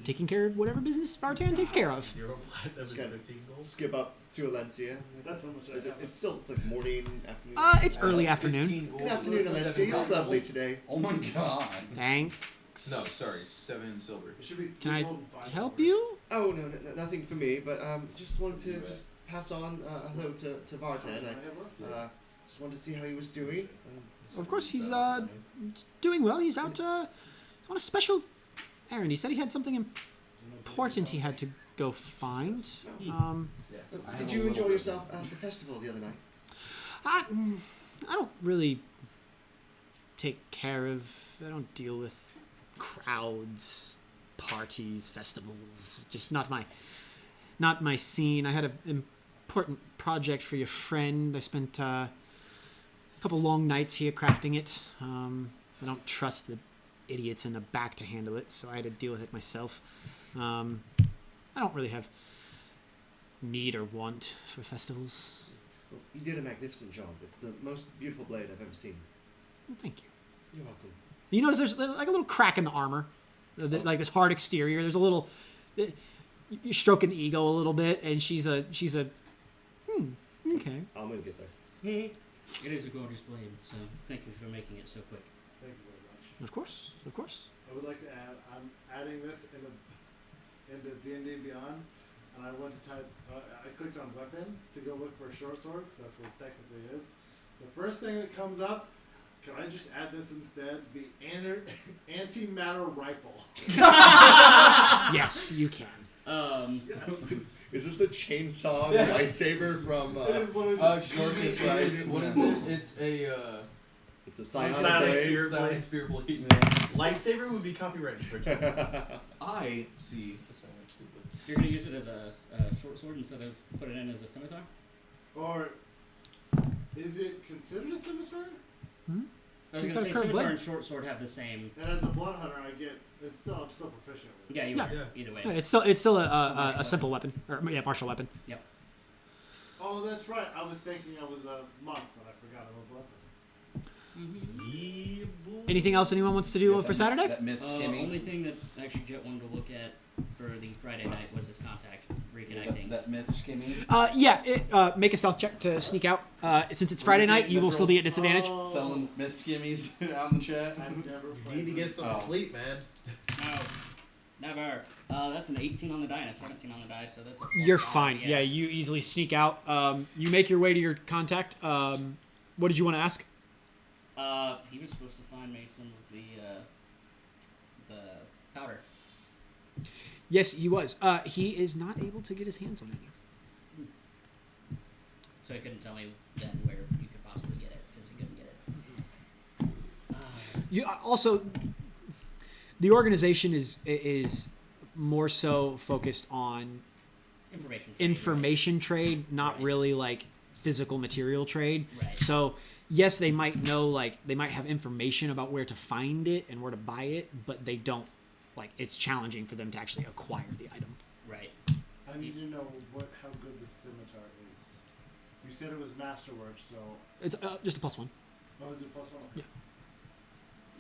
taking care of whatever business Vartan takes care of. 0 platinum and Okay. 15 gold. Skip up to Alencia. That's how much I Is it, have. it's still it's like morning, afternoon. It's early afternoon. 15 gold. Good afternoon, plus Alencia. 7 You look copper lovely gold. today. Oh my god. Thanks. No, sorry, 7 silver. It should be Can 3 I gold and 5 help silver. you? Oh no, nothing for me. But just wanted to just pass on hello to How much Vartan. do I have left? I just wanted to see how he was doing. Of course, he's doing well. He's out he's on a special errand. He said he had something important he had to go find. Did you enjoy yourself at the festival the other night? I don't really take care of. I don't deal with crowds, parties, festivals. Just not my scene. I had an important project for your friend. I spent a couple long nights here crafting it. I don't trust the idiots in the back to handle it, so I had to deal with it myself. I don't really have need or want for festivals. Well, you did a magnificent job. It's the most beautiful blade I've ever seen. Well, thank you. You're welcome. You notice there's like a little crack in the armor, like this hard exterior. There's a little. You're stroking the ego a little bit, and she's a. Okay. I'm gonna get there. It is a gorgeous blade, so thank you for making it so quick. Thank you very much. much. Of course, of course. I would like to add. I'm adding this into D&D Beyond, and I went to type. I clicked on weapon to go look for a short sword because that's what it technically is. The first thing that comes up. Can I just add this instead? The antimatter rifle. Yes, you can. Yes. Is this the chainsaw and lightsaber from? It is literally just Shortness, right? What is it? It's a It's a psionic Psionic blade. spear. Sonic spear blade. Lightsaber would be copyright infringement. I see a Sonic spear blade. You're gonna use it as a short sword instead of put it in as a scimitar? Or is it considered a scimitar? I was It's gonna got say a curved scimitar blade. and short sword have the same. And as a blood hunter, I'm still proficient with it. Yeah, you Yeah. are. Yeah. Either way. Yeah, it's still a simple weapon, or martial weapon. Oh, that's right. I was thinking I was a monk, but I forgot I'm a blood hunter. Anything else anyone wants to do Yeah, for that Saturday? That myth skimmy. Only thing that actually Jet wanted to look at for the Friday night was his contact reconnecting. That myth skimmy. Make a stealth check to sneak out. Since it's Friday night, you will still be at disadvantage. Oh, Selling myth skimmies out in the chat. I've never You played need to get this. some sleep, man. No, never. That's an 18 on the die and a 17 on the die, so that's a plus You're 5, fine. Yeah, you easily sneak out. You make your way to your contact. What did you want to ask? He was supposed to find me some of the powder. Yes, he was. He is not able to get his hands on any. So he couldn't tell me then where you could possibly get it, because he couldn't get it. You also, the organization is more so focused on Information. trade, not Right. really like physical material trade. Right. So yes, they might know, like they might have information about where to find it and where to buy it, but they don't like. It's challenging for them to actually acquire the item. Right. I need to know how good the scimitar is. You said it was masterwork, so It's just a +1. oh, is it +1? Yeah.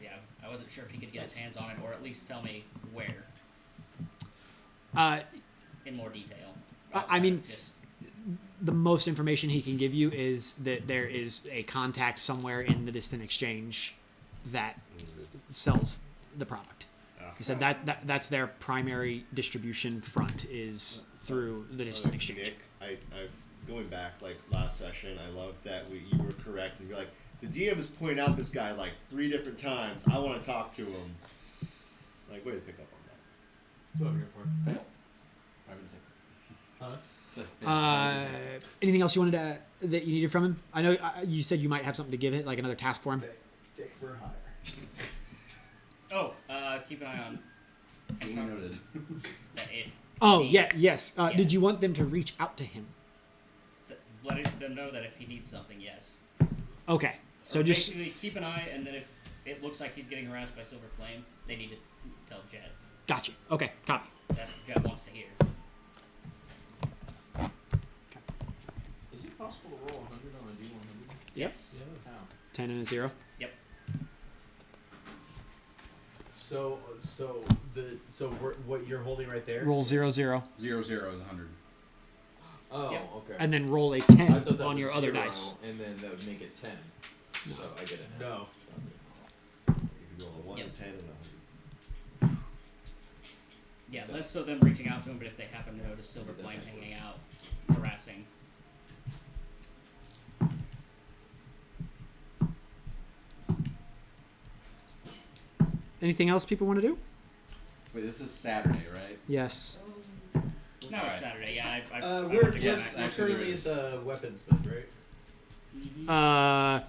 Yeah, I wasn't sure if he could get his hands on it, or at least tell me where in more detail. I mean- Outside of just The most information he can give you is that there is a contact somewhere in the distant exchange that sells the product. He said that's their primary distribution front is through the distant exchange. Nick, I've going back like last session. I love that you were correct and you're like the DM is pointing out this guy like 3 different times. I want to talk to him. Like, way to pick up on that. That's what I'm here for. Fail. Anything else you wanted that you needed from him? I know you said you might have something to give it, like another task for him. Dick for hire. keep an eye on. Duly noted. That if Oh, he yeah, needs- yes. yeah. Did you want them to reach out to him? Let them know that if he needs something, yes. Okay. So Or just basically keep an eye, and then if it looks like he's getting harassed by Silver Flame, they need to tell Jet. gotcha. Okay, copy. That's what Jet wants to hear. Is it possible to roll 100 on a D100? Yes. How? 10 and a 0. So what you're holding right there? Roll 0 0, 0 0 is 100. Oh, Yep. okay. and then roll a I 10 thought that on was your other 0, dice. and then that would make it 10. So I get it now. No. You can roll a 1, Yep. a 10, and a 100. Yeah, less so them reaching out to him, but if they happen to notice Silver Flame hanging out, harassing. Anything else people want to do? Wait, this is Saturday, right? Yes. No, Alright. it's Saturday. Yeah, I We're wanted to go yes, back. we're Actually, currently there at the weaponsmith, right?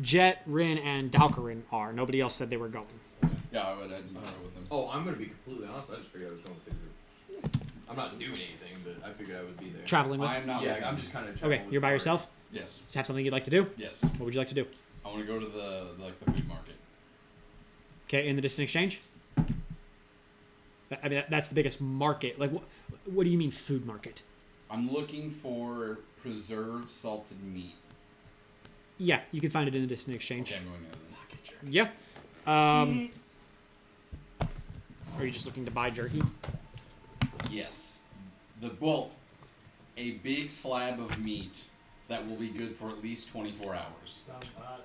Jet, Rin, and Dalkarin are. Nobody else said they were going. Yeah, I would. I'd go with them. Oh, I'm gonna be completely honest. I just figured I was going with the group. I'm not doing anything, but I figured I would be there. Traveling with. I'm not. Yeah, with I'm them. just kind of. Okay, you're by yourself? Yes. Have something you'd like to do? Yes. What would you like to do? I want to go to the food market. Okay, in the distant exchange? I mean, that's the biggest market. Like, what do you mean food market? I'm looking for preserved salted meat. Yeah, you can find it in the distant exchange. Okay, I'm going there then. Yeah. Are you just looking to buy jerky? Yes. A big slab of meat that will be good for at least 24 hours. Sounds hot.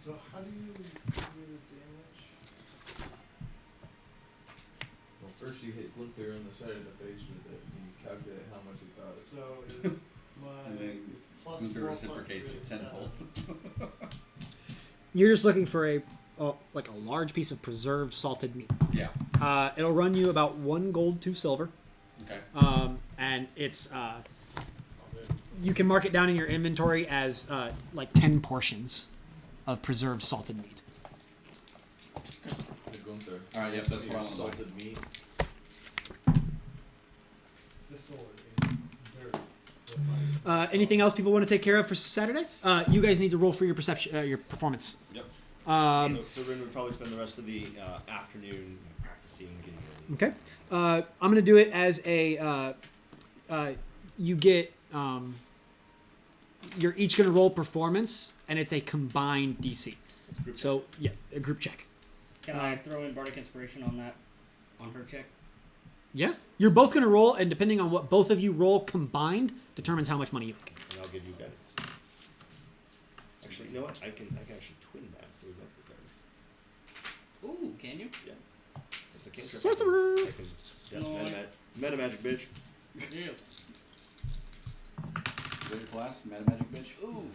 So how do you do the damage? Well, first you hit Gunther on the side of the face with it, and you calculate how much it does. So is my And then is plus Gunther 4 reciprocates plus it 3 is tenfold. 7. You're just looking for a like a large piece of preserved salted meat. Yeah. It'll run you about 1 gold, 2 silver. Okay. And it's you can mark it down in your inventory as like 10 portions of preserved salted meat. The Gunther. Alright, yes, that's what I want to buy. Salted meat. This sword is dirty. Anything else people want to take care of for Saturday? You guys need to roll for your perception, your performance. Yep. So Rin would probably spend the rest of the afternoon practicing getting ready. okay. I'm gonna do it as a. You get. You're each gonna roll performance, and it's a combined DC. So yeah, a group check. Can I throw in Bardic Inspiration on that, on her check? Yeah, you're both gonna roll, and depending on what both of you roll combined, determines how much money you make. And I'll give you guidance. Actually, you know what? I can actually twin that, so we both get guidance. Ooh, can you? Yeah. It's a cantrip. Sorcerer. I can meta magic bitch. Yeah. Good class, meta magic bitch. Ooh.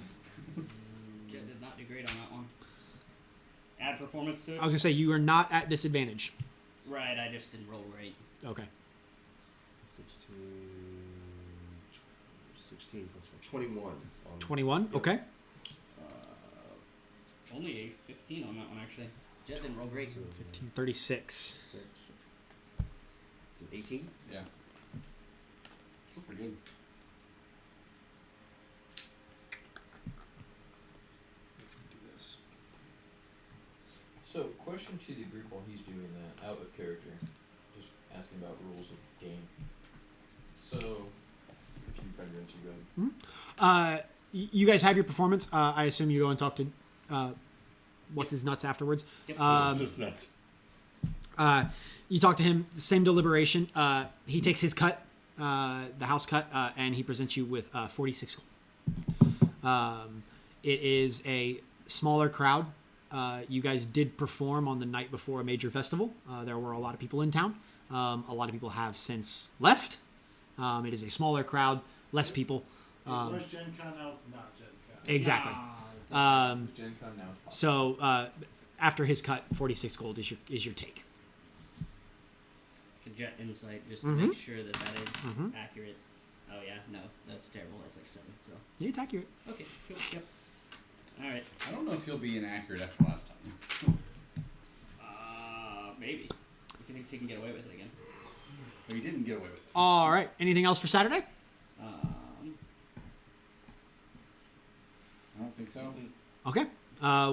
Jet did not do great on that one. Add performance to it? I was gonna say you are not at disadvantage. Right, I just didn't roll right. Okay. 16 plus 4. 21. On 21. Yep. Okay. Only a 15 on that one, actually. Jet didn't roll great. 36. 6. It's an 18. Yeah. Still pretty good. So, question to the group while he's doing that, out of character. Just asking about rules of game. So, if you find your answer, go ahead. You guys have your performance. I assume you go and talk to what's his nuts afterwards. Yep. This is nuts. You talk to him. Same deliberation. He takes his cut, the house cut, and he presents you with 46 gold. It is a smaller crowd. You guys did perform on the night before a major festival. There were a lot of people in town. A lot of people have since left. It is a smaller crowd, less people. It was Gen Con, now it's not Gen Con. Exactly. Gen Con now is possible. So after his cut, 46 gold is your take. Could Jet insight just to make sure that that is accurate. Oh yeah, no, that's terrible. That's like 7. So Yeah, it's accurate. okay, cool. Yep. All right. I don't know if he'll be inaccurate after last time. Maybe. If he thinks he can get away with it again. But he didn't get away with it. All right. Anything else for Saturday? I don't think so. Okay.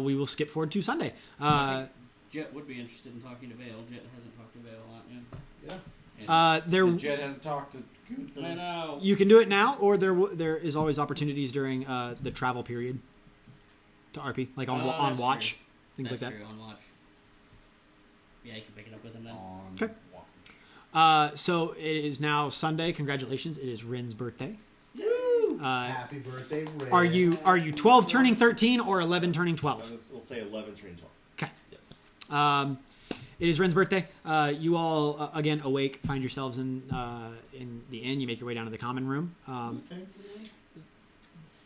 We will skip forward to Sunday. Jet would be interested in talking to Vale. Jet hasn't talked to Vale a lot yet. Yeah. There. The Jet hasn't talked to Gunther. I know. You can do it now, or there is always opportunities during the travel period to RP, like on That's watch, true. things That's like that. true, on watch. Yeah, you can pick it up with him then. On Okay. watch. So it is now Sunday. Congratulations! It is Rin's birthday. Happy birthday, Ray. Are you 12 turning 13 or 11 turning 12? We'll say 11 turning 12. Okay. It is Ren's birthday. You all again awake, find yourselves in the inn. You make your way down to the common room. Who's paying for the inn?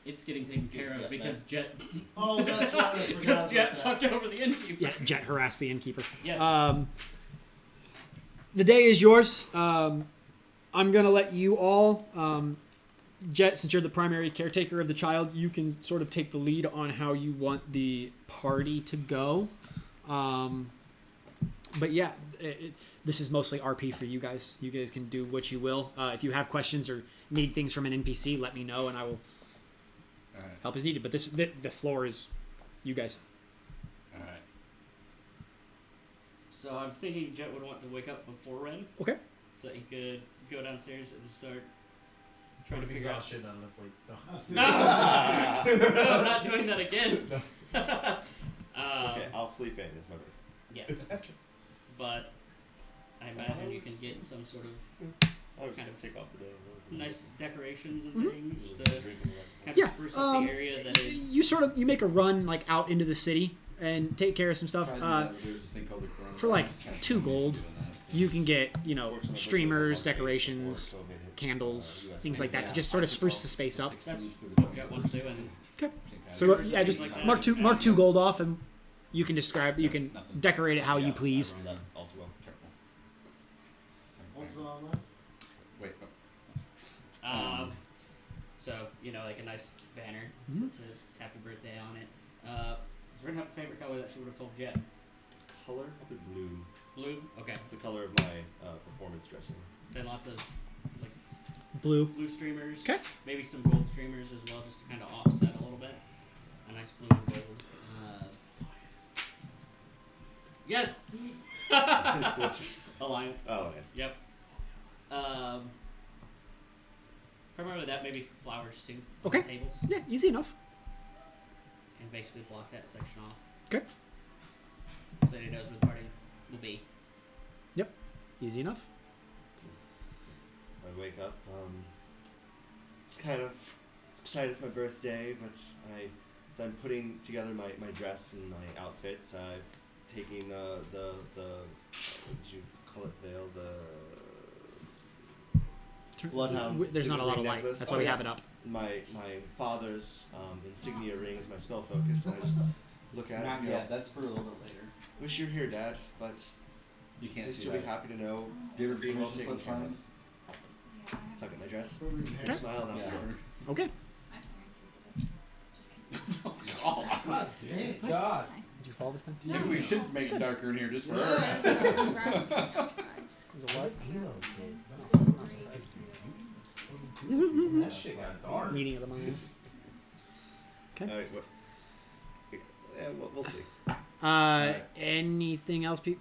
It's getting taken care of because Jet Oh, that's right. I forgot because about Jet that. fucked over the innkeeper. Yeah, Jet harassed the innkeeper. Yes. The day is yours. I'm gonna let you all, Jet, since you're the primary caretaker of the child, you can sort of take the lead on how you want the party to go. But yeah, this is mostly RP for you guys. You guys can do what you will. If you have questions or need things from an NPC, let me know and I will Alright. help as needed. But the floor is you guys. Alright. So I'm thinking Jet would want to wake up before Ren, Okay. so he could go downstairs and start trying to He's figure all out. shit on us like, No, no, I'm not doing that again. Okay, I'll sleep in. It's my birthday. Yes, but I imagine you can get some sort of I was kind gonna of take off the day. nice decorations and Mhm. things to Drinking kind of Yeah, spruce up the area that is. You make a run like out into the city and take care of some stuff. Try to do that, but there's this thing called the coronavirus. For like Kind of 2 gold, doing that, so- you can get Works on the streamers, bridges at 1 decorations, before COVID hit, candles, US. things like that to Yeah. just sort of spruce the space up. That's 16th through the what Jet wants to do, and Okay. St. So Patrick's. yeah, just like that. mark two gold off, and you can you can Nothing. decorate it how Yeah, you please. I remember that all too well. Terrible. What's Sorry, on that? wait. so like a nice banner Mhm. that says "Happy Birthday" on it. Does Ren have a favorite color that she would have told Jet? Color? Probably blue. Blue. Okay. That's the color of my performance dressing. Then lots of like Blue. blue streamers. 'Kay. Maybe some gold streamers as well, just to kind of offset a little bit. A nice blue and gold. Yes. Alliance. Oh, nice. Yep. Primarily that, maybe flowers too. On Okay. the tables, Yeah, easy enough. and basically block that section off. 'Kay. So he knows where the party will be. Easy enough. I wake up, it's kind of excited it's my birthday, but as I'm putting together my dress and my outfit, I've taken the what did you call it, veil? The Bloodhound There's not a signet lot of ring light. necklace. That's why we have it up. my father's insignia ring is my spell focus, and I just look at it Not and go, yet. That's for a little bit later. wish you were here, Dad, but You can't at least see you'll that. be happy to know Do you you're have being well permission taken slip care of. signed? Tuck in my dress. Okay. Smile and I'll Yeah. go. Okay. Oh, God damn. God. Did you follow this thing? maybe we should make it darker in here just for her. That shit got dark. Meeting of the minds. Alright, what? Yeah, we'll see. Anything else, Pete?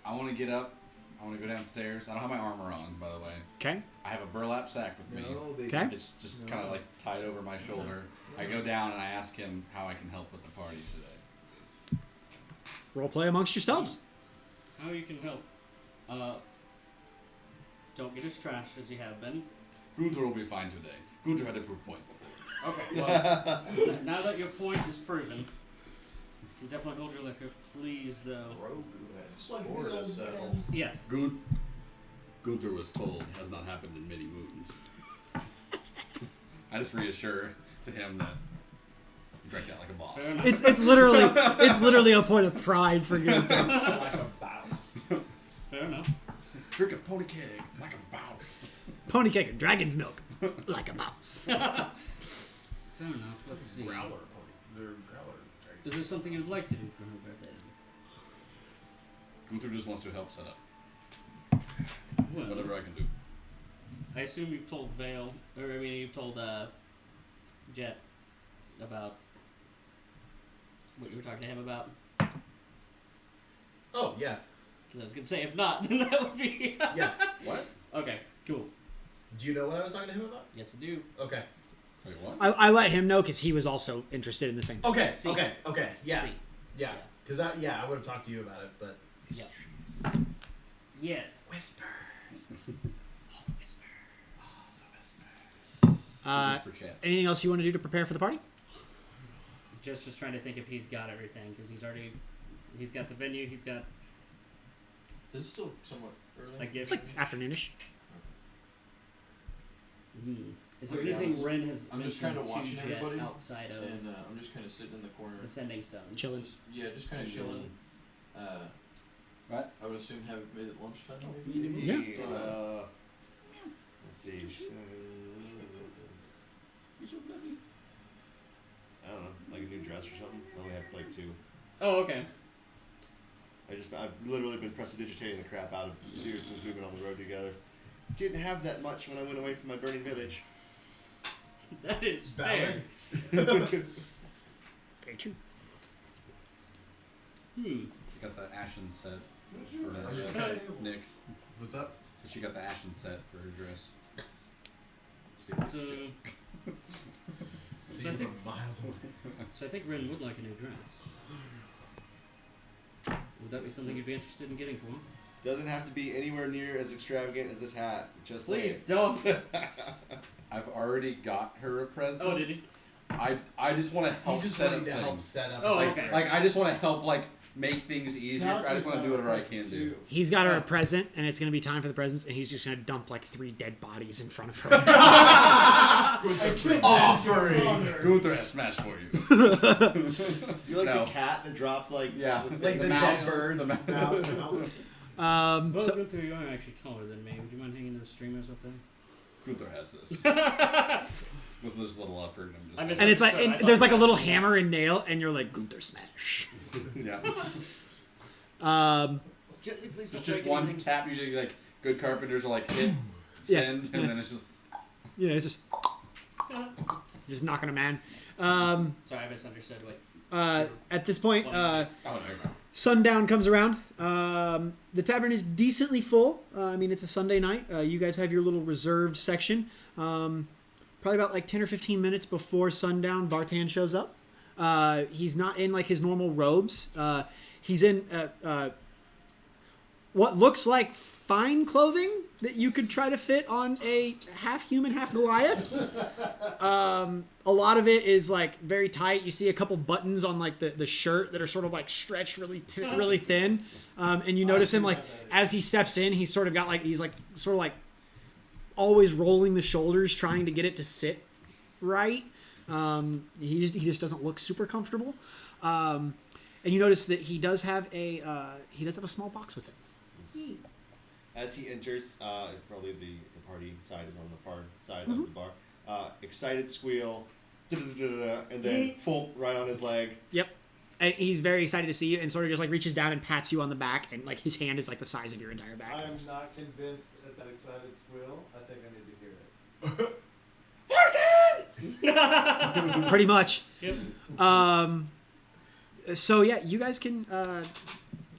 I want to get up. I want to go downstairs. I don't have my armor on, by the way. Okay. I have a burlap sack with me. Okay. It's just kind of like tied over my shoulder. I go down and I ask him how I can help with the party today. Role play amongst yourselves. How you can help? Don't get as trashed as you have been. Gunther will be fine today. Gunther had a proof point before. Okay. Well, now that your point is proven, you definitely hold your liquor. Please, though. Grogu Just like had scored the us old settle. man. Yeah. Gunther was told has not happened in many moons. I just reassure to him that he drank that like a boss. Fair enough. It's literally a point of pride for you. Like a bounce. Fair enough. Drink a pony keg like a boss. Pony cake and dragon's milk, like a mouse. Fair enough. Let's see. Growler pony. They're growler. Is there something you'd like to do for her birthday? Gunther just wants to help set up. Well, Whatever I can do. I assume you've told Vale, you've told Jet about what you were talking to him about. Oh yeah, 'Cause I was gonna say, if not, then that would be. yeah. What? Okay, cool. Do you know what I was talking to him about? Yes, I do. Okay. Wait, what? I let him know because he was also interested in the same thing. Okay. See. Okay. Okay. Yeah. See. Yeah. Because I would have talked to you about it, but Yeah. Yes. whispers. All the whisper. Whisper chat. Anything else you want to do to prepare for the party? Just trying to think if he's got everything because he's got the venue, he's got Is it still somewhat early? a gift. It's like afternoonish. Is there To be anything honest, Ren has I'm just mentioned kinda watching to Jet everybody, outside of And I'm just kind of sitting in the corner. the Sending Stone? Chilling. Just kind of chilling. What? I would assume have made it lunchtime maybe. Yeah. Let's see. I don't know, like a new dress or something. I only have like 2. Oh, okay. I've literally been prestidigitating the crap out of Sears since we've been on the road together. Didn't have that much when I went away from my burning village. That is fair. Valid. Very true. She got the Ashen set for her I'm just dress. kinda- Nick. What's up? So she got the Ashen set for her dress. See, So, See I you think- from miles away. so I think Ren would like a new dress. Would that be something you'd be interested in getting for him? Doesn't have to be anywhere near as extravagant as this hat. Just Please saying. don't. I've already got her a present. Oh, did you? I just want to help He's just set wanting up to things. help set up. Oh, like, okay. like I just want to help make things easier. I just want to do whatever I can do. He's got her a present, and it's going to be time for the presents, and he's just going to dump like 3 dead bodies in front of her. Offering. Gunther has smash for you. You like No. the cat that drops like Yeah, Like the mouse. dead birds. The Well, So, Gunther, you are actually taller than me. Would you mind hanging those streamers up there? Gunther has this. With this little effort, I'm just. I missed and it's like, So I and thought there's like a you little were- hammer and nail, and you're like, Gunther smash. Yeah. Gently, please don't It's just break one anything. tap. Usually, like good carpenters are like hit, Yeah, send, and then it's just. Yeah, it's just knocking a man. Sorry, I misunderstood. Wait. At this point, Oh no. sundown comes around. The tavern is decently full. I mean, it's a Sunday night. You guys have your little reserved section. Probably about like 10 or 15 minutes before sundown, Vartan shows up. He's not in like his normal robes. He's in what looks like fine clothing that you could try to fit on a half human, half Goliath. A lot of it is like very tight. You see a couple buttons on like the shirt that are sort of like stretched really really thin. And you notice him like as he steps in, he's sort of got like he's like sort of like always rolling the shoulders, trying to get it to sit right. He just doesn't look super comfortable. And you notice that he does have a small box with him. As he enters, probably the party side is on the far side of the bar. Excited squeal, and then full right on his leg. Yep. And he's very excited to see you and sort of just like reaches down and pats you on the back, and like his hand is like the size of your entire back. I am not convinced at that excited squeal. I think I need to hear it. Pretty much. Yep. So yeah, you guys can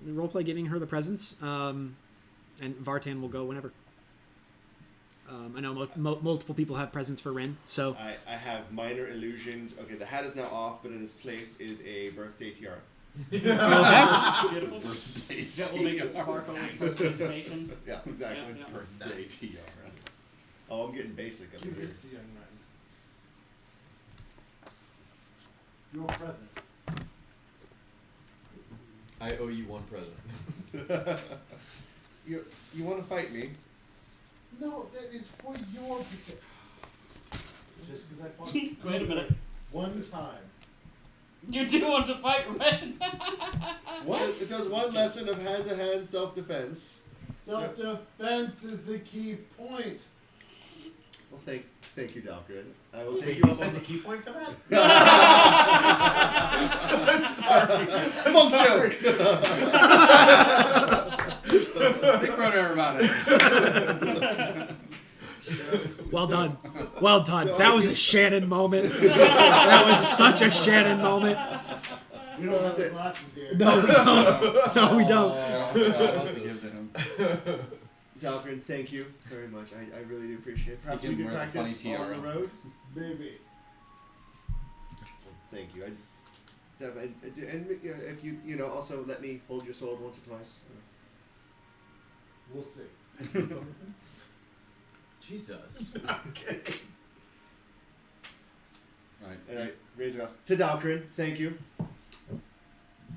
roleplay giving her the presents, and Vartan will go whenever. I know multiple people have presents for Rin, so I have minor illusions. Okay, the hat is now off, but in its place is a birthday tiara. okay. Beautiful. Birthday Jet will make it sparkle with bacon. Yeah, exactly. Yeah, yeah. Birthday Nice. tiara. Oh, I'm getting basic up Give here. this to young Ryan. Your present. I owe you one present. You want to fight me? No, that is for your protection. Just because I fought Wait a minute. one time. You do want to fight Ren? It says one lesson of hand-to-hand self-defense. Self-defense is the key point. Well, thank you, Dalgrid. I will Wait, take you you up on spent a key point for that? Monk joke. Big brother, everybody. Well done. Well done. So That I was can- a Shannon moment. That was such a Shannon moment. We don't have the glasses here. No, we don't. No, we don't. Oh, I'll have to give to him. Dalgrid, thank you very much. I really do appreciate it. Perhaps You we can could wear the practice funny on the tiara. road. Baby. Thank you. Definitely, and if you know, also let me hold your sword once or twice. We'll see. Jesus. Right. And I raise a glass to Dalgrid. Thank you.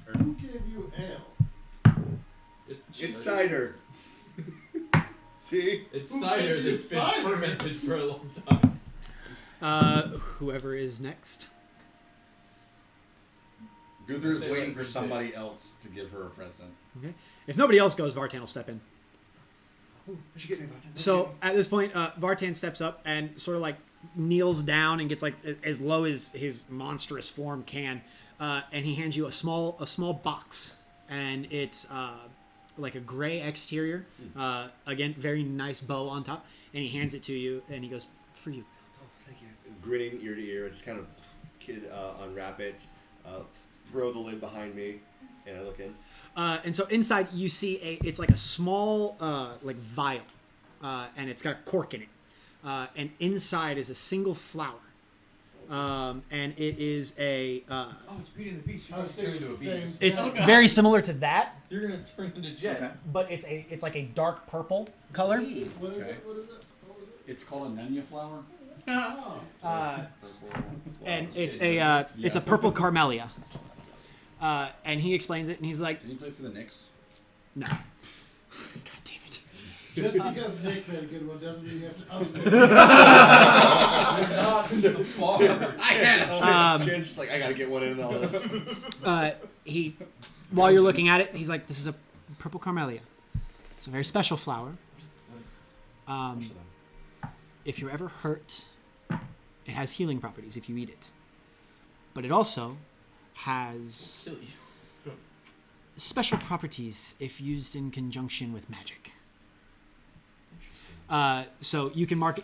Who gave you ale? It's cider. See? It's Who cider gave you that's been cider? fermented for a long time. Whoever is next. Gunther is Say waiting that for for somebody else to give her a present. Okay. If nobody else goes, Vartan will step in. Ooh, I should get me Vartan. So at this point, Vartan steps up and sort of like kneels down and gets like as low as his monstrous form can, and he hands you a small box, and it's like a gray exterior. Again, very nice bow on top, and he hands it to you, and he goes, "For you." Oh, thank you. Grinning ear to ear, I just kind of unwrap it, throw the lid behind me, and I look in. And so inside you see it's like a small like vial, and it's got a cork in it, and inside is a single flower, and it is a. Oh, it's Beauty and the Beast. You're I going was to turn thinking into a the same. beast. It's Okay. very similar to that, You're going to turn into Jet. Okay. but it's like a dark purple color. What is Okay. it? What is it? What was it? It's called a Nenya flower. Oh. And it's a purple Carmelia. And he explains it, and he's like, Did he play for the Knicks? no. God damn it. Just because Nick made a good one doesn't mean you have to upstairs. You're not the bar. I had it. Jen's just like, I gotta get one in all this. He, while you're looking at it, he's like, this is a purple Carmelia. It's a very special flower. What is Um, special then? if you're ever hurt, it has healing properties if you eat it. But it also has Kill you. special properties if used in conjunction with magic. So you can mark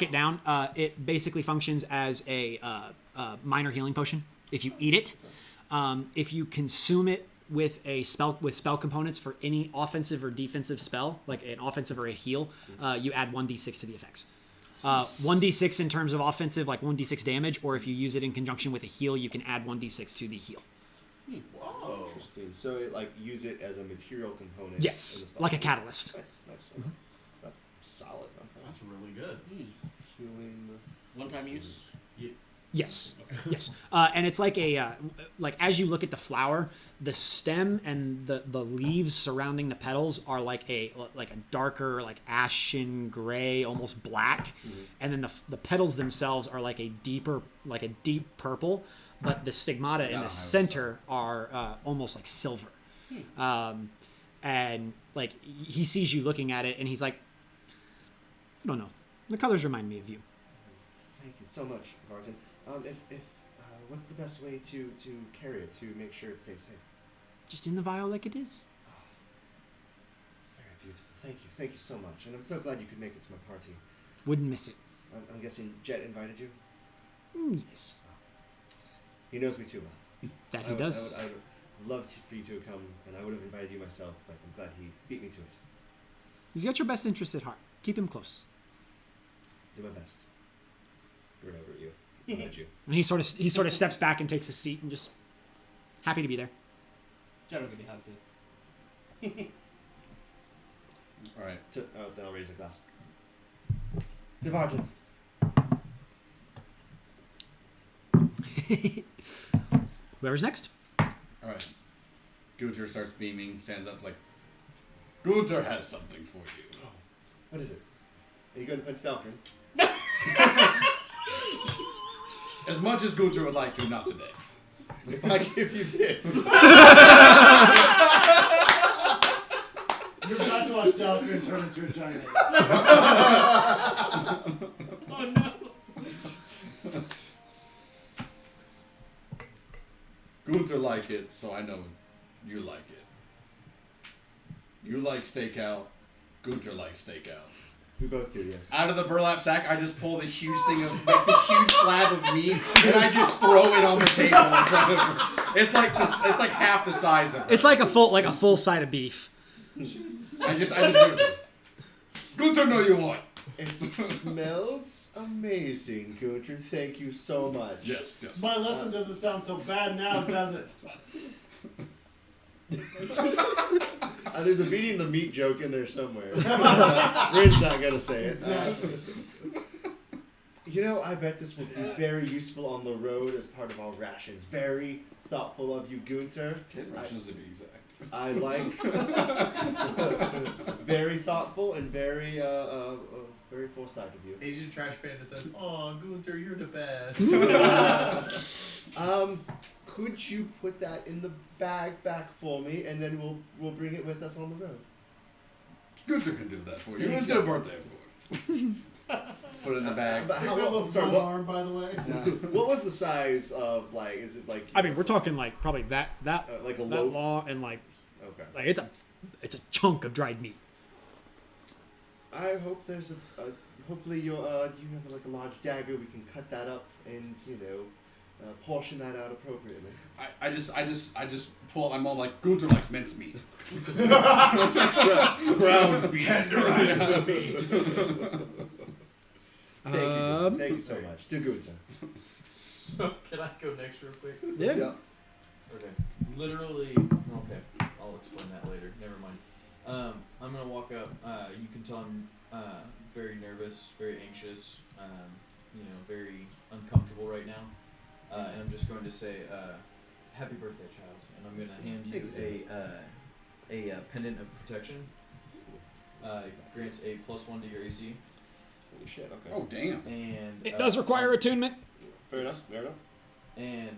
it down. It basically functions as a minor healing potion if you eat it. If you consume it with spell components for any offensive or defensive spell, like an offensive or a heal, you add 1d6 to the effects. 1d6 in terms of offensive, like 1d6 damage, or if you use it in conjunction with a heal, you can add 1d6 to the heal. Whoa. Interesting. So it like use it as a material component. Yes, in the spell. like a catalyst. Nice. That's solid. Okay. That's really good. Healing. One-time use. Yes, yes, and it's like like as you look at the flower, the stem and the leaves surrounding the petals are like a darker, like ashen gray, almost black, and then the petals themselves are like a deep purple, but the stigmata in the center are almost like silver, and like he sees you looking at it, and he's like, I don't know, the colors remind me of you. Thank you so much, Vartan. What's the best way to carry it to make sure it stays safe? Just in the vial like it is. It's very beautiful. Thank you so much, and I'm so glad you could make it to my party. Wouldn't miss it. I'm guessing Jet invited you. Yes, He knows me too well. that he does. I would love for you to come, and I would have invited you myself, but I'm glad he beat me to it. He's got your best interests at heart. Keep him close. Do my best. Grin over at you. I'm at you. And he sort of steps back and takes a seat and just happy to be there. Jet will give you a hug too. All right. Then I'll raise a glass. To Vartan. Whoever's next. All right. Gunter starts beaming, stands up like, Gunter has something for you. What is it? Are you going to punch Dalgrin? As much as Gunter would like to, not today. If I give you this. You're about to watch Dalgrin turn into a giant ape. Oh no! Gunter like it, so I know you like it. You like stakeout. Gunter likes stakeout. We both do, yes. Out of the burlap sack, I just pull the huge thing of like the huge slab of meat, and I just throw it on the table in front of her. It's like it's like half the size of her. It's like a full side of beef. I just give it to her. Gunter know you want. It smells amazing, Gunter. Thank you so much. Yes. My lesson doesn't sound so bad now, does it? There's a beating the meat joke in there somewhere. Rin's not gonna say it. I bet this will be very useful on the road as part of our rations. Very thoughtful of you, Gunter. 10 rations to be exact. I like very thoughtful and very foresight of you. Asian Trash Panda says, "Oh, Gunter, you're the best." Could you put that in the bag back for me, and then we'll bring it with us on the road? Gunter can do that for you. Thank It's you. your birthday, of course. Put it in the bag. But Except with sorry, one what, arm, by the way. what was the size of like? Is it like? I mean, we're talking like probably that like a that loaf. long and like Okay. it's a chunk of dried meat. I hope there's hopefully you have like a large dagger. We can cut that up and portion that out appropriately. I just pull. I'm all like Gunter likes mincemeat. Ground beef. Tenderize the meat. Thank you so much. To Gunter. So can I go next real quick? Yeah. Okay. Literally. Okay. I'll explain that later. Never mind. I'm gonna walk up. You can tell I'm very nervous, very anxious. Very uncomfortable right now. And I'm just going to say, "Happy birthday, child!" And I'm gonna hand you a pendant of protection. Grants a +1 to your AC. Holy shit, okay. Oh damn. And It does require attunement. Fair enough, fair enough. And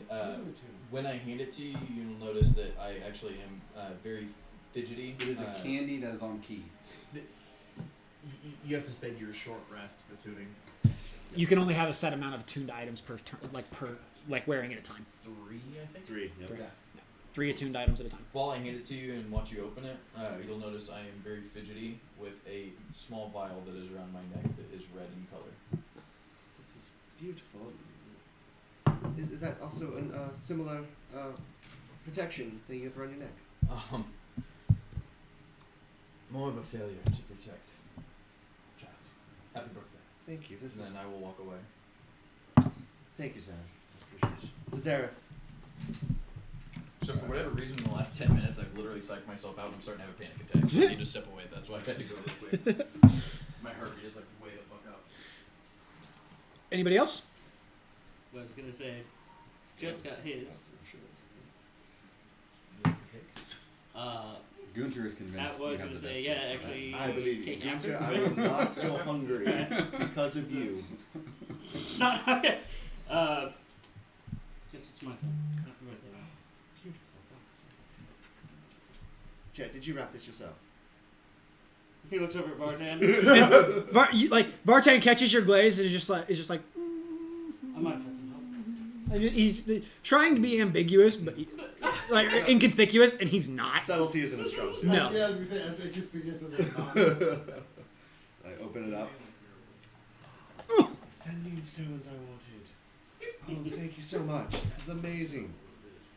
when I hand it to you, you'll notice that I actually am very fidgety. It is a candy that is on key. You have to spend your short rest attuning. You can only have a set amount of attuned items per turn, like wearing at a time. 3, I think. 3, yep. 3 attuned items at a time. While I hand it to you and watch you open it, you'll notice I am very fidgety with a small vial that is around my neck that is red in color. This is beautiful. Is that also a similar protection thing you have around your neck? More of a failure to protect. Child. Happy birthday. Thank you. And then I will walk away. Thank you, Zareth. I appreciate it. Zareth. So for whatever reason, in the last 10 minutes, I've literally psyched myself out and I'm starting to have a panic attack. So I need to step away. That's why I had to go real quick. My heartbeat is like way the fuck up. Anybody else? I was gonna say, Jet's got his. Gunter is convinced. I was gonna say, yeah, actually. I believe you. cake Gunter, after. I will not go hungry because of you. Not okay. Guess it's my turn. Happy birthday. Beautiful box. Jet, did you wrap this yourself? He looks over at Vartan. Vartan catches your glaze and is just like I might have had some help. and he's trying to be ambiguous, but like inconspicuous, and he's not. Subtlety isn't a strong suit. No. Yeah, I was gonna say, as inconspicuous as it's not. I open it up. The sending stones I wanted. Oh, thank you so much. This is amazing.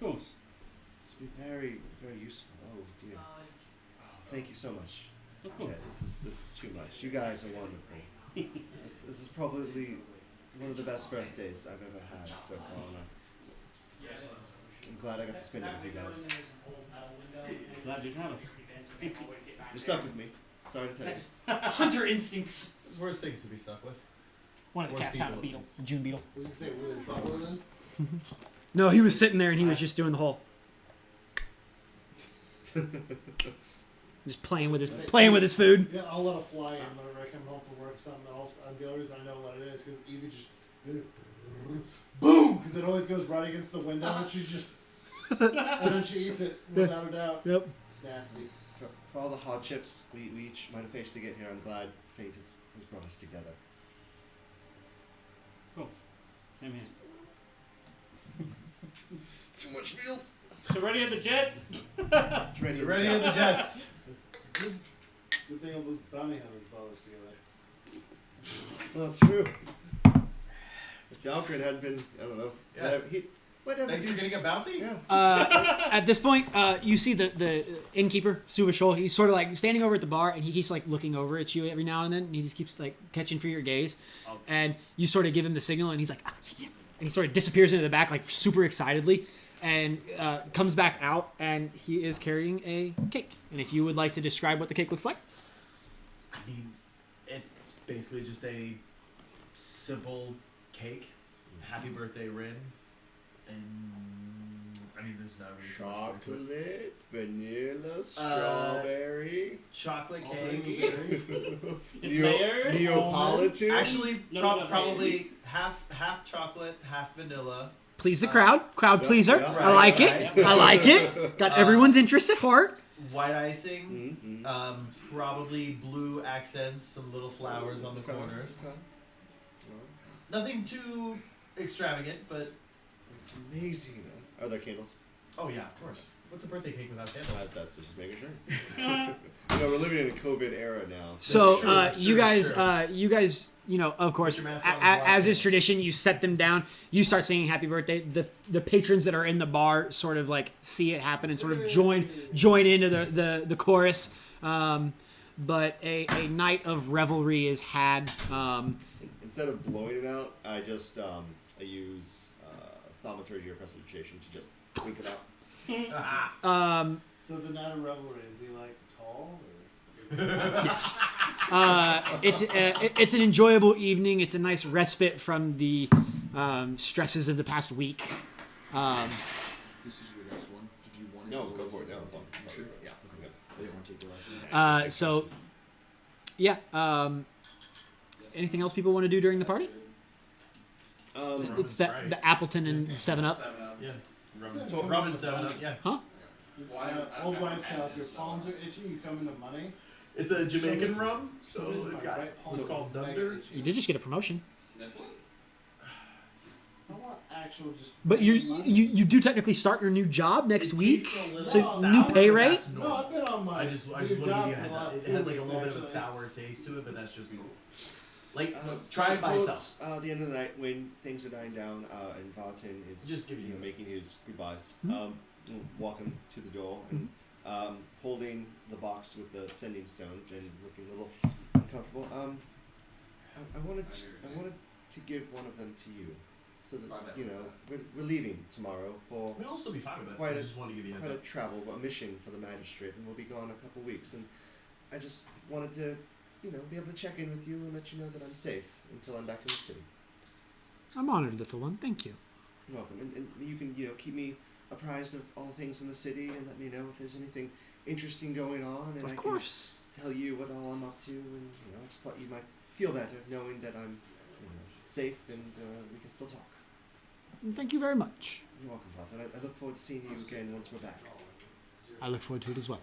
Of course. This will be very, very useful. Oh dear. Oh, thank you so much. Of course. Yeah, this is too much. You guys are wonderful. This is probably one of the best birthdays I've ever had so far. I'm glad I got to spend it with you guys. Glad you have us. You're stuck with me. Sorry to tell you. Hunter instincts. There's worse things to be stuck with. One of the Worst cats found a people. beetle, a June beetle. What did you say? We were trouble then? No, he was sitting there and he was just doing the whole, just playing with his food. Yeah, I'll let it fly in whenever I come home from work or something else. And the only reason I know what it is because Evie just boom, because it always goes right against the window, and she's just and then she eats it without a doubt. Yep. It's nasty. For all the hardships we each might have faced to get here, I'm glad fate has brought us together. Of course. Same here. Too much feels. So ready at the Jets? It's ready. Ready at the Jets. It's a good thing all those bounty hunters brought us together. Well, that's true. If Dalgren had been, I don't know. Yeah. Whatever. Thanks for getting a bounty? Yeah. At this point, you see the innkeeper, Suvashol. He's sort of like standing over at the bar, and he keeps like looking over at you every now and then. And he just keeps like catching for your gaze, and you sort of give him the signal, and he's like, and he sort of disappears into the back like super excitedly, and comes back out, and he is carrying a cake. And if you would like to describe what the cake looks like, I mean, it's basically just a simple cake. Happy birthday, Rin. And I mean, there's not really too much to it. Chocolate, vanilla, strawberry, Chocolate All cake. It's there. Neapolitan. Actually, No, no, probably half chocolate, half vanilla. please the crowd pleaser. yeah. I like it. Right. I like it. Got everyone's interest at heart. White icing. Mm-hmm. Probably blue accents, some little flowers on the corners. Nothing too extravagant, but It's amazing. Are there candles? oh yeah, of course. What's a birthday cake without candles? That's just making sure. We're living in a COVID era now. So true, that's you true, guys, that's of course, your mask on and walk as is in. tradition, you set them down. You start singing "Happy Birthday." The patrons that are in the bar sort of like see it happen and sort of join into the chorus. But a night of revelry is had. Instead of blowing it out, I just I use thaumaturgy or prestidigitation to just wink it out. So the night of revelry, is he like tall? Or? Yes. It's an enjoyable evening. It's a nice respite from the stresses of the past week. This is your next one. Did you want No, go for it. No, it's all Sure. good. Yeah, I'm good. I didn't want to take the last one. So, yeah. Anything else people want to do during the party? It's the Appleton and 7-Up. Yeah. Rum 7-Up, yeah. Huh? Old wife, now if your palms are itchy, you come into money. It's a Jamaican So rum, so is it's my got. right palm It's called mega Dunder. itchy. You did just get a promotion. I want actual just. But you do technically start your new job next week. So new pay rate? No, I've been on my. I just want new to give job you a for heads the up. last It 2 has like a weeks, little bit of a actually. sour taste to it, but that's just normal. Like, try it by towards, itself. the end of the night, when things are dying down, and Valentin is Just give you know, making his goodbyes, Mhm. we'll walk him to the door and holding the box with the sending stones and looking a little uncomfortable. I wanted to give one of them to you, so that we're leaving tomorrow for We'll also be fine with it. Quite I a- just want to give you a heads quite a up. travel, a mission for the magistrate, and we'll be gone a couple weeks. And I just wanted to, be able to check in with you and let you know that I'm safe until I'm back in the city. I'm honored, little one. Thank you. You're welcome, and you can keep me apprised of all things in the city and let me know if there's anything interesting going on, and Of I course. can tell you what all I'm up to. And I just thought you might feel better knowing that I'm safe and we can still talk. Thank you very much. You're welcome, Valentin. I look forward to seeing you again once we're back. I look forward to it as well.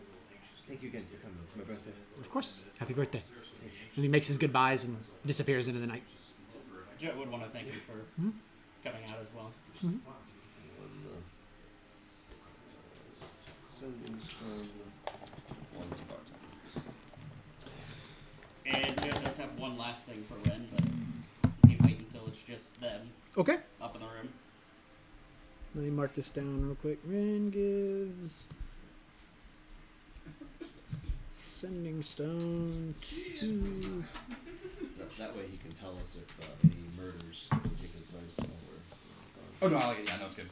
Thank you again for coming. It's my birthday. Of course. Happy birthday. Thank you. And he makes his goodbyes and disappears into the night. Jet would want to thank you for coming out as well. Sending stone, one to Bartok. And Jet does have one last thing for Ren, but you wait until it's just them Okay. up in the room. Let me mark this down real quick. Ren gives sending stone to. That way he can tell us if any murders have taken place while we're gone. Oh no, I like it. Yeah, no, it's good.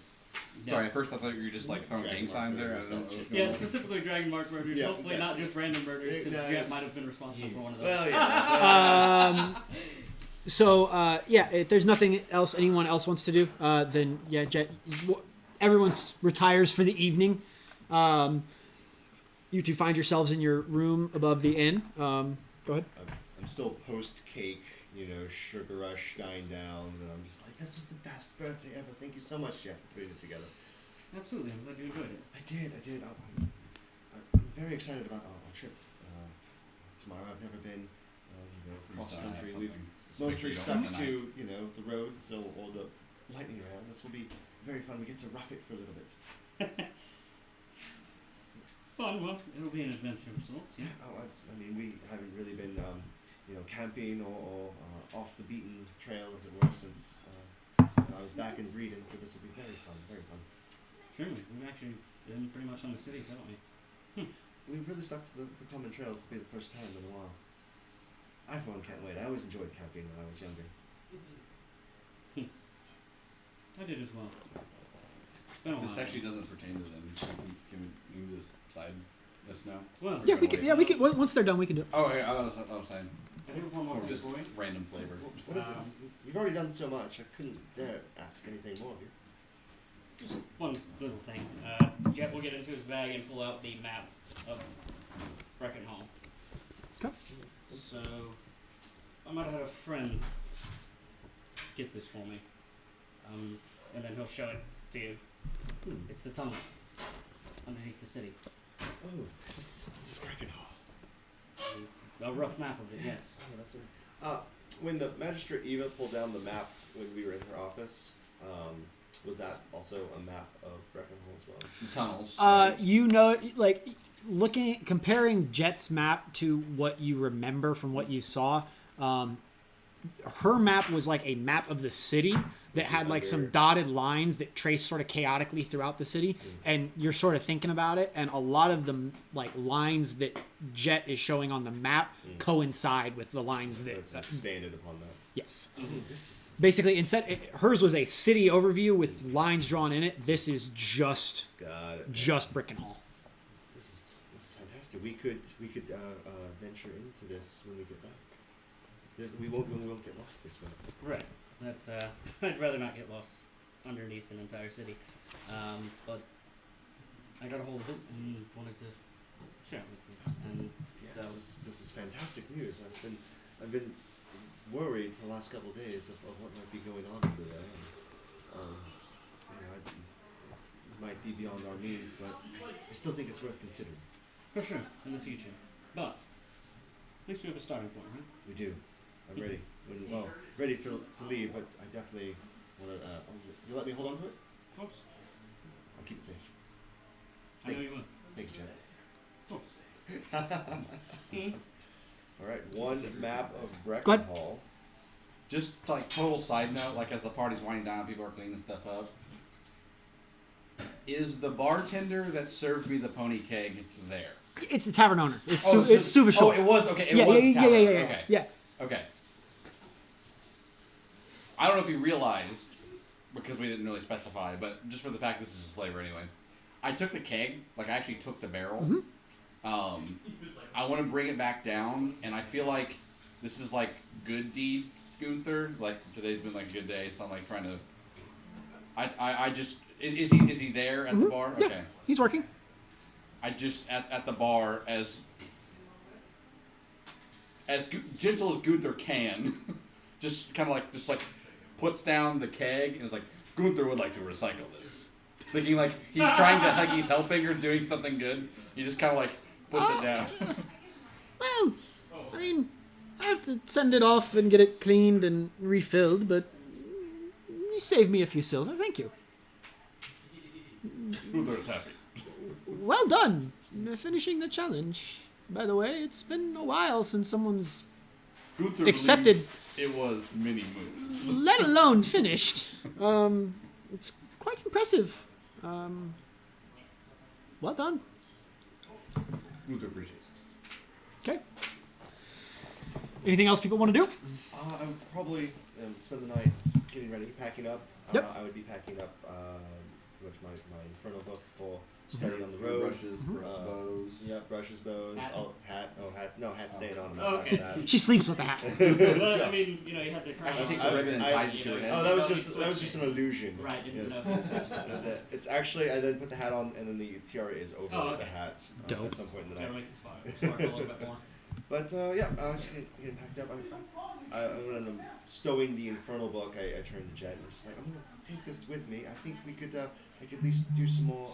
Sorry, at first I thought you were just like throwing Dragon gang signs there. I murders, don't know. that shit. Yeah, specifically Dragon Mark murders. Yeah, Hopefully exactly. not just random murders, because Yeah, Jet it's- might have been responsible for one of those. Well, yeah. If there's nothing else anyone else wants to do, then yeah, Jet, everyone retires for the evening. You two find yourselves in your room above the inn. Go ahead. I'm still post cake, sugar rush dying down, and I'm just like, this was the best birthday ever. Thank you so much, Jeff, for putting it together. Absolutely, I'm glad you enjoyed it. I did. I'm very excited about our trip tomorrow. I've never been, cross country. We've mostly stuck to, the roads or the lightning rail. This will be very fun. We get to rough it for a little bit. Fun, well, it'll be an adventure of sorts, yeah. I mean, we haven't really been, camping or off the beaten trail, as it were, since I was back in Breeden, so this will be very fun, very fun. Sure, we've actually been pretty much on the cities, haven't we? We've really stuck to the common trails. This will be the first time in a while. I, for one, can't wait. I always enjoyed camping when I was younger. I did as well. It's been a while. This actually doesn't pertain to them. Can we just side this now? Well, Yeah, we can. Yeah, we can. Once they're done, we can do it. Oh, yeah, I was saying. I have one more Or thing just for you. random flavor. What is it? You've already done so much. I couldn't dare ask anything more of you. Just one little thing. Jet will get into his bag and pull out the map of Breckenhall. Okay. So, I might have had a friend get this for me. And then he'll show it to you. It's the tunnel underneath the city. Oh, this is Breckenhall. A rough map of it, yes. Oh, that's when the Magistrate Eva pulled down the map when we were in her office, was that also a map of Breckenhall as well? The tunnels. Comparing Jet's map to what you remember from what you saw, her map was like a map of the city that had like some dotted lines that traced sort of chaotically throughout the city, and you're sort of thinking about it, and a lot of the like lines that Jet is showing on the map coincide with the lines that It's expanded upon that. Yes. This is Basically, hers was a city overview with lines drawn in it. This is just Brickenhall. this is fantastic. We could venture into this when we get back. We won't get lost this way. Right. That's I'd rather not get lost underneath an entire city. But I got a hold of it and wanted to share it with you. And Yes, so this is fantastic news. I've been worried for the last couple of days of what might be going on over there. It might be beyond our means, but I still think it's worth considering. for sure in the future. But at least we have a starting point, right? We do. I'm ready. Ready to leave, but I definitely want to. You let me hold on to it? Of course. I'll keep it safe. I know you would. Thank you, Jets. Of course. All right, one map of Go ahead. Breckenhall. Just like total side note, like as the party's winding down, people are cleaning stuff up. Is the bartender that served me the pony keg there? It's the tavern owner. It's Oh, it's Suvashore. Oh, it was okay. It yeah, was yeah, the yeah, tavern. yeah, yeah, Okay. yeah. Okay. I don't know if you realized, because we didn't really specify, but just for the fact this is just flavor anyway. I took the keg, like I actually took the barrel. I want to bring it back down, and I feel like this is like good deed, Gunther. Like today's been like a good day, so I'm like trying to. I just is he there at the bar? Yeah, Okay. he's working. I just at the bar as gentle as Gunther can, just kind of like puts down the keg and is like, Gunther would like to recycle this, thinking like he's trying to like he's helping or doing something good. He just kind of like puts it down. Well, I mean, I have to send it off and get it cleaned and refilled, but you saved me a few silver. Thank you. Gunther's happy. Well done. Finishing the challenge. By the way, it's been a while since someone's Gunther accepted, believes it was many moons. let alone finished. It's quite impressive. Well done. Gunther appreciates it. Okay. Anything else people want to do? I would probably spend the night getting ready, packing up. Yep. I would be packing up pretty much my Infernal book for study on the road. Brushes, bows. Yeah, brushes, bows, Hat. hat. No, hat staying on. Oh, okay. That. She sleeps with the hat. Well, I mean, you had the crown. Actually takes on. a ribbon and ties it to her head. Oh, that was just an illusion. Right, didn't Yes. know if it was supposed to. It's actually I then put the hat on and then the tiara is over Oh, okay. the hat Dope. at some point in the Gotta night. make it sparkle a little bit more. But yeah, I was getting packed up. When I'm stowing the Infernal book, I turned to Jet and I was just like, I'm gonna take this with me. I think we could I could at least do some more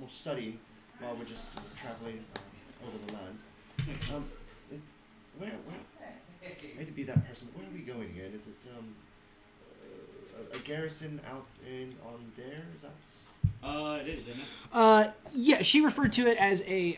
studying while we're just traveling over the land. Makes sense. Where I hate to be that person. Where are we going again? Is it a garrison out on Dare? Is that? It is, isn't it? Yeah, she referred to it as a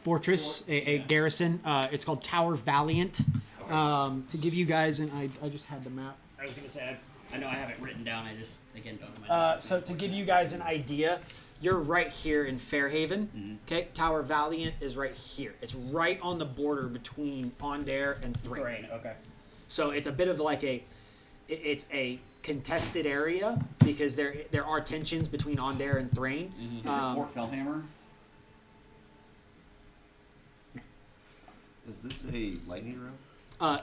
fortress, a garrison. It's called Tower Valiant. To give you guys, and I just had the map. I was gonna say, I know I have it written down. I just again don't know my notes. So to give you guys an idea, you're right here in Fairhaven. Okay, Tower Valiant is right here. It's right on the border between Ondare and Thrain. Brain. Okay. So it's a bit of like it's a contested area because there are tensions between Ondare and Thrain. Is it Fort Fellhammer? Is this a lightning room?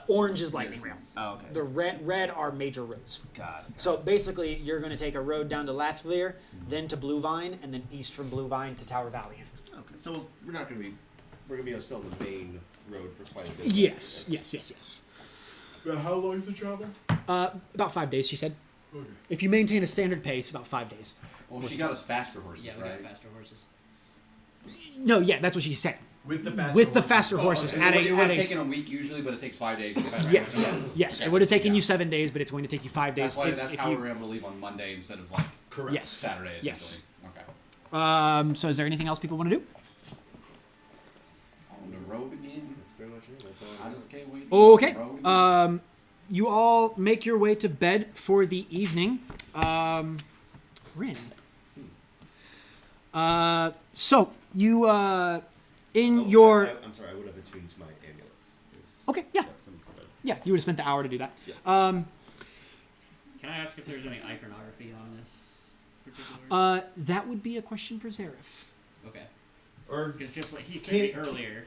Orange is Lightning Rail. Oh, okay. The red are major roads. Got it. So basically, you're going to take a road down to Lathlear, then to Blue Vine, and then east from Blue Vine to Tower Valiant. Okay, so we're gonna be still on the main road for quite a bit. Yes. But how long is the travel? About 5 days, she said. Okay. If you maintain a standard pace, about 5 days. Well, she got us faster horses, Yeah, we right? got faster horses. No, yeah, that's what she said. With the faster With the faster horses. It At would have a, taken a week usually, but it takes 5 days. For faster yes, horses. yes. Okay. It would have taken Yeah. you 7 days, but it's going to take you 5 days. That's how we were able to leave on Monday instead of like Correct. Yes. Saturday. Yes. Okay. So is there anything else people want to do? On the road again. That's pretty much it. That's all. I just can't wait. Okay. On the road again. You all make your way to bed for the evening. Rin. So you in your I'm sorry. I would have attuned to my amulets. okay, yeah. Got some Yeah, you would have spent the hour to do that. Yeah. Can I ask if there's any iconography on this particular? That would be a question for Zareth. Okay. Or Because just what he said earlier.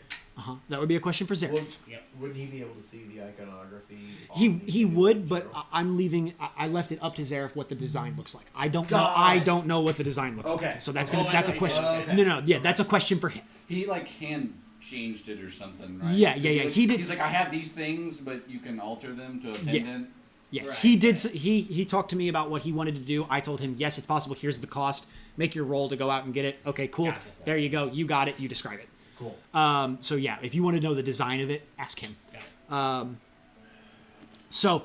That would be a question for Zareth. wouldn't he be able to see the iconography? He would, but I'm leaving. I left it up to Zareth what the design looks like. I don't know. Got I it. don't know what the design looks Okay. like. So that's Oh, gonna. I That's a thought you question. did. Okay. No, yeah, that's a question for him. He like hand changed it or something, right? Yeah, yeah, yeah, Like, he did- He's like, I have these things, but you can alter them to a Yeah. pendant. Yeah, Right. he did. He talked to me about what he wanted to do. I told him, yes, it's possible. Here's the cost. Make your roll to go out and get it. Okay, cool. Gotcha. There you go. You got it. You describe it. Cool. So yeah, if you want to know the design of it, ask him. Got it. So,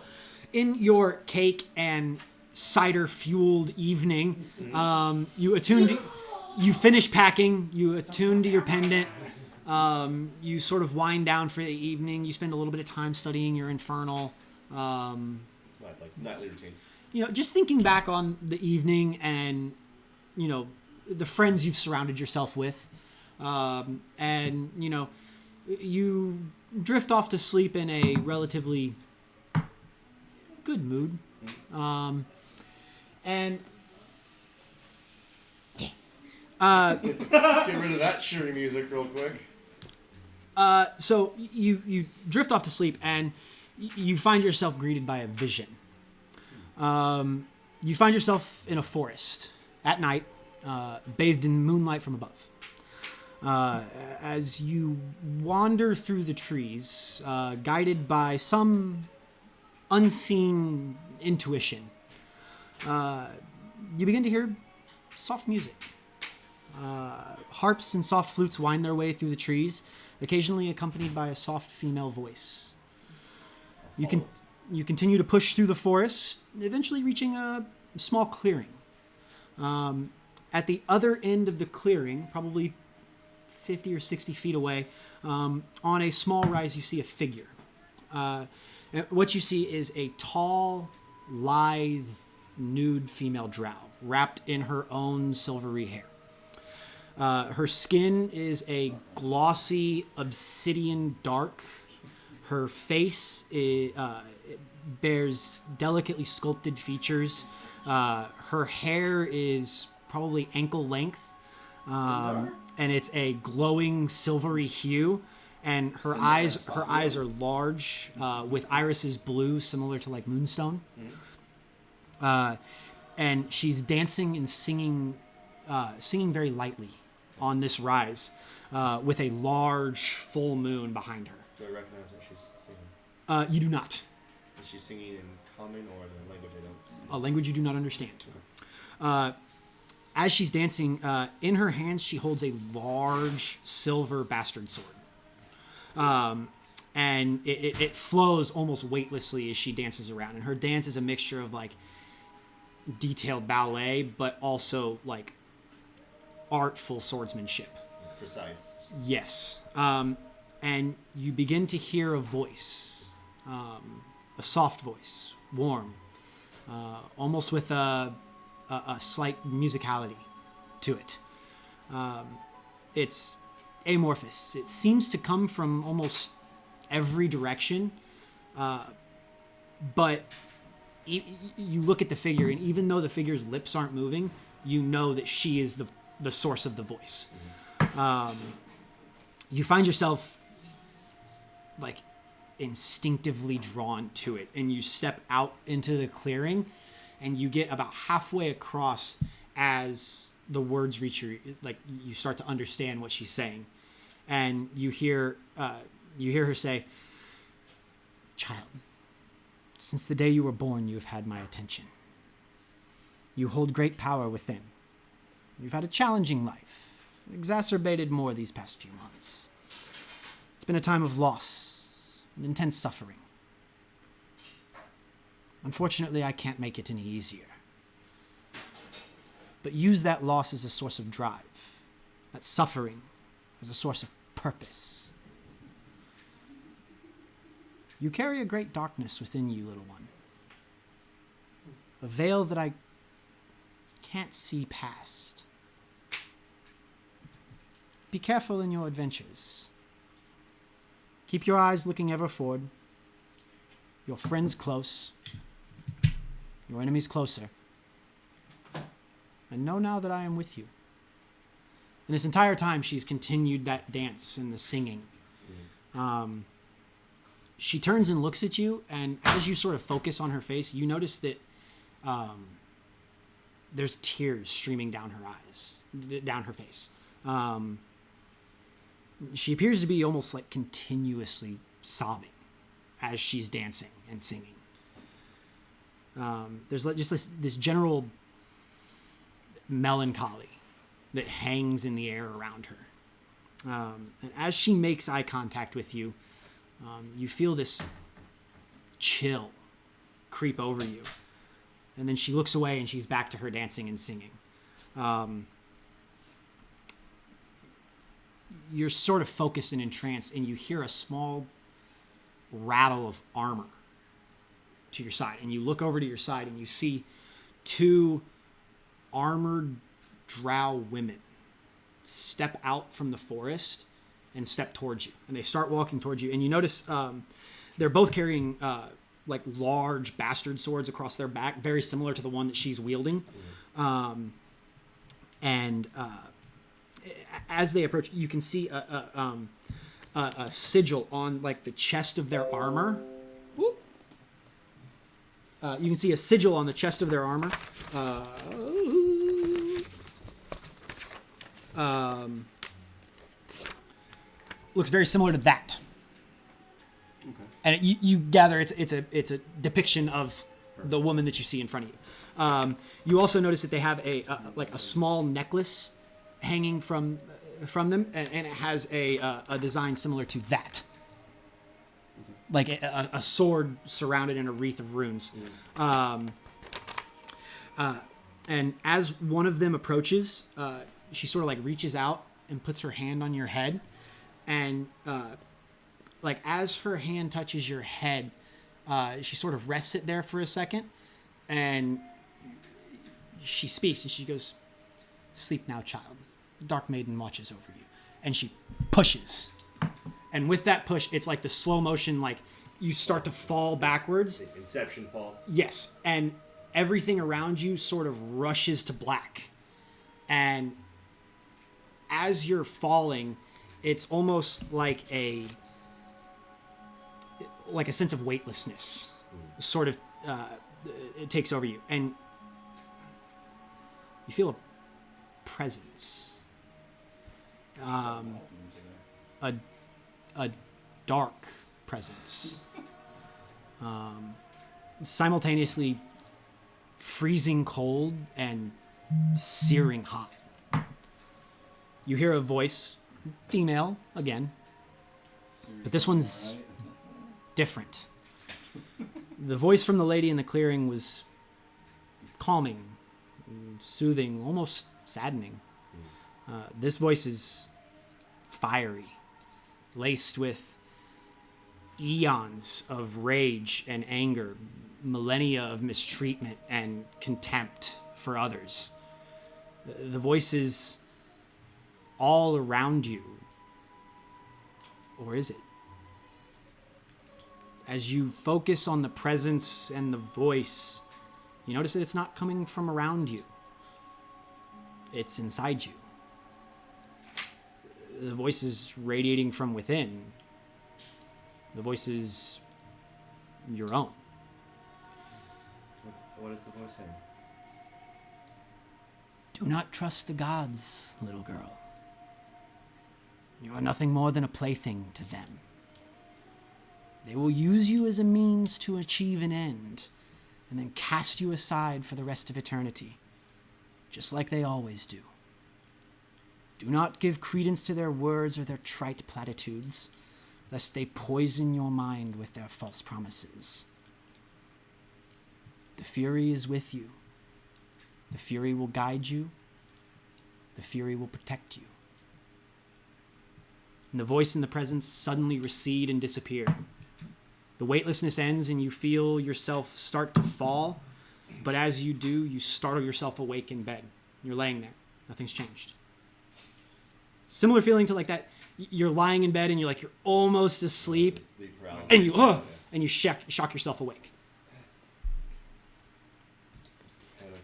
in your cake and cider fueled evening, you attuned. You finish packing. You attune to your pendant. You sort of wind down for the evening. You spend a little bit of time studying your infernal. It's my like nightly routine. You know, just thinking back on the evening and, you know, the friends you've surrounded yourself with. And, you know, you drift off to sleep in a relatively good mood. And Let's get rid of that cheery music real quick. so you drift off to sleep and you find yourself greeted by a vision. You find yourself in a forest at night, bathed in moonlight from above. As you wander through the trees, guided by some unseen intuition, you begin to hear soft music. Harps and soft flutes wind their way through the trees, occasionally accompanied by a soft female voice. You continue to push through the forest, eventually reaching a small clearing. At the other end of the clearing, probably 50 or 60 feet away, on a small rise, you see a figure. And what you see is a tall, lithe, nude female drow, wrapped in her own silvery hair. Her skin is a glossy obsidian dark. Her face bears delicately sculpted features. Her hair is probably ankle length, and it's a glowing silvery hue. And her eyes are large, with irises blue, similar to like moonstone. And she's dancing and singing very lightly on this rise, with a large full moon behind her. Do I recognize what she's singing? You do not. Is she singing in common or the language I don't? A language you do not understand. As she's dancing, in her hands she holds a large silver bastard sword. And it flows almost weightlessly as she dances around. And her dance is a mixture of like detailed ballet, but also like artful swordsmanship. Precise. Yes. And you begin to hear a voice, a soft voice, warm, almost with a slight musicality to it. It's amorphous. It seems to come from almost every direction, but you look at the figure, and even though the figure's lips aren't moving, you know that she is the source of the voice. You find yourself like instinctively drawn to it, and you step out into the clearing, and you get about halfway across as the words reach your, like you start to understand what she's saying, and you hear her say, "Child, since the day you were born, you have had my attention. You hold great power within. You've had a challenging life, exacerbated more these past few months. It's been a time of loss and intense suffering. Unfortunately, I can't make it any easier. But use that loss as a source of drive, that suffering as a source of purpose. You carry a great darkness within you, little one. A veil that I can't see past. Be careful in your adventures. Keep your eyes looking ever forward. Your friends close. Your enemies closer. And know now that I am with you. And this entire time, she's continued that dance and the singing. She turns and looks at you, and as you sort of focus on her face, you notice that there's tears streaming down her eyes, down her face. She appears to be almost like continuously sobbing as she's dancing and singing. There's like just this general melancholy that hangs in the air around her. And as she makes eye contact with you, you feel this chill creep over you. And then she looks away and she's back to her dancing and singing. You're sort of focused and entranced, and you hear a small rattle of armor to your side. And you look over to your side and you see two armored drow women step out from the forest and step towards you. And they start walking towards you. And you notice they're both carrying like large bastard swords across their back, very similar to the one that she's wielding. As they approach, you can see a sigil on like the chest of their armor. You can see a sigil on the chest of their armor. Looks very similar to that. Okay. And you gather it's a depiction of the woman that you see in front of you. You also notice that they have a small necklace hanging from them, and it has a design similar to that. Like a sword surrounded in a wreath of runes. And as one of them approaches, she sort of like reaches out and puts her hand on your head. And like as her hand touches your head, she sort of rests it there for a second. And she speaks and she goes, "Sleep now, child. The Dark Maiden watches over you." And she pushes. And with that push, it's like the slow motion, like you start to fall backwards. Inception fall. Yes. And everything around you sort of rushes to black. And as you're falling, it's almost like a sense of weightlessness sort of it takes over you. And you feel a presence. A dark presence. Simultaneously freezing cold and searing hot. You hear a voice, female again, but this one's different. The voice from the lady in the clearing was calming, soothing, almost saddening. This voice is fiery, laced with eons of rage and anger, millennia of mistreatment and contempt for others. The voice is all around you. Or is it? As you focus on the presence and the voice, you notice that it's not coming from around you. It's inside you. The voice is radiating from within. The voice is your own. What is the voice saying? Do not trust the gods, little girl. You are nothing more than a plaything to them. They will use you as a means to achieve an end, and then cast you aside for the rest of eternity, just like they always do. Do not give credence to their words or their trite platitudes, lest they poison your mind with their false promises. The Fury is with you. The Fury will guide you. The Fury will protect you. And the voice and the presence suddenly recede and disappear. The weightlessness ends and you feel yourself start to fall, but as you do, you startle yourself awake in bed. You're laying there. Nothing's changed. Similar feeling to like that, you're lying in bed and you're almost asleep, Sleep paralysis. and you and you shock yourself awake. Kind of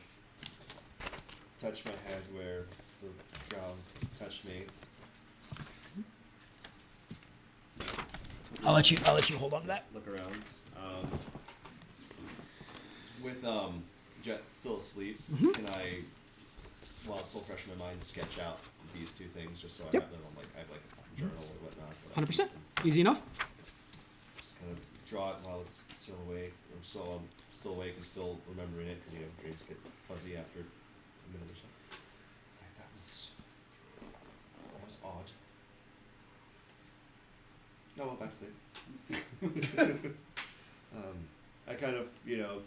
touch my head where the drow touched me. I'll let you hold on to that. Look around. With Jet still asleep, can I, while it's still fresh in my mind, sketch out these two things just so I Yep. have them on a journal or whatnot? that I 100%. can Easy enough. Just kind of draw it while it's still awake, or so I'm still awake and still remembering it, because dreams get fuzzy after a minute or so. Okay, that was odd. No, well, back to sleep. I kind of,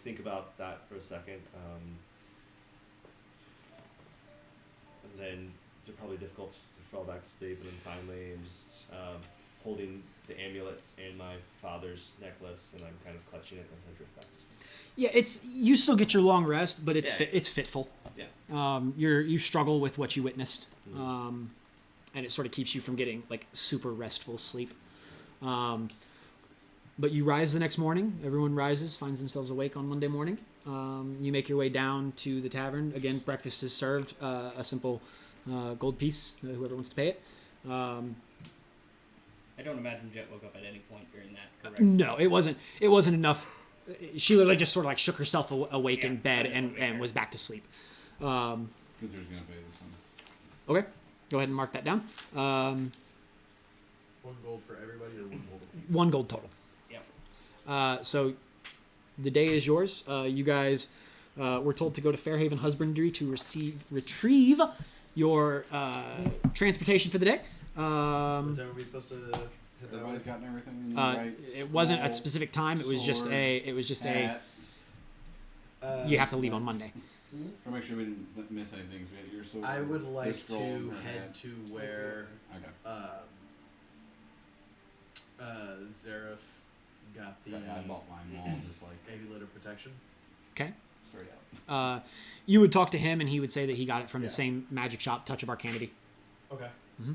think about that for a second. And then it's probably difficult to fall back to sleep, and then finally, and just holding the amulet and my father's necklace, and I'm kind of clutching it as I drift back to sleep. Yeah, you still get your long rest, but it's Yeah. it's fitful. Yeah. You struggle with what you witnessed, and it sort of keeps you from getting super restful sleep. But you rise the next morning. Everyone rises, finds themselves awake on Monday morning. You make your way down to the tavern. Again, breakfast is served. A simple gold piece, whoever wants to pay it. I don't imagine Jet woke up at any point during that, correct? No, it wasn't enough. She literally just sort of shook herself awake in bed I just wanted to be and fair. was back to sleep. Gunther's gonna pay this one. Okay, go ahead and mark that down. 1 gold for everybody, or 1 gold apiece? 1 gold total. Yep. So the day is yours. You guys were told to go to Fairhaven Husbandry to retrieve your transportation for the day. Was everybody supposed to hit that? Everybody's gotten everything in the right. It wasn't a scroll, specific time. It was just sword, hat. you have to leave on Monday. To make sure we didn't miss anything. So we had your sword, I would the like scroll, to the head hat. to where Okay. Zareth got the I bought mine all just like amulet of protection. Okay. straight out. You would talk to him, and he would say that he got it from the Yeah. same magic shop, Touch of Arcanity. Okay. Mhm.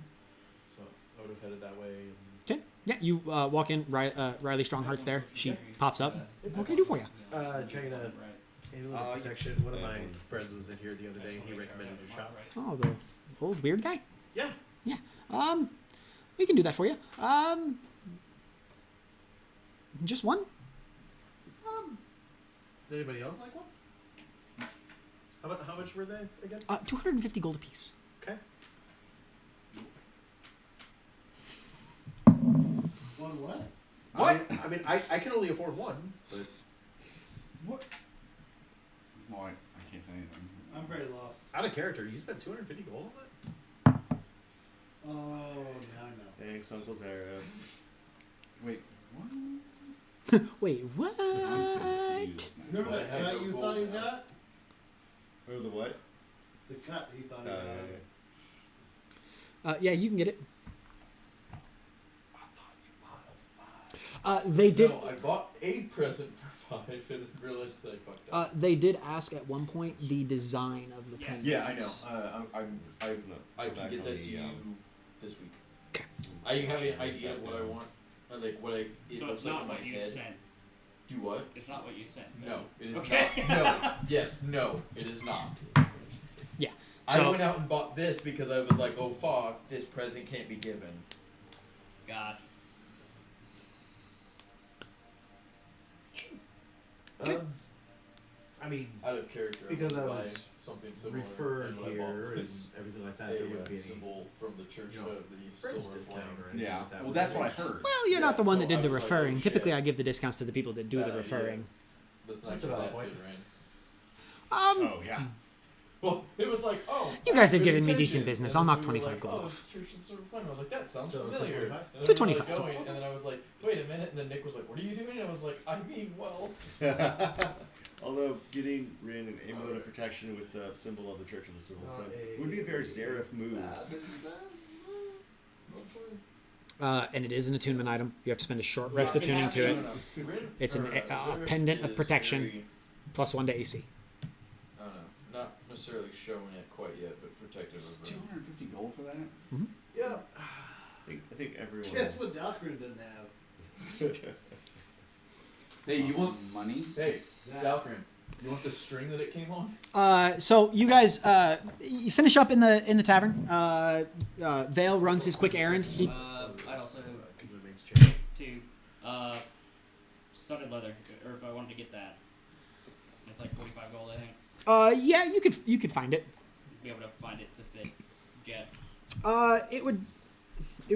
So I would have headed that way. And Okay. Yeah, you walk in. Riley Strongheart's there. She pops up. What can I do for you? can I get a amulet of protection? One of my friends was in here the other day, and he recommended your shop. Oh, the old weird guy. Yeah. Yeah. We can do that for you. Just one. Did anybody else like one? How much were they again? 250 gold apiece. Okay. One what? What? I mean, I can only afford one, but What? Well, I can't say anything. I'm very lost. out of character, you spent 250 gold on it. Oh, now I know. Thanks, Uncle Zara. Wait, what? Wait, what? Confused now. Remember that I have cut no you gold thought you now. got? Or the what? The cut he thought he got. Yeah, you can get it. They did. No, I bought a present for 5 and then realized that I fucked up. They did ask at one point the design of the pendant. Yeah, I know. I Back can get on that the, to you this week. Okay. I have an idea of what I want, like what it So looks it's like not in my what you head. sent. Do what? It's not what you sent. No, it is Okay. not. No. Yes, no, it is not. Yeah. I So- went out and bought this because I was like, oh fuck, this present can't be given. God. I mean, Out of character, Because I'm I gonna buy was something similar. referred and what I here bought and was everything like that. a There wouldn't be any symbol from the Church you know, of the friends Silver discount Flame. or anything Yeah. like that. Well, would that's be- what I heard. Well, you're Yeah, not the one so that did I the was like, referring. oh, Typically, shit. I give the discounts to the people that do Bad the idea. referring. Let's not That's a give valid that point. to Rand. Oh, yeah. Well, it was like, oh. You guys have good given me intention. decent business. And I'll then knock we were 25 like, gold oh, off. it's Church of the Silver Flame. I was like, that sounds So, familiar. 225? And then 225. We were like going, and then I was like, wait a minute. And then Nick was like, what are you doing? And I was like, I mean, well. Although getting Rin an amulet of protection with the symbol of the Church of the Silver Not Flame a- would be a very Zareth move. And it is an attunement item. You have to spend a short rest attuning to it. It's an pendant of protection. Plus 1 to AC. I don't know. Not necessarily showing it quite yet, but protective It's of it. 250 gold for that? Yeah. I think everyone. Guess what Dalcarin didn't have? Hey, you want money? Hey, Dalcrin, you want the string that it came on? So you guys, you finish up in the tavern. Vale runs his quick errand. He I'd also to studded leather, or if I wanted to get that, it's like 45 gold, I think. yeah, you could find it. Be able to find it to fit Jet. It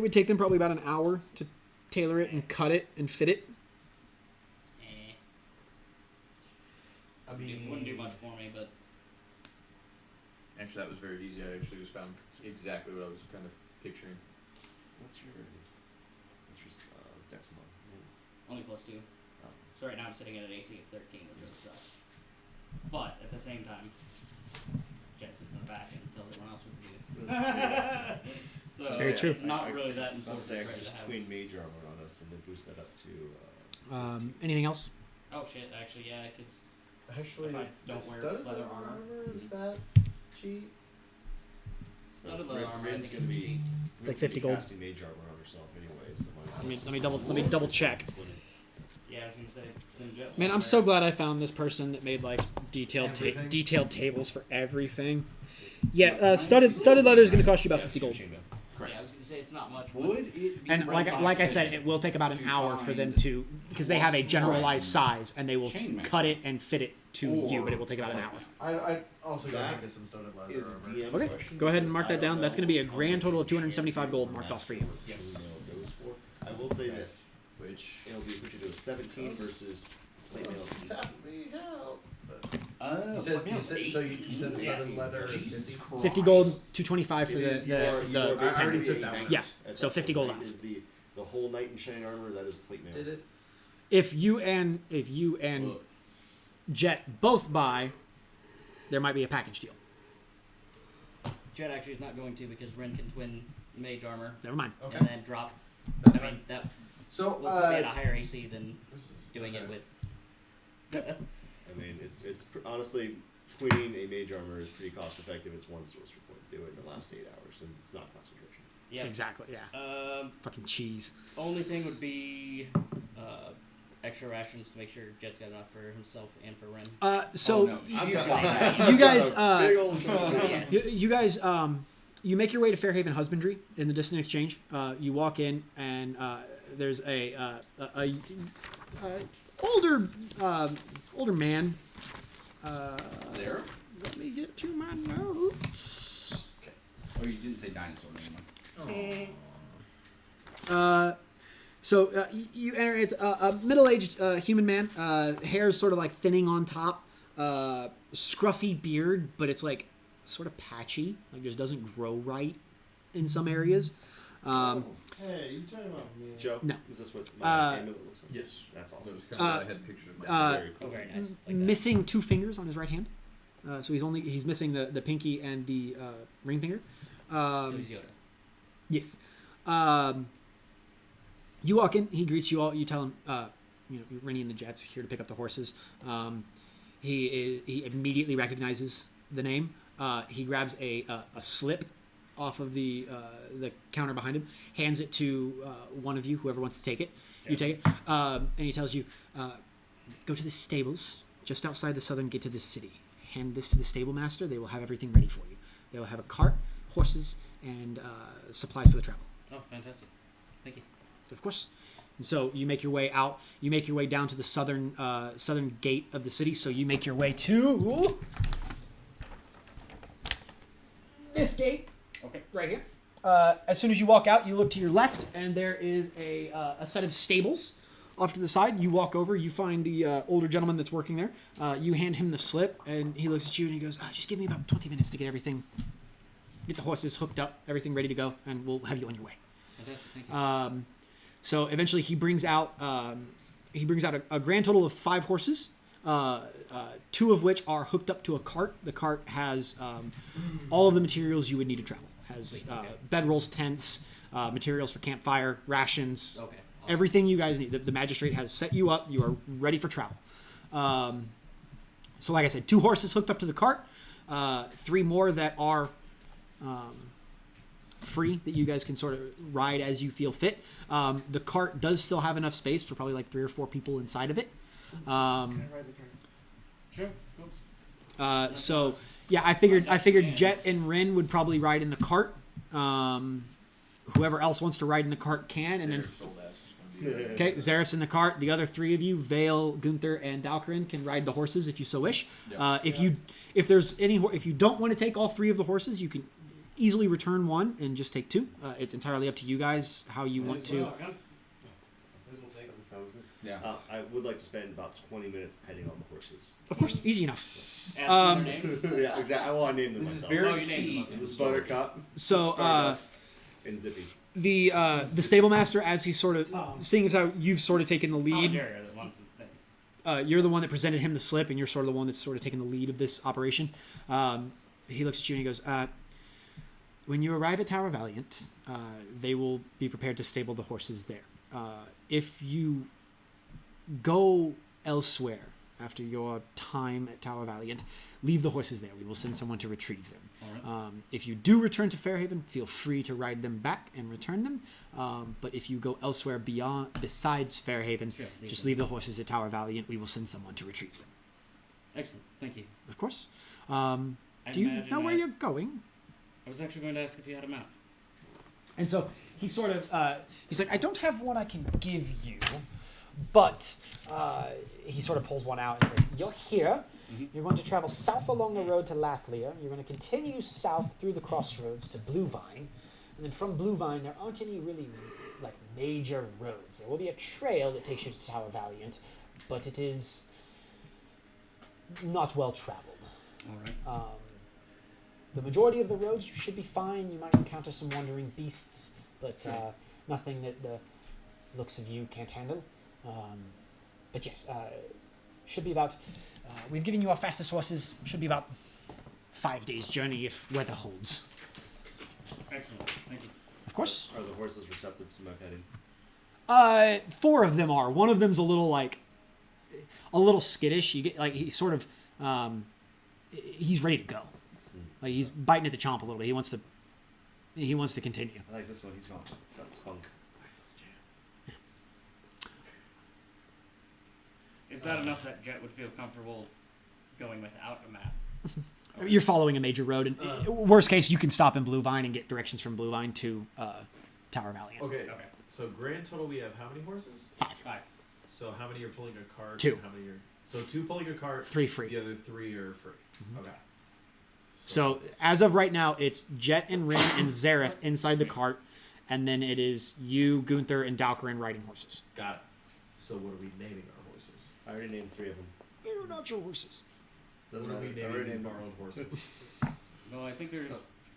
would take them probably about an hour to tailor it and cut it and fit it. I mean, It wouldn't do much for me, but actually, that was very easy. I actually just found exactly what I was kind of picturing. What's your dex mod? only +2. Oh. So right now I'm sitting at an AC of 13, which really sucks. But at the same time, Jet sits in the back and tells everyone else what to do. So It's very true. It's not I- really that I important. was actually right, just to have. tween mage armor on us and then boost that up to. Anything else? Oh shit! Actually, yeah, because Actually, If I don't the wear studded leather armor. is that cheap? studded leather armor, I Red's think gonna it's be. It's like Red's gonna 50 be gold. Casting mage armor on herself anyway, so might as well. Let me double check. Yeah, I was gonna say. Then Jet Man, I'm so glad I found this person that made like detailed Everything? detailed tables for everything. Yeah, studded leather is going to cost you about 50 gold. Yeah, I was gonna say it's not much. Would it be And like I said, it will take about an hour for them to, because they have a generalized size and they will Chainmail. cut it and fit it to you, but it will take about an hour. I also That gotta get some studded leather Is a armor. DM Okay, question. go ahead and because mark I that don't down. That's know going to be a how grand much total of we 275 gold actually marked off for you. Yes. goes for. I will say this. Which It'll be put you to a 17 versus plate mail. You said the studded leather is 50. 50 gold, 225 for It is, you are the I already took a that one. knight. Yeah, That's so what 50 gold knight off. Is the whole knight in shining armor, that is plate mail. Did it? If you and Jet both buy, there might be a package deal. Jet actually is not going to because Ren can twin mage armor Never mind. Okay. and then drop. That's I mean that So, will put me at a higher AC than doing it with. I mean, it's honestly, tweening a mage armor is pretty cost effective. It's one sorcerer point to do it in the last 8 hours, and it's not concentration. Yeah. Exactly, yeah. Fucking cheese. Only thing would be extra rations to make sure Jet's got enough for himself and for Ren. So, no. I've She's got- got you guys, big old Yes. you guys, you make your way to Fairhaven Husbandry in the Distant Exchange. You walk in, and there's a older man. There? Let me get to my notes. Oh, you didn't say dinosaur anymore. So you enter. It's a middle-aged human man. Hair is sort of like thinning on top. Scruffy beard, but it's like sort of patchy. Like just doesn't grow right in some areas. Hey, you talking about me? Joe, No. is this what my amulet looks like? yes, That's that awesome. was kind of what I had pictures of. Very Oh, cool. very nice. Like that. Missing 2 fingers on his right hand. So he's missing the pinky and the ring finger. So he's Yoda. Yes. You walk in. He greets you all. You tell him, Rennie and the Jets here to pick up the horses. He immediately recognizes the name. He grabs a slip off of the counter behind him, hands it to one of you, whoever wants to take it. You take it, and he tells you, go to the stables just outside the southern gate of the city. Hand this to the stable master. They will have everything ready for you. They will have a cart, horses, and supplies for the travel. Oh, fantastic! Thank you. Of course. And so you make your way out. You make your way down to the southern gate of the city. So you make your way to this gate. Okay. Right here. As soon as you walk out, you look to your left, and there is a set of stables off to the side. You walk over. You find the older gentleman that's working there. You hand him the slip, and he looks at you and he goes, "Just give me about 20 minutes to get everything, get the horses hooked up, everything ready to go, and we'll have you on your way." Fantastic. Thank you. So eventually he brings out a grand total of 5 horses, 2 of which are hooked up to a cart. The cart has all of the materials you would need to travel. Has bedrolls, tents, materials for campfire, rations, Okay. Awesome. everything you guys need. The magistrate has set you up. You are ready for travel. So like I said, 2 horses hooked up to the cart, 3 more that are free that you guys can sort of ride as you feel fit. The cart does still have enough space for probably like 3 or 4 people inside of it. Can I ride the cart? Sure. Cool. So yeah, I figured Jet and Rin would probably ride in the cart. Whoever else wants to ride in the cart can, and then Sarah's old ass is gonna be there. okay, Xerif's in the cart. The other three of you, Vale, Gunther, and Dalkarin, can ride the horses if you so wish. Yep. If you don't want to take all three of the horses, you can easily return one and just take two. It's entirely up to you guys how you want to. Sounds good. Yeah. I would like to spend about 20 minutes petting on the horses. Of course, easy enough. Ask Um, their names. Yeah, exactly. Well, I named them This is myself. very Oh, you named key them. to the The story. Buttercup, So Stardust, and Zippy. the stable master, as he's sort of seeing as how you've sort of taken the lead. Daria that wants the thing. You're the one that presented him the slip, and you're sort of the one that's sort of taking the lead of this operation. He looks at you and he goes, when you arrive at Tower Valiant, they will be prepared to stable the horses there. If you go elsewhere after your time at Tower Valiant, leave the horses there. We will send someone to retrieve them. All right. If you do return to Fairhaven, feel free to ride them back and return them. But if you go elsewhere besides Fairhaven, Sure, just leave the horses at Tower Valiant. We will send someone to retrieve them. Excellent. Thank you. Of course. I Do you imagine know where you're going? I was actually going to ask if you had a map. And so he sort of, he's like, I don't have one I can give you, but he sort of pulls one out and says, you're here. You're going to travel south along the road to Lathlier. You're going to continue south through the crossroads to Bluevine. And then from Bluevine, there aren't any really like major roads. There will be a trail that takes you to Tower Valiant, but it is not well traveled. All right. The majority of the roads you should be fine. You might encounter some wandering beasts, but nothing that the looks of you can't handle. But yes, should be about. We've given you our fastest horses. Should be about 5 days' journey if weather holds. Excellent. Thank you. Of course. Are the horses receptive to my petting? 4 of them are. One of them's a little skittish. You get like he's sort of he's ready to go. Like he's biting at the chomp a little bit. He wants to continue. I like this one. He's got spunk. Is that enough that Jet would feel comfortable going without a map? You're following a major road, and worst case, you can stop in Bluevine and get directions from Bluevine to Tower Valiant. Okay. Okay. So grand total, we have how many horses? 5. 5. So how many are pulling a cart? 2. And how many are? So 2 pulling a cart. 3 free. The other 3 are free. Okay. So as of right now, it's Jet and Rin and Xerif inside the cart, and then it is you, Gunther, and Dalkarin riding horses. Got it. So what are we naming our horses? I already named 3 of them. They're not your horses. Doesn't What are we matter. I naming already these named borrowed horses? Well, I think there's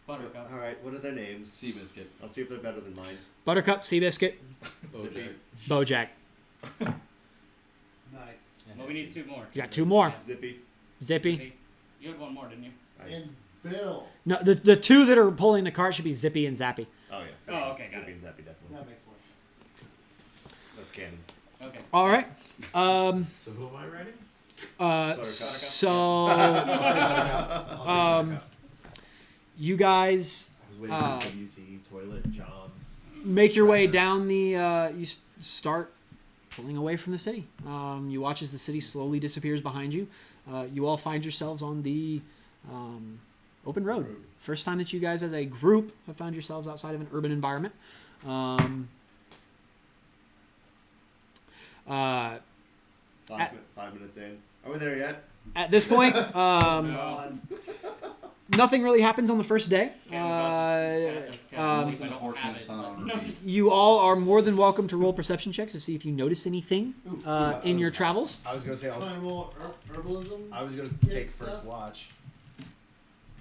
Buttercup. All right. What are their names? Seabiscuit. I'll see if they're better than mine. Buttercup, Seabiscuit, Bojack. Bojack. Nice. Well, we need 2 more. You got 2 more. Zippy. Zippy. You had 1 more, didn't you? And Bill. No, the 2 that are pulling the cart should be Zippy and Zappy. Oh yeah. for Oh, sure. okay, got Zippy it. and Zappy definitely. That makes more sense. That's canon. Okay. All right. So who am I writing? So I'll take you guys I was waiting for WC, toilet, John. make your way down the. Start pulling away from the city. You watch as the city slowly disappears behind you. You all find yourselves on the open road. First time that you guys, as a group, have found yourselves outside of an urban environment. 5 minutes in. Are we there yet? At this point, nothing really happens on the first day. It's an unfortunate son. You all are more than welcome to roll perception checks to see if you notice anything in your travels. I was gonna say Try and roll herbalism. I was gonna Yeah, take first stuff. watch.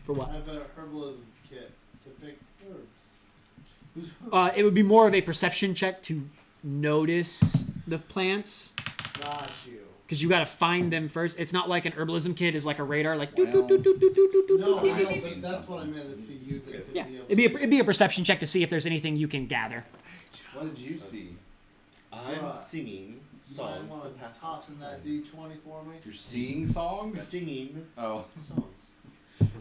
For what? I have a herbalism kit to pick herbs. It would be more of a perception check to notice the plants. Got you. Because you got to find them first. It's not like an herbalism kit is like a radar, like Wow. do. No, I know, but that's what I meant is to use it to Yeah, be able it'd be a perception check to see if there's anything you can gather. What did you see? I'm Right. singing You might songs want to to pass toss the in time. that D20 for me. You're seeing songs? Singing Oh. songs.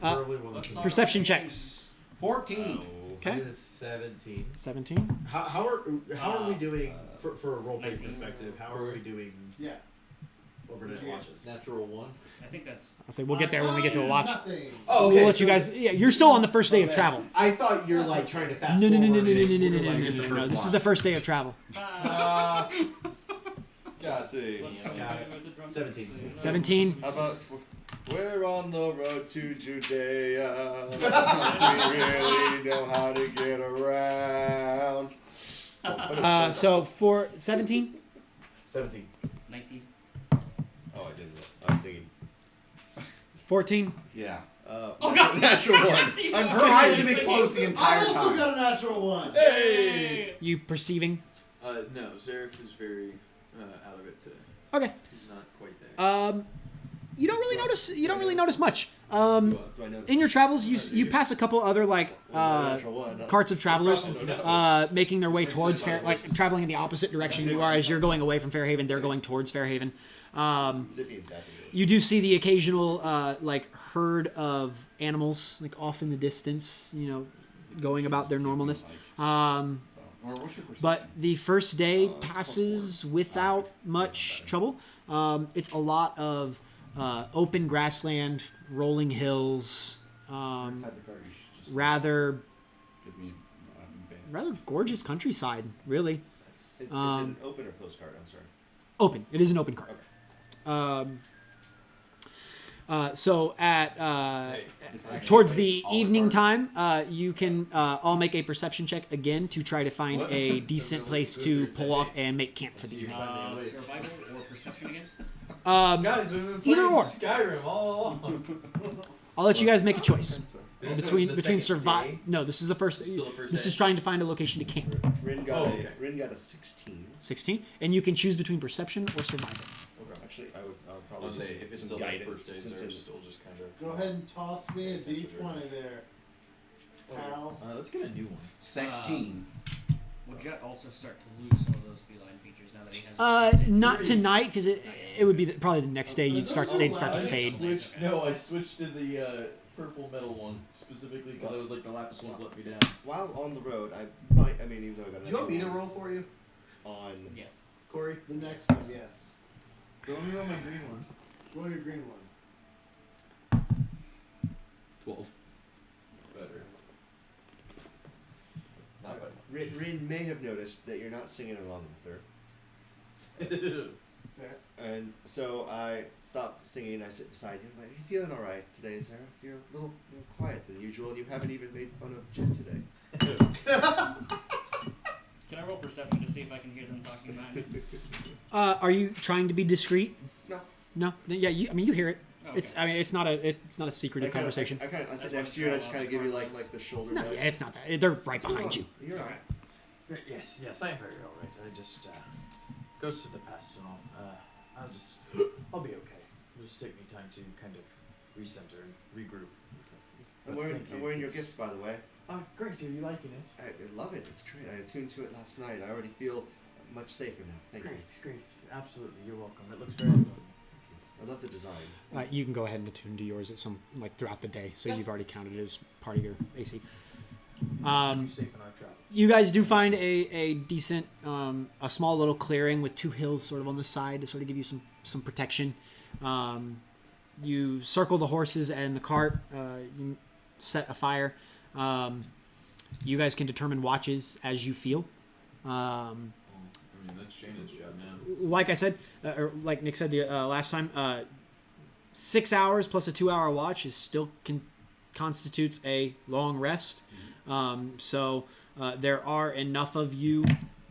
Preferably one let's that's not- Perception checks. 14. Okay. I'm gonna 17. 17. How are we doing for a role play 19. perspective? How are we doing? Yeah. overnight watches. Natural 1. I think that's. I'll say we'll get there when we get to a watch. Nothing. Oh, We'll let you guys. Yeah, you're still on the first day of travel. I thought you're like trying to fast No. forward. No. This is the first day of travel. God. Let's see. Got it. 17. 17. How about we're on the road to Judea. We really know how to get around. So for 17, 17. 19. Oh, I didn't. I was singing. 14. Yeah. Oh, God. Natural one. I'm Her eyes have been closed the I entire also time. got a natural 1. Hey! You perceiving? No, Zareth is very out of it today. Okay. He's not quite there. You don't really notice. You don't really notice much. Do I notice? In your travels, you pass a couple other like natural one. carts of travelers making their way towards like traveling in the opposite direction you are as you're going away from Fairhaven. They're going towards Fairhaven. Zippy and Zappy. You do see the occasional like herd of animals like off in the distance. You know, going about their normalness. But the first day passes without much trouble. It's a lot of open grassland, rolling hills, Inside the car, you should just rather give me van. rather gorgeous countryside, really. Is it an open or closed cart? I'm sorry. Open. It is an open cart. So at towards the evening time, you can all make a perception check again to try to find a decent place to pull off and make camp for the evening. Survival or perception again? Guys, we've been playing Either or. Skyrim all along. I'll let you guys make a choice between the between second survive. day? No, this is the first. Still the first This day? is trying to find a location to camp. Rin got Oh, okay. Rin got a 16. 16, and you can choose between perception or survival. Okay. Actually, I'll I probably would say if it's some still that guidance first day, since Zareth's it's still just kind of. Go ahead and toss me a D20 there, pal. Let's get a new one. 16. Will Jet also start to lose some of those feline features now that he has? Not tonight, because it would be probably the next day. They'd start to fade. No, I switched to the purple metal one specifically because I was like the lapis ones let me down. While on the road, I might. I mean, even though I got. Do you want me to roll for you, on? Yes. Corey? The next one, yes. Let me roll my green one. Roll your green one. 12. Better. Not bad. Rin may have noticed that you're not singing along with her, Fair. and so I stop singing. I sit beside you. I'm like, "You feeling all right today, Sarah? You're a little quiet than usual, and you haven't even made fun of Jet today." Can I roll perception to see if I can hear them talking about it? Are you trying to be discreet? No. No. Then, yeah. You hear it. Oh, It's. okay. I mean, it's not a secretive conversation. I sit That's next what to you and I I'm just kind of trying give you to like learn. the shoulder. No, nudge. yeah, it's not that. They're right behind you. You're all right. Yes, I'm very alright. I just goes to the past and all. I'll be okay. It'll just take me time to kind of recenter and regroup. I'm But wearing, thank I'm you. wearing your gift, by the way. Great. Are you liking it? I love it. It's great. I attuned to it last night. I already feel much safer now. Thank you. Great. Absolutely. You're welcome. It looks very good on you. I love the design. You can go ahead and attune to yours at some throughout the day, so you've already counted it as part of your AC. You're safe in our travels. You guys do find a decent, a small little clearing with two hills sort of on the side to sort of give you some protection. You circle the horses and the cart. You set a fire. You guys can determine watches as you feel. I mean, that's Shannon's job now. Like I said, or like Nick said the last time, 6 hours plus a 2-hour watch is still constitutes a long rest. So there are enough of you.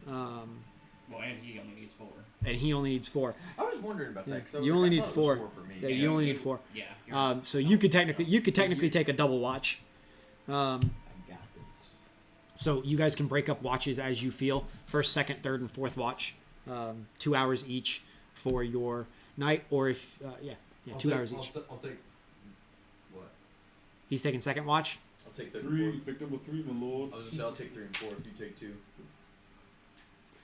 Well, and he only needs 4. And he only needs 4. I was wondering about that because You only need 4. for me. Yeah, you only need 4. Yeah. you're right. So you could technically take a double watch. I got this. So you guys can break up watches as you feel. First, second, third, and fourth watch. 2 hours each for your night, or if 2 hours each. I'll take what? He's taking second watch. I'll take the 3. 4. Picked up a 3, my lord. I was gonna say I'll take 3 and 4 if you take 2.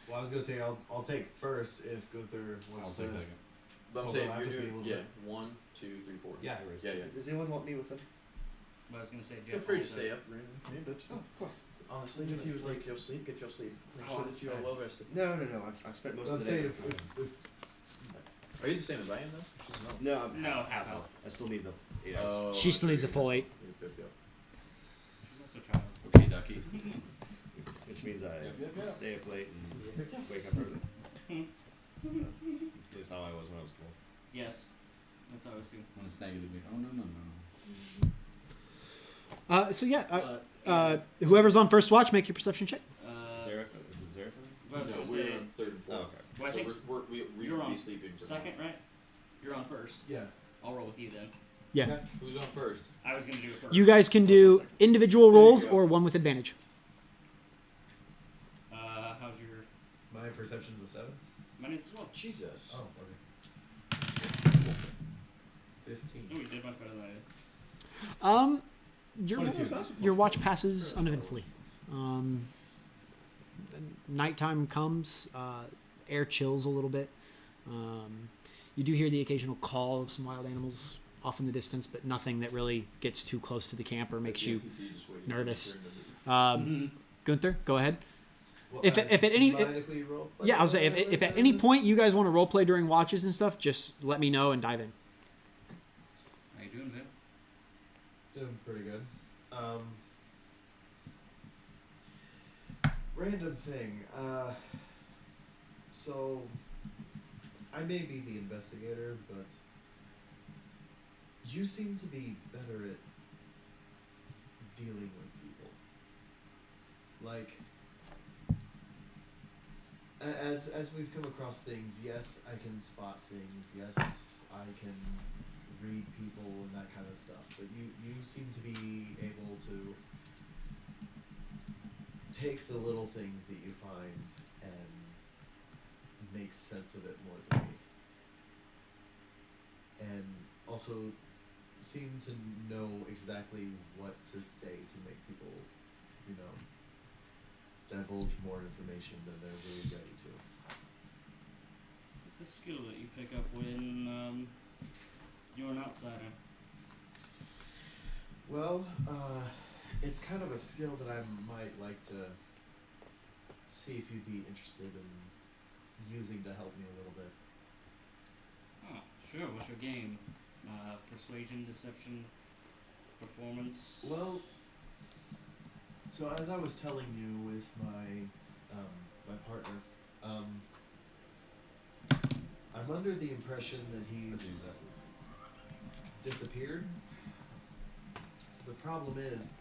Well, I was gonna say I'll take first if Gunther I'll wants take to. second. But I'm Oh, saying well, I you're could be a doing little 1, 2, 3, 4. Yeah. Yeah. Does anyone want me with them? But I was gonna say Feel Jeff free to also- stay up, Rin. Oh, of course. Honestly, if you would like your sleep, get your sleep. Make Oh, sure that you You are are well rested. No. I've spent most I'm of the day. saying if Are you the same as I am though? She's not. No, I'm No, half half health. I still need the 8 hours. Oh, She still I needs the see. full 8. Yep, yep. She's also child. Okay, ducky. Which means I Yep. stay up late and wake up early. That's at least how I was when I was 12. Yes, that's how I was too. Want to snag you the big? Oh no. So yeah, But whoever's on first watch, make your perception check. Zareth? Is it Zareth? what I was No, gonna we're say, on third and Oh, fourth. okay. Well, I so think we you're could be on sleeping for second, right? You're on first. Yeah. I'll roll with you then. Yeah. Who's on first? I was gonna do it first. You guys can do individual rolls or one with advantage. How's your? My perception's a 7. Mine is as well. Jesus. Oh, okay. 15. Oh, you did much better than I did. Your 22. your watch passes uneventfully. Nighttime comes. Air chills a little bit. You do hear the occasional call of some wild animals off in the distance, but nothing that really gets too close to the camp or makes you nervous. Gunther, go ahead. Well, If at any- do you mind if we role play? Yeah, I'll say if at any point you guys want to roleplay during watches and stuff, just let me know and dive in. How you doing, Vin? Doing pretty good. Random thing. So I may be the investigator, but you seem to be better at dealing with people. Like, as we've come across things, yes, I can spot things. Yes, I can read people and that kind of stuff. But you seem to be able to take the little things that you find and make sense of it more than me. And also seem to know exactly what to say to make people, divulge more information than they're really ready to. It's a skill that you pick up when you're an outsider. Well, it's kind of a skill that I might like to see if you'd be interested in using to help me a little bit. Oh, sure. What's your game? Persuasion, deception, performance. Well, so as I was telling you with my my partner, I'm under the impression that he's disappeared. The problem is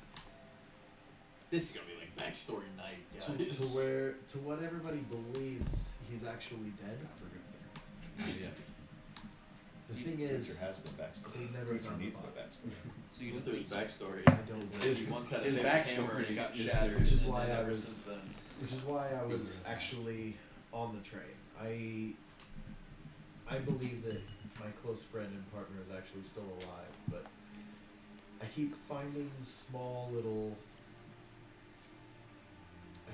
This is gonna be like backstory night, guys. to what everybody believes he's actually dead. Yeah. The thing Gunther is, has no backstory. they never Gunther found needs the no body. backstory. So you don't Gunther's think backstory I don't is know. that he once had a his favorite hammer and it backstory got is- shattered, which is and why then I ever was- since then. Which is why I was Gunther is actually on the train. I believe that my close friend and partner is actually still alive, but I keep finding small little,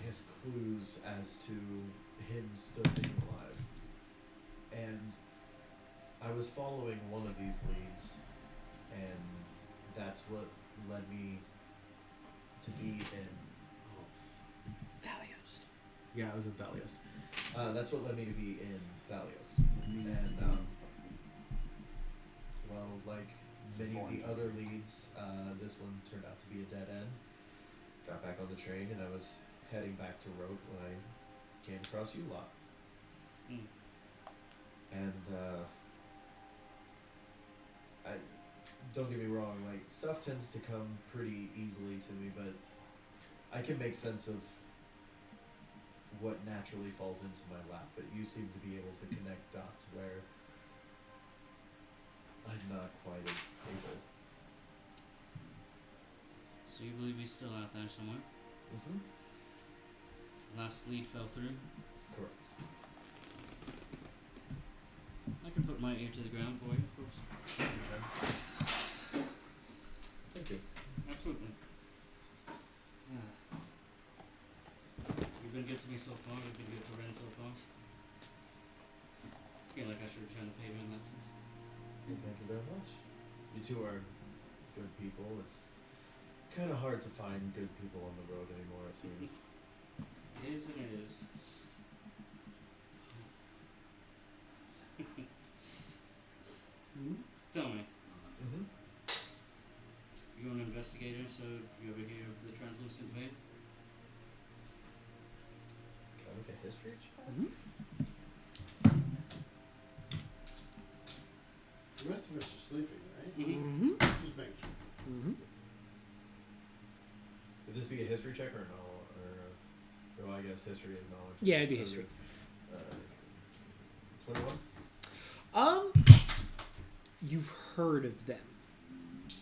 I guess, clues as to him still being alive. And I was following one of these leads, and that's what led me to be in Valios. Yeah, I was in Thalios. That's what led me to be in Thalios. And, well, like many of the other leads, this one turned out to be a dead end. Got back on the train, and I was heading back to Rote when I came across you lot. Hmm. And, I don't get me wrong, like, stuff tends to come pretty easily to me, but I can make sense of what naturally falls into my lap, but you seem to be able to connect dots where I'm not quite as able. So you believe he's still out there somewhere? Mm-hmm. Last lead fell through. Correct. I can put my ear to the ground for you, of course. Thank you. Absolutely. Yeah. You've been good to me so far. You've been good to Ren so far. I feel like I should return the favor in that sense. Thank you very much. You two are good people. It's kind of hard to find good people on the road anymore, it seems. It is and it is. educator, so you ever hear of the translucent vein? Can I make a history check? The rest of us are sleeping, right? Mm-hmm. Just make sure. Would this be a history check or no? Or well, I guess history is knowledge. Yeah, it'd be history. 21. You've heard of them.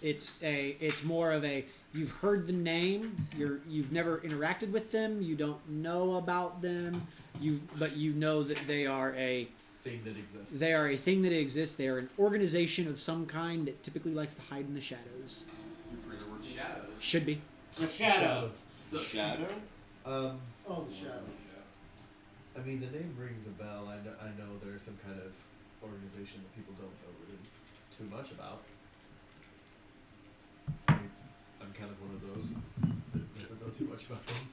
It's more of a you've heard the name. You've never interacted with them. You don't know about them. But you know that they are a Thing that exists. They are a thing that exists. They are an organization of some kind that typically likes to hide in the shadows. You bring the word shadows. Should be. The shadow. The shadow? Oh, the shadow. I mean, the name rings a bell. I know there's some kind of organization that people don't know really too much about. I'm kind of one of those that doesn't know too much about them.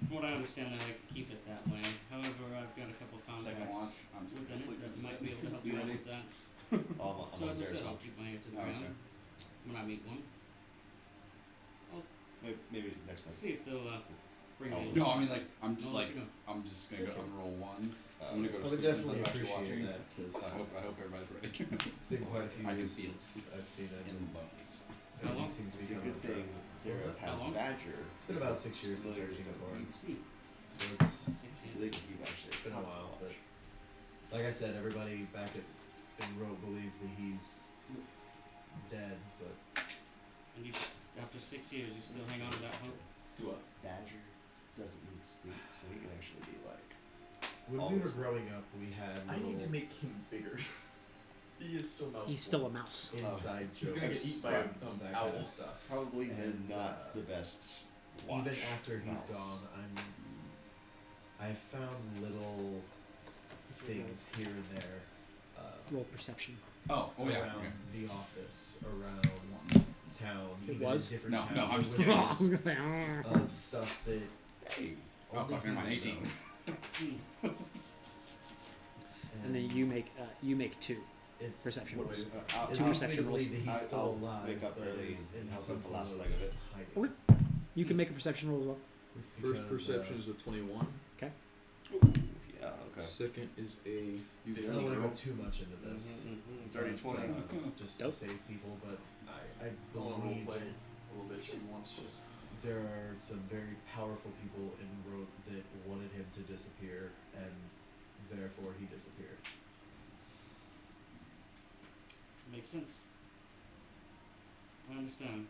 From what I understand, they like to keep it that way. However, I've got a couple Second watch. contacts I'm within sleeping. it that might be able to help You you out ready? with that. I'm So on as I there said, as well. I'll keep my ear to the Oh, ground okay. when I meet one. Maybe next time. See if they'll bring me. No, I mean like I'm just I'll let you know. I'm just gonna go. I'm gonna roll one. Uh, I'm gonna go to I would sleep definitely instead of actually appreciate watching. that because I hope everybody's ready. it's been quite a few I can years see it since I've seen it. in the and bones. How long? everything seems to It's be a good going thing Sarah How has long? Badger. It's been about 6 years since I've Familiar seen with a bar. Reed Sleep. So it's 6 So they years. can keep actually It's been a constant while, watch. like I said, everybody back in Rote believes that he's dead, but And you, after 6 years, you still hang on to that hope. Do what? Badger doesn't need sleep, so he can actually be like. when we were Always. growing up, we had I need to little make him bigger. He is still mouse. He's still a mouse. inside He's jokes. gonna get eaten by Right. a that owl. kind of stuff. Probably And, not the best. Watch Even after he's mouse. gone, I've found little things here and there Roll perception. Oh yeah. around Okay. the office, around town, It even was? in different No, towns. no, I'm it just was kidding. I was gonna say, "Ah." of stuff that Hey. Oh only fuck, never mind. he 18. would know. And then you make 2 it's perception what- rolls. It I'll, Two leads me perception to rolls. believe that he's still I'll alive, wake up but early is and in help some with the form last of leg of it. hiding. Okay. You can make a perception roll as well. First Because, perception is a 21. Yeah. Okay. Second is a I don't 15. want to go too much into this. Dirty But, 20. just Dope. to save people, but I I'll believe roleplay that a little bit too once. Just there are some very powerful people in Rote that wanted him to disappear, and therefore he disappeared. Makes sense. I understand.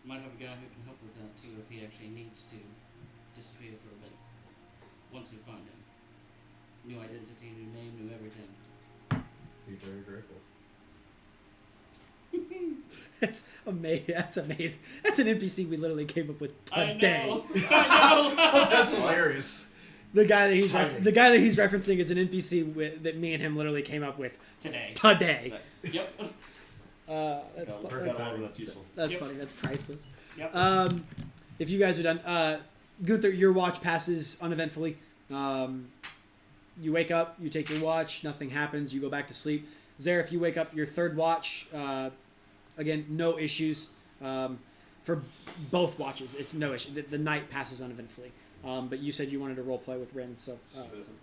Might have a guy who can help with that too if he actually needs to disappear for a bit. Once we find him. New identity, new name, new everything. Be very grateful. That's amazing. That's amazing. That's an NPC we literally came up with I today. know. I That's hilarious. The guy that he's Timing. the guy that he's referencing is an NPC that me and him literally came up with know. Today. today. Nice. Yep. That's Got- fu- got all of that's useful. that's Yep. funny. That's priceless. Yep. If you guys are done, Gunther, your watch passes uneventfully. You wake up, you take your watch, nothing happens, you go back to sleep. Zareth, you wake up your third watch. Again, no issues for both watches. It's no issue. The night passes uneventfully. But you said you wanted to role play with Rin, so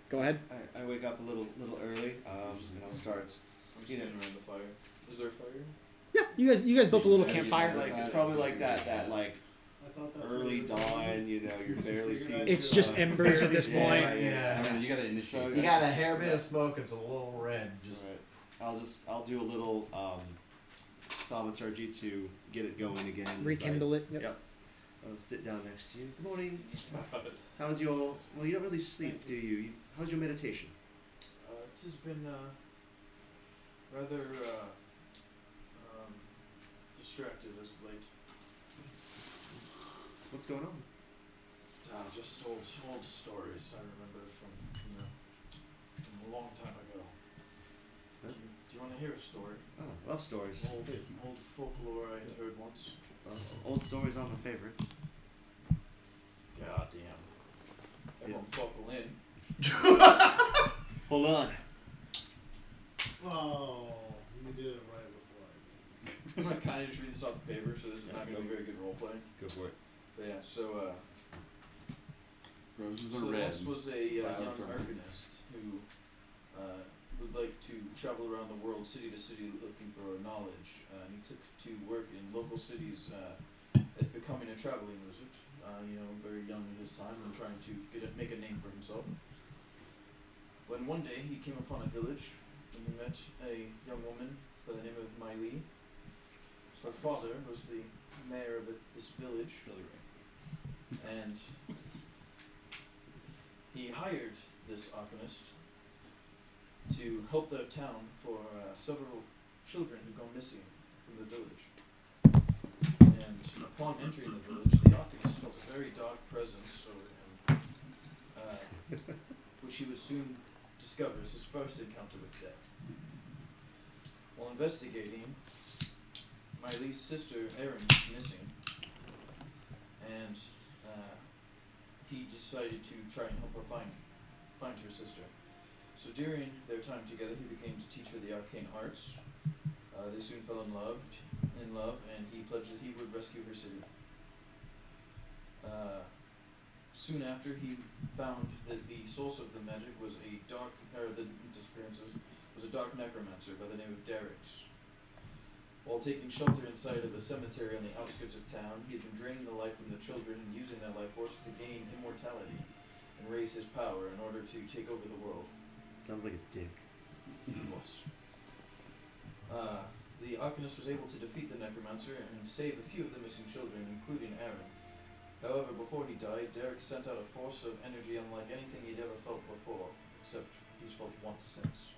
go ahead. I wake up a little early, and I'll start. I'm You know. standing around the fire. Is there a fire? Yeah, you guys built a little Yeah, campfire. Like it's probably like that like I thought that's early what you were doing. dawn. You know, you're barely seeing. It's just embers at this Yeah, point. yeah. I mean, you gotta initiate. So You that's- got a hair bit of smoke. It's a little red. Just Right. I'll do a little thaumaturgy to get it going again. as I- Rekindle it. Yep. Yep. I'll sit down next to you. Good morning. How's your? Well, you don't really sleep, do you? How's your meditation? It has been rather distracted as of late. What's going on? Just old stories I remember from from a long time ago. Huh? Do you want to hear a story? Oh, love stories. Old folklore I had heard once. Old stories are my favorite. God damn. Everyone buckle in. Hold on. Oh, you did it right before I did. I'm not kind of just read this off the paper, so this is not going to be very good role play. Go for it. But yeah, so Roses are so red. this was a young Violets are- arcanist who would like to travel around the world, city to city, looking for knowledge. And he took to work in local cities at becoming a traveling wizard. Very young in his time and trying to make a name for himself. When one day he came upon a village and he met a young woman by the name of Mai Li. Her father was the mayor of this village, and he hired this alchemist to help the town for several children who gone missing from the village. And upon entering the village, the alchemist felt a very dark presence over him, which he would soon discover as his first encounter with death. While investigating, Miley's sister Erin was missing, and he decided to try and help her find her sister. So during their time together, he began to teach her the arcane arts. They soon fell in love, and he pledged that he would rescue her city. Soon after, he found that the source of the magic was a dark necromancer by the name of Derrix. While taking shelter inside of a cemetery on the outskirts of town, he had been draining the life from the children and using that life force to gain immortality and raise his power in order to take over the world. Sounds like a dick. He was. The Arcanist was able to defeat the necromancer and save a few of the missing children, including Aaron. However, before he died, Derek sent out a force of energy unlike anything he'd ever felt before, except he's felt once since.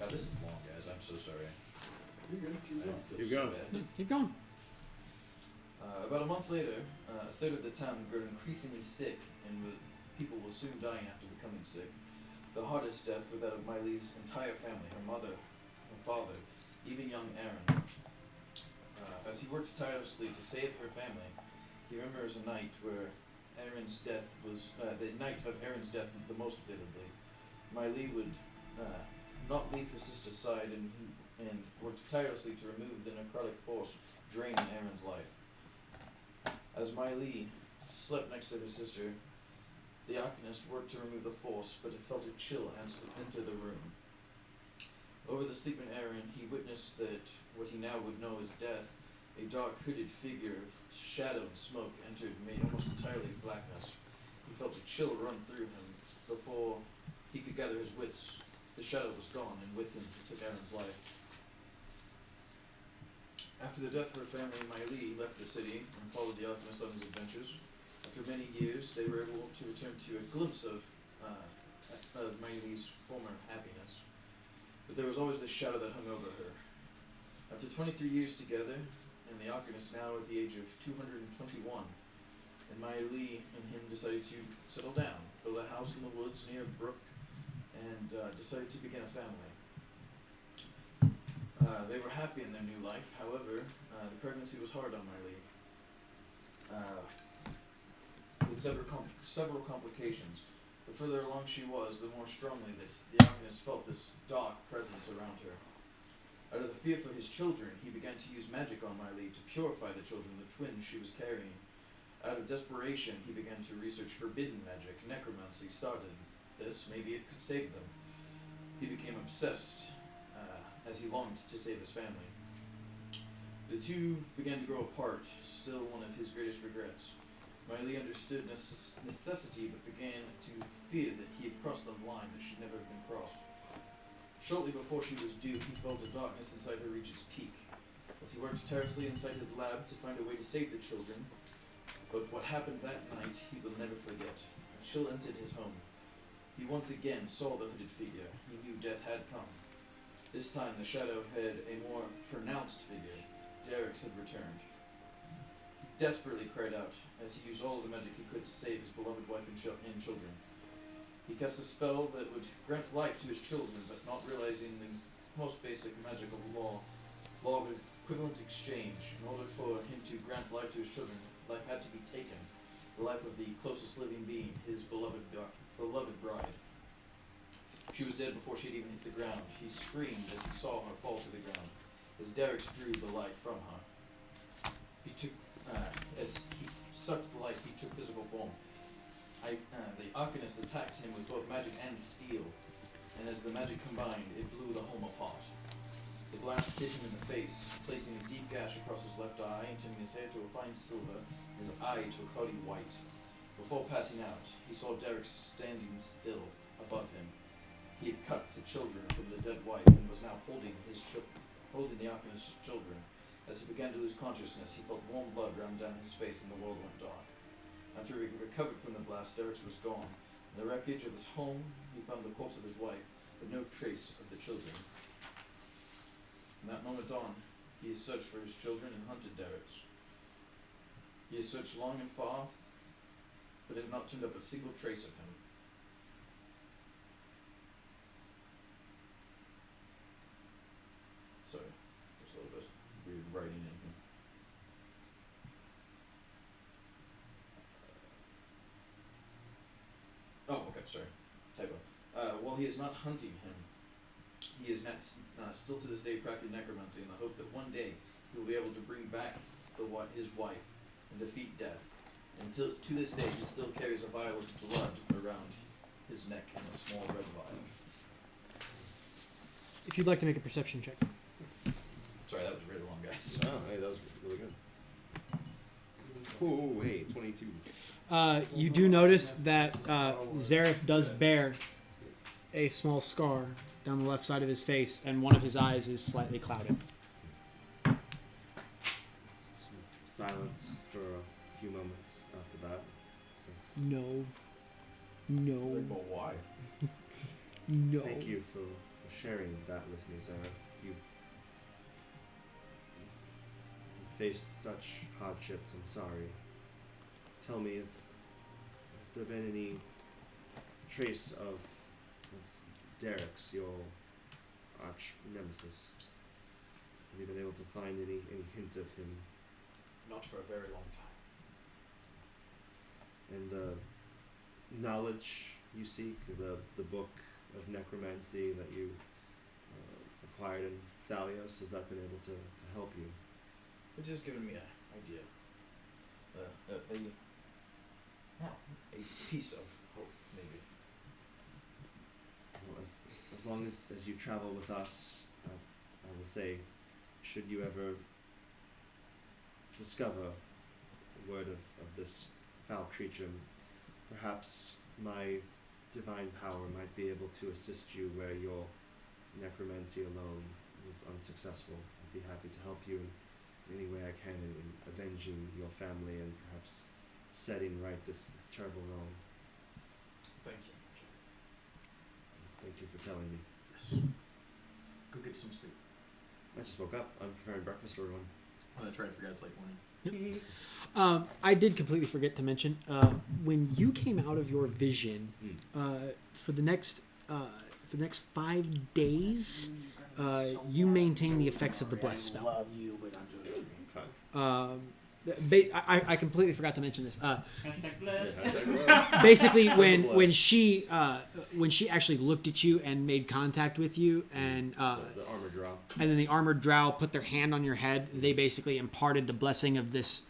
God, this is long, guys. I'm so sorry. You're good. Keep going. Keep going. Keep going. About a month later, a third of the town had grown increasingly sick, and people were soon dying after becoming sick. The hardest death was that of Miley's entire family, her mother, her father, even young Aaron. As he worked tirelessly to save her family, he remembers a night where Aaron's death was, the night of Aaron's death the most vividly. Miley would not leave her sister's side and worked tirelessly to remove the necrotic force draining Aaron's life. As Miley slept next to her sister, the Arcanist worked to remove the force, but it felt a chill enter the room. Over the sleeping Aaron, he witnessed that what he now would know as death, a dark hooded figure of shadow and smoke entered, made almost entirely of blackness. He felt a chill run through him. Before he could gather his wits, the shadow was gone, and with him he took Aaron's life. After the death of her family, Miley left the city and followed the alchemist on his adventures. After many years, they were able to return to a glimpse of Miley's former happiness. But there was always this shadow that hung over her. After 23 years together, and the alchemist now at the age of 221, and Miley and him decided to settle down, build a house in the woods near a brook, and decided to begin a family. They were happy in their new life. However, the pregnancy was hard on Miley, with several complications. The further along she was, the more strongly that the alchemist felt this dark presence around her. Out of the fear for his children, he began to use magic on Miley to purify the children, the twins she was carrying. Out of desperation, he began to research forbidden magic. Necromancy started this. Maybe it could save them. He became obsessed as he longed to save his family. The two began to grow apart, still one of his greatest regrets. Miley understood necessity, but began to fear that he had crossed a line that should never have been crossed. Shortly before she was due, he felt a darkness inside her reach its peak. As he worked tirelessly inside his lab to find a way to save the children, but what happened that night he will never forget. A chill entered his home. He once again saw the hooded figure. He knew death had come. This time the shadow had a more pronounced figure. Derrix had returned. He desperately cried out as he used all of the magic he could to save his beloved wife and children. He cast a spell that would grant life to his children, but not realizing the most basic magical law of equivalent exchange. In order for him to grant life to his children, life had to be taken. The life of the closest living being, his beloved bride. She was dead before she had even hit the ground. He screamed as he saw her fall to the ground, as Derrix drew the life from her. he took, as he sucked life, he took physical form. The Arcanist attacked him with both magic and steel, and as the magic combined, it blew the home apart. The blast hit him in the face, placing a deep gash across his left eye and turning his hair to a fine silver, his eye to a cloudy white. Before passing out, he saw Derek standing still above him. He had cut the children from the dead wife and was now holding the Arcanist's children. As he began to lose consciousness, he felt warm blood run down his face and the world went dark. After he recovered from the blast, Derek was gone. In the wreckage of his home, he found the corpse of his wife, but no trace of the children. From that moment on, he has searched for his children and hunted Derek's. He has searched long and far, but have not turned up a single trace of him. Sorry, there's a little bit weird writing in here. Oh, okay, sorry. Typo. While he is not hunting him, he is still to this day practicing necromancy in the hope that one day he will be able to bring back his wife and defeat death. Until to this day, he still carries a vial of blood around his neck in a small red vial. If you'd like to make a perception check. Sorry, that was really long, guys. Oh, hey, that was really good. Oh, hey, 22. You do notice that Zareth does bear a small scar down the left side of his face, and one of his eyes is slightly clouded. Silence for a few moments after that. Says, No. Well, why? No. thank you for sharing that with me, Zareth. You've faced such hardships. I'm sorry. Tell me, has there been any trace of Derek's, your arch nemesis? Have you been able to find any hint of him? Not for a very long time. And the knowledge you seek, the book of necromancy that you acquired in Thalios, has that been able to help you? It has given me an idea. A piece of hope, maybe. Well, as long as you travel with us, I will say, should you ever discover a word of this foul creature, perhaps my divine power might be able to assist you where your necromancy alone was unsuccessful. I'd be happy to help you in any way I can in avenging your family and perhaps setting right this terrible wrong. Thank you. Thank you for telling me. Yes. Go get some sleep. I just woke up. I'm preparing breakfast for everyone. I'm gonna try to forget it's like morning. I did completely forget to mention, when you came out of your vision, for the next 5 days, you maintain the effects of the bless spell. Love you, but I'm just I completely forgot to mention this. Hashtag blessed. Basically, when she actually looked at you and made contact with you, and The armor drow. and then the armored drow put their hand on your head, they basically imparted the blessing of this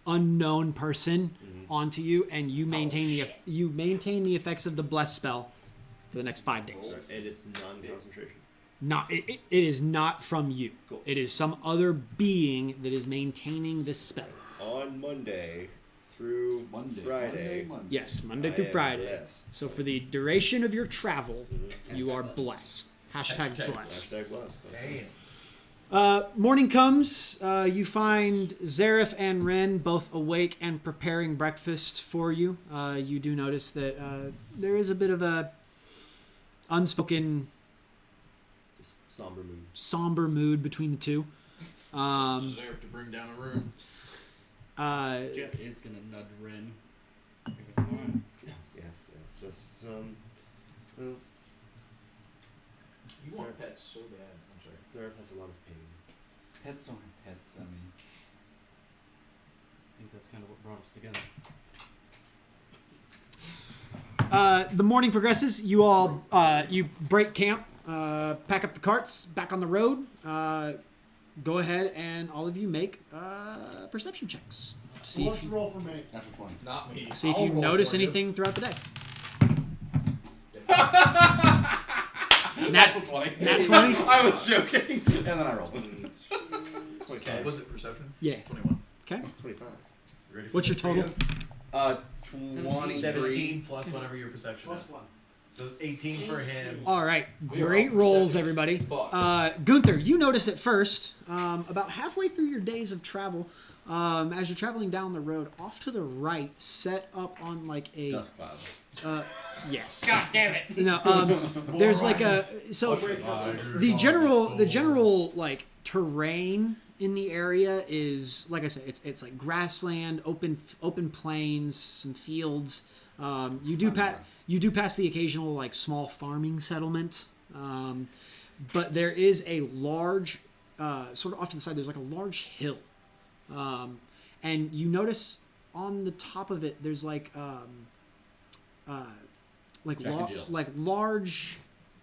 unknown person onto you, and you maintain the effects of the bless spell for the next 5 days. And it's non-concentration. It is not from you. Cool. It is some other being that is maintaining this spell. On Monday through Friday. Yes, Monday I through am Friday. blessed. So for the duration of your travel, you are blessed. Hashtag blessed. Hashtag blessed. Morning comes. You find Zareth and Ren both awake and preparing breakfast for you. You do notice that there is a bit of a unspoken Just somber mood. somber mood between the two. Deserve to bring down a room. Jet is gonna nudge Rin. Alright. Yes, just well, You want pets so bad. I'm sorry. Zareth has a lot of pain. Pets don't have pets, dummy. I think that's kind of what brought us together. The morning progresses. You all you break camp, pack up the carts, back on the road. go ahead and all of you make perception checks to see Let's if you, roll for me. Natural 20. Not me. see if I'll you roll notice for you. anything throughout the day. Natural 20. Nat 20? I was joking. And then I rolled. Okay. Was it perception? Yeah. 21. Okay. 25. Ready for What's your this, total? Rita? 23. 17 plus whatever your perception Plus is. 1. So 18 for him. All right. We are Great all rolls, perceptive. everybody. Fuck. Gunther, you notice at first, about halfway through your days of travel, as you're traveling down the road, off to the right, set up on like a Dust cloud. yes. God damn it! No, there's like a so the general like terrain in the area is, like I said, it's like grassland, open plains, some fields. You do pass the occasional like small farming settlement, but there is a large sort of off to the side. There's like a large hill, and you notice on the top of it there's like Jack and Jill. large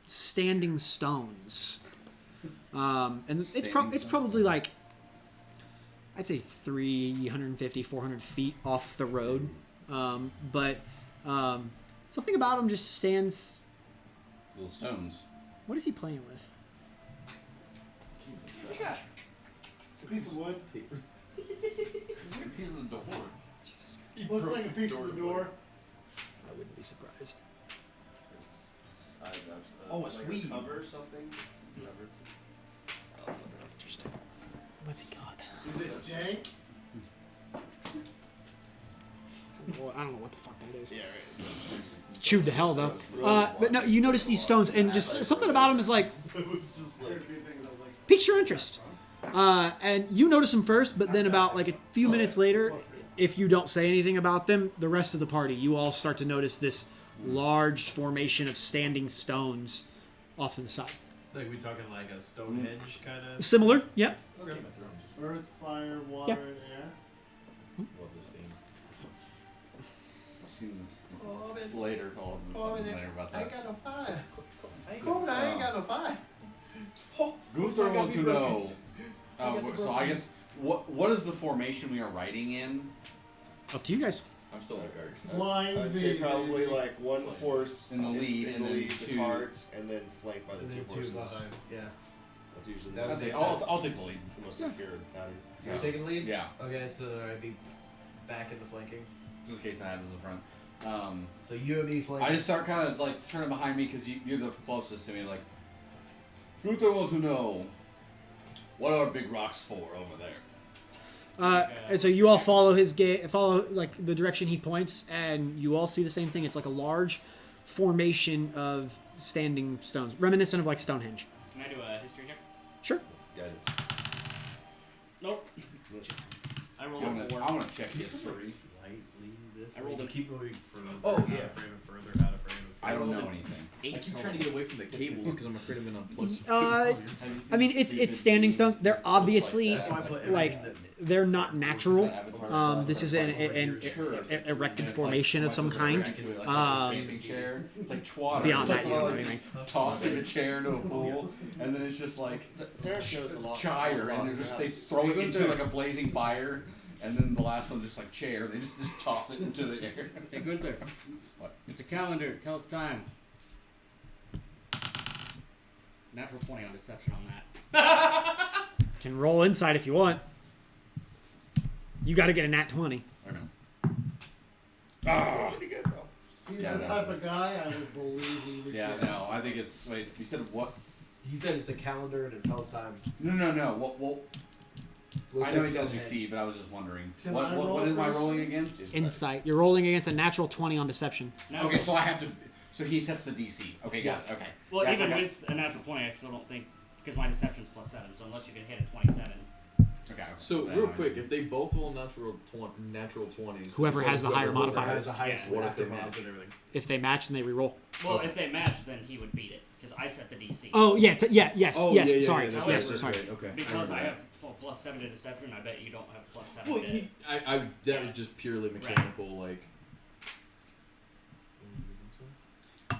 standing stones, and it's Standing probably like I'd say 350, 400 feet off the road, but something about him just stands. Little stones. What is he playing with? A piece of wood. A piece of the door. Looks like a piece of the door. I wouldn't be surprised. Oh, it's like weed. a cover or something. Interesting. What's he got? Is it dank? Well, I don't know what the fuck that is. Yeah, right. Chewed to hell though. But no, you notice these stones, and just something about them is like It was just like. Things I was like, piques your interest. And you notice them first, but then about like a few minutes later, if you don't say anything about them, the rest of the party, you all start to notice this large formation of standing stones off to the side. Like we talking like a Stonehenge kind of. Similar, yeah. earth, fire, water, Yeah. and air. Love this theme. I've seen this later. All of something later about I ain't that. got no fire. Corbin, I ain't got no fire. Gunther wants to know. So I guess what is the formation we are riding in? Up to you guys. I'm still at guard. Flying I'd say V. probably like one horse In the lead, and then the two- carts, and then flanked by the And two then two horses. behind. Yeah. That's usually That the would make I'll take the lead. it's the most secure pattern. So you're taking lead? Yeah, Okay, so I'd be back in the flanking. just in case that happens in the front. So you and me flanking. I just start kind of like turning behind me because you're the closest to me. Like, Gunther wants to know what are big rocks for over there. And so you all follow his follow like the direction he points, and you all see the same thing. It's like a large formation of standing stones, reminiscent of like Stonehenge. Can I do a history check? Sure. Guidance. Nope. I rolled I a want 4. to check history. Slightly this I way. rolled You a- keep moving further. Oh, out yeah. of frame and further out of frame. I don't know rolled anything. 8 I keep total. trying to get away from the cables because I'm afraid I'm gonna unplug. I mean, it's standing stones. They're obviously That's why I put everything like that's they're not natural. This is an erected formation of some kind. Chair. It's like twatter. Beyond It's that, like you don't know like anything. tossing a chair into a pool, and then it's just like Sarah shows a lot. chire, and they throw it into like a blazing fire, and then the last one just like chair. They just toss it into the air. Hey, Gunther. What? It's a calendar. Tell us time. Natural 20 on deception on that. Can roll inside if you want. You got to get a nat 20. Or no? Pretty good, bro. He's Yeah, the no. type of guy I would believe he would Yeah, get. no. I think it's. Wait, you said what? He said it's a calendar and it tells time. No. What? Looks I know like he does Stonehenge. succeed, but I was just wondering. Can What I roll what am I first? rolling against? Insight. You're rolling against a natural 20 on deception. Natural- Okay, so I have to. So he sets the DC. Okay, Yes. Okay. Well, Gotcha, even gotcha. with a natural 20, I still don't think, because my deception's +7, so unless you can hit a 27. Okay. So then real I- quick, if they both roll natural 20s, Whoever has the higher whoever modifier. Has the highest Yeah. one What after if they match match? and everything. If they match, then they reroll. Well, if they match, then he would beat it, because I set the DC. Oh yeah, yes, Oh, yes. yeah, Sorry, that's yes, right, sorry. right, okay. Because I remember have +7 to deception, I bet you don't have +7 that. Well, to... I that was just purely mechanical, like.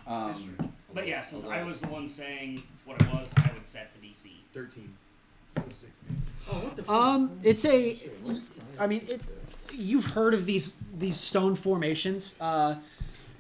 Um, But yeah, since I was the one saying what it was, I would set the DC. 13. Oh, what the fuck? It's a. I mean, you've heard of these stone formations.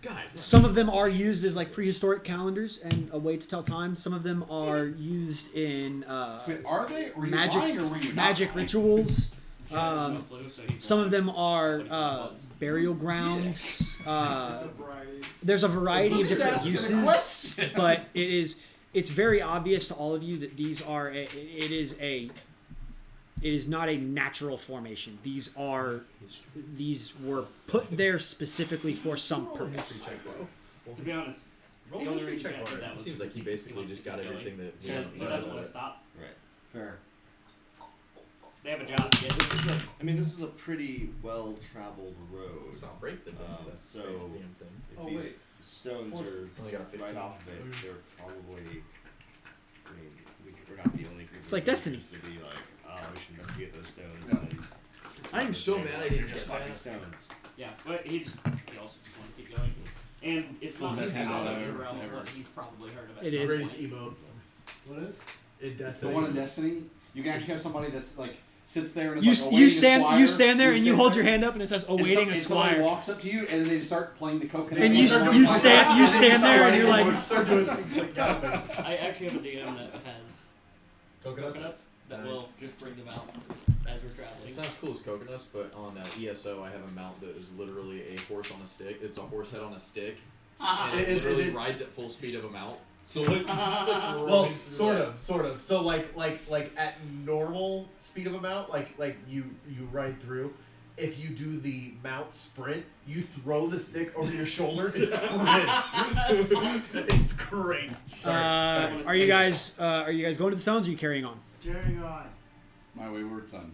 Guys, Some of them are used as like prehistoric calendars and a way to tell time. Some of them are used in Wait, are they? Were you lying or were you not magic lying? rituals. Chad has no clue, so he's Some of lying. them are burial grounds. It's a variety. There's a variety of different asking a uses, question. but it's very obvious to all of you that these are it is not a natural formation. These were put there specifically for some purpose. To be honest, Roll the a only history reason check Chad for did it. that was Seems like he because basically wants just to got keep going. everything that He doesn't want to stop. Right. Fair. They have a job to get. This is a pretty well-traveled road. Let's not break the damn thing. So- Break the damn thing. If Oh, these wait. stones It's only got a are 15. right off of it, they're probably. I mean, we're not the only group. It's like of Destiny. To be like, oh, we should investigate those stones. Yeah. And then I am so mad I didn't just get fucking that. stones. Yeah, but he also just wanted to keep going. And it's not Best out handout of the ever. realm of what he's probably heard of. It some is. Greatest point. emote What is? in The Destiny. one in Destiny, you can actually have somebody that's like sits there and is You like you awaiting a stand squire. you stand there and you stand hold there, your hand up and it says and awaiting a and somebody squire. walks up to you and then they just start playing the coconut. And you stand there and you're like, Start doing things like that. I actually have a DM that has Coconuts? coconuts that Nice. will just bring them out as we're traveling. It's not as cool as coconuts, but on ESO I have a mount that is literally a horse on a stick. It's a horse head on a stick, and it literally rides at full speed of a mount. So like, Well, sort of. So like at normal speed of a mount, like you ride through. If you do the mount sprint, you throw the stick over your shoulder and sprint. It's great. Sorry. Are you guys going to the stones or are you carrying on? Carrying on. My wayward son.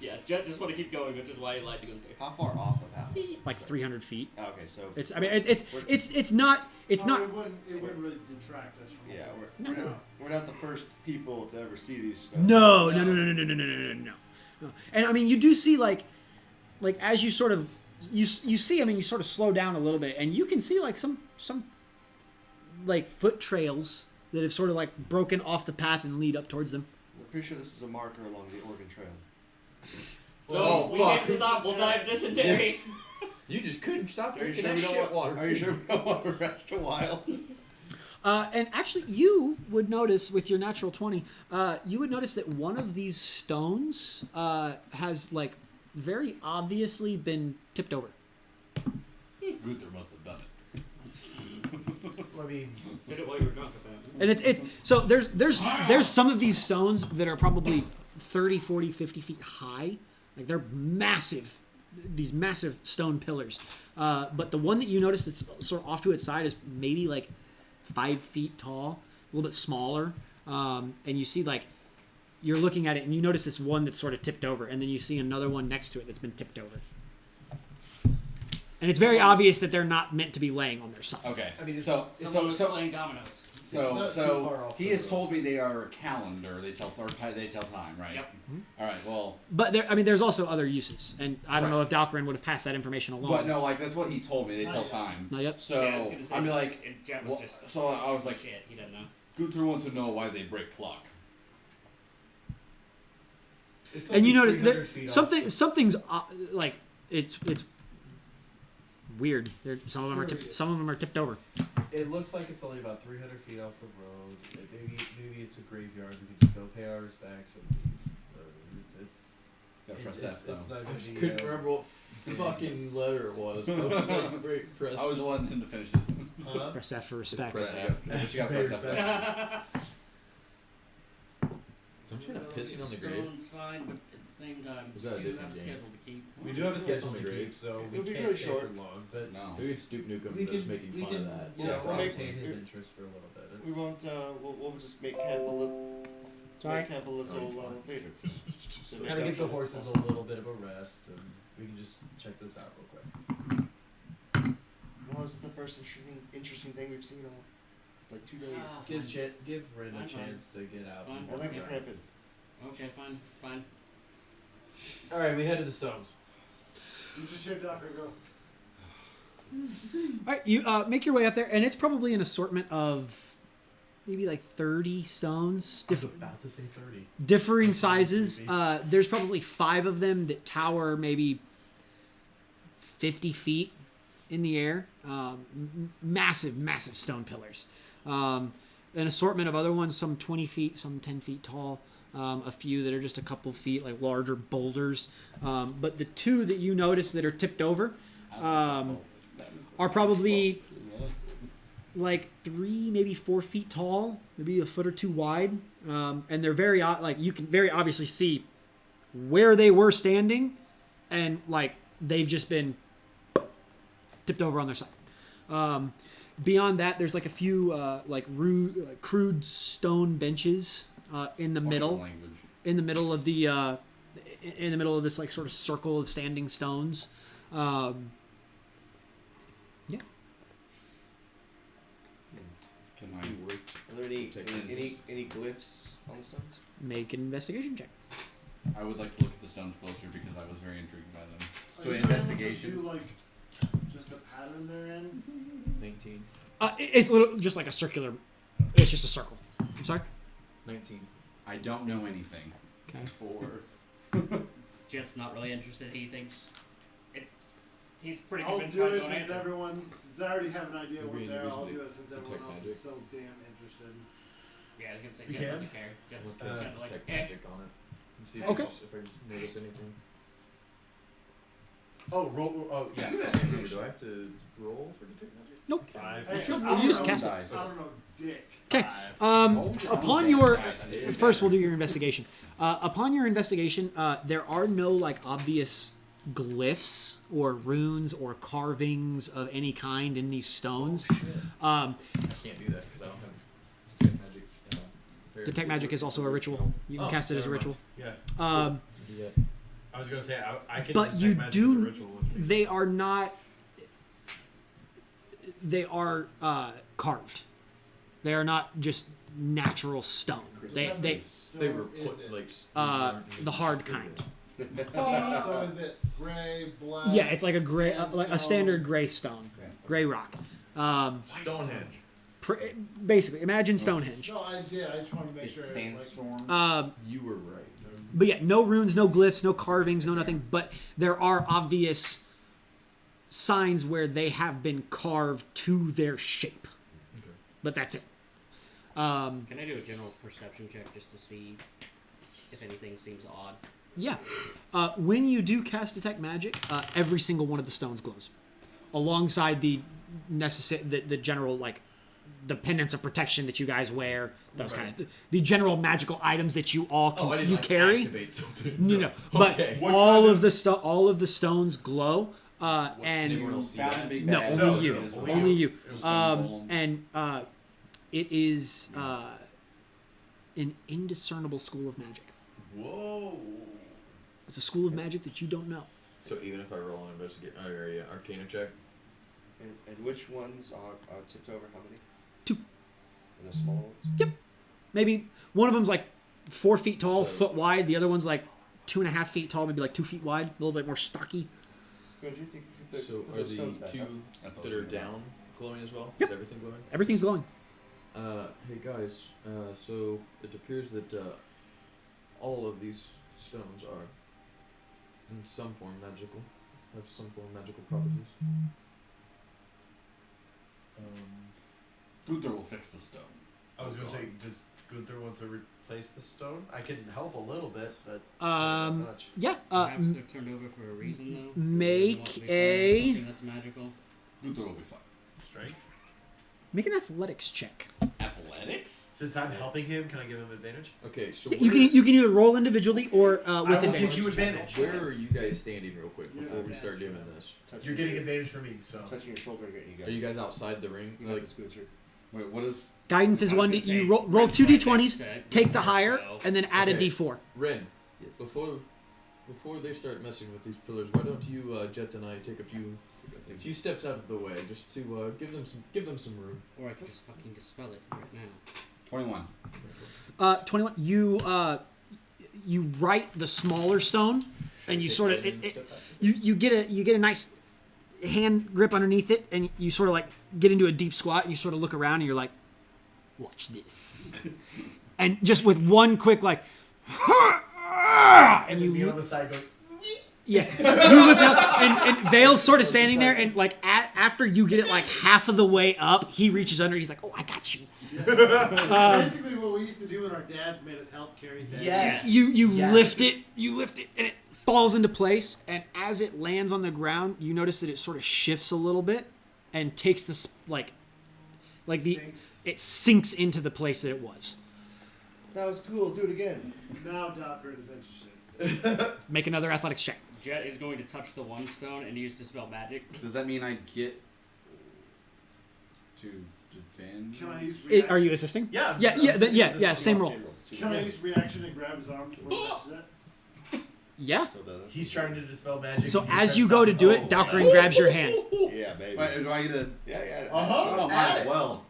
Yeah, Jet just want to keep going, which is why he lied to go through. How far off of that? Like 300 feet. Oh, okay, so It's not It not wouldn't really detract us from. yeah, No. we're not the first people to ever see these stones. no. And I mean you do see like as you sort of you see you sort of slow down a little bit and you can see like some like foot trails that have sort of like broken off the path and lead up towards them. I'm pretty sure this is a marker along the Oregon Trail. So we fuck. can't stop. We'll die of dysentery. you just couldn't stop Are you drinking sure that we don't shit want? water. Are you sure we don't want to rest a while? And actually, you would notice with your natural 20, you would notice that one of these stones has like very obviously been tipped over. Gunther must have done it. I mean, Did it while you were drunk, apparently. And it's so there's some of these stones that are probably 30, 40, 50 feet high. Like they're massive, these massive stone pillars. But the one that you notice that's sort of off to its side is maybe like 5 feet tall, a little bit smaller. And you see like you're looking at it and you notice this one that's sort of tipped over, and then you see another one next to it that's been tipped over. And it's very obvious that they're not meant to be laying on their side. Okay. I mean, it's so Someone was playing dominoes. It's not too far off he the has road. told me they are a calendar. They tell time, right? Yep. All right. Well, But there's also other uses, and I don't know if Dalcarin would have passed that information along. but no, like that's what he told me. They tell yet. time. Not yet. So Yeah, I was gonna say, I'm like, and Jet was well, just. so I was like, shit. He doesn't know. Gunther wants to know why they break clock. it's And you only notice 300 feet that off. something's like it's weird. Some of them are tipped over. It looks like it's only about 300 feet off the road. Maybe it's a graveyard. We can just go pay our respects and leave. It's Gotta it- press it's, F, though. it's not I gonna just be. couldn't remember what fucking letter it was. I was like, break, press. I was wanting to finish this. Huh? Press F for respects. Press F. But you gotta Pay press F. respects. Don't you end up pissing on the grave? Stone's fine, but at the same time, Is that a we do different have a game? schedule to keep. We do have a schedule on to the grave. keep, so we It'll be can't really stay short. for long. But No. Maybe it's Duke Nukem we that was can making we fun can of that. you know we'll make- maintain his interest for a little bit. We won't. We'll just make camp a little. Sorry? Make camp a little later. Kind of give the horses a little bit of a rest, and we can just check this out real quick. Well, this is the first interesting thing we've seen all like 2 days. Give Rin a Fine, chance to get out. Fine. I like your cramping. Okay, fine. All right, we head to the stones. You just hear Docker go. All right, you make your way up there, and it's probably an assortment of maybe like 30 stones. I was about to say 30. Differing sizes. There's probably 5 of them that tower maybe 50 feet in the air. Massive, massive stone pillars. An assortment of other ones, some 20 feet, some 10 feet tall. A few that are just a couple feet, like larger boulders. But the 2 that you notice that are tipped over are probably like 3, maybe 4 feet tall, maybe a foot or 2 wide. And they're very, like, you can very obviously see where they were standing, and like they've just been tipped over on their side. Beyond that, there's like a few crude stone benches in the middle, in the middle of this like sort of circle of standing stones. Yeah. Can I Are there any glyphs on the stones? Make an investigation check. I would like to look at the stones closer because I was very intrigued by them. So Are you able to investigation. do like just the pattern they're in? 19. It's little, just like a circular. It's just a circle. I'm sorry. 19. I don't know anything. Okay. 4. Jet's not really interested. He thinks he's pretty I'll convinced do by his it own since answer. since I already have an idea You're what being they are. I'll invisible do it since detect everyone else magic. is so damn interested. Yeah, I was gonna say You Jet can? doesn't care. Jet's I'll kind of like, detect eh. magic on it. And see Okay. if I notice anything. Oh, roll. Oh, yeah. Do I have to roll for detect magic? Nope. 5. Hey, Sure, I you don't just know- cast it. Dice. I don't know, dick. Okay. Upon your first, we'll do your investigation. Upon your investigation, there are no like obvious glyphs or runes or carvings of any kind in these stones. I can't do that because I don't have detect magic. Prepared. Detect magic is also a ritual. You can Oh, cast it as a never ritual. Yeah. Do that. I was gonna say I can. But detect you magic do- as a ritual with me. They are not. They are carved. They are not just natural stone. They They were is put it? like the hard kind. So is it gray, black? Yeah, it's like a gray, like a sandstone? standard gray stone, gray rock. Stonehenge. Basically, imagine Stonehenge. No, I did. I just wanted to make It's sure. sandstorm. You were right. But yeah, no runes, no glyphs, no carvings, no nothing. But there are obvious signs where they have been carved to their shape. Okay. But that's it. Can I do a general perception check just to see if anything seems odd? Yeah. When you do cast detect magic, every single one of the stones glows, alongside the the general like the pendants of protection that you guys wear. Those kind of the general magical items that you all I didn't you like carry. activate something. No. But Okay. all of the stones glow, and Anyone else see Found that? a big no, bag. only No, you, it's not. only you. Just one golem. And it is an indiscernible school of magic. Whoa. It's a school of magic that you don't know. So even if I roll an investigate arcana check, And which ones are tipped over? How many? 2. And the smaller ones? Yep. Maybe one of them's like 4 feet tall, So- foot wide. The other one's like 2.5 feet tall, maybe like 2 feet wide, a little bit more stocky. Good, you think you could so put are those stones the back 2 up? That's that also are good. down glowing as well? Yep. Is everything glowing? Everything's glowing. Hey guys, so it appears that all of these stones are in some form magical, have some form of magical properties. Gunther will fix the stone. I was gonna say, does Gunther want to replace the stone? I can help a little bit, but Um, not much. Yeah. Perhaps they're turned over for a reason, though. They make want to be a- something that's magical. Gunther will be fine. Strength. Make an athletics check. Athletics? Since I'm helping him, can I give him advantage? Okay, so You can either roll individually or with I will advantage. give you advantage. where are you guys standing real quick before we Yeah. start doing this? Touching You're getting advantage from me, so. Touching your shoulder, getting you guys. Are you guys outside the ring? You got Like, the scooter. Wait, what is... Guidance is I was one. gonna say, You roll Red's 2 right d20s, next to take the Gunther, higher, so- and then add a Okay. d4. Ren, Yes. before they start messing with these pillars, why don't you, Jet and I, take a few steps out of the way just to give them some room. Or I could just fucking dispel it right now. 21. 21. You right the smaller stone, and you Take sort of that and step back. you get a nice hand grip underneath it, and you sort of like get into a deep squat, and you sort of look around, and you're like, watch this. And just with one quick like, and you me on the side going. yeah, you lift up, and Vale's sort of standing there, and like after you get it like half of the way up, he reaches under. And he's like, "Oh, I got you." Basically, what we used to do when our dads made us help carry things. Yes. You Yes. lift it, and it falls into place. And as it lands on the ground, you notice that it sort of shifts a little bit and takes this it sinks into the place that it was. That was cool. Do it again. Now Docker is interested. Make another athletics check. Jet is going to touch the one stone and use Dispel Magic. Does that mean I get to defend? Can I use reaction? Are you assisting? Yeah. Yeah. Same roll. Can I use reaction and grab his arm before he touches it? Yeah. He's trying to dispel magic. So and you're as trying you to go stop to him. do it, Dockerin grabs your hand. Yeah, baby. Wait, do I get a? Yeah. Oh, might as well.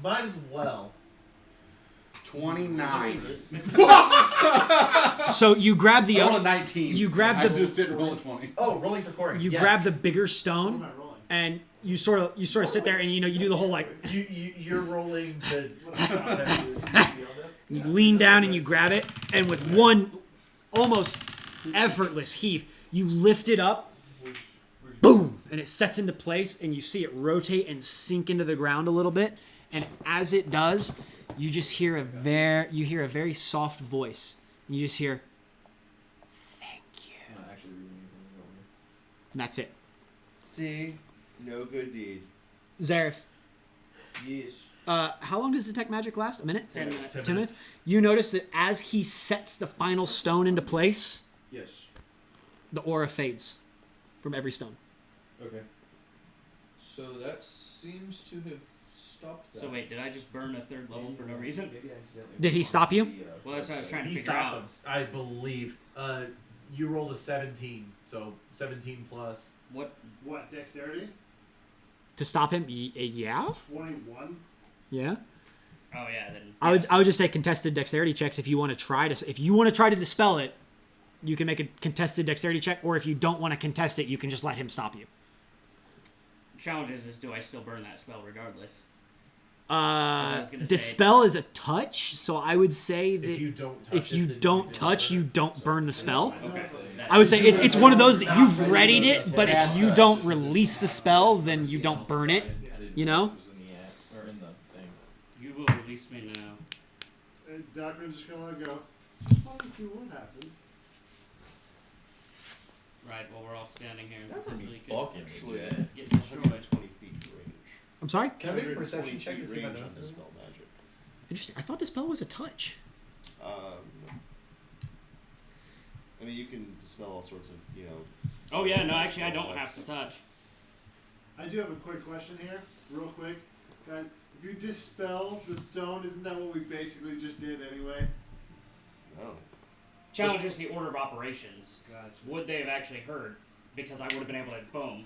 Might as well. 29. So you grab the I rolled a 19. you grab I the- just didn't roll a 20. Oh, rolling for Corey. you Yes. grab the bigger What am stone, I rolling? and you sort of sit there, and you do the whole like You're rolling to What am I rolling? you lean down and you grab it, and with one almost effortless heave, you lift it up, boom, and it sets into place, and you see it rotate and sink into the ground a little bit, and as it does, you just hear a very soft voice, and you just hear, "Thank you," I'm not actually reading anything over. and that's it. See, no good deed. Zareth, Yes. how long does detect magic last? A minute? 10 minutes. 10 minutes. You notice that as he sets the final stone into place, Yes. the aura fades from every stone. Okay. So that seems to have stopped that. So wait, did I just burn a third level for no reason? Maybe I accidentally Did he stop you? Well, that's what I was trying to He figure stopped out. him, I believe. You rolled a 17, so 17 plus. What? What, dexterity? To stop him? Yeah? 21? Yeah? Oh yeah, then. I would yes. I would just say contested dexterity checks if you want to try to dispel it, you can make a contested dexterity check, or if you don't want to contest it, you can just let him stop you. Challenge is do I still burn that spell regardless? I was gonna say- Dispel is a touch, so I would say that If you don't touch if it, you then don't didn't touch, burn you it. don't burn the spell. Okay. I would say it's one of those that you've readied it, but if you don't release the spell, then you don't burn it. You know? It was in the app, or in the thing. You will release me now. And Docker's just gonna let go. Just wanted to see what happened. Right. Well, we're all standing here and That's gonna be potentially fucking could legit. get destroyed. 20 feet range. I'm sorry? Can I make a 120 perception check to feet see if I range notice on this? dispel magic. Interesting. I thought dispel was a touch. I mean, you can dispel all sorts of, Oh yeah, no, actually I don't have to touch. I do have a quick question here, real quick. If you dispel the stone, isn't that what we basically just did anyway? No. Challenge is the order of operations. Gotcha. Would they have actually heard? Because I would have been able to boom.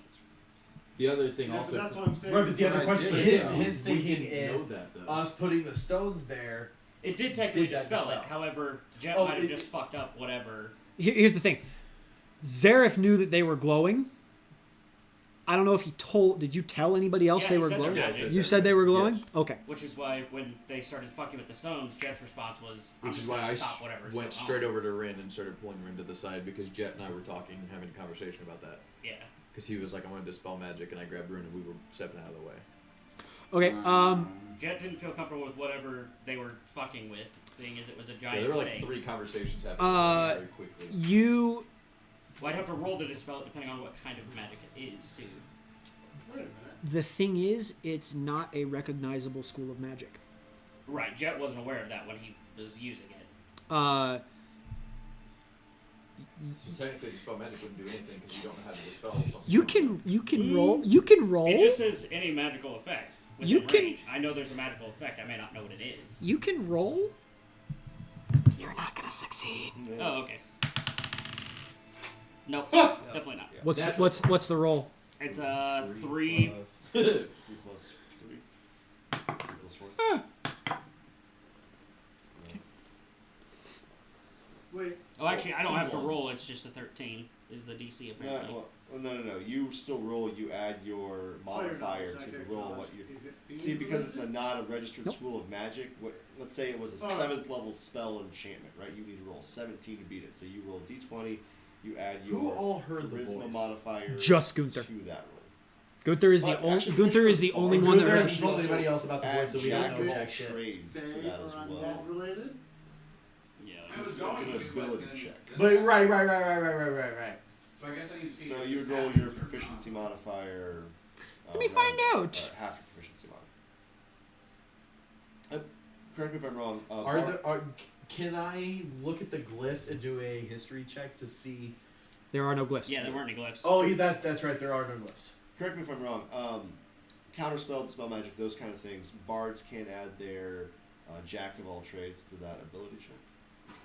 The other thing Yeah, also. but that's what I'm saying. Right, but the other Right, question, yeah, his yeah. thinking We didn't is know that, though. us putting the stones there. It did technically Did that dispel it. dispel? However, Jet Oh, might have it- just fucked up whatever. Here's the thing. Zareth knew that they were glowing. I don't know if he told. Did you tell anybody else Yeah, they he were said glowing? they're magic. You said they were glowing? Yes. Okay. Which is why when they started fucking with the stones, Jet's response was, I'm Which just is why gonna I stop whatever. went straight over to Rin and started pulling Rin to the side because Jet and I were talking and having a conversation about that. Yeah. Because he was like, I want to dispel magic, and I grabbed Rin and we were stepping out of the way. Okay. Jet didn't feel comfortable with whatever they were fucking with, seeing as it was a Yeah, giant there were like thing. 3 conversations happening very quickly. You. Well, I'd have to roll to dispel it depending on what kind of magic it is, too. Wait a minute. The thing is, it's not a recognizable school of magic. Right, Jet wasn't aware of that when he was using it. So technically, dispel magic wouldn't do anything because you don't know how to dispel something. You can roll. You can roll. It just says any magical effect within You can- range. I know there's a magical effect. I may not know what it is. You can roll. You're not gonna succeed. Oh, okay. Nope, definitely not. What's the roll? It's 3. 3 plus 3. 3 plus 4. Wait. Oh, actually, I don't Two have to ones. roll. It's just a 13 is the DC apparently. No. You still roll. You add your modifier to the roll. What you see because it's not a registered school of magic. Let's say it was a 7th level spell enchantment, right? You need to roll 17 to beat it. So you roll d20. You add your Who all heard the charisma voice? modifier Just Gunther. to that roll. Gunther is the But only. actually, Gunther is the Gunther only one that. Gunther heard- hasn't told anybody else about the Add voice, so we don't jack know of all jack shit. trades to They that or as well. undead related? Yeah. It's an ability check. But right. So I guess I need to see. So if you would it's roll after your or proficiency not. modifier. Let me find round- out. half your proficiency modifier. Correct me if I'm wrong. Can I look at the glyphs and do a history check to see? There are no glyphs. Yeah, there weren't any glyphs. Oh, that's right. There are no glyphs. Correct me if I'm wrong. Counterspell, dispel magic, those kind of things. Bards can add their jack of all trades to that ability check.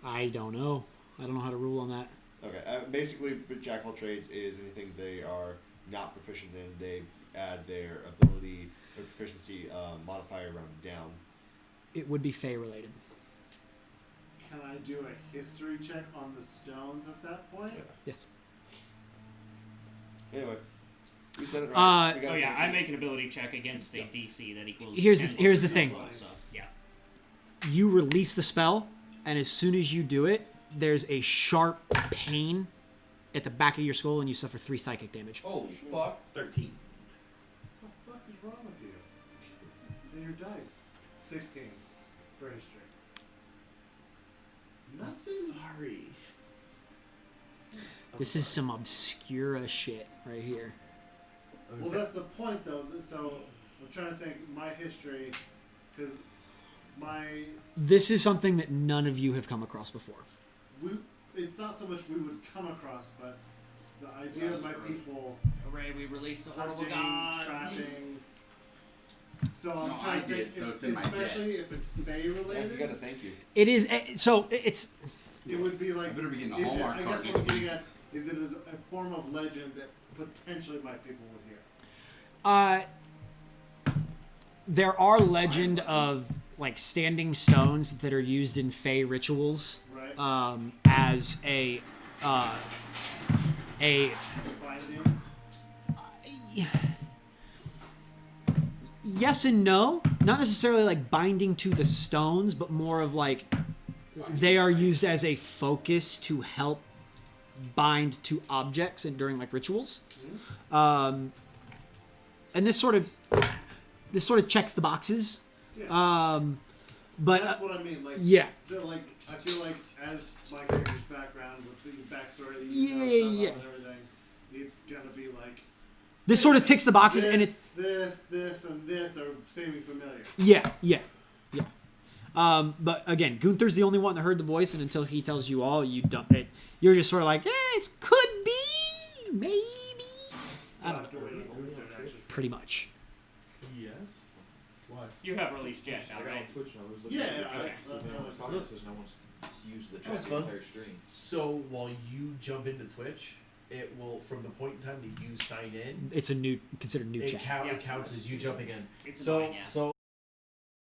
I don't know. I don't know how to rule on that. Okay, basically, jack of all trades is anything they are not proficient in. They add their ability or proficiency modifier rounded down. It would be Fey related. Can I do a history check on the stones at that point? Yes. Anyway, you said it right. We got Oh it yeah, right. I make an ability check against a DC that equals. Here's 10 the plus thing. 12, So, yeah. You release the spell, and as soon as you do it, there's a sharp pain at the back of your skull, and you suffer 3 psychic damage. Holy fuck. 13. What the fuck is wrong with you? And your dice. 16 for history. I'm Nothing. sorry. This is some obscura shit right here. Well, that's the point, though. So I'm trying to think my history, because This is something that none of you have come across before. it's not so much we would come across, but the idea of my people Hooray, we released a horrible hunting, god. trapping. So I'm No, trying I to think, did, so it's in my especially if it's Bay Yeah, related, you gotta thank you. It is so it's it would be like. I better be getting a is it- Hallmark I guess card what I'm next getting week. at is it is a form of legend that potentially my people would hear. there are legend of like standing stones that are used in Fey rituals Right. as a Binding. yes and no, not necessarily like binding to the stones, but more of like they are used as a focus to help bind to objects and during like rituals. And this sort of checks the boxes. Yeah. But That's what I mean. Like, yeah. Like, I feel like as my character's background with the backstory, that Yeah, you know, yeah. and everything, it's gonna be like this sort of ticks the boxes, this, and it's this, and this are seeming familiar. yeah. But again, Gunther's the only one that heard the voice, and until he tells you all, you don't. You're just sort of like, it could be, maybe. So I have to wait until Gunther actually says Pretty it. much. Yes. Why? You have released Jet I now, got on right? Twitch and I was looking Yeah, at the yeah, chat I- to see if anyone was talking. It says no one's used the chat That's the fun. entire stream. So while you jump into Twitch, it will, from the point in time that you sign in, It's considered new it chat. Yeah. counts as you jumping in. It's So annoying, yeah. so